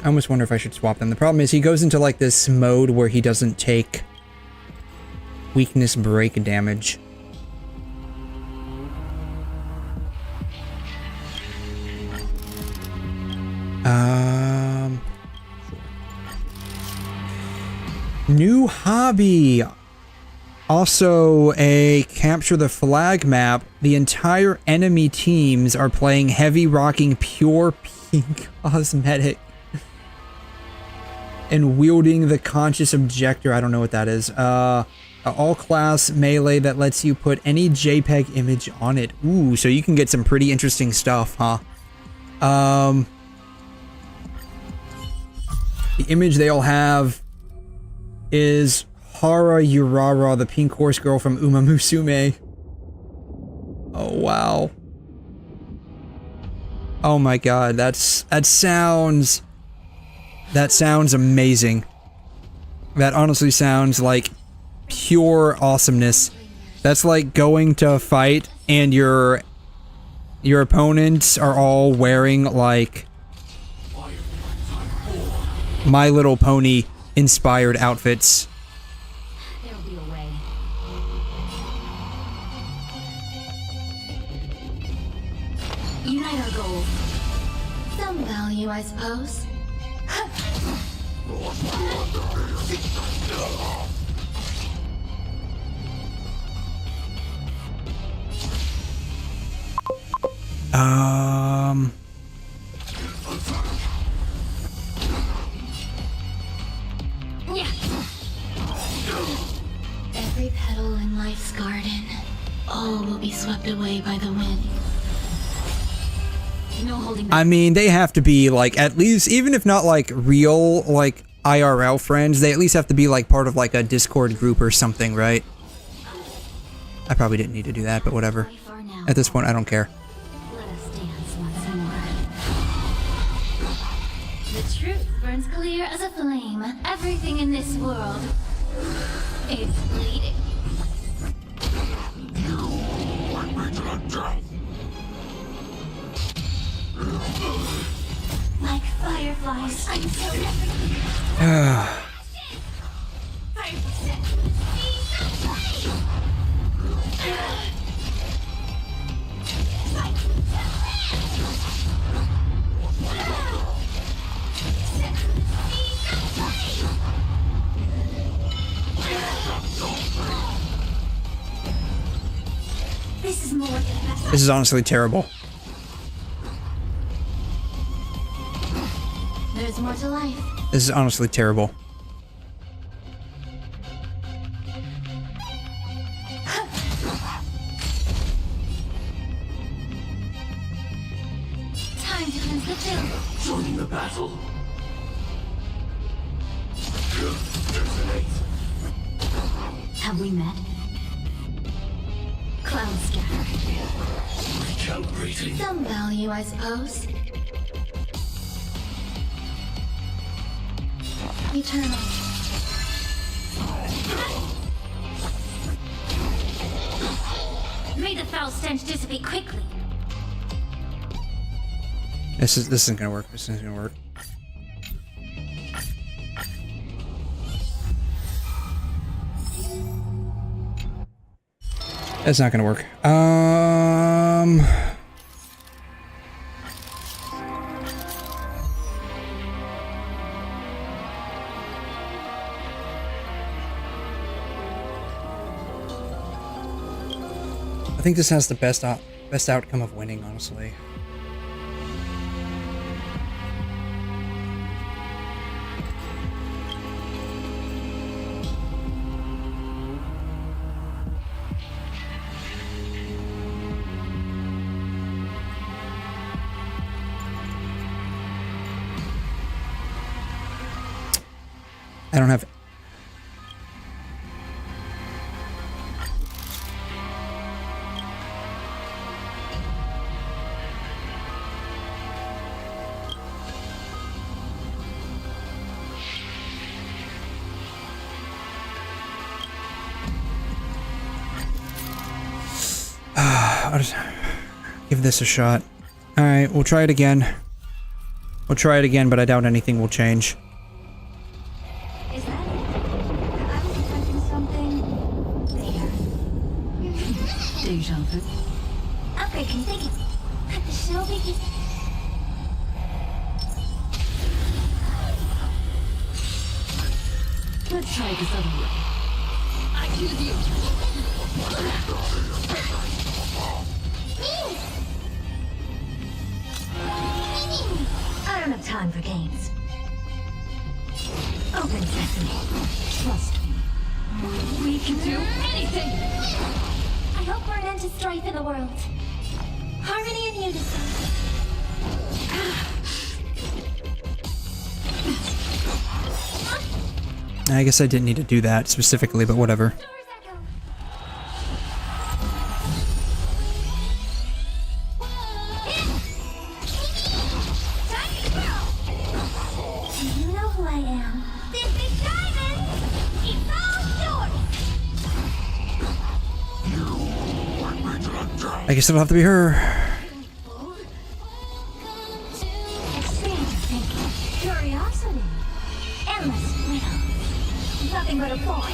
A: I almost wonder if I should swap them. The problem is he goes into, like, this mode where he doesn't take weakness break damage. New hobby. Also a capture the flag map. The entire enemy teams are playing heavy rocking pure pink cosmetic and wielding the conscious objector. I don't know what that is. All class melee that lets you put any JPEG image on it. Ooh, so you can get some pretty interesting stuff, huh? The image they all have is 𝘠𝘮 the pink horse girl from Uma Musume. Oh wow. Oh my god, that sounds amazing. That honestly sounds like pure awesomeness. That's like going to fight and your opponents are all wearing like My Little Pony inspired outfits.
C: There'll be a way. Unite our goals. Some value, I suppose. Every petal in life's garden, all will be swept away by the wind. No holding back.
A: I mean, they have to be like, at least, even if not like real, like IRL friends, they at least have to be like part of like a Discord group or something, right? I probably didn't need to do that, but whatever. At this point, I don't care.
C: Let us dance once more. The truth burns clear as a flame. Everything in this world is bleeding. Like fireflies, I'm so This is more than that.
A: This is honestly terrible.
C: There's more to life.
A: This is honestly terrible.
C: Time to cleanse the chill.
D: Joining the battle.
C: Have we met? Cloud scatter.
D: Recalibrating.
C: Some value, I suppose. Eternal. May the foul stench dissipate quickly.
A: This isn't gonna work. This isn't gonna work. That's not gonna work. I think this has the best outcome of winning, honestly. I don't have... I'll just give this a shot. Alright, we'll try it again. We'll try it again, but I doubt anything will change.
C: Is that it? I was detecting something there. Deja vu. Upgrade configured. Let the show begin.
I: Let's try this other way. I choose you.
C: I don't have time for games. Open sesame.
I: Trust me. We can do anything!
C: I hope we're an end to strife in the world. Harmony and unity.
A: I guess I didn't need to do that specifically, but whatever.
C: Do you know who I am? This is Diamond! It's all yours!
A: I guess it'll have to be her.
C: Expand your thinking. Curiosity. Endless riddles. Nothing but a boy.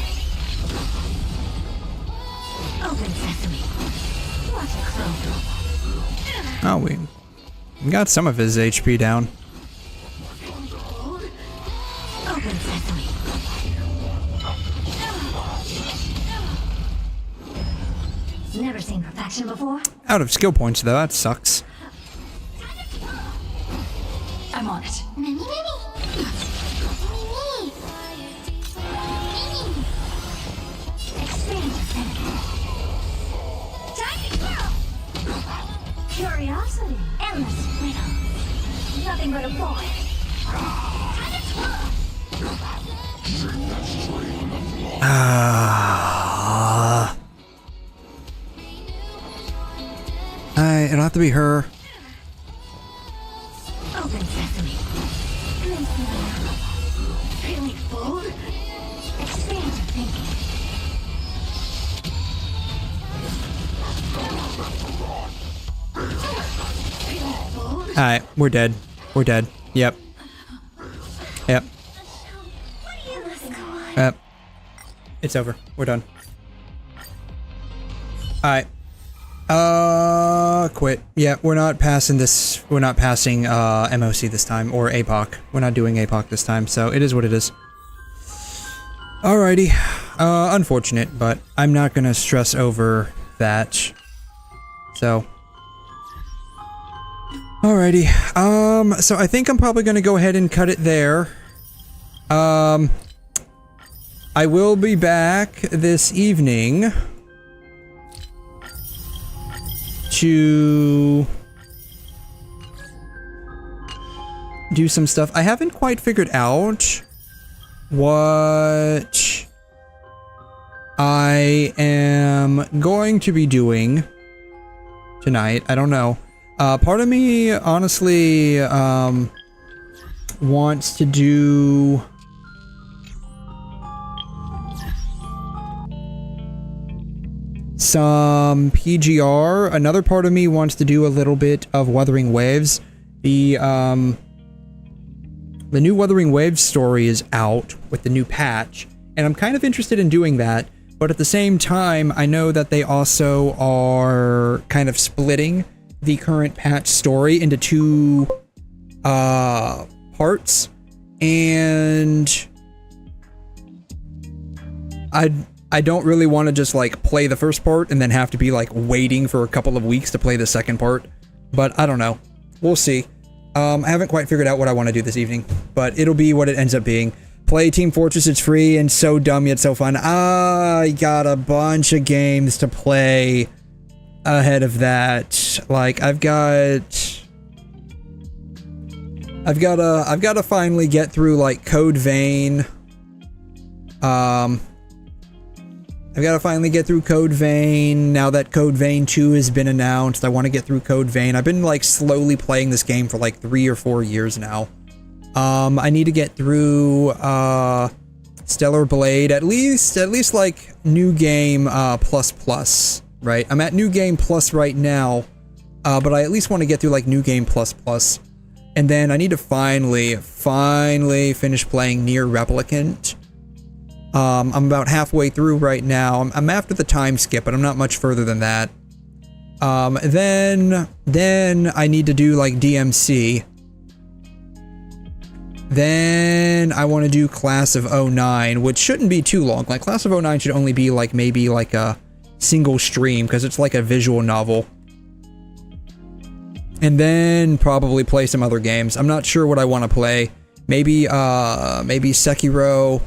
C: Open sesame. Watch it close.
A: Oh, wait. We got some of his HP down.
C: Open sesame. Never seen perfection before.
A: Out of skill points though, that sucks.
C: I'm on it. Mini, mini. Expand your thinking. Curiosity. Endless freedom. Nothing but a boy.
A: It'll have to be her.
C: Open sesame. Feeling full? Expand your thinking.
A: Alright, we're dead. We're dead. Yep. Yep. Yep. It's over. We're done. Alright. Quit. Yeah, we're not passing this. We're not passing, MOC this time, or APOC. We're not doing APOC this time, so it is what it is. Alrighty. Unfortunate, but I'm not gonna stress over that. So. Alrighty. So I think I'm probably gonna go ahead and cut it there. I will be back this evening to do some stuff. I haven't quite figured out what I am going to be doing tonight. I don't know. Part of me honestly wants to do some PGR. Another part of me wants to do a little bit of Wuthering Waves. The new Wuthering Waves story is out with the new patch, and I'm kind of interested in doing that, but at the same time, I know that they also are kind of splitting the current patch story into two parts, and I don't really want to just like play the first part and then have to be like waiting for a couple of weeks to play the second part, but I don't know. We'll see. I haven't quite figured out what I want to do this evening, but it'll be what it ends up being. Play Team Fortress, it's free and so dumb yet so fun. I got a bunch of games to play ahead of that. Like I've got to finally get through like Code Vein. I've got to finally get through Code Vein now that Code Vein 2 has been announced. I want to get through Code Vein. I've been like slowly playing this game for like 3 or 4 years now. I need to get through Stellar Blade, at least like New Game plus, right? I'm at New Game Plus right now, but I at least want to get through like New Game plus. And then I need to finally finish playing Nier Replicant. I'm about halfway through right now. I'm after the time skip, but I'm not much further than that. Then I need to do like DMC. Then I want to do Class of 09, which shouldn't be too long. Like Class of 09 should only be like maybe like a single stream because it's like a visual novel. And then probably play some other games. I'm not sure what I want to play. Maybe Sekiro.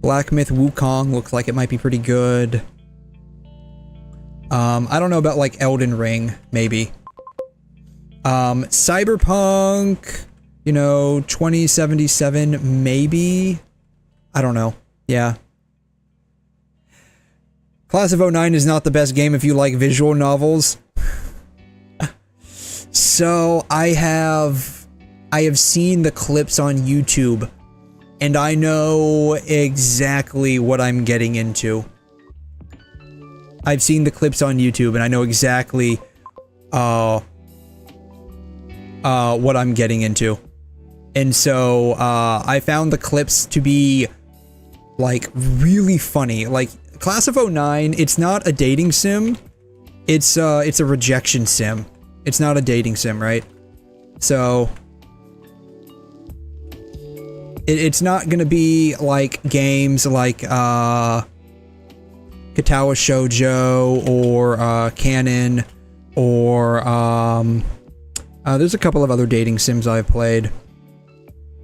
A: Black Myth Wukong looks like it might be pretty good. I don't know about like Elden Ring, maybe. Cyberpunk, 2077, maybe. I don't know. Yeah. Class of 09 is not the best game if you like visual novels. So I have seen the clips on YouTube, and I know exactly what I'm getting into. I've seen the clips on YouTube, and I know exactly what I'm getting into. And so I found the clips to be like really funny. Like Class of 09, it's not a dating sim. It's a rejection sim It's not a dating sim, right? So it's not gonna be like games like 𝘺𝘮 𝘕𝘲 or Canon or there's a couple of other dating sims I've played.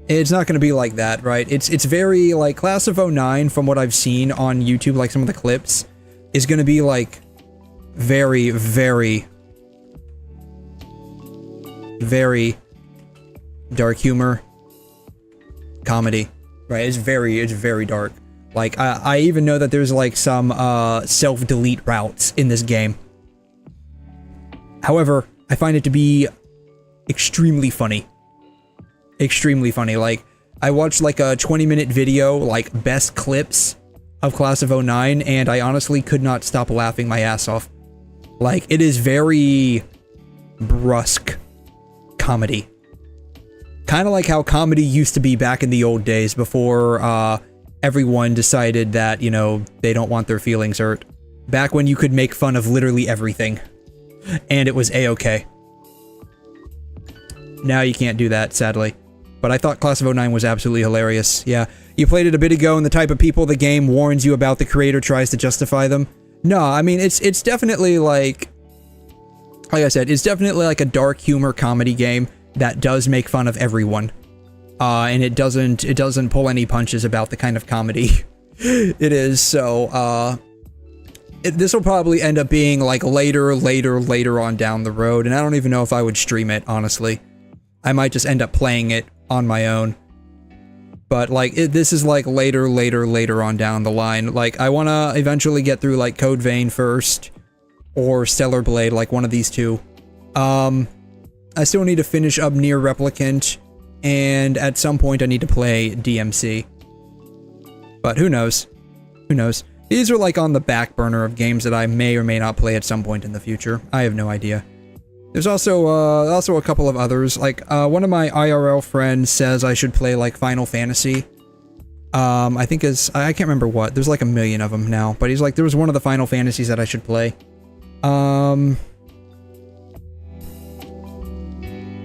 A: It's not gonna be like that, right? It's very like Class of '09 from what I've seen on YouTube, like some of the clips, is gonna be like very, very, very dark humor comedy, right? It's very dark. Like I even know that there's like some self-delete routes in this game. However, I find it to be extremely funny. Extremely funny. Like I watched like a 20-minute video, like best clips of Class of '09, and I honestly could not stop laughing my ass off. Like it is very brusque comedy. Kind of like how comedy used to be back in the old days before everyone decided that, you know, they don't want their feelings hurt. Back when you could make fun of literally everything. And it was a-okay. Now you can't do that, sadly. But I thought Class of '09 was absolutely hilarious. Yeah. You played it a bit ago and the type of people the game warns you about, the creator tries to justify them. No, I mean, it's definitely like I said, it's definitely like a dark humor comedy game that does make fun of everyone. And it doesn't pull any punches about the kind of comedy it is. So, this will probably end up being like later on down the road. And I don't even know if I would stream it, honestly. I might just end up playing it on my own. But like, this is like later on down the line. Like, I want to eventually get through like Code Vein first, or Stellar Blade, like one of these two. I still need to finish up Nier Replicant, and at some point I need to play DMC. But who knows? Who knows? These are like on the back burner of games that I may or may not play at some point in the future. I have no idea. There's also a couple of others. Like, one of my IRL friends says I should play like Final Fantasy. I think I can't remember what. There's like a million of them now. But he's like, there was one of the Final Fantasies that I should play.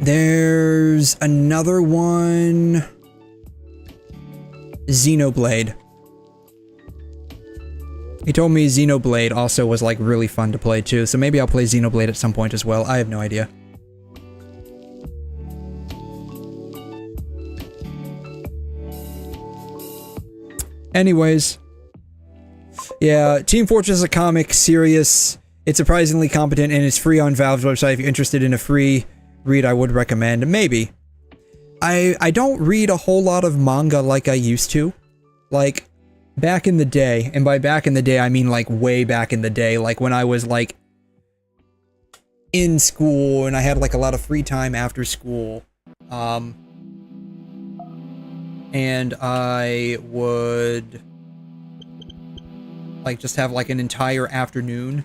A: There's another one. Xenoblade. He told me Xenoblade also was like really fun to play too, so maybe I'll play Xenoblade at some point as well. I have no idea. Anyways. Yeah, Team Fortress is a comic, serious. It's surprisingly competent and it's free on Valve's website. If you're interested in a free read, I would recommend. Maybe. I don't read a whole lot of manga like I used to. Like, back in the day, and by back in the day, I mean like way back in the day, like when I was like in school and I had like a lot of free time after school. And I would like just have like an entire afternoon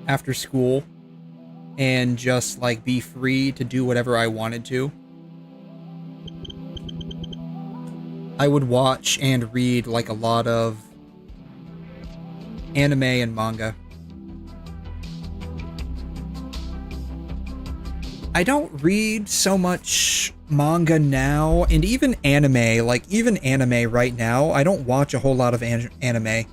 A: after school and just like be free to do whatever I wanted to. I would watch and read like a lot of anime and manga. I don't read so much manga now, and even anime, like even anime right now, I don't watch a whole lot of anime.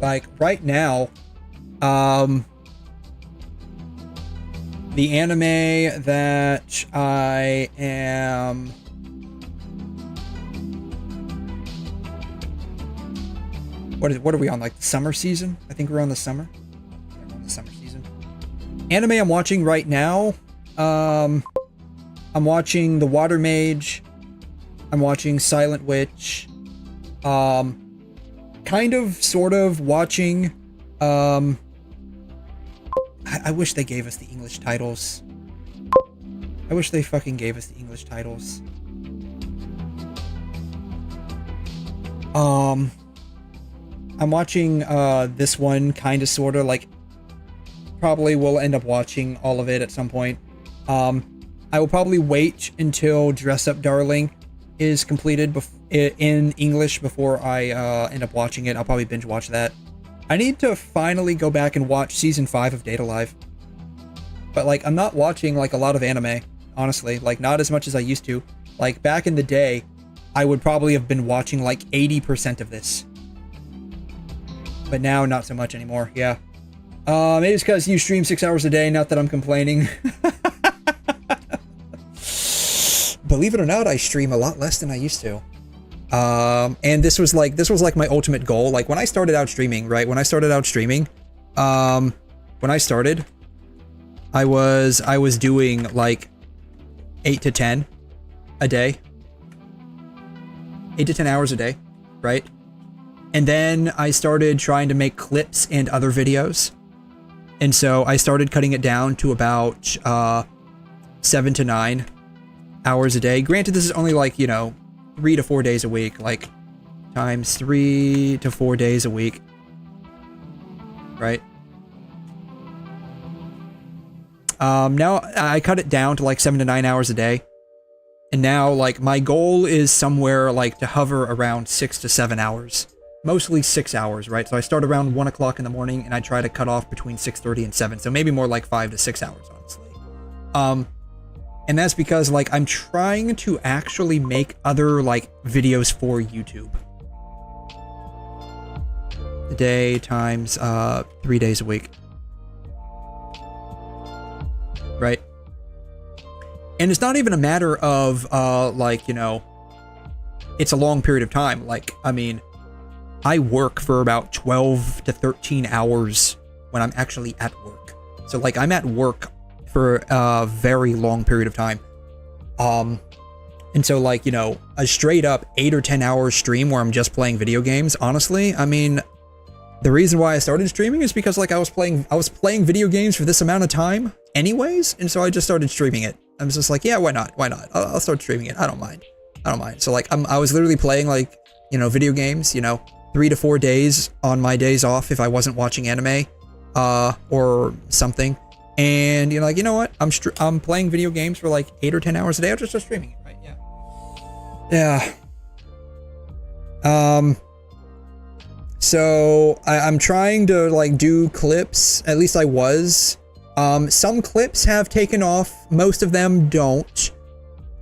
A: Like right now, the anime that I am what are we on, like the summer season? I think we're on the summer. Yeah, we're on the summer season. Anime I'm watching right now, I'm watching The Water Mage. I'm watching Silent Witch. Kind of, sort of watching, I wish they gave us the English titles. I wish they fucking gave us the English titles. I'm watching, this one, kinda, sorta, like, probably will end up watching all of it at some point. I will probably wait until Dress Up Darling is completed in English before I end up watching it. I'll probably binge watch that. I need to finally go back and watch season 5 of Date A Live. But like, I'm not watching like a lot of anime, honestly. Like, not as much as I used to. Like, back in the day, I would probably have been watching like 80% of this. But now, not so much anymore, yeah. Maybe it's because you stream 6 hours a day, not that I'm complaining. Believe it or not, I stream a lot less than I used to. And this was like my ultimate goal. Like, when I started out streaming, right? When I started, I was doing like 8 to 10 a day. 8 to 10 hours a day, right? And then I started trying to make clips and other videos. And so I started cutting it down to about 7 to 9 hours a day. Granted, this is only like, you know, 3 to 4 days a week, like times 3 to 4 days a week, right? Now I cut it down to like 7 to 9 hours a day. And now like my goal is somewhere like to hover around 6 to 7 hours. Mostly 6 hours, right? So I start around 1 o'clock in the morning and I try to cut off between 6:30 and 7. So maybe more like 5 to 6 hours, honestly. And that's because like I'm trying to actually make other like videos for YouTube. A day times 3 days a week. Right? And it's not even a matter of like, you know, it's a long period of time. Like, I mean, I work for about 12 to 13 hours when I'm actually at work. So like I'm at work for a very long period of time. And so like, you know, a straight up 8 or 10 hour stream where I'm just playing video games, honestly, I mean, the reason why I started streaming is because like I was playing video games for this amount of time anyways. And so I just started streaming it. I was just like, yeah, why not? Why not? I'll start streaming it. I don't mind. So like I was literally playing like, you know, video games, you know, 3 to 4 days on my days off if I wasn't watching anime or something. And you're like, you know what? I'm playing video games for like 8 or 10 hours a day. I'll just start streaming it, right? Yeah. Yeah. So I'm trying to like do clips. At least I was. Some clips have taken off. Most of them don't.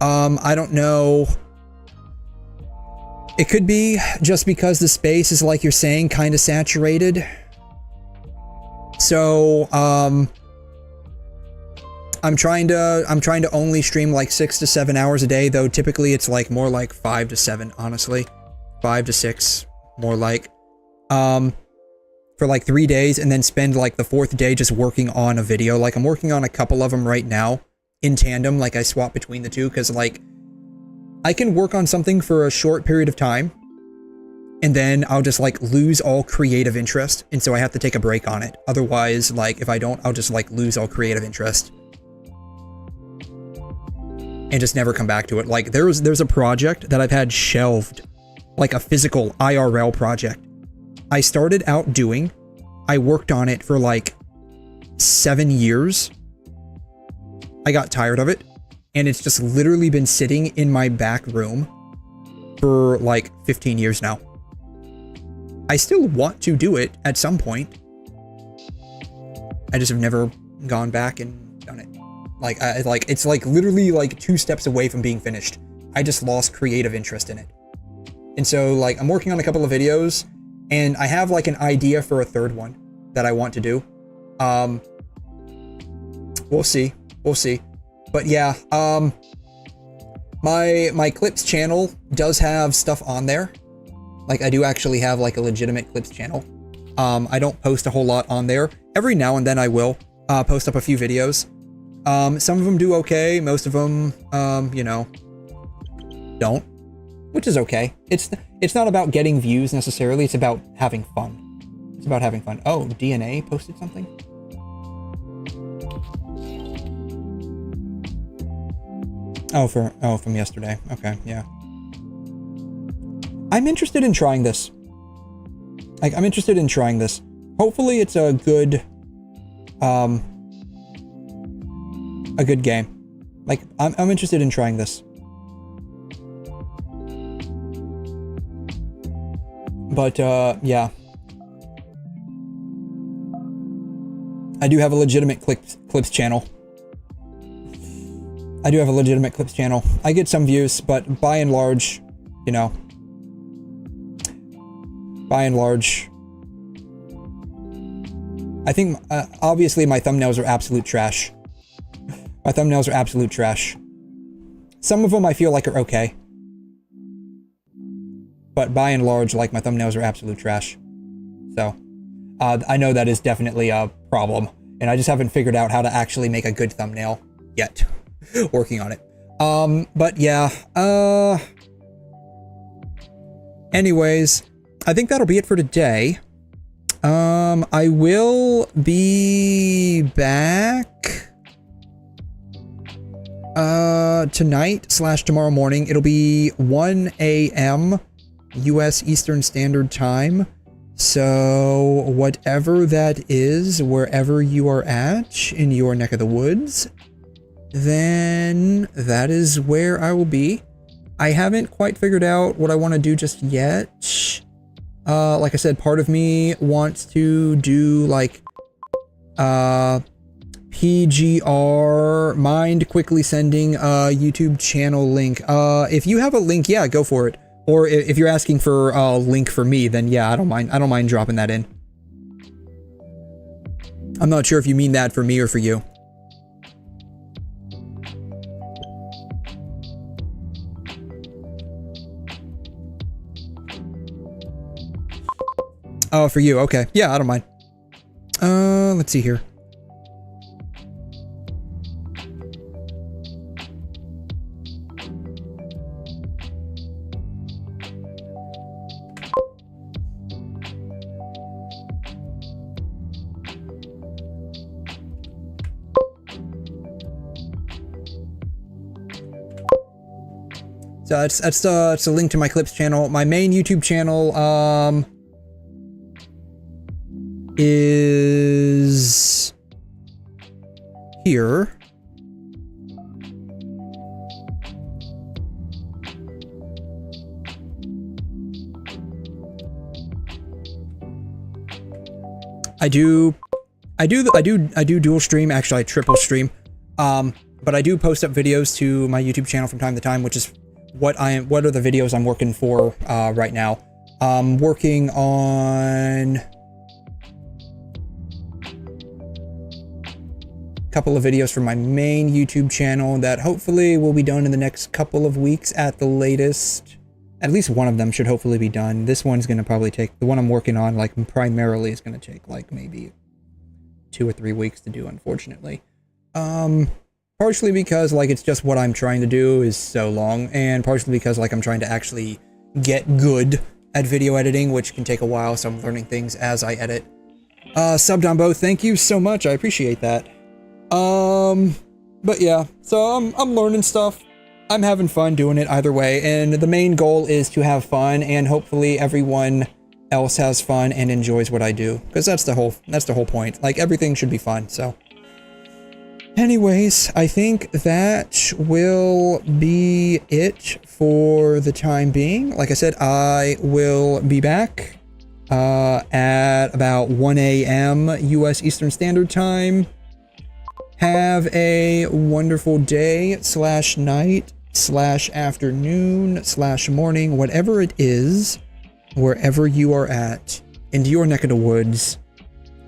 A: I don't know. It could be just because the space is, like you're saying, kind of saturated. So, I'm trying to only stream like 6 to 7 hours a day, though typically it's like more like 5 to 7, honestly. 5 to 6, more like. For like 3 days and then spend like the 4th day just working on a video. Like I'm working on a couple of them right now in tandem. Like I swap between the two because like I can work on something for a short period of time and then I'll just like lose all creative interest. And so I have to take a break on it. Otherwise, like if I don't, I'll just like lose all creative interest and just never come back to it. Like there's a project that I've had shelved, like a physical IRL project. I started out doing, I worked on it for like 7 years. I got tired of it. And it's just literally been sitting in my back room for like 15 years now. I still want to do it at some point. I just have never gone back and done it. Like, it's like literally like 2 steps away from being finished. I just lost creative interest in it. And so like I'm working on a couple of videos and I have like an idea for a 3rd one that I want to do. We'll see. But yeah, my clips channel does have stuff on there. Like I do actually have like a legitimate clips channel. I don't post a whole lot on there. Every now and then I will post up a few videos. Some of them do okay. Most of them, you know, don't. Which is okay. It's not about getting views necessarily. It's about having fun. It's about having fun. Oh, DNA posted something? Oh, from yesterday. Okay, yeah. I'm interested in trying this. Like, I'm interested in trying this. Hopefully it's a good game. Like, I'm interested in trying this. But, yeah. I do have a legitimate clips channel. I do have a legitimate clips channel. I get some views, but by and large, you know, by and large, I think, obviously my thumbnails are absolute trash. My thumbnails are absolute trash. Some of them I feel like are okay. But by and large, like, my thumbnails are absolute trash. So, I know that is definitely a problem. And I just haven't figured out how to actually make a good thumbnail yet. Working on it. But yeah, anyways, I think that'll be it for today. I will be back tonight/tomorrow morning. It'll be 1 a.m. US Eastern Standard Time. So whatever that is, wherever you are at in your neck of the woods, then that is where I will be. I haven't quite figured out what I want to do just yet. Like I said, part of me wants to do like PGR, mind quickly sending a YouTube channel link. If you have a link, yeah, go for it. Or if you're asking for a link for me, then yeah, I don't mind dropping that in. I'm not sure if you mean that for me or for you. Oh, for you, okay. Yeah, I don't mind. Let's see here. So it's a link to my clips channel. My main YouTube channel, is here. I do dual stream. Actually, I triple stream. But I do post up videos to my YouTube channel from time to time, which is what are the videos I'm working for right now. I'm working on a couple of videos from my main YouTube channel that hopefully will be done in the next couple of weeks at the latest. At least one of them should hopefully be done. This one's going to probably take, the one I'm working on, like, primarily is going to take, like, maybe 2 or 3 weeks to do, unfortunately. Partially because, like, it's just what I'm trying to do is so long, and partially because, like, I'm trying to actually get good at video editing, which can take a while, so I'm learning things as I edit. Subbed on both, thank you so much, I appreciate that. But yeah, so I'm learning stuff. I'm having fun doing it either way, and the main goal is to have fun, and hopefully everyone else has fun and enjoys what I do, because that's the whole point. Like, everything should be fun, so. Anyways, I think that will be it for the time being. Like I said, I will be back at about 1 a.m. US Eastern Standard Time. Have a wonderful day / night / afternoon / morning, whatever it is, wherever you are at, in your neck of the woods.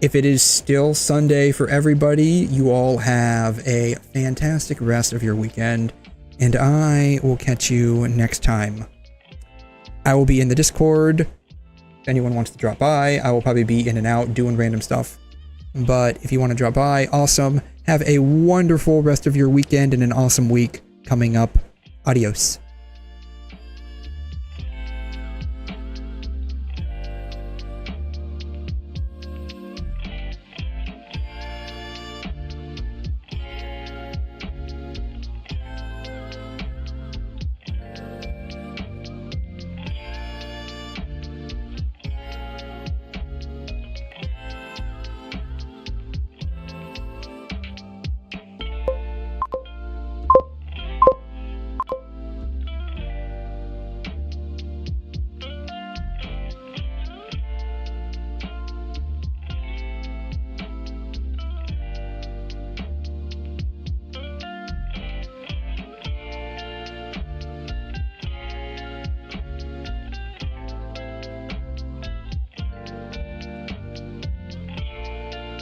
A: If it is still Sunday for everybody, you all have a fantastic rest of your weekend, and I will catch you next time. I will be in the Discord. If anyone wants to drop by, I will probably be in and out doing random stuff. But if you want to drop by, awesome. Have a wonderful rest of your weekend and an awesome week coming up. Adios.